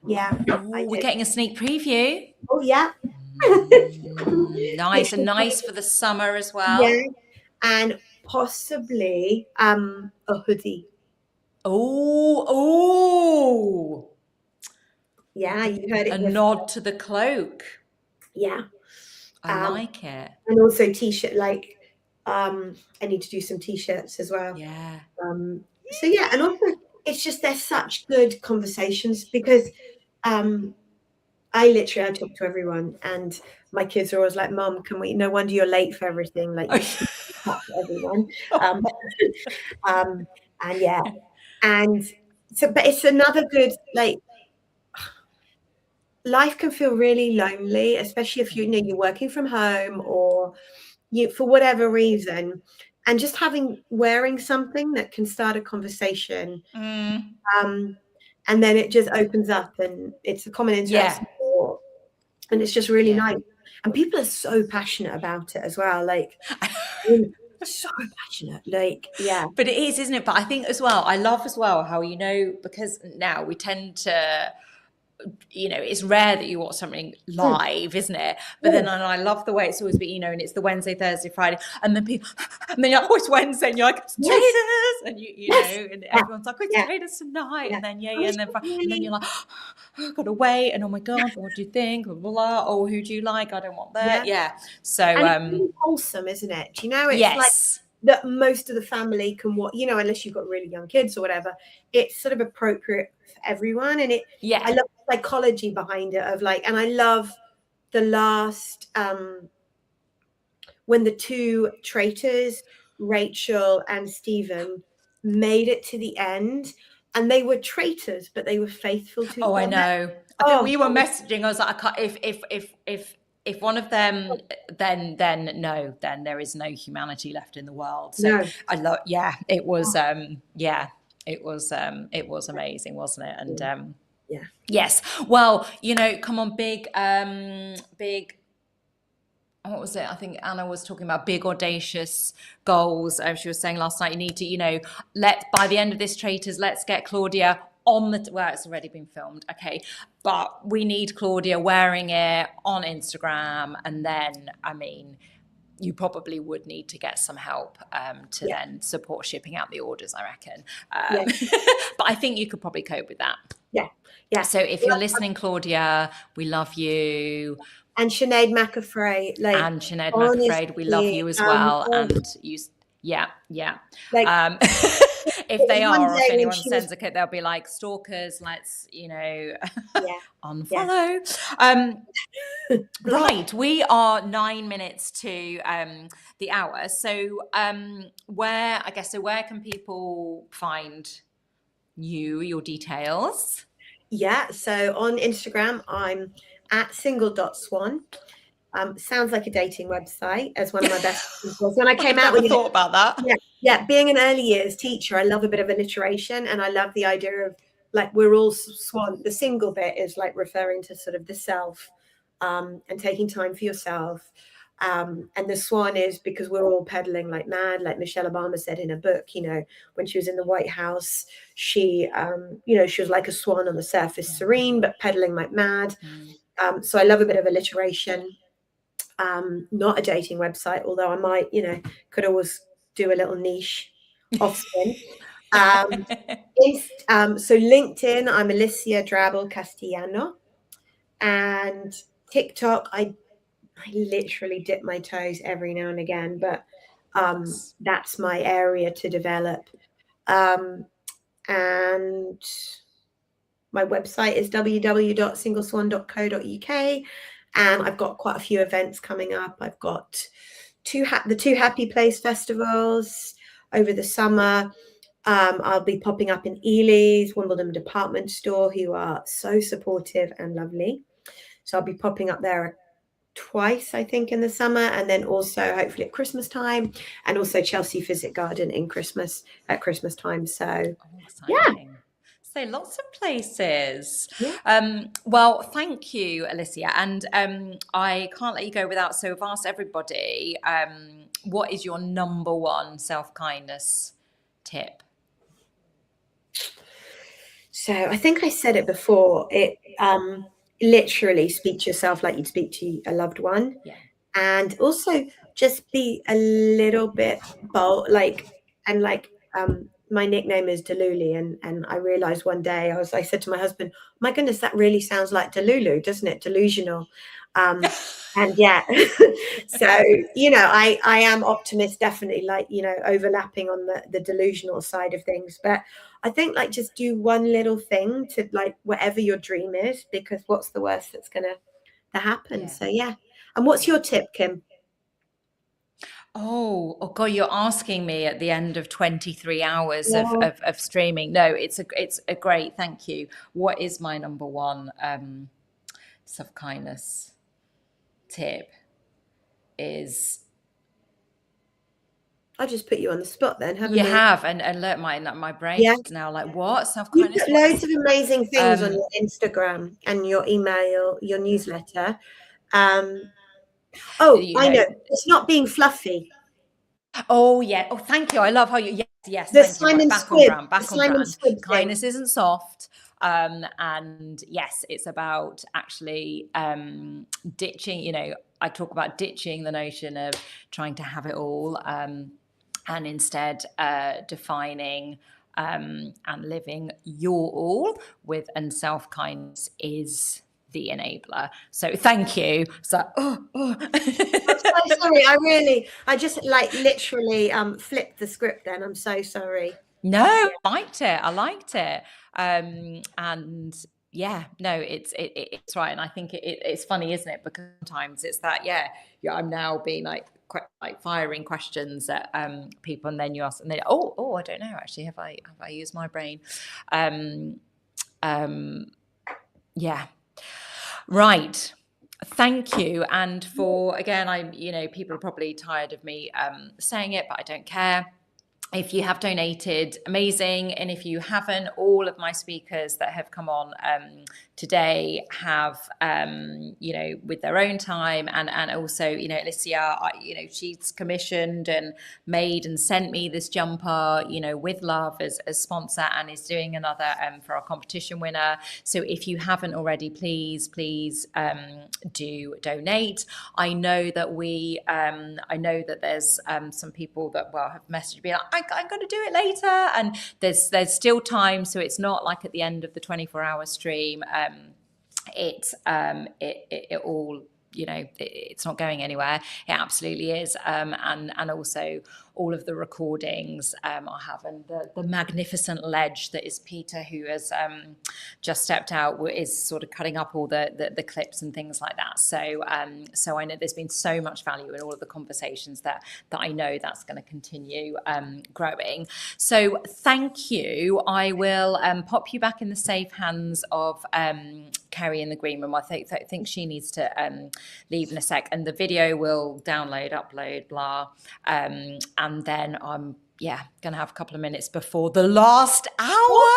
We're getting a sneak preview. Oh yeah. Nice, and nice for the summer as well. Yeah. And possibly a hoodie. Oh. Yeah, you heard it. A nod to the cloak. Yeah. I like it. And also t-shirt, like I need to do some t-shirts as well. Yeah. So yeah, and also it's just they're such good conversations, because I talk to everyone, and my kids are always like, Mom, can we, no wonder you're late for everything, like you talk to everyone. And yeah. And so, but it's another good, like, life can feel really lonely, especially if you know you're working from home, or you, for whatever reason, and just wearing something that can start a conversation, and then it just opens up, and it's a common interest, and it's just really nice. And people are so passionate about it as well, like so passionate, like but it is, isn't it? But I think as well, I love as well how, you know, because now we tend to you know, it's rare that you watch something live, isn't it? But then, and I love the way it's always been, you know, and it's the Wednesday, Thursday, Friday, and then people, and then you're like, oh, it's Wednesday, and you're like, it's traitors, and you know, and everyone's like, oh, it's traitors tonight, and then and then you're like, oh, I've got to wait, and oh my god, what do you think? Blah, blah, blah. Oh, who do you like? I don't want that. So and it's really wholesome, isn't it? Do you know, it's like that most of the family can watch, you know, unless you've got really young kids or whatever. It's sort of appropriate for everyone, and I love the psychology behind it of like, and I love the last when the two traitors, Rachel and Stephen, made it to the end, and they were traitors, but they were faithful to each other. I know. I think we were messaging. I was like, I can't, if one of them, then there is no humanity left in the world. So I love, it was, it was amazing, wasn't it? And yes. Well, you know, come on, big, what was it? I think Anna was talking about big audacious goals. She was saying last night, you need to, you know, by the end of this Traitors, let's get Claudia on the, well, it's already been filmed, okay, but we need Claudia wearing it on Instagram, and then, I mean, you probably would need to get some help to then support shipping out the orders, I reckon. But I think you could probably cope with that. Yeah. So if you're listening, Claudia, we love you. And Sinead McAfee, like, and Sinead McAfee, we love you as well. And you, like, if they are, or if anyone sends a kit, they'll be like, stalkers, let's, you know, unfollow. Right, we are 9 minutes to the hour. So where can people find you, your details? Yeah, so on Instagram, I'm at single.swan. Sounds like a dating website, as one of my best examples. When I came out with thought about that. Yeah, being an early years teacher, I love a bit of alliteration, and I love the idea of like we're all swan. The single bit is like referring to sort of the self, and taking time for yourself. And the swan is because we're all pedaling like mad, like Michelle Obama said in a book, you know, when she was in the White House, she, you know, she was like a swan on the surface, serene, but pedaling like mad. So I love a bit of alliteration. Not a dating website, although I might, you know, could always do a little niche off spin. So LinkedIn, I'm Alicia Drabble Castellano, and TikTok, I literally dip my toes every now and again, but that's my area to develop. And my website is www.singleswan.co.uk. And I've got quite a few events coming up. I've got the two Happy Place festivals over the summer. I'll be popping up in Ely's, Wimbledon department store, who are so supportive and lovely. So I'll be popping up there twice, I think, in the summer, and then also hopefully at Christmas time, and also Chelsea Physic Garden at Christmas time. So So lots of places. Well, thank you, Alicia. And I can't let you go without, so I've asked everybody, what is your number one self-kindness tip? So I think I said it before, literally speak to yourself like you'd speak to a loved one. And also just be a little bit bold, my nickname is Delulu, and I realized one day I said to my husband, my goodness, that really sounds like Delulu, doesn't it? Delusional. And so, you know, I am optimist, definitely, like, you know, overlapping on the delusional side of things. But I think like just do one little thing to like whatever your dream is, because what's the worst that's going to happen? So, yeah. And what's your tip, Kim? Oh God, you're asking me at the end of 23 hours of streaming. No, it's a great, thank you. What is my number one self-kindness tip is... I just put you on the spot then, haven't you? Have, and look, my brain is now like, what? Self-kindness? You put loads of amazing things on your Instagram and your email, your newsletter. I know. It's not being fluffy. Oh, yeah. Oh, thank you. I love how you... Yes. The Simon back Squid. On brand. Kindness isn't soft. And yes, it's about actually ditching, you know, I talk about ditching the notion of trying to have it all, and instead defining and living your all with, and self-kindness is the enabler. So thank you. So I'm so sorry. I just like literally flipped the script then. I'm so sorry. No, I liked it. And yeah, no, it's right. And I think it's funny, isn't it? Because sometimes it's that, yeah, I'm now being like firing questions at people, and then you ask, and they, oh, I don't know, actually, have I used my brain? Yeah. Right. Thank you. And for, again, you know, people are probably tired of me saying it, but I don't care. If you have donated, amazing. And if you haven't, all of my speakers that have come on today have, you know, with their own time, and also, you know, Alicia, you know, she's commissioned and made and sent me this jumper, you know, with love as sponsor, and is doing another for our competition winner. So if you haven't already, please do donate. I know that there's some people that have messaged me like, I'm going to do it later, and there's still time, so it's not like at the end of the 24-hour stream. It all, you know, it's not going anywhere. It absolutely is. And also all of the recordings I have, and the magnificent ledge that is Peter, who has just stepped out, is sort of cutting up all the clips and things like that. So I know there's been so much value in all of the conversations that I know that's going to continue growing. So thank you. I will pop you back in the safe hands of Kerry in the green room. I think she needs to leave in a sec, and the video will download, upload, blah. And then I'm gonna have a couple of minutes before the last hour.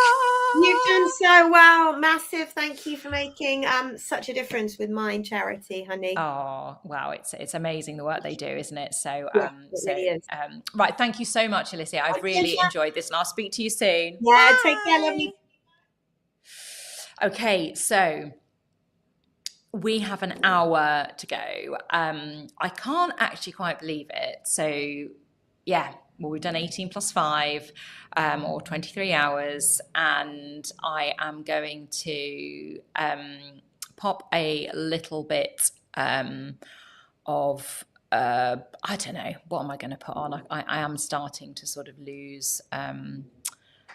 You've done so well. Massive thank you for making such a difference with Mind Charity, honey. Oh wow, it's amazing the work they do, isn't it? So Yeah, it really is. Right, thank you so much, Alicia. I've really enjoyed this, and I'll speak to you soon. Yeah, Bye. take care, lovely. Okay, so we have an hour to go. I can't actually quite believe it. So yeah, well, we've done 18 plus 5 or 23 hours, and I am going to pop a little bit of I don't know, what am I going to put on? I am starting to sort of lose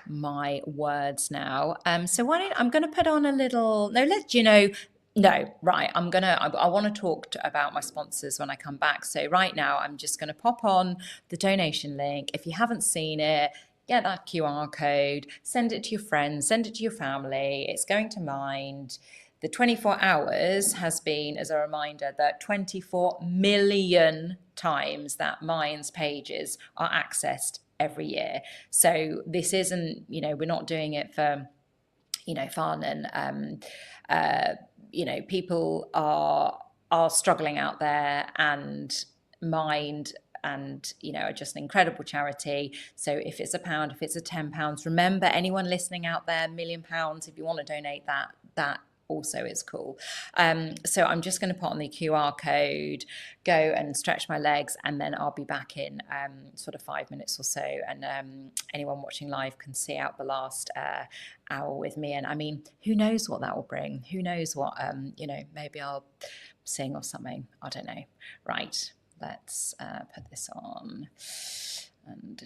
my words now. So I'm going to put on a little, I want to talk about my sponsors when I come back. So right now I'm just going to pop on the donation link. If you haven't seen it, get that QR code, send it to your friends, send it to your family. It's going to Mind. The 24 hours has been, as a reminder, that 24 million times that Mind's pages are accessed every year. So this isn't, we're not doing it for, fun, and people are struggling out there, and Mind and are just an incredible charity. So if it's £1, if it's £10, remember, anyone listening out there, £1 million, if you want to donate that also is cool. So I'm just going to put on the QR code, go and stretch my legs, and then I'll be back in sort of 5 minutes or so, and anyone watching live can see out the last hour with me. And I mean, who knows what that will bring? Who knows what maybe I'll sing or something, I don't know. Right, let's put this on. And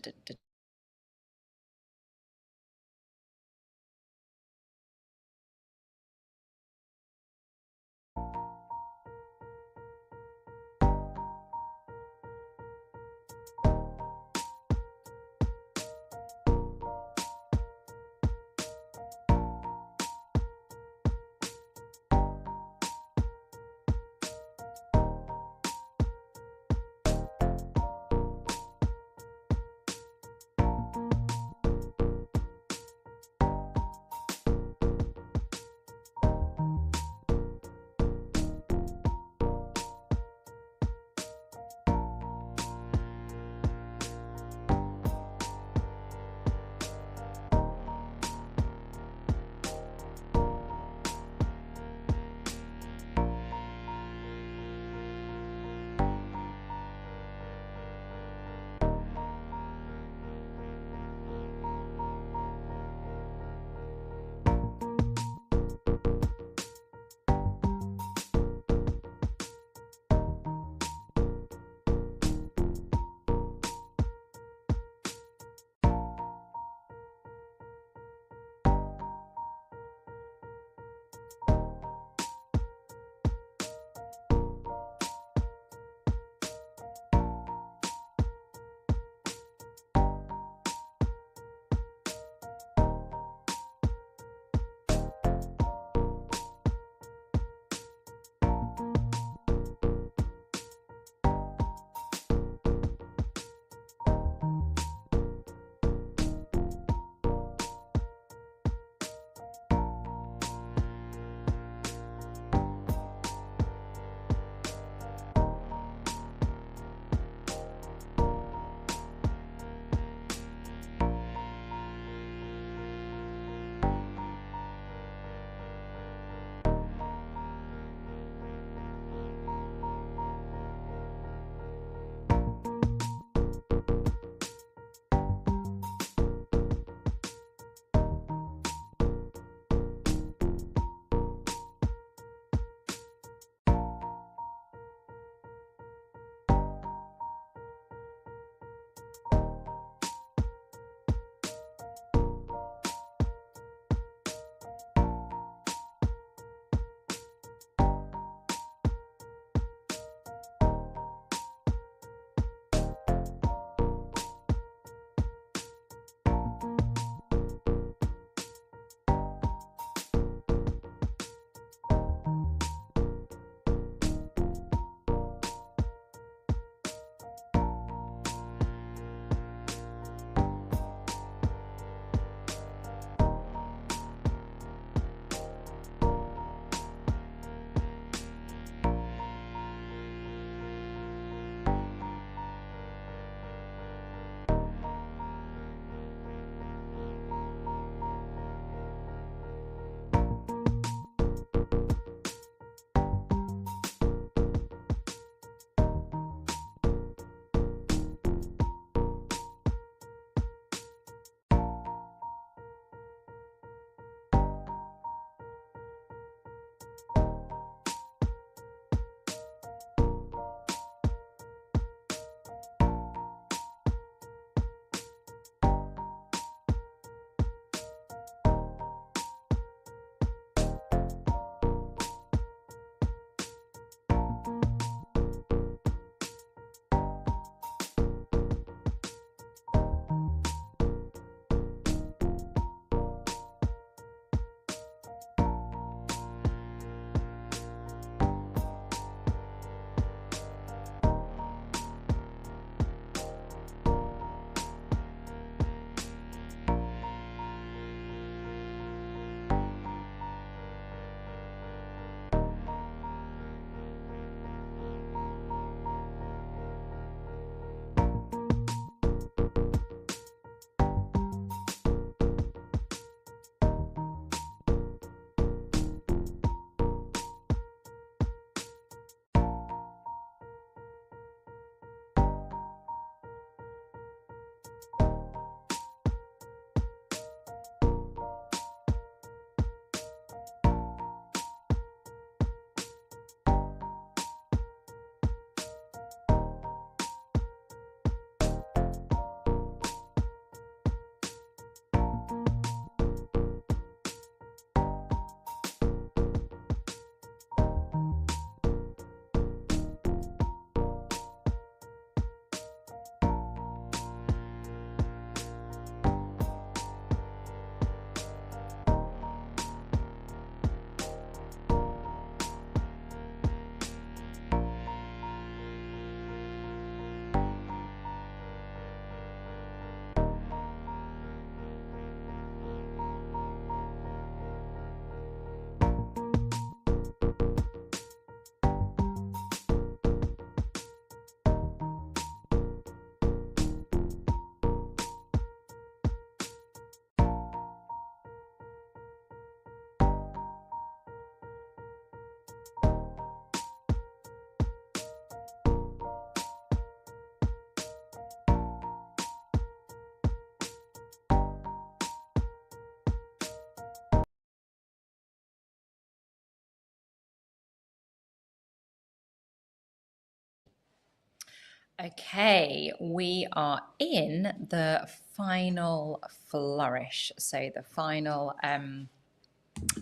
Okay, we are in the final flourish, so the final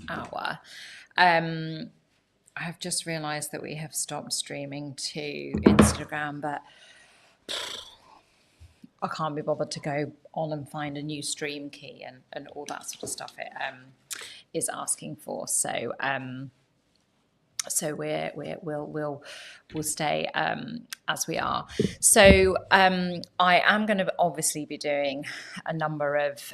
hour. I have just realised that we have stopped streaming to Instagram, but I can't be bothered to go on and find a new stream key and all that sort of stuff it is asking for. So we'll stay as we are. So I am going to obviously be doing a number of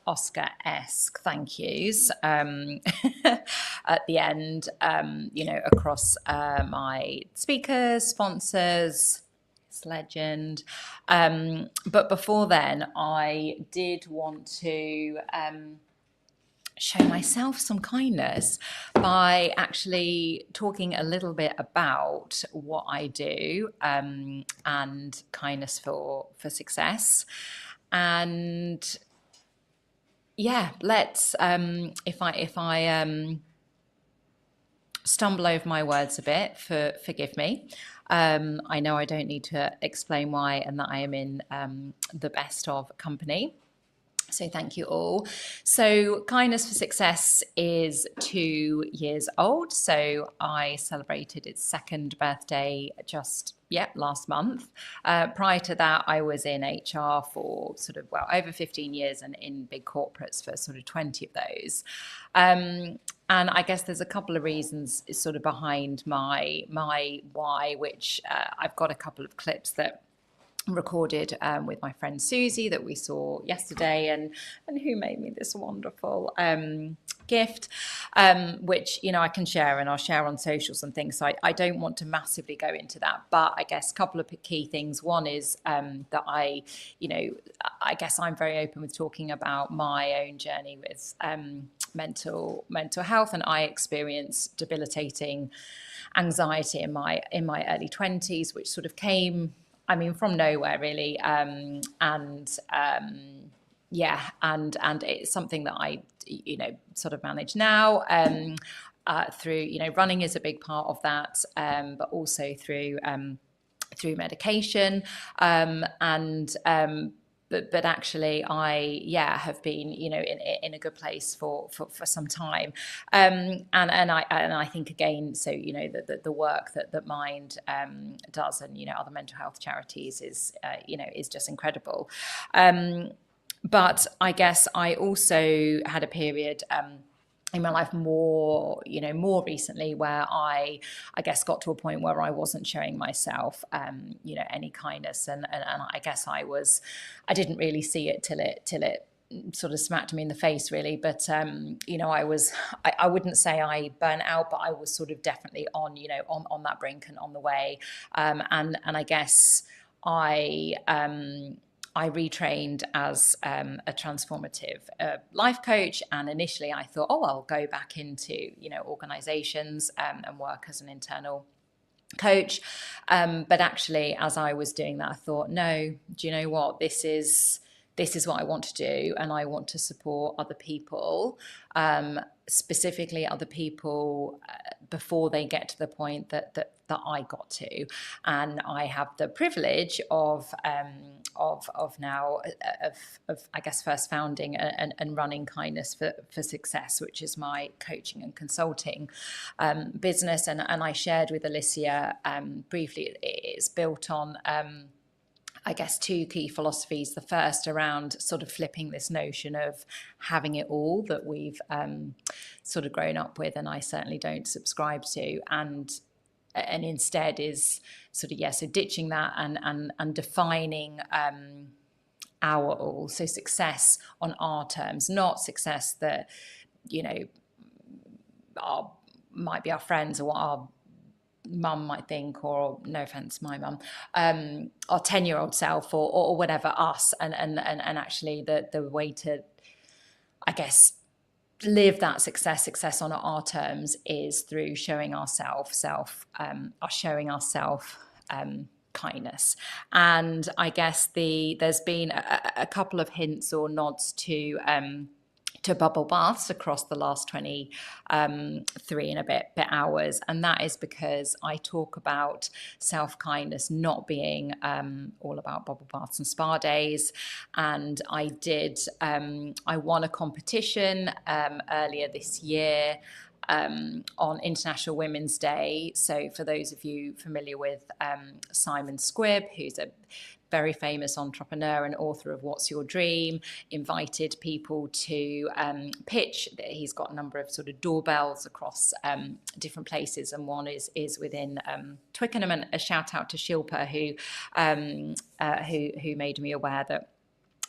Oscar-esque thank yous at the end, across my speakers, sponsors, legend. But before then, I did want to show myself some kindness by actually talking a little bit about what I do and kindness for success. And yeah, let's if I stumble over my words a bit, forgive me. I know I don't need to explain why, and that I am in the best of company. So thank you all. So Kindness for Success is 2 years old. So I celebrated its 2nd birthday just last month. Prior to that, I was in HR for over 15 years and in big corporates for 20 of those. And I guess there's a couple of reasons sort of behind my why, which I've got a couple of clips that recorded with my friend Susie that we saw yesterday, and who made me this wonderful gift, which I can share, and I'll share on socials and things. So I don't want to massively go into that, but I guess a couple of key things. One is that I guess I'm very open with talking about my own journey with mental health, and I experienced debilitating anxiety in my early 20s, which sort of came from nowhere really, and it's something that I sort of manage now through running is a big part of that, but also through medication, but actually I have been in a good place for some time, and I think again, so the work that Mind does, and other mental health charities is just incredible. But I guess I also had a period in my life more recently where I guess got to a point where I wasn't showing myself any kindness, and I guess I didn't really see it till it sort of smacked me in the face really. But I wouldn't say I burnt out, but I was sort of definitely on that brink and on the way, and I guess I retrained as a transformative life coach, and initially I thought, I'll go back into organizations and work as an internal coach, but actually as I was doing that I thought, no, do you know what, this is what I want to do, and I want to support other people, specifically other people before they get to the point that I got to. And I have the privilege of now I guess first founding and running Kindness for Success, which is my coaching and consulting business. And I shared with Alicia briefly, it's built on I guess 2 key philosophies. The first around sort of flipping this notion of having it all that we've sort of grown up with, and I certainly don't subscribe to, and instead is sort of so ditching that and defining our all. So success on our terms, not success that might be our friends or what our mum might think, or no offense my mum, our 10-year-old self or whatever, us, and actually the way to I guess live that success on our terms is through showing ourselves kindness. And I guess there's been a couple of hints or nods to to bubble baths across the last 23 and a bit hours. And that is because I talk about self-kindness not being all about bubble baths and spa days. And I won a competition earlier this year on International Women's Day. So for those of you familiar with Simon Squibb, who's a very famous entrepreneur and author of What's Your Dream, invited people to pitch. He's got a number of sort of doorbells across different places, and one is within Twickenham. And a shout out to Shilpa, who made me aware that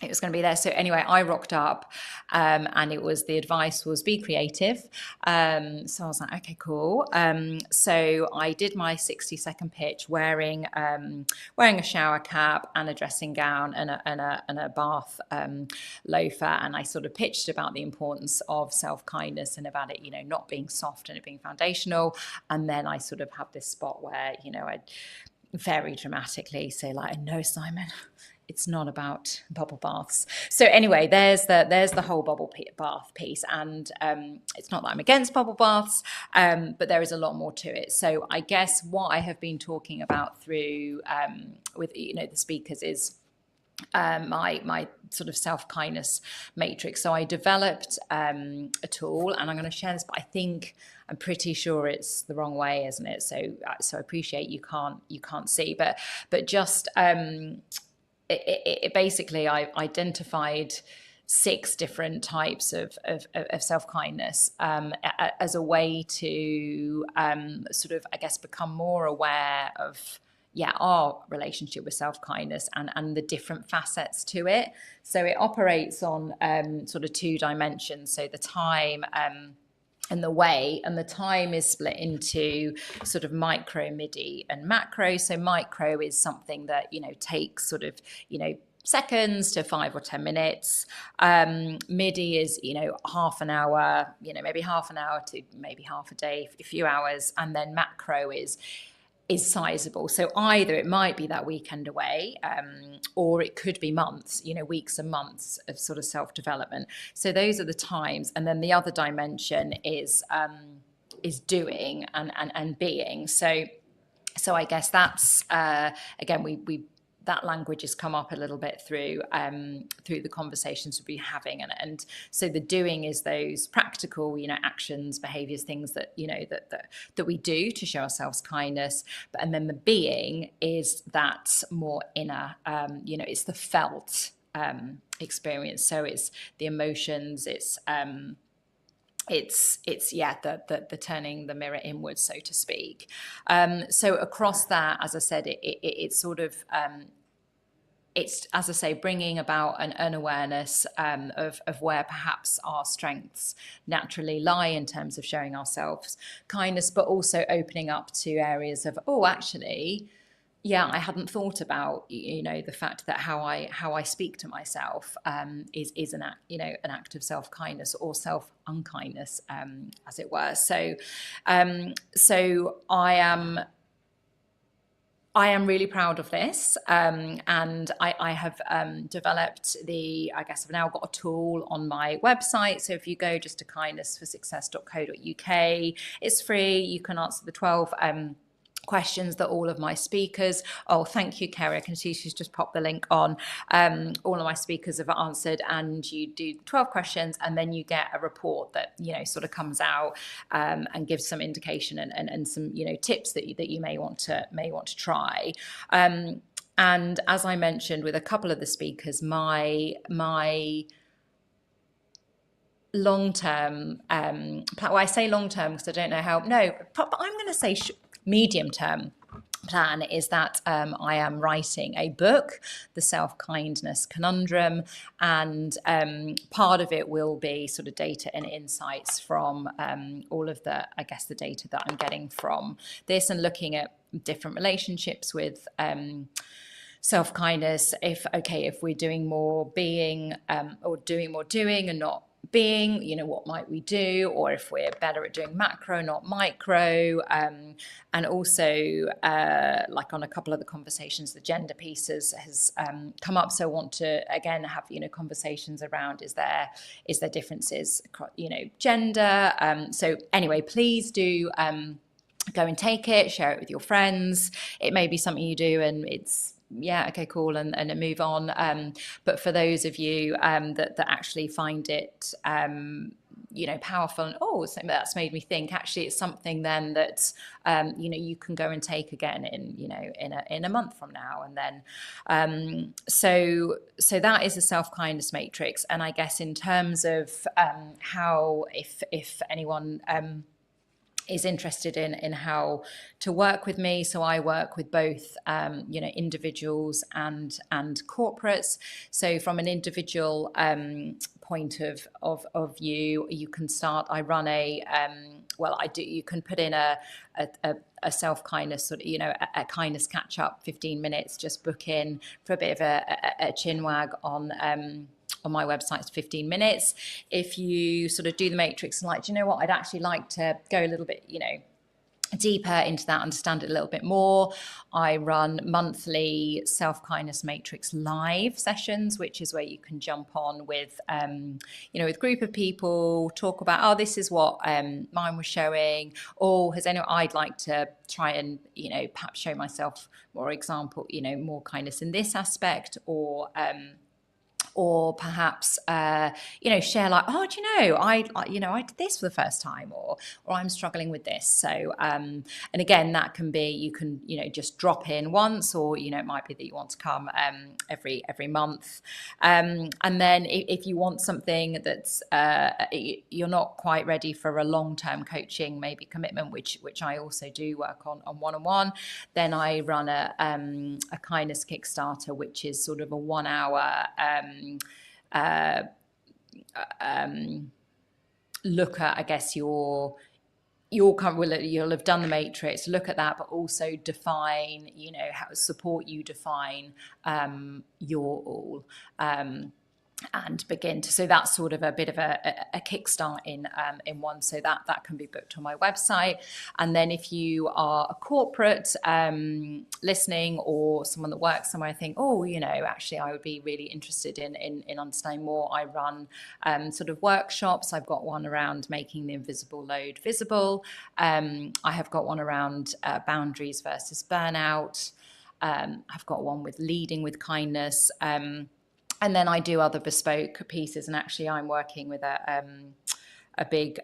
it was going to be there. So anyway, I rocked up, and the advice was be creative. So I was like, okay, cool. So I did my 60-second pitch wearing a shower cap and a dressing gown and a bath loafer. And I sort of pitched about the importance of self-kindness and about it, not being soft and it being foundational. And then I sort of have this spot where, I'd very dramatically say like, no, Simon, it's not about bubble baths. So anyway, there's the whole bubble bath piece, and it's not that I'm against bubble baths, but there is a lot more to it. So I guess what I have been talking about through with the speakers is my sort of self-kindness matrix. So I developed a tool, and I'm going to share this, but I'm pretty sure it's the wrong way, isn't it? So I appreciate you can't see, but just it basically, I identified 6 different types of self-kindness as a way to sort of, I guess, become more aware of our relationship with self-kindness and the different facets to it. So it operates on sort of 2 dimensions. So the time and the way, and the time is split into sort of micro, midi, and macro. So micro is something that, takes sort of, seconds to 5 or 10 minutes. Midi is, half an hour, maybe half an hour to maybe half a day, a few hours. And then macro is sizable. So either it might be that weekend away, or it could be months, weeks and months of sort of self-development. So those are the times. And then the other dimension is doing and being. So I guess that's again, we that language has come up a little bit through the conversations we've been having, and so the doing is those practical, actions, behaviors, things that that we do to show ourselves kindness. And then the being is that more inner, it's the felt experience. So it's the emotions, it's the turning the mirror inwards, so to speak. So across that, as I said, it's sort of it's, as I say, bringing about an awareness of where perhaps our strengths naturally lie in terms of showing ourselves kindness, but also opening up to areas of, actually, I hadn't thought about, the fact that how I speak to myself is an act of self-kindness or self-unkindness, as it were. So I am really proud of this, and I have developed I've now got a tool on my website. So if you go just to kindnessforsuccess.co.uk, it's free. You can answer the 12 questions that all of my speakers, thank you, Kerry, I can see she's just popped the link on, all of my speakers have answered, and you do 12 questions, and then you get a report that sort of comes out and gives some indication and some tips that you may want to try. And as I mentioned with a couple of the speakers, my long-term I say long-term because I don't know how, but I'm going to say medium-term plan is that I am writing a book, The Self-Kindness Conundrum, and part of it will be sort of data and insights from all of the data that I'm getting from this, and looking at different relationships with self-kindness. If we're doing more being or doing more doing and not being, you know, what might we do, or if we're better at doing macro, not micro, and also like on a couple of the conversations, the gender pieces has come up. So I want to again have, you know, conversations around is there differences, you know, gender. So anyway, please do go and take it, share it with your friends. It may be something you do and it's, yeah, okay, cool, and move on. But for those of you that actually find it, you know, powerful, and something that's made me think, actually it's something then that you know, you can go and take again in, you know, in a month from now. And then so that is a self-kindness matrix. And I guess in terms of how, if anyone is interested in how to work with me. So I work with both, you know, individuals and corporates. So from an individual point of view, you can start. I run you can put in a self-kindness sort of, you know, a kindness catch up, 15 minutes, just book in for a bit of a chin wag on my website. It's 15 minutes. If you sort of do the matrix and like, do you know what, I'd actually like to go a little bit, you know, deeper into that, understand it a little bit more, I run monthly self-kindness matrix live sessions, which is where you can jump on with, you know, with a group of people, talk about, this is what mine was showing, or I'd like to try and, you know, perhaps show myself more example, you know, more kindness in this aspect, or perhaps, you know, share like, do you know, I did this for the first time, or I'm struggling with this. So, and again, that can be, you can, you know, just drop in once, or, you know, it might be that you want to come every month. And then if you want something that's, you're not quite ready for a long-term coaching, maybe commitment, which I also do work on one-on-one, then I run a kindness Kickstarter, which is sort of a 1 hour, look at, I guess, you'll have done the matrix, look at that, but also define, you know, how support you define your all, and begin to, so that's sort of a bit of a kickstart in one, so that can be booked on my website. And then if you are a corporate listening, or someone that works somewhere, think, you know, actually I would be really interested in understanding more, I run sort of workshops. I've got one around making the invisible load visible. I have got one around boundaries versus burnout. I've got one with leading with kindness. And then I do other bespoke pieces, and actually I'm working with a big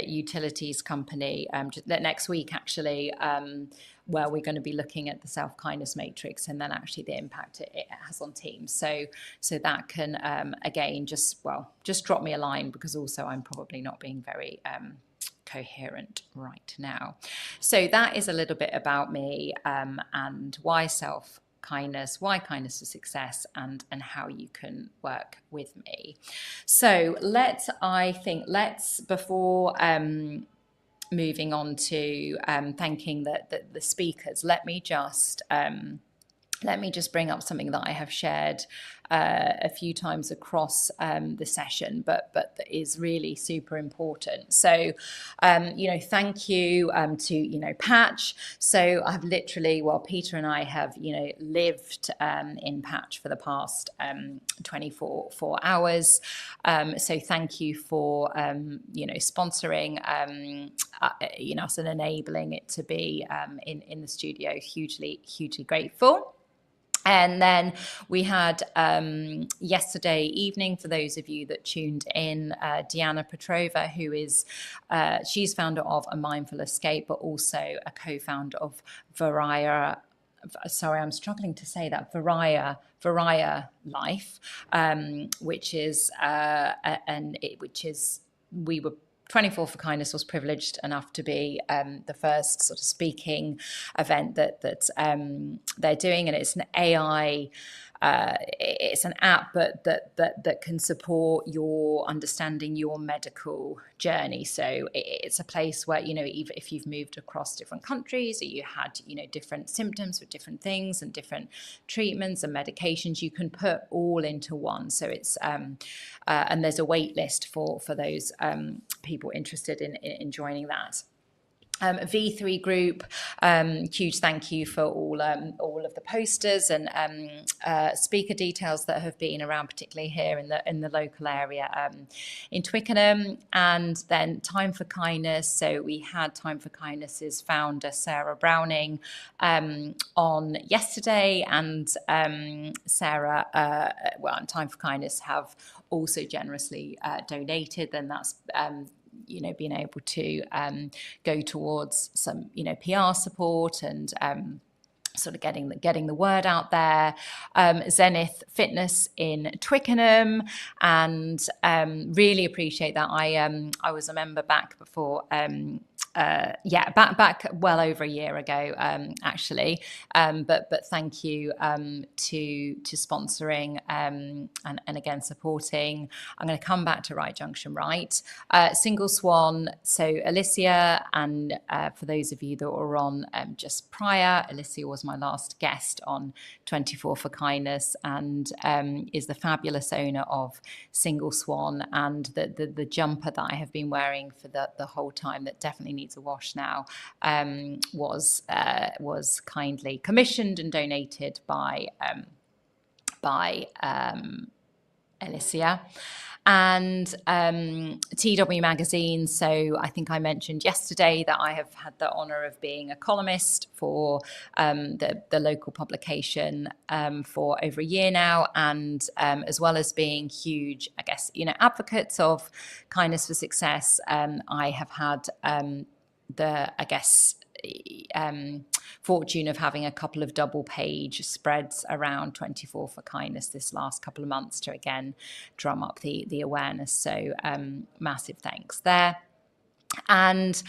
utilities company next week, actually, where we're going to be looking at the self-kindness matrix, and then actually the impact it has on teams. So that can, again, just drop me a line, because also I'm probably not being very coherent right now. So that is a little bit about me, and why self-kindness, why kindness to success, and how you can work with me. So let's before moving on to thanking the speakers, let me just bring up something that I have shared a few times across the session, but that is really super important. So, you know, thank you to, you know, Patch. So I've literally, Peter and I have, you know, lived in Patch for the past 24 hours. So thank you for, you know, sponsoring, you know, us, and enabling it to be in the studio. Hugely grateful. And then we had yesterday evening, for those of you that tuned in, Diana Petrova, who is, she's founder of A Mindful Escape, but also a co-founder of Varaya. Sorry, I'm struggling to say that. Varaya Life, which is, we were 24 for Kindness was privileged enough to be the first sort of speaking event that they're doing, and it's an AI it's an app, but that can support your understanding your medical journey. So it's a place where, you know, even if you've moved across different countries, or you had, you know, different symptoms with different things and different treatments and medications, you can put all into one. So it's and there's a wait list for those people interested in joining that. V3 Group, huge thank you for all of the posters and speaker details that have been around, particularly here in the local area in Twickenham. And then Time for Kindness. So we had Time for Kindness's founder Sarah Browning on yesterday, and Sarah, and Time for Kindness have also generously donated, and that's you know, being able to go towards some, you know, PR support and sort of getting the word out there. Zenith Fitness in Twickenham, and really appreciate that. I was a member back before. Back well over a year ago, actually. But thank you to sponsoring and again supporting. I'm going to come back to Right Junction Right. Single Swan. So Alicia, and for those of you that were on just prior, Alicia was my last guest on 24 for Kindness, and is the fabulous owner of Single Swan, and the jumper that I have been wearing for the whole time, that definitely needs a wash now, was kindly commissioned and donated by Alicia. And TW Magazine. So I think I mentioned yesterday that I have had the honour of being a columnist for the local publication for over a year now, and as well as being huge, I guess, you know, advocates of Kindness for Success, I have had fortune of having a couple of double page spreads around 24 for Kindness this last couple of months to again drum up the awareness. So massive thanks there. And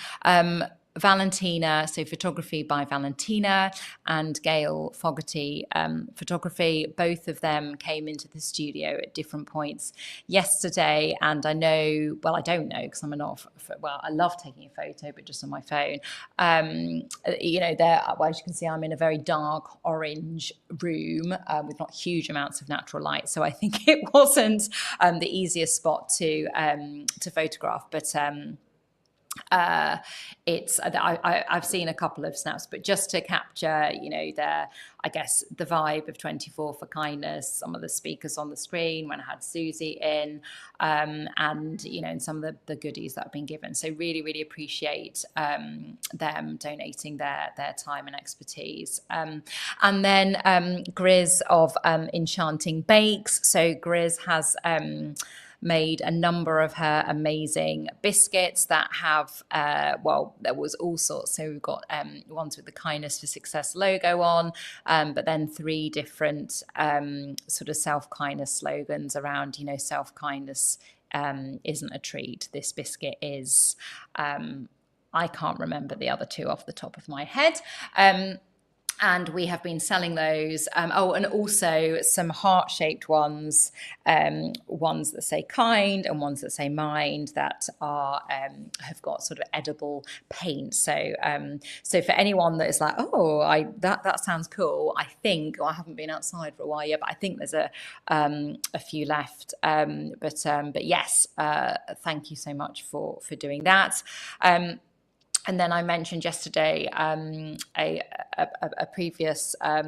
Valentina, so photography by Valentina, and Gail Fogarty photography. Both of them came into the studio at different points yesterday, and I know, well, I don't know because I love taking a photo, but just on my phone. You know, as you can see, I'm in a very dark orange room with not huge amounts of natural light, so I think it wasn't the easiest spot to photograph, but I've seen a couple of snaps, but just to capture, you know, the vibe of 24 for Kindness, some of the speakers on the screen when I had Susie in, and, you know, and some of the goodies that have been given. So really, really appreciate them donating their time and expertise. And then Grizz of Enchanting Bakes. So Grizz has made a number of her amazing biscuits that have, there was all sorts. So we've got ones with the Kindness for Success logo on, but then 3 different sort of self-kindness slogans around, you know, self-kindness isn't a treat. This biscuit is. I can't remember the other 2 off the top of my head. And we have been selling those. And also some heart-shaped ones, ones that say kind and ones that say mind, that are have got sort of edible paint. So for anyone that is like, that sounds cool, I think, I haven't been outside for a while yet, but I think there's a few left. But yes, thank you so much for doing that. And then I mentioned yesterday a previous a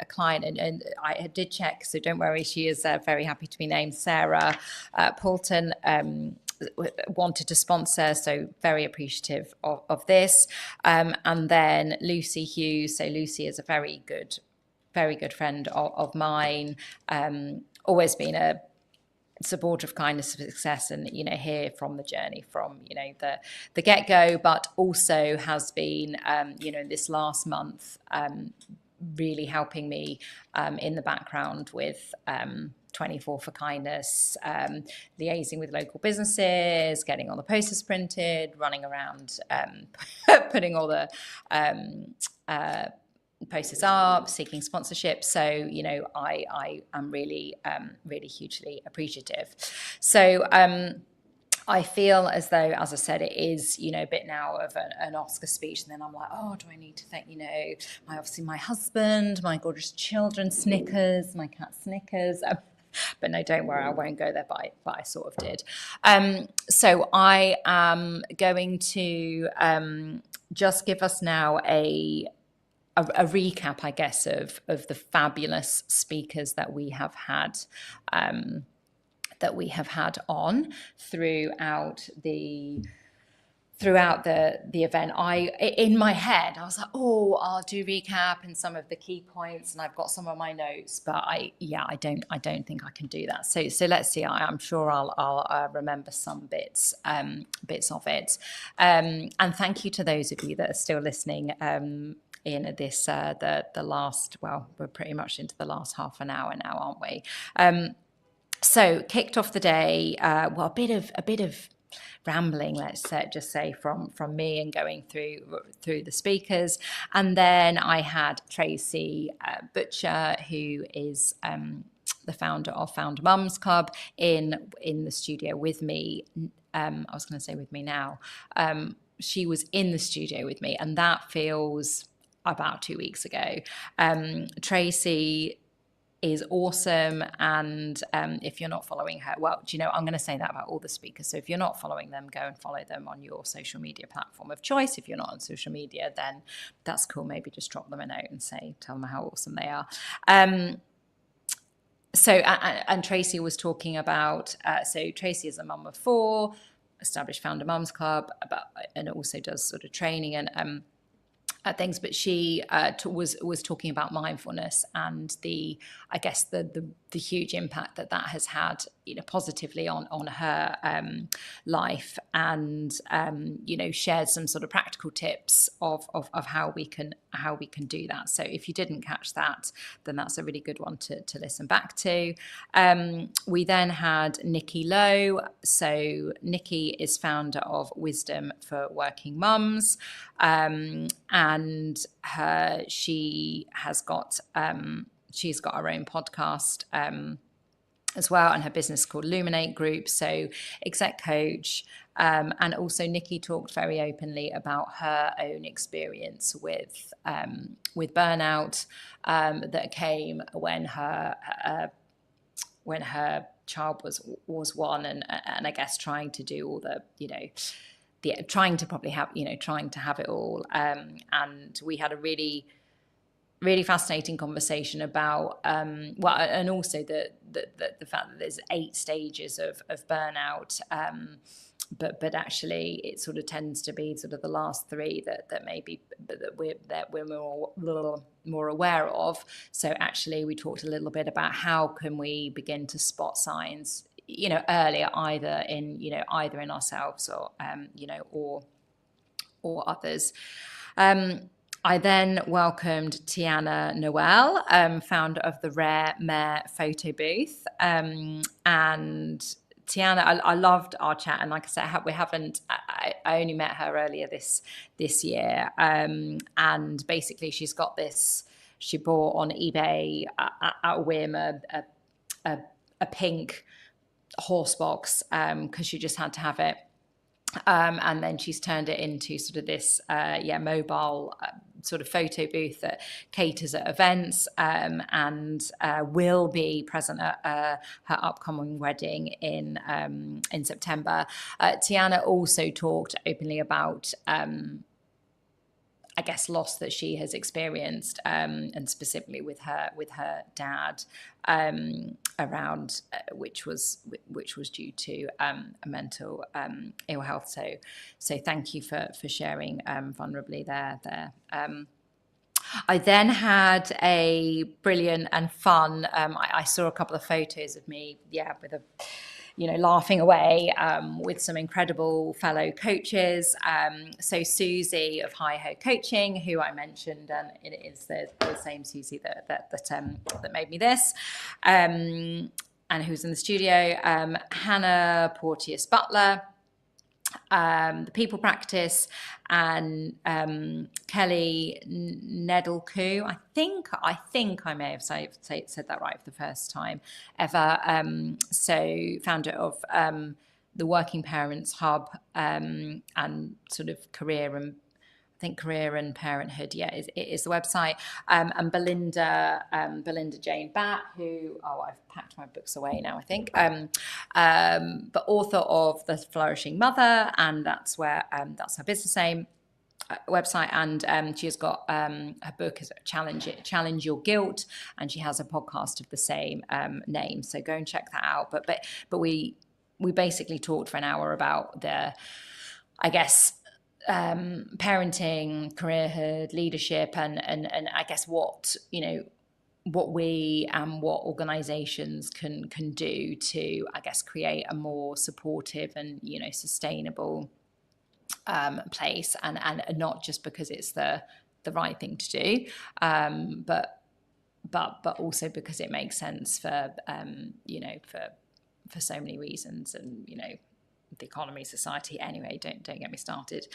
client, and I did check, so don't worry, she is very happy to be named. Sarah Poulton wanted to sponsor, so very appreciative of this. And then Lucy Hughes. So Lucy is a very good friend of mine, always been a supporter of Kindness for Success, and, you know, here from the journey from, you know, the get-go, but also has been, you know, this last month really helping me in the background with 24 for Kindness, liaising with local businesses, getting all the posters printed, running around, putting all the post this up, seeking sponsorship. So, you know, I am really, really hugely appreciative. So, I feel as though, as I said, it is, you know, a bit now of an Oscar speech. And then I'm like, oh, do I need to thank, you know, obviously my husband, my gorgeous children, Snickers, my cat Snickers. But no, don't worry, I won't go there, but I sort of did. So I am going to just give us now a recap, I guess, of the fabulous speakers that we have had on throughout the event. In my head, I was like, oh, I'll do recap and some of the key points, and I've got some of my notes, but I don't think I can do that. So let's see. I'm sure I'll remember some bits of it. And thank you to those of you that are still listening. In this the last, well, we're pretty much into the last half an hour now, aren't we? So kicked off the day, well, a bit of rambling, let's just say, from me and going through the speakers. And then I had Tracy Butcher, who is the founder of Founder Mums Club, in the studio with me. I was going to say with me now. She was in the studio with me, and that feels about 2 weeks ago. Tracy is awesome, and if you're not following her, well, do you know, I'm going to say that about all the speakers. So if you're not following them, go and follow them on your social media platform of choice. If you're not on social media, then that's cool. Maybe just drop them a note and tell them how awesome they are. So and Tracy was talking about, so Tracy is a mum of 4, established Founder Mums Club, and also does sort of training and things, but she was talking about mindfulness and the huge impact that has had, you know, positively on her life, and you know, shared some sort of practical tips of how we can do that. So if you didn't catch that, then that's a really good one to listen back to. We then had Nikki Lowe. So Nikki is founder of Wisdom for Working Mums, and she's got her own podcast as well, and her business is called Luminate Group. So exec coach, and also Nikki talked very openly about her own experience with burnout that came when her child was 1, and I guess trying to do all the, you know, trying to have it all. And we had a really fascinating conversation about well, and also the fact that there's 8 stages of burnout, but actually it sort of tends to be sort of the last 3 that maybe that we're more aware of. So actually we talked a little bit about how can we begin to spot signs, you know, earlier, either in ourselves or you know, or others. I then welcomed Tiana Noel, founder of the Rare Mare photo booth. And Tiana, I loved our chat. And like I said, I only met her earlier this year. And basically she's got this, she bought on eBay at a whim a pink horse box, because she just had to have it. And then she's turned it into sort of this mobile sort of photo booth that caters at events, and will be present at her upcoming wedding in September. Tiana also talked openly about I guess loss that she has experienced, and specifically with her dad, around which was due to a mental ill health. So thank you for sharing vulnerably there. I then had a brilliant and fun. I saw a couple of photos of me, with a, laughing away with some incredible fellow coaches. So Susie of Hi Ho Coaching, who I mentioned, and it is the same Susie that made me this, and who's in the studio. Hannah Porteous Butler, the People Practice, and Kelly Nedelku. I think I may have said that right for the first time ever. So founder of the Working Parents Hub, and sort of career and parenthood, is the website. And Belinda Jane Batt, who I've packed my books away now, I think, but author of The Flourishing Mother, and that's where that's her business name. Website, and she has got her book is Challenge Your Guilt, and she has a podcast of the same name, so go and check that out. But we basically talked for an hour about the, I guess, parenting, careerhood, leadership, and I guess what we and what organizations can do to, I guess, create a more supportive and sustainable place, and not just because it's the right thing to do, but also because it makes sense for for so many reasons, and the economy, society. Anyway, don't get me started.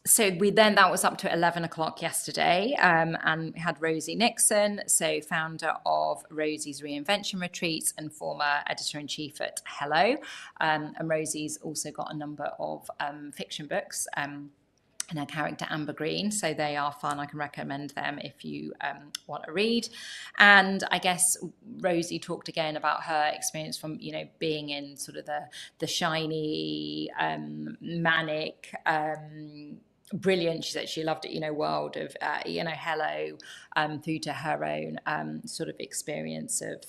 So that was up to 11 o'clock yesterday, and we had Rosie Nixon, so founder of Rosie's Reinvention Retreats and former editor-in-chief at Hello. And Rosie's also got a number of fiction books, and her character Amber Green, so they are fun. I can recommend them if you want to read. And I guess Rosie talked again about her experience from being in sort of the shiny, manic, brilliant, she said she loved it, world of Hello, through to her own sort of experience of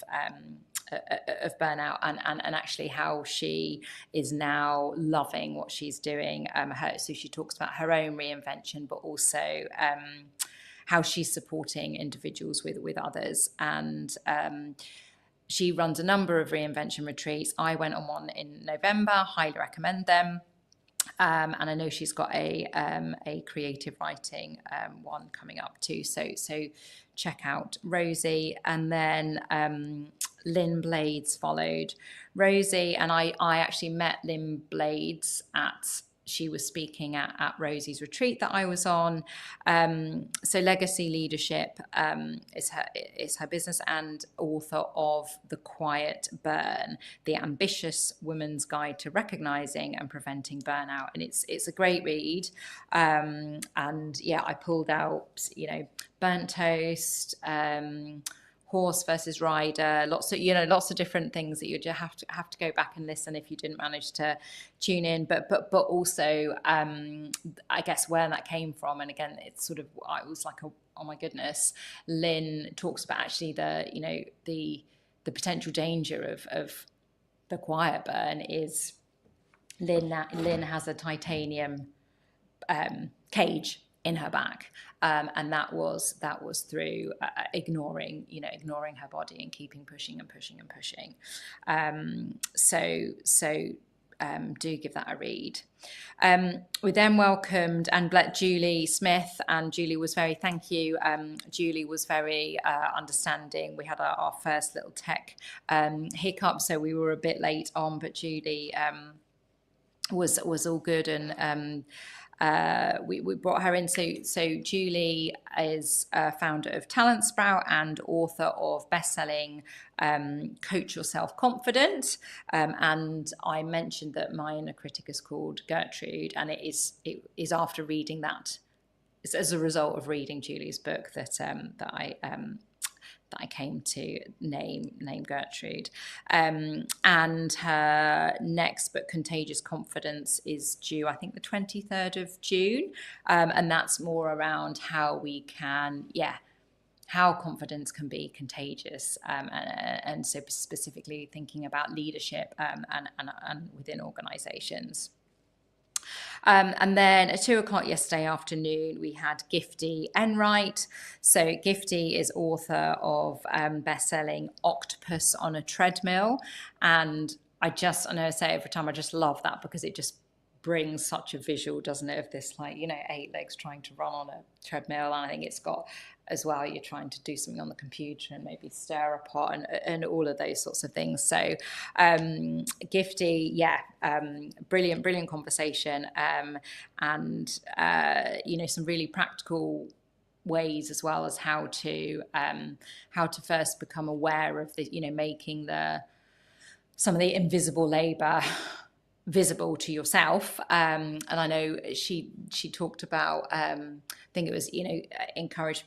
burnout, and actually how she is now loving what she's doing. So she talks about her own reinvention, but also how she's supporting individuals with others. And she runs a number of reinvention retreats. I went on one in November, highly recommend them. And I know she's got a creative writing one coming up too. So check out Rosie. And then Lynn Blades followed Rosie, and I actually met Lynn Blades she was speaking at Rosie's retreat that I was on. So Legacy Leadership is her business, and author of The Quiet Burn, The Ambitious Woman's Guide to Recognizing and Preventing Burnout. And it's a great read. And I pulled out, Burnt Toast, Horse versus Rider, lots of different things that you just have to go back and listen if you didn't manage to tune in, but also I guess where that came from. And again, it's sort of, I was like, oh my goodness. Lynn talks about actually the potential danger of the quiet burn is Lynn has a titanium cage in her back, and that was through ignoring her body and keeping pushing. Do give that a read. We then welcomed and let Julie Smith, and Julie was very Julie was very understanding. We had our first little tech hiccup, so we were a bit late on, but Julie was all good, and we brought her in. So Julie is founder of Talent Sprout and author of best-selling Coach Yourself Confident. And I mentioned that my inner critic is called Gertrude, and it is after reading that. It's as a result of reading Julie's book that I came to name Gertrude. And her next book, Contagious Confidence, is due, I think, the 23rd of June. And that's more around how we can, how confidence can be contagious. And so specifically thinking about leadership and within organizations. And then at 2:00 yesterday afternoon, we had Gifty Enright. So Gifty is author of best-selling Octopus on a Treadmill. And I know I say it every time, I just love that because it just brings such a visual, doesn't it, of this, like, you know, 8 legs trying to run on a treadmill. And I think it's got as well, you're trying to do something on the computer and maybe stir a pot and all of those sorts of things. So Gifty, yeah, brilliant conversation, and you know, some really practical ways as well as how to first become aware of the, you know, making some of the invisible labor visible to yourself. And I know she talked about, I think it was, you know, encourage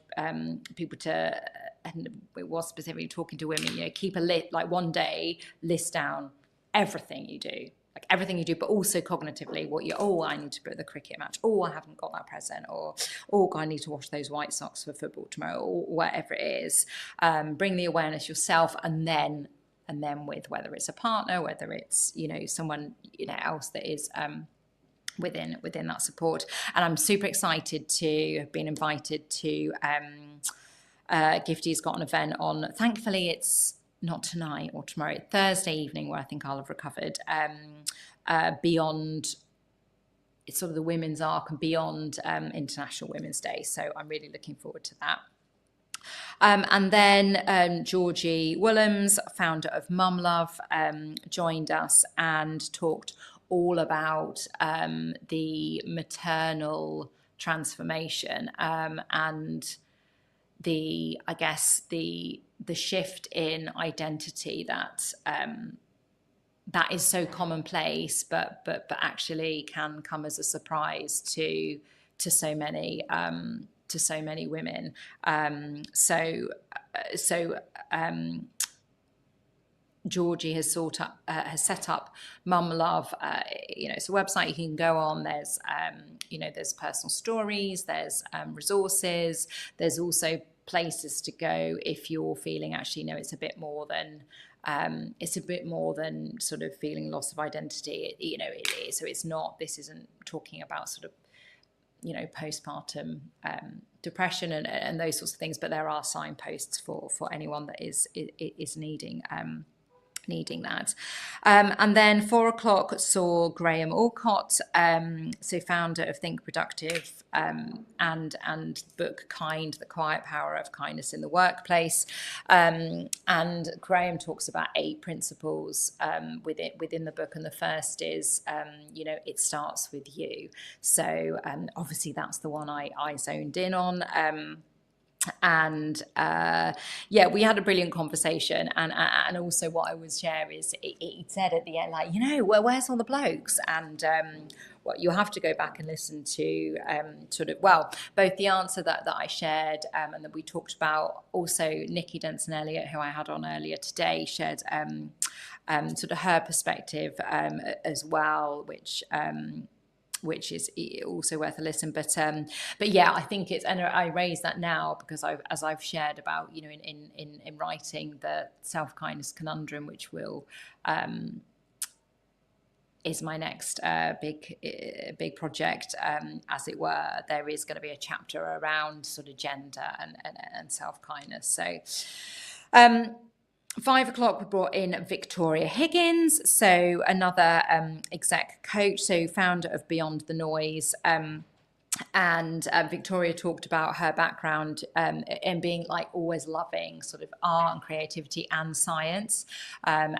people to, and it was specifically talking to women, you know, keep a list, like one day, list down everything you do, but also cognitively what I need to put at the cricket match, I haven't got that present, or I need to wash those white socks for football tomorrow, or whatever it is. Bring the awareness yourself, and then with whether it's a partner, whether it's, you know, someone, you know, else that is within that support. And I'm super excited to have been invited to Gifty's got an event on, thankfully it's not tonight or tomorrow, Thursday evening, where I think I'll have recovered, beyond, it's sort of the women's arc and beyond International Women's Day. So I'm really looking forward to that. And then Georgie Willems, founder of Mum Love, joined us and talked all about the maternal transformation, and the shift in identity that is so commonplace, but actually can come as a surprise to so many women. Georgie has set up Mum Love. You know, it's a website you can go on. There's you know, there's personal stories, there's resources, there's also places to go if you're feeling, actually, no, it's a bit more than sort of feeling loss of identity. You know, so it's not, this isn't talking about sort of, you know, postpartum depression and those sorts of things, but there are signposts for anyone that is needing that. And then 4 o'clock saw Graham Alcott, so founder of Think Productive, and book Kind, The Quiet Power of Kindness in the Workplace. And Graham talks about 8 principles within the book, and the first is, you know, it starts with you. So obviously that's the one I zoned in on. And yeah, we had a brilliant conversation, and also what I would share is he said at the end, like, you know, where's all the blokes? And what you'll have to go back and listen to sort of, well, both the answer that I shared and that we talked about. Also Nikki Denson Elliott, who I had on earlier today, shared sort of her perspective as well, which is also worth a listen. But yeah, I think it's, and I raise that now because as I've shared about, you know, in writing the Self-Kindness Conundrum, which will is my next big project, as it were. There is going to be a chapter around sort of gender and self-kindness. So 5 o'clock, we brought in Victoria Higgins, so another exec coach, so founder of Beyond the Noise. And Victoria talked about her background in being, like, always loving sort of art and creativity and science, and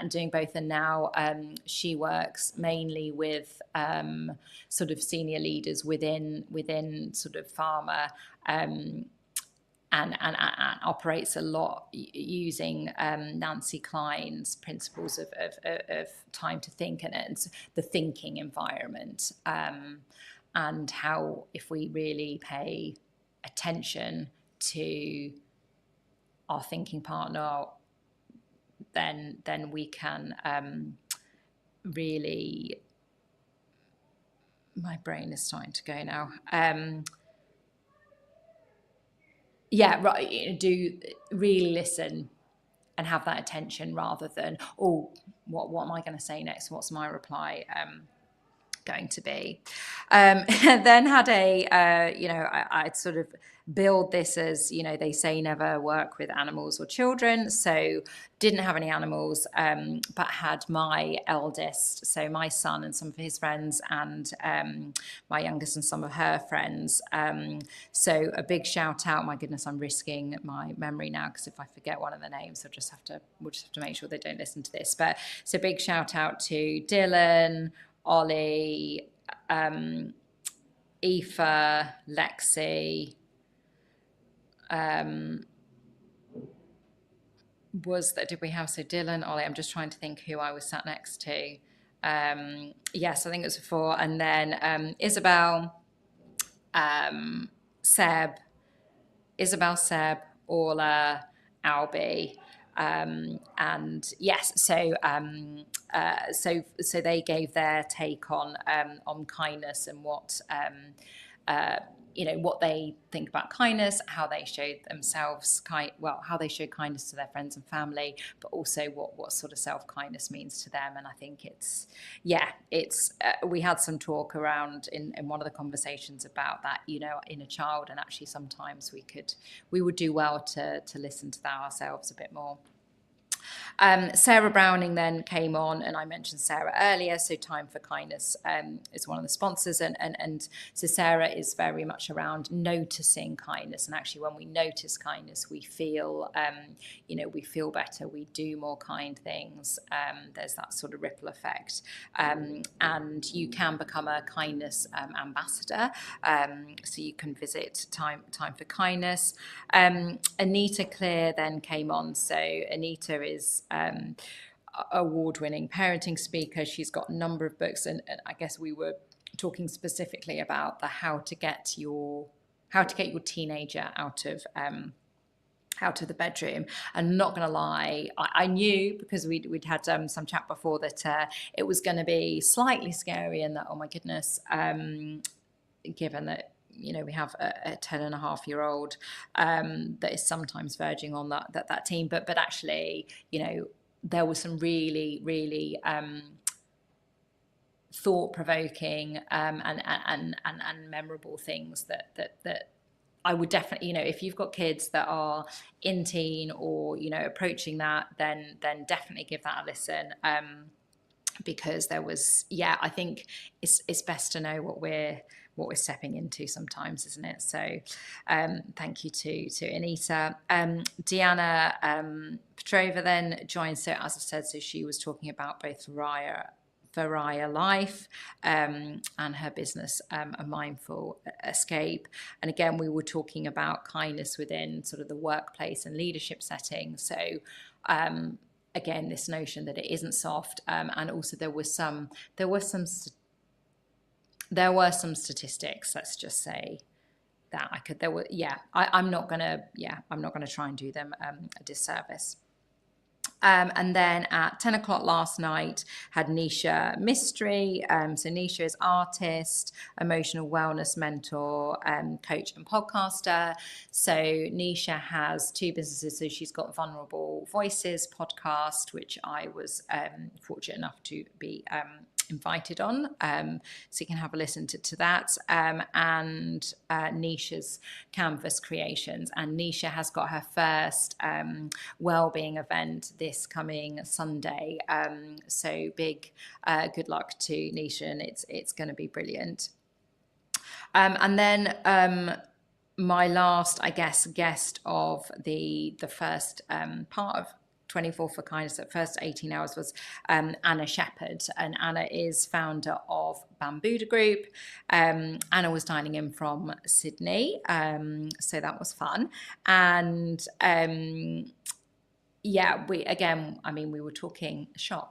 doing both. And now she works mainly with sort of senior leaders within sort of pharma, and operates a lot using Nancy Klein's principles of time to think and the thinking environment, and how if we really pay attention to our thinking partner, then we can really, my brain is starting to go now. Yeah, right. You know, do really listen and have that attention rather than, oh, what am I going to say next? What's my reply? going to be. Then had I'd sort of build this as, they say never work with animals or children. So didn't have any animals, but had my eldest, so my son and some of his friends, and my youngest and some of her friends. So a big shout out. My goodness, I'm risking my memory now, because if I forget one of the names, we'll just have to make sure they don't listen to this. But so big shout out to Dylan, Ollie, Aoife, Lexi. Did we have, so Dylan, Ollie, I'm just trying to think who I was sat next to. Yes, I think it was 4. And then Isabel, Seb, Orla, Albie. And yes, so they gave their take on kindness and what what they think about kindness, how they showed themselves how they showed kindness to their friends and family, but also what sort of self-kindness means to them. And I think it's we had some talk around in one of the conversations about that, inner child, and actually sometimes we would do well to listen to that ourselves a bit more. Sarah Browning then came on, and I mentioned Sarah earlier, so Time for Kindness is one of the sponsors, and so Sarah is very much around noticing kindness, and actually when we notice kindness we feel we feel better, we do more kind things. There's that sort of ripple effect, and you can become a kindness ambassador, so you can visit Time for Kindness. Anita Clear then came on. So Anita is award-winning parenting speaker. She's got a number of books, and I guess we were talking specifically about the how to get your teenager out of the bedroom. And not going to lie, I knew, because we'd had some chat before, that it was going to be slightly scary, and that, oh my goodness, given that we have a 10-and-a-half-year-old that is sometimes verging on that teen, but actually there was some really, really thought-provoking and memorable things that I would definitely, if you've got kids that are in teen or approaching that, then definitely give that a listen, because there was, I think it's best to know what we're stepping into sometimes, isn't it? So thank you to Anita. Deanna Petrova then joined, so as I said, so she was talking about both Varia Life and her business, A Mindful Escape. And again, we were talking about kindness within sort of the workplace and leadership setting. So again, this notion that it isn't soft, and also there were some statistics, let's just say, that I'm not gonna try and do them a disservice. And then at 10 o'clock last night had Nisha Mystery. So Nisha is artist, emotional wellness mentor, coach and podcaster. So Nisha has 2 businesses. So she's got Vulnerable Voices podcast, which I was fortunate enough to be invited on, so you can have a listen to that, and Nisha's Canvas Creations. And Nisha has got her first wellbeing event this coming Sunday, so big good luck to Nisha, and it's going to be brilliant. And then my last, I guess, guest of the first part of 24 for Kindness, at first 18 hours, was Anna Shepherd, and Anna is founder of Bambuda Group. Anna was dialing in from Sydney, so that was fun. And we were talking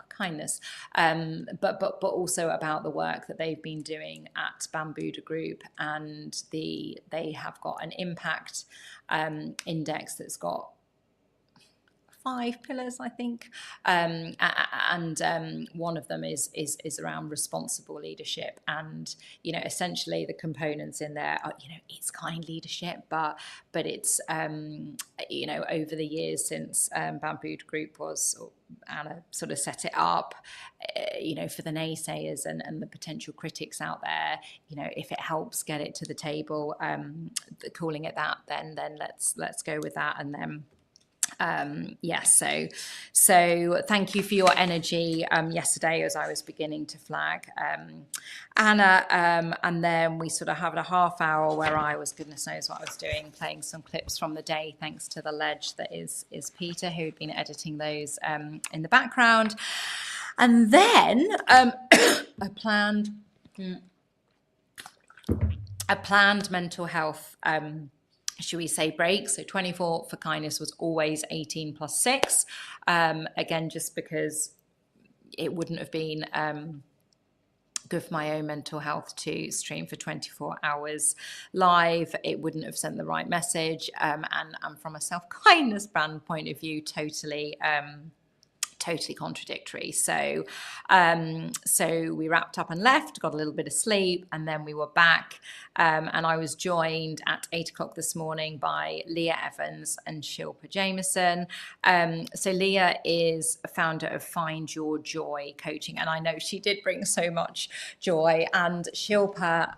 kindness, but also about the work that they've been doing at Bambuda Group, and they have got an impact index that's got 5 pillars, I think, and one of them is around responsible leadership. And essentially the components in there are, it's kind leadership, but it's over the years since Bamboo Group Anna sort of set it up, for the naysayers and the potential critics out there, if it helps get it to the table, calling it that, then let's go with that. And then so thank you for your energy yesterday as I was beginning to flag Anna, and then we sort of had a half hour where I was, goodness knows what I was doing, playing some clips from the day, thanks to the ledge that is Peter, who'd been editing those in the background. And then a planned mental health should we say break. So 24 for Kindness was always 18 plus 6. Again, just because it wouldn't have been good for my own mental health to stream for 24 hours live. It wouldn't have sent the right message. And from a self-kindness brand point of view, totally contradictory. So we wrapped up and left, got a little bit of sleep, and then we were back. And I was joined at 8 o'clock this morning by Leah Evans and Shilpa Jameson. So Leah is a founder of Find Your Joy Coaching, and I know she did bring so much joy. And Shilpa,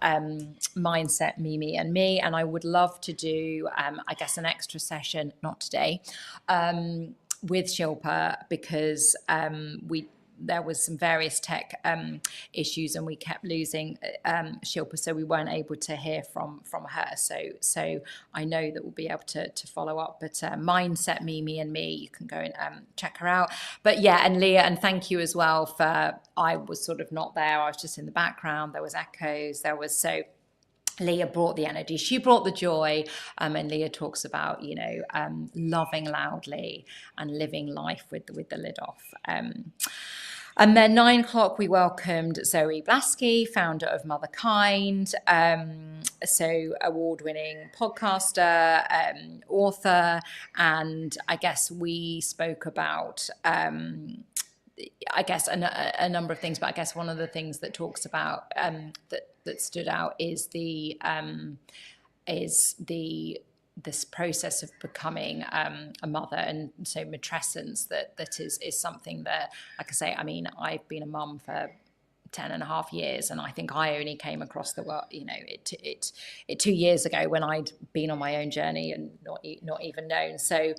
Mindset, Mimi and me, and I would love to do, I guess, an extra session, not today, with Shilpa, because there was some various tech issues and we kept losing Shilpa, so we weren't able to hear from her. So I know that we'll be able to follow up. But Mindset, Mimi and me, you can go and check her out. But yeah, and Leah, and thank you as well for, I was sort of not there, I was just in the background, there was echoes, there was, so Leah brought the energy, she brought the joy, and Leah talks about, loving loudly and living life with the lid off. And then 9 o'clock, we welcomed Zoe Blaski, founder of Motherkind, so award-winning podcaster, author, and I guess we spoke about a number of things, but I guess one of the things that talks about that stood out is this process of becoming a mother, and so matrescence, that is something that, like I say, I mean, I've been a mum for 10 and a half years, and I think I only came across the world, it 2 years ago, when I'd been on my own journey and not even known. So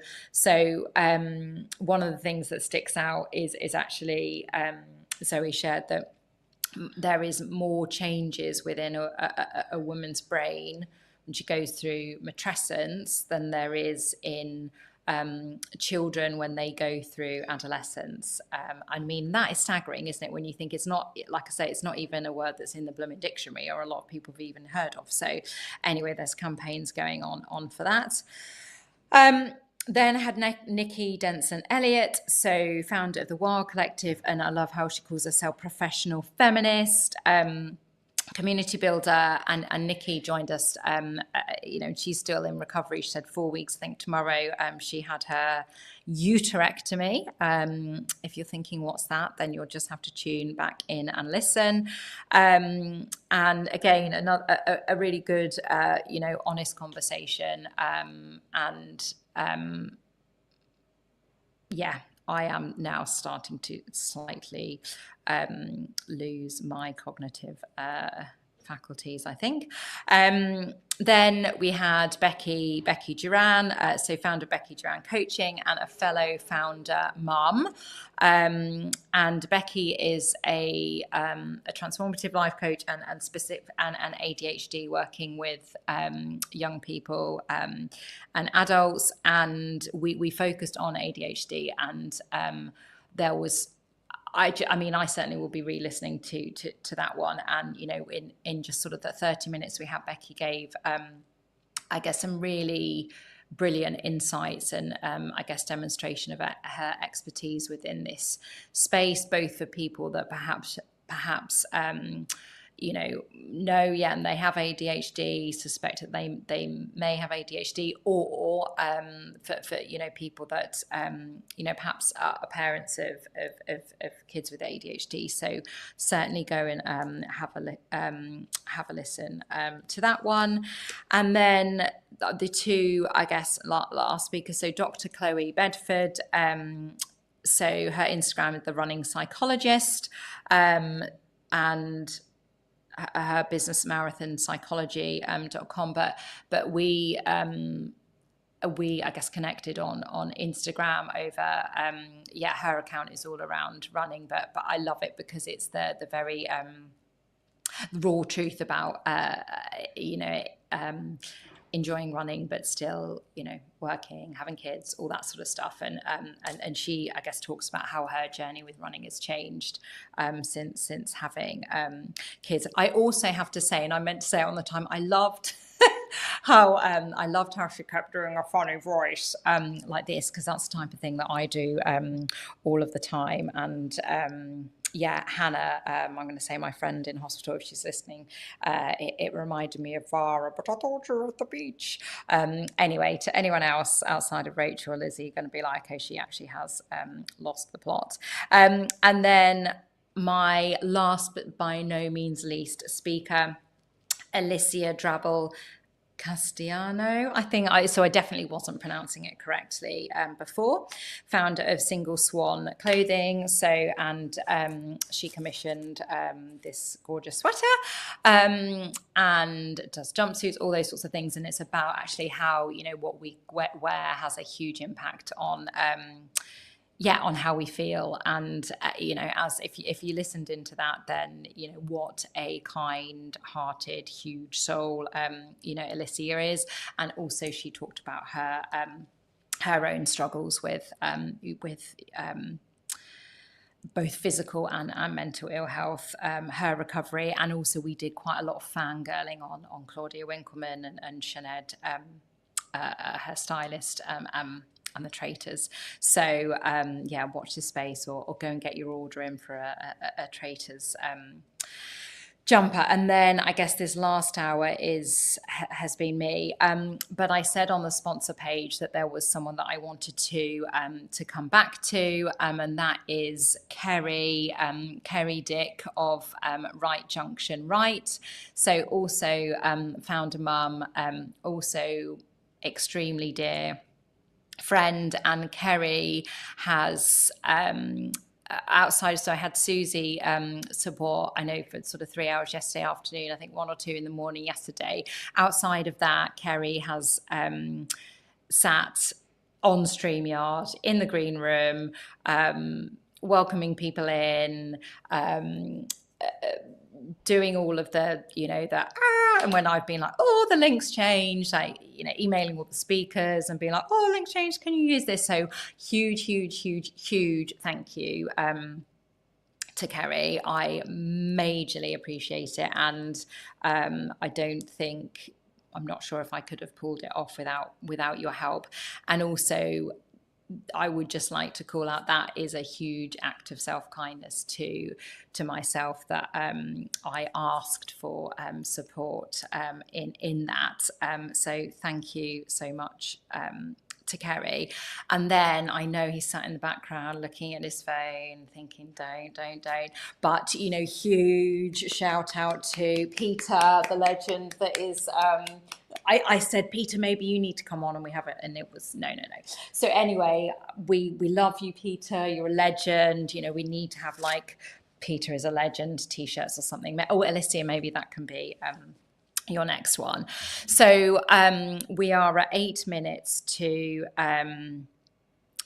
one of the things that sticks out is actually Zoe shared that there is more changes within a woman's brain when she goes through matrescence than there is in children when they go through adolescence. I mean, that is staggering, isn't it? When you think it's not, like I say, it's not even a word that's in the blooming dictionary, or a lot of people have even heard of. So anyway, there's campaigns going on for that. Then I had Nikki Denson Elliott, so founder of the Wild Collective, and I love how she calls herself professional feminist, community builder, and Nikki joined us, she's still in recovery. She said 4 weeks, I think tomorrow, she had her uterectomy. If you're thinking what's that, then you'll just have to tune back in and listen. And again, another a really good, honest conversation. I am now starting to slightly lose my cognitive faculties, I think. Then we had Becky Duran, so founder of Becky Duran Coaching and a fellow founder mum. And Becky is a transformative life coach and specific and ADHD, working with young people and adults. And we focused on ADHD, and there was, I certainly will be re-listening to that one. And, in just sort of the 30 minutes we had, Becky gave, I guess, some really brilliant insights and, I guess, demonstration of her expertise within this space, both for people that perhaps and they have ADHD, suspect that they may have ADHD, or for people that perhaps are parents of kids with ADHD. So certainly go and have a listen to that one. And then the two, I guess, last speakers. So Dr. Chloe Bedford. So her Instagram is The Running Psychologist, and her business marathon psychology.com, but we I guess connected on Instagram over her account is all around running, but I love it because it's the very raw truth about enjoying running, but still, working, having kids, all that sort of stuff. And she, I guess, talks about how her journey with running has changed since having kids. I also have to say, and I meant to say it on the time, I loved how she kept doing a funny voice like this, because that's the type of thing that I do all of the time. And Hannah, I'm going to say my friend in hospital, if she's listening, it reminded me of Vara, but I thought you were at the beach. Anyway, to anyone else outside of Rachel or Lizzie, going to be like, oh, she actually has lost the plot. And then my last but by no means least speaker, Alicia Drabble Castellano, I definitely wasn't pronouncing it correctly before, founder of Single Swan Clothing. And she commissioned this gorgeous sweater and does jumpsuits, all those sorts of things. And it's about actually how, what we wear has a huge impact on on how we feel. And as if you listened into that, then what a kind-hearted, huge soul Alicia is. And also she talked about her own struggles with both physical and mental ill health, her recovery. And also we did quite a lot of fangirling on Claudia Winkleman and Sinead, her stylist, and the Traitors. So watch this space or go and get your order in for a Traitors jumper. And then I guess this last hour has been me. But I said on the sponsor page that there was someone that I wanted to come back to, and that is Kerry Dick of Right Junction Right. So also founder mum, also extremely dear friend. And Kerry has outside, so I had Susie support, I know, for sort of 3 hours yesterday afternoon, I think 1 or 2 in the morning yesterday. Outside of that, Kerry has sat on StreamYard in the green room, welcoming people in, doing all of the, and when I've been like, oh, the link's changed, like, emailing all the speakers and being like, oh, link's changed, can you use this? So huge thank you to Kerry. I majorly appreciate it. And I'm not sure if I could have pulled it off without your help. And also, I would just like to call out that is a huge act of self-kindness to myself, that I asked for support in that. So thank you so much to Kerry. And then I know he's sat in the background looking at his phone thinking don't, but huge shout out to Peter, the legend that is I said, Peter, maybe you need to come on, and we have it, and it was no. So anyway, we love you, Peter, you're a legend. We need to have like Peter is a legend t-shirts or something. Oh, Alicia, maybe that can be your next one. So we are at 8 minutes to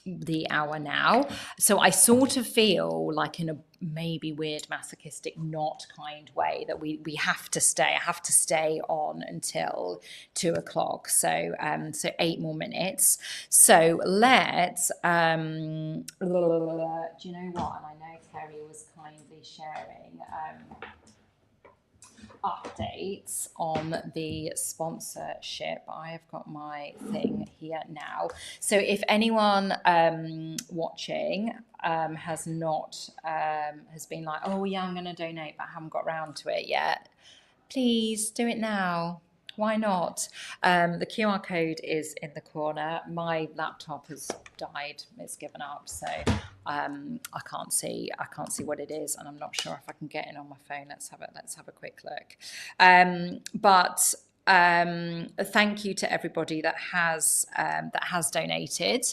the hour now. So I sort of feel like, in a maybe weird masochistic not kind way, that we have to stay. I have to stay on until 2 o'clock. So 8 more minutes. So let's do you know what? And I know Terry was kindly sharing updates on the sponsorship. I have got my thing here now. So if anyone watching has been like, oh yeah, I'm going to donate, but I haven't got around to it yet, please do it now. Why not? The QR code is in the corner. My laptop has died; it's given up, so I can't see what it is, and I'm not sure if I can get in on my phone. Let's have a quick look. But thank you to everybody that has donated,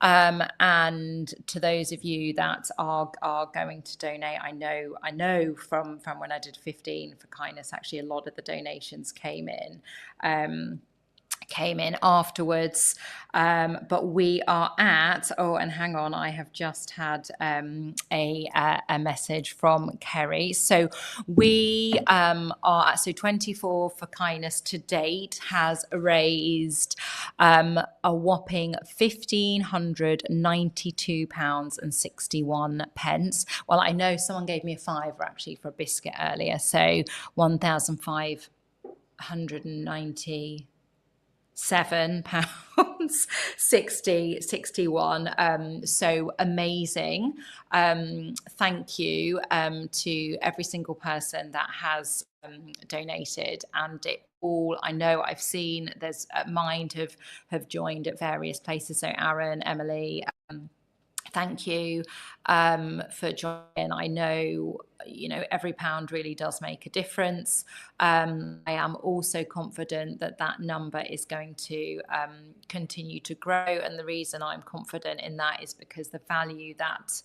and to those of you that are going to donate. I know from when I did 15 for kindness, actually a lot of the donations came in afterwards, but we are at, and hang on, I have just had a message from Kerry. So we are, so 24 for kindness to date has raised a whopping £1,592.61. Well, I know someone gave me a fiver actually for a biscuit earlier, so 1,590 £7 61. So amazing. Thank you to every single person that has donated, and it all, I know I've seen there's Mind have joined at various places. So Aaron, Emily, thank you for joining. I know, every pound really does make a difference. I am also confident that number is going to continue to grow. And the reason I'm confident in that is because the value that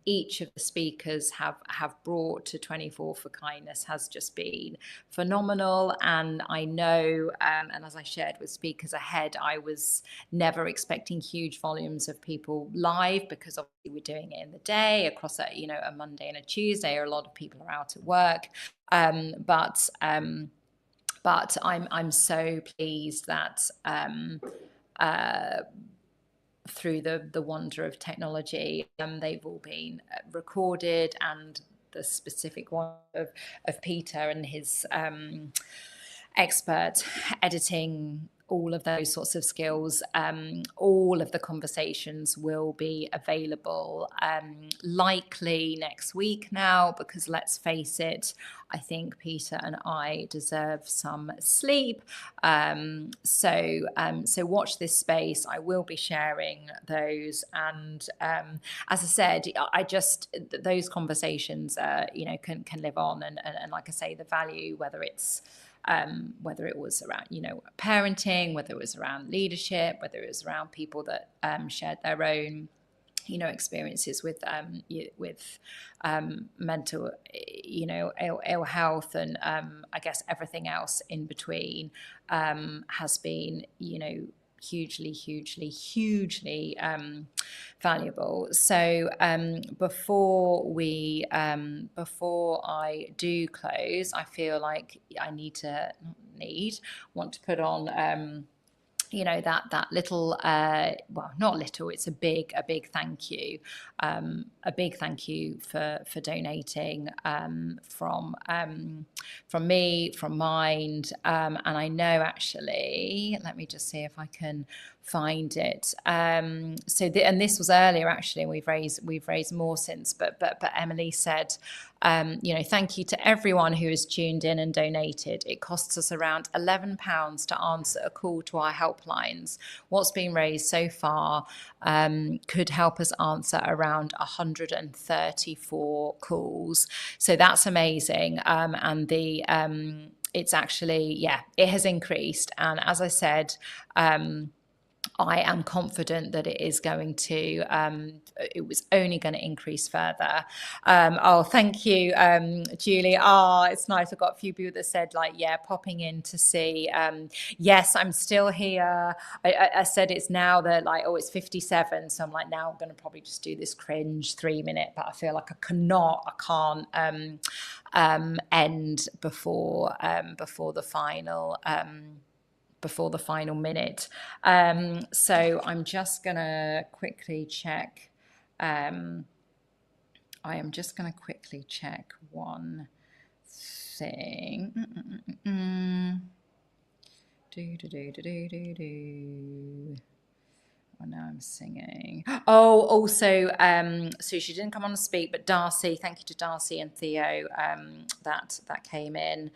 each of the speakers have brought to 24 for kindness has just been phenomenal. And I know, and as I shared with speakers ahead, I was never expecting huge volumes of people live, because obviously we're doing it in the day across a Monday and a Tuesday, or a lot of people are out at work. But I'm so pleased that through the wonder of technology, they've all been recorded, and the specific one of Peter and his expert editing, all of those sorts of skills. All of the conversations will be available likely next week now, because let's face it, I think Peter and I deserve some sleep. So watch this space. I will be sharing those, and as I said, those conversations can live on, and like I say, the value, whether it was around parenting, whether it was around leadership, whether it was around people that shared their own experiences with mental ill health, and I guess everything else in between has been hugely valuable. So before I do close, I feel like I want to put on that little, well, not little, it's a big thank you, for donating from me, from Mind, and I know, actually, let me just see if I can find it. And this was earlier, actually, and we've raised more since, but Emily said, thank you to everyone who has tuned in and donated. It costs us around £11 to answer a call to our helplines. What's been raised so far could help us answer around 134 calls. So that's amazing. And it's actually, it has increased. And as I said, I am confident that it is going to, it was only going to increase further. Thank you, Julie. It's nice. I've got a few people that said, popping in to see. Yes, I'm still here. I said it's now that it's 57. So I'm now I'm going to probably just do this cringe 3-minute, but I feel like I can't end before the final minute. So I'm just gonna quickly check. I am just gonna quickly check one sing. Oh, now I'm singing. Oh, also, so she didn't come on to speak, but Darcy, thank you to Darcy and Theo that came in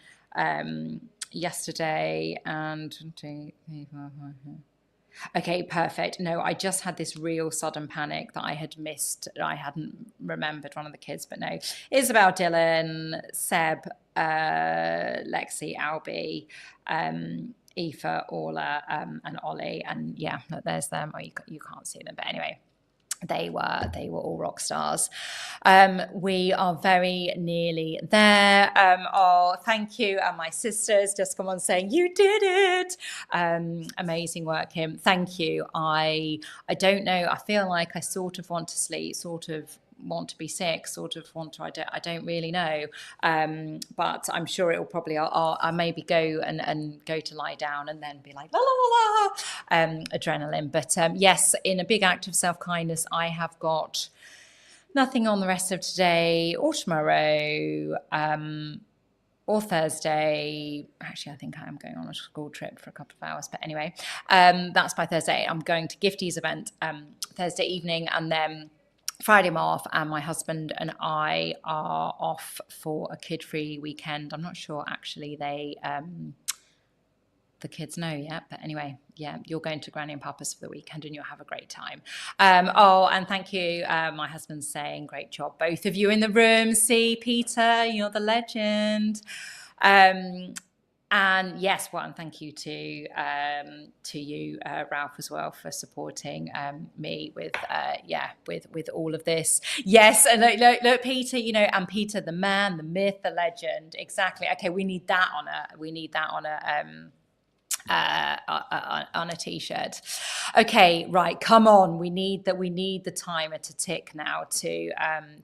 yesterday. And 1, 2, 3, 4, 5. Okay, perfect. No, I just had this real sudden panic that I had missed. I hadn't remembered one of the kids, but no. Isabel, Dylan, Seb, Lexi, Albie, Aoife, Orla, and Ollie. And yeah, look, there's them. Oh, you can't see them, but anyway. They were all rock stars. We are very nearly there. Oh, thank you. And my sisters just come on saying, you did it. Amazing work, Kim. Thank you. I don't know. I feel like I sort of want to sleep, sort of want to be sick, sort of want to, I don't really know. But I'm sure it will probably, I'll maybe go and go to lie down and then be like, la, la, la, la, adrenaline. But yes, in a big act of self-kindness, I have got nothing on the rest of today or tomorrow, or Thursday. Actually, I think I am going on a school trip for a couple of hours. But anyway, that's by Thursday. I'm going to Gifty's event Thursday evening, and then Friday I'm off, and my husband and I are off for a kid-free weekend. I'm not sure actually the kids know yet, but anyway, yeah, you're going to Granny and Papa's for the weekend and you'll have a great time. Oh, and thank you. My husband's saying, great job, both of you in the room. See, Peter, you're the legend. And yes, well, and thank you to you, Ralph, as well, for supporting me with with all of this. Yes, and look, Peter, and Peter, the man, the myth, the legend. Exactly. Okay, we need that on a t-shirt. Okay, right, come on. We need the timer to tick now to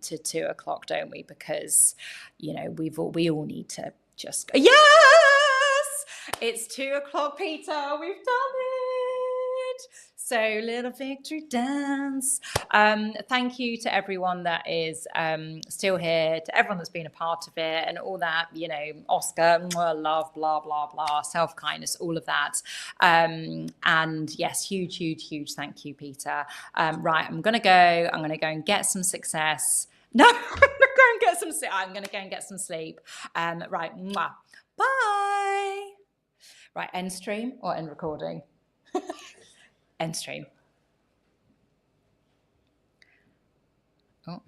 2 o'clock, don't we? Because we all need to just go. Yes, it's 2 o'clock, Peter. We've done it. So, little victory dance. Thank you to everyone that is still here, to everyone that's been a part of it, and all that, Oscar, love, blah, blah, blah, self-kindness, all of that. And yes, huge thank you, Peter. Right, I'm going to go and get some success. No, I'm going to go and get some sleep. Right, mwah. Bye. Right, end stream or end recording? End stream. Oh.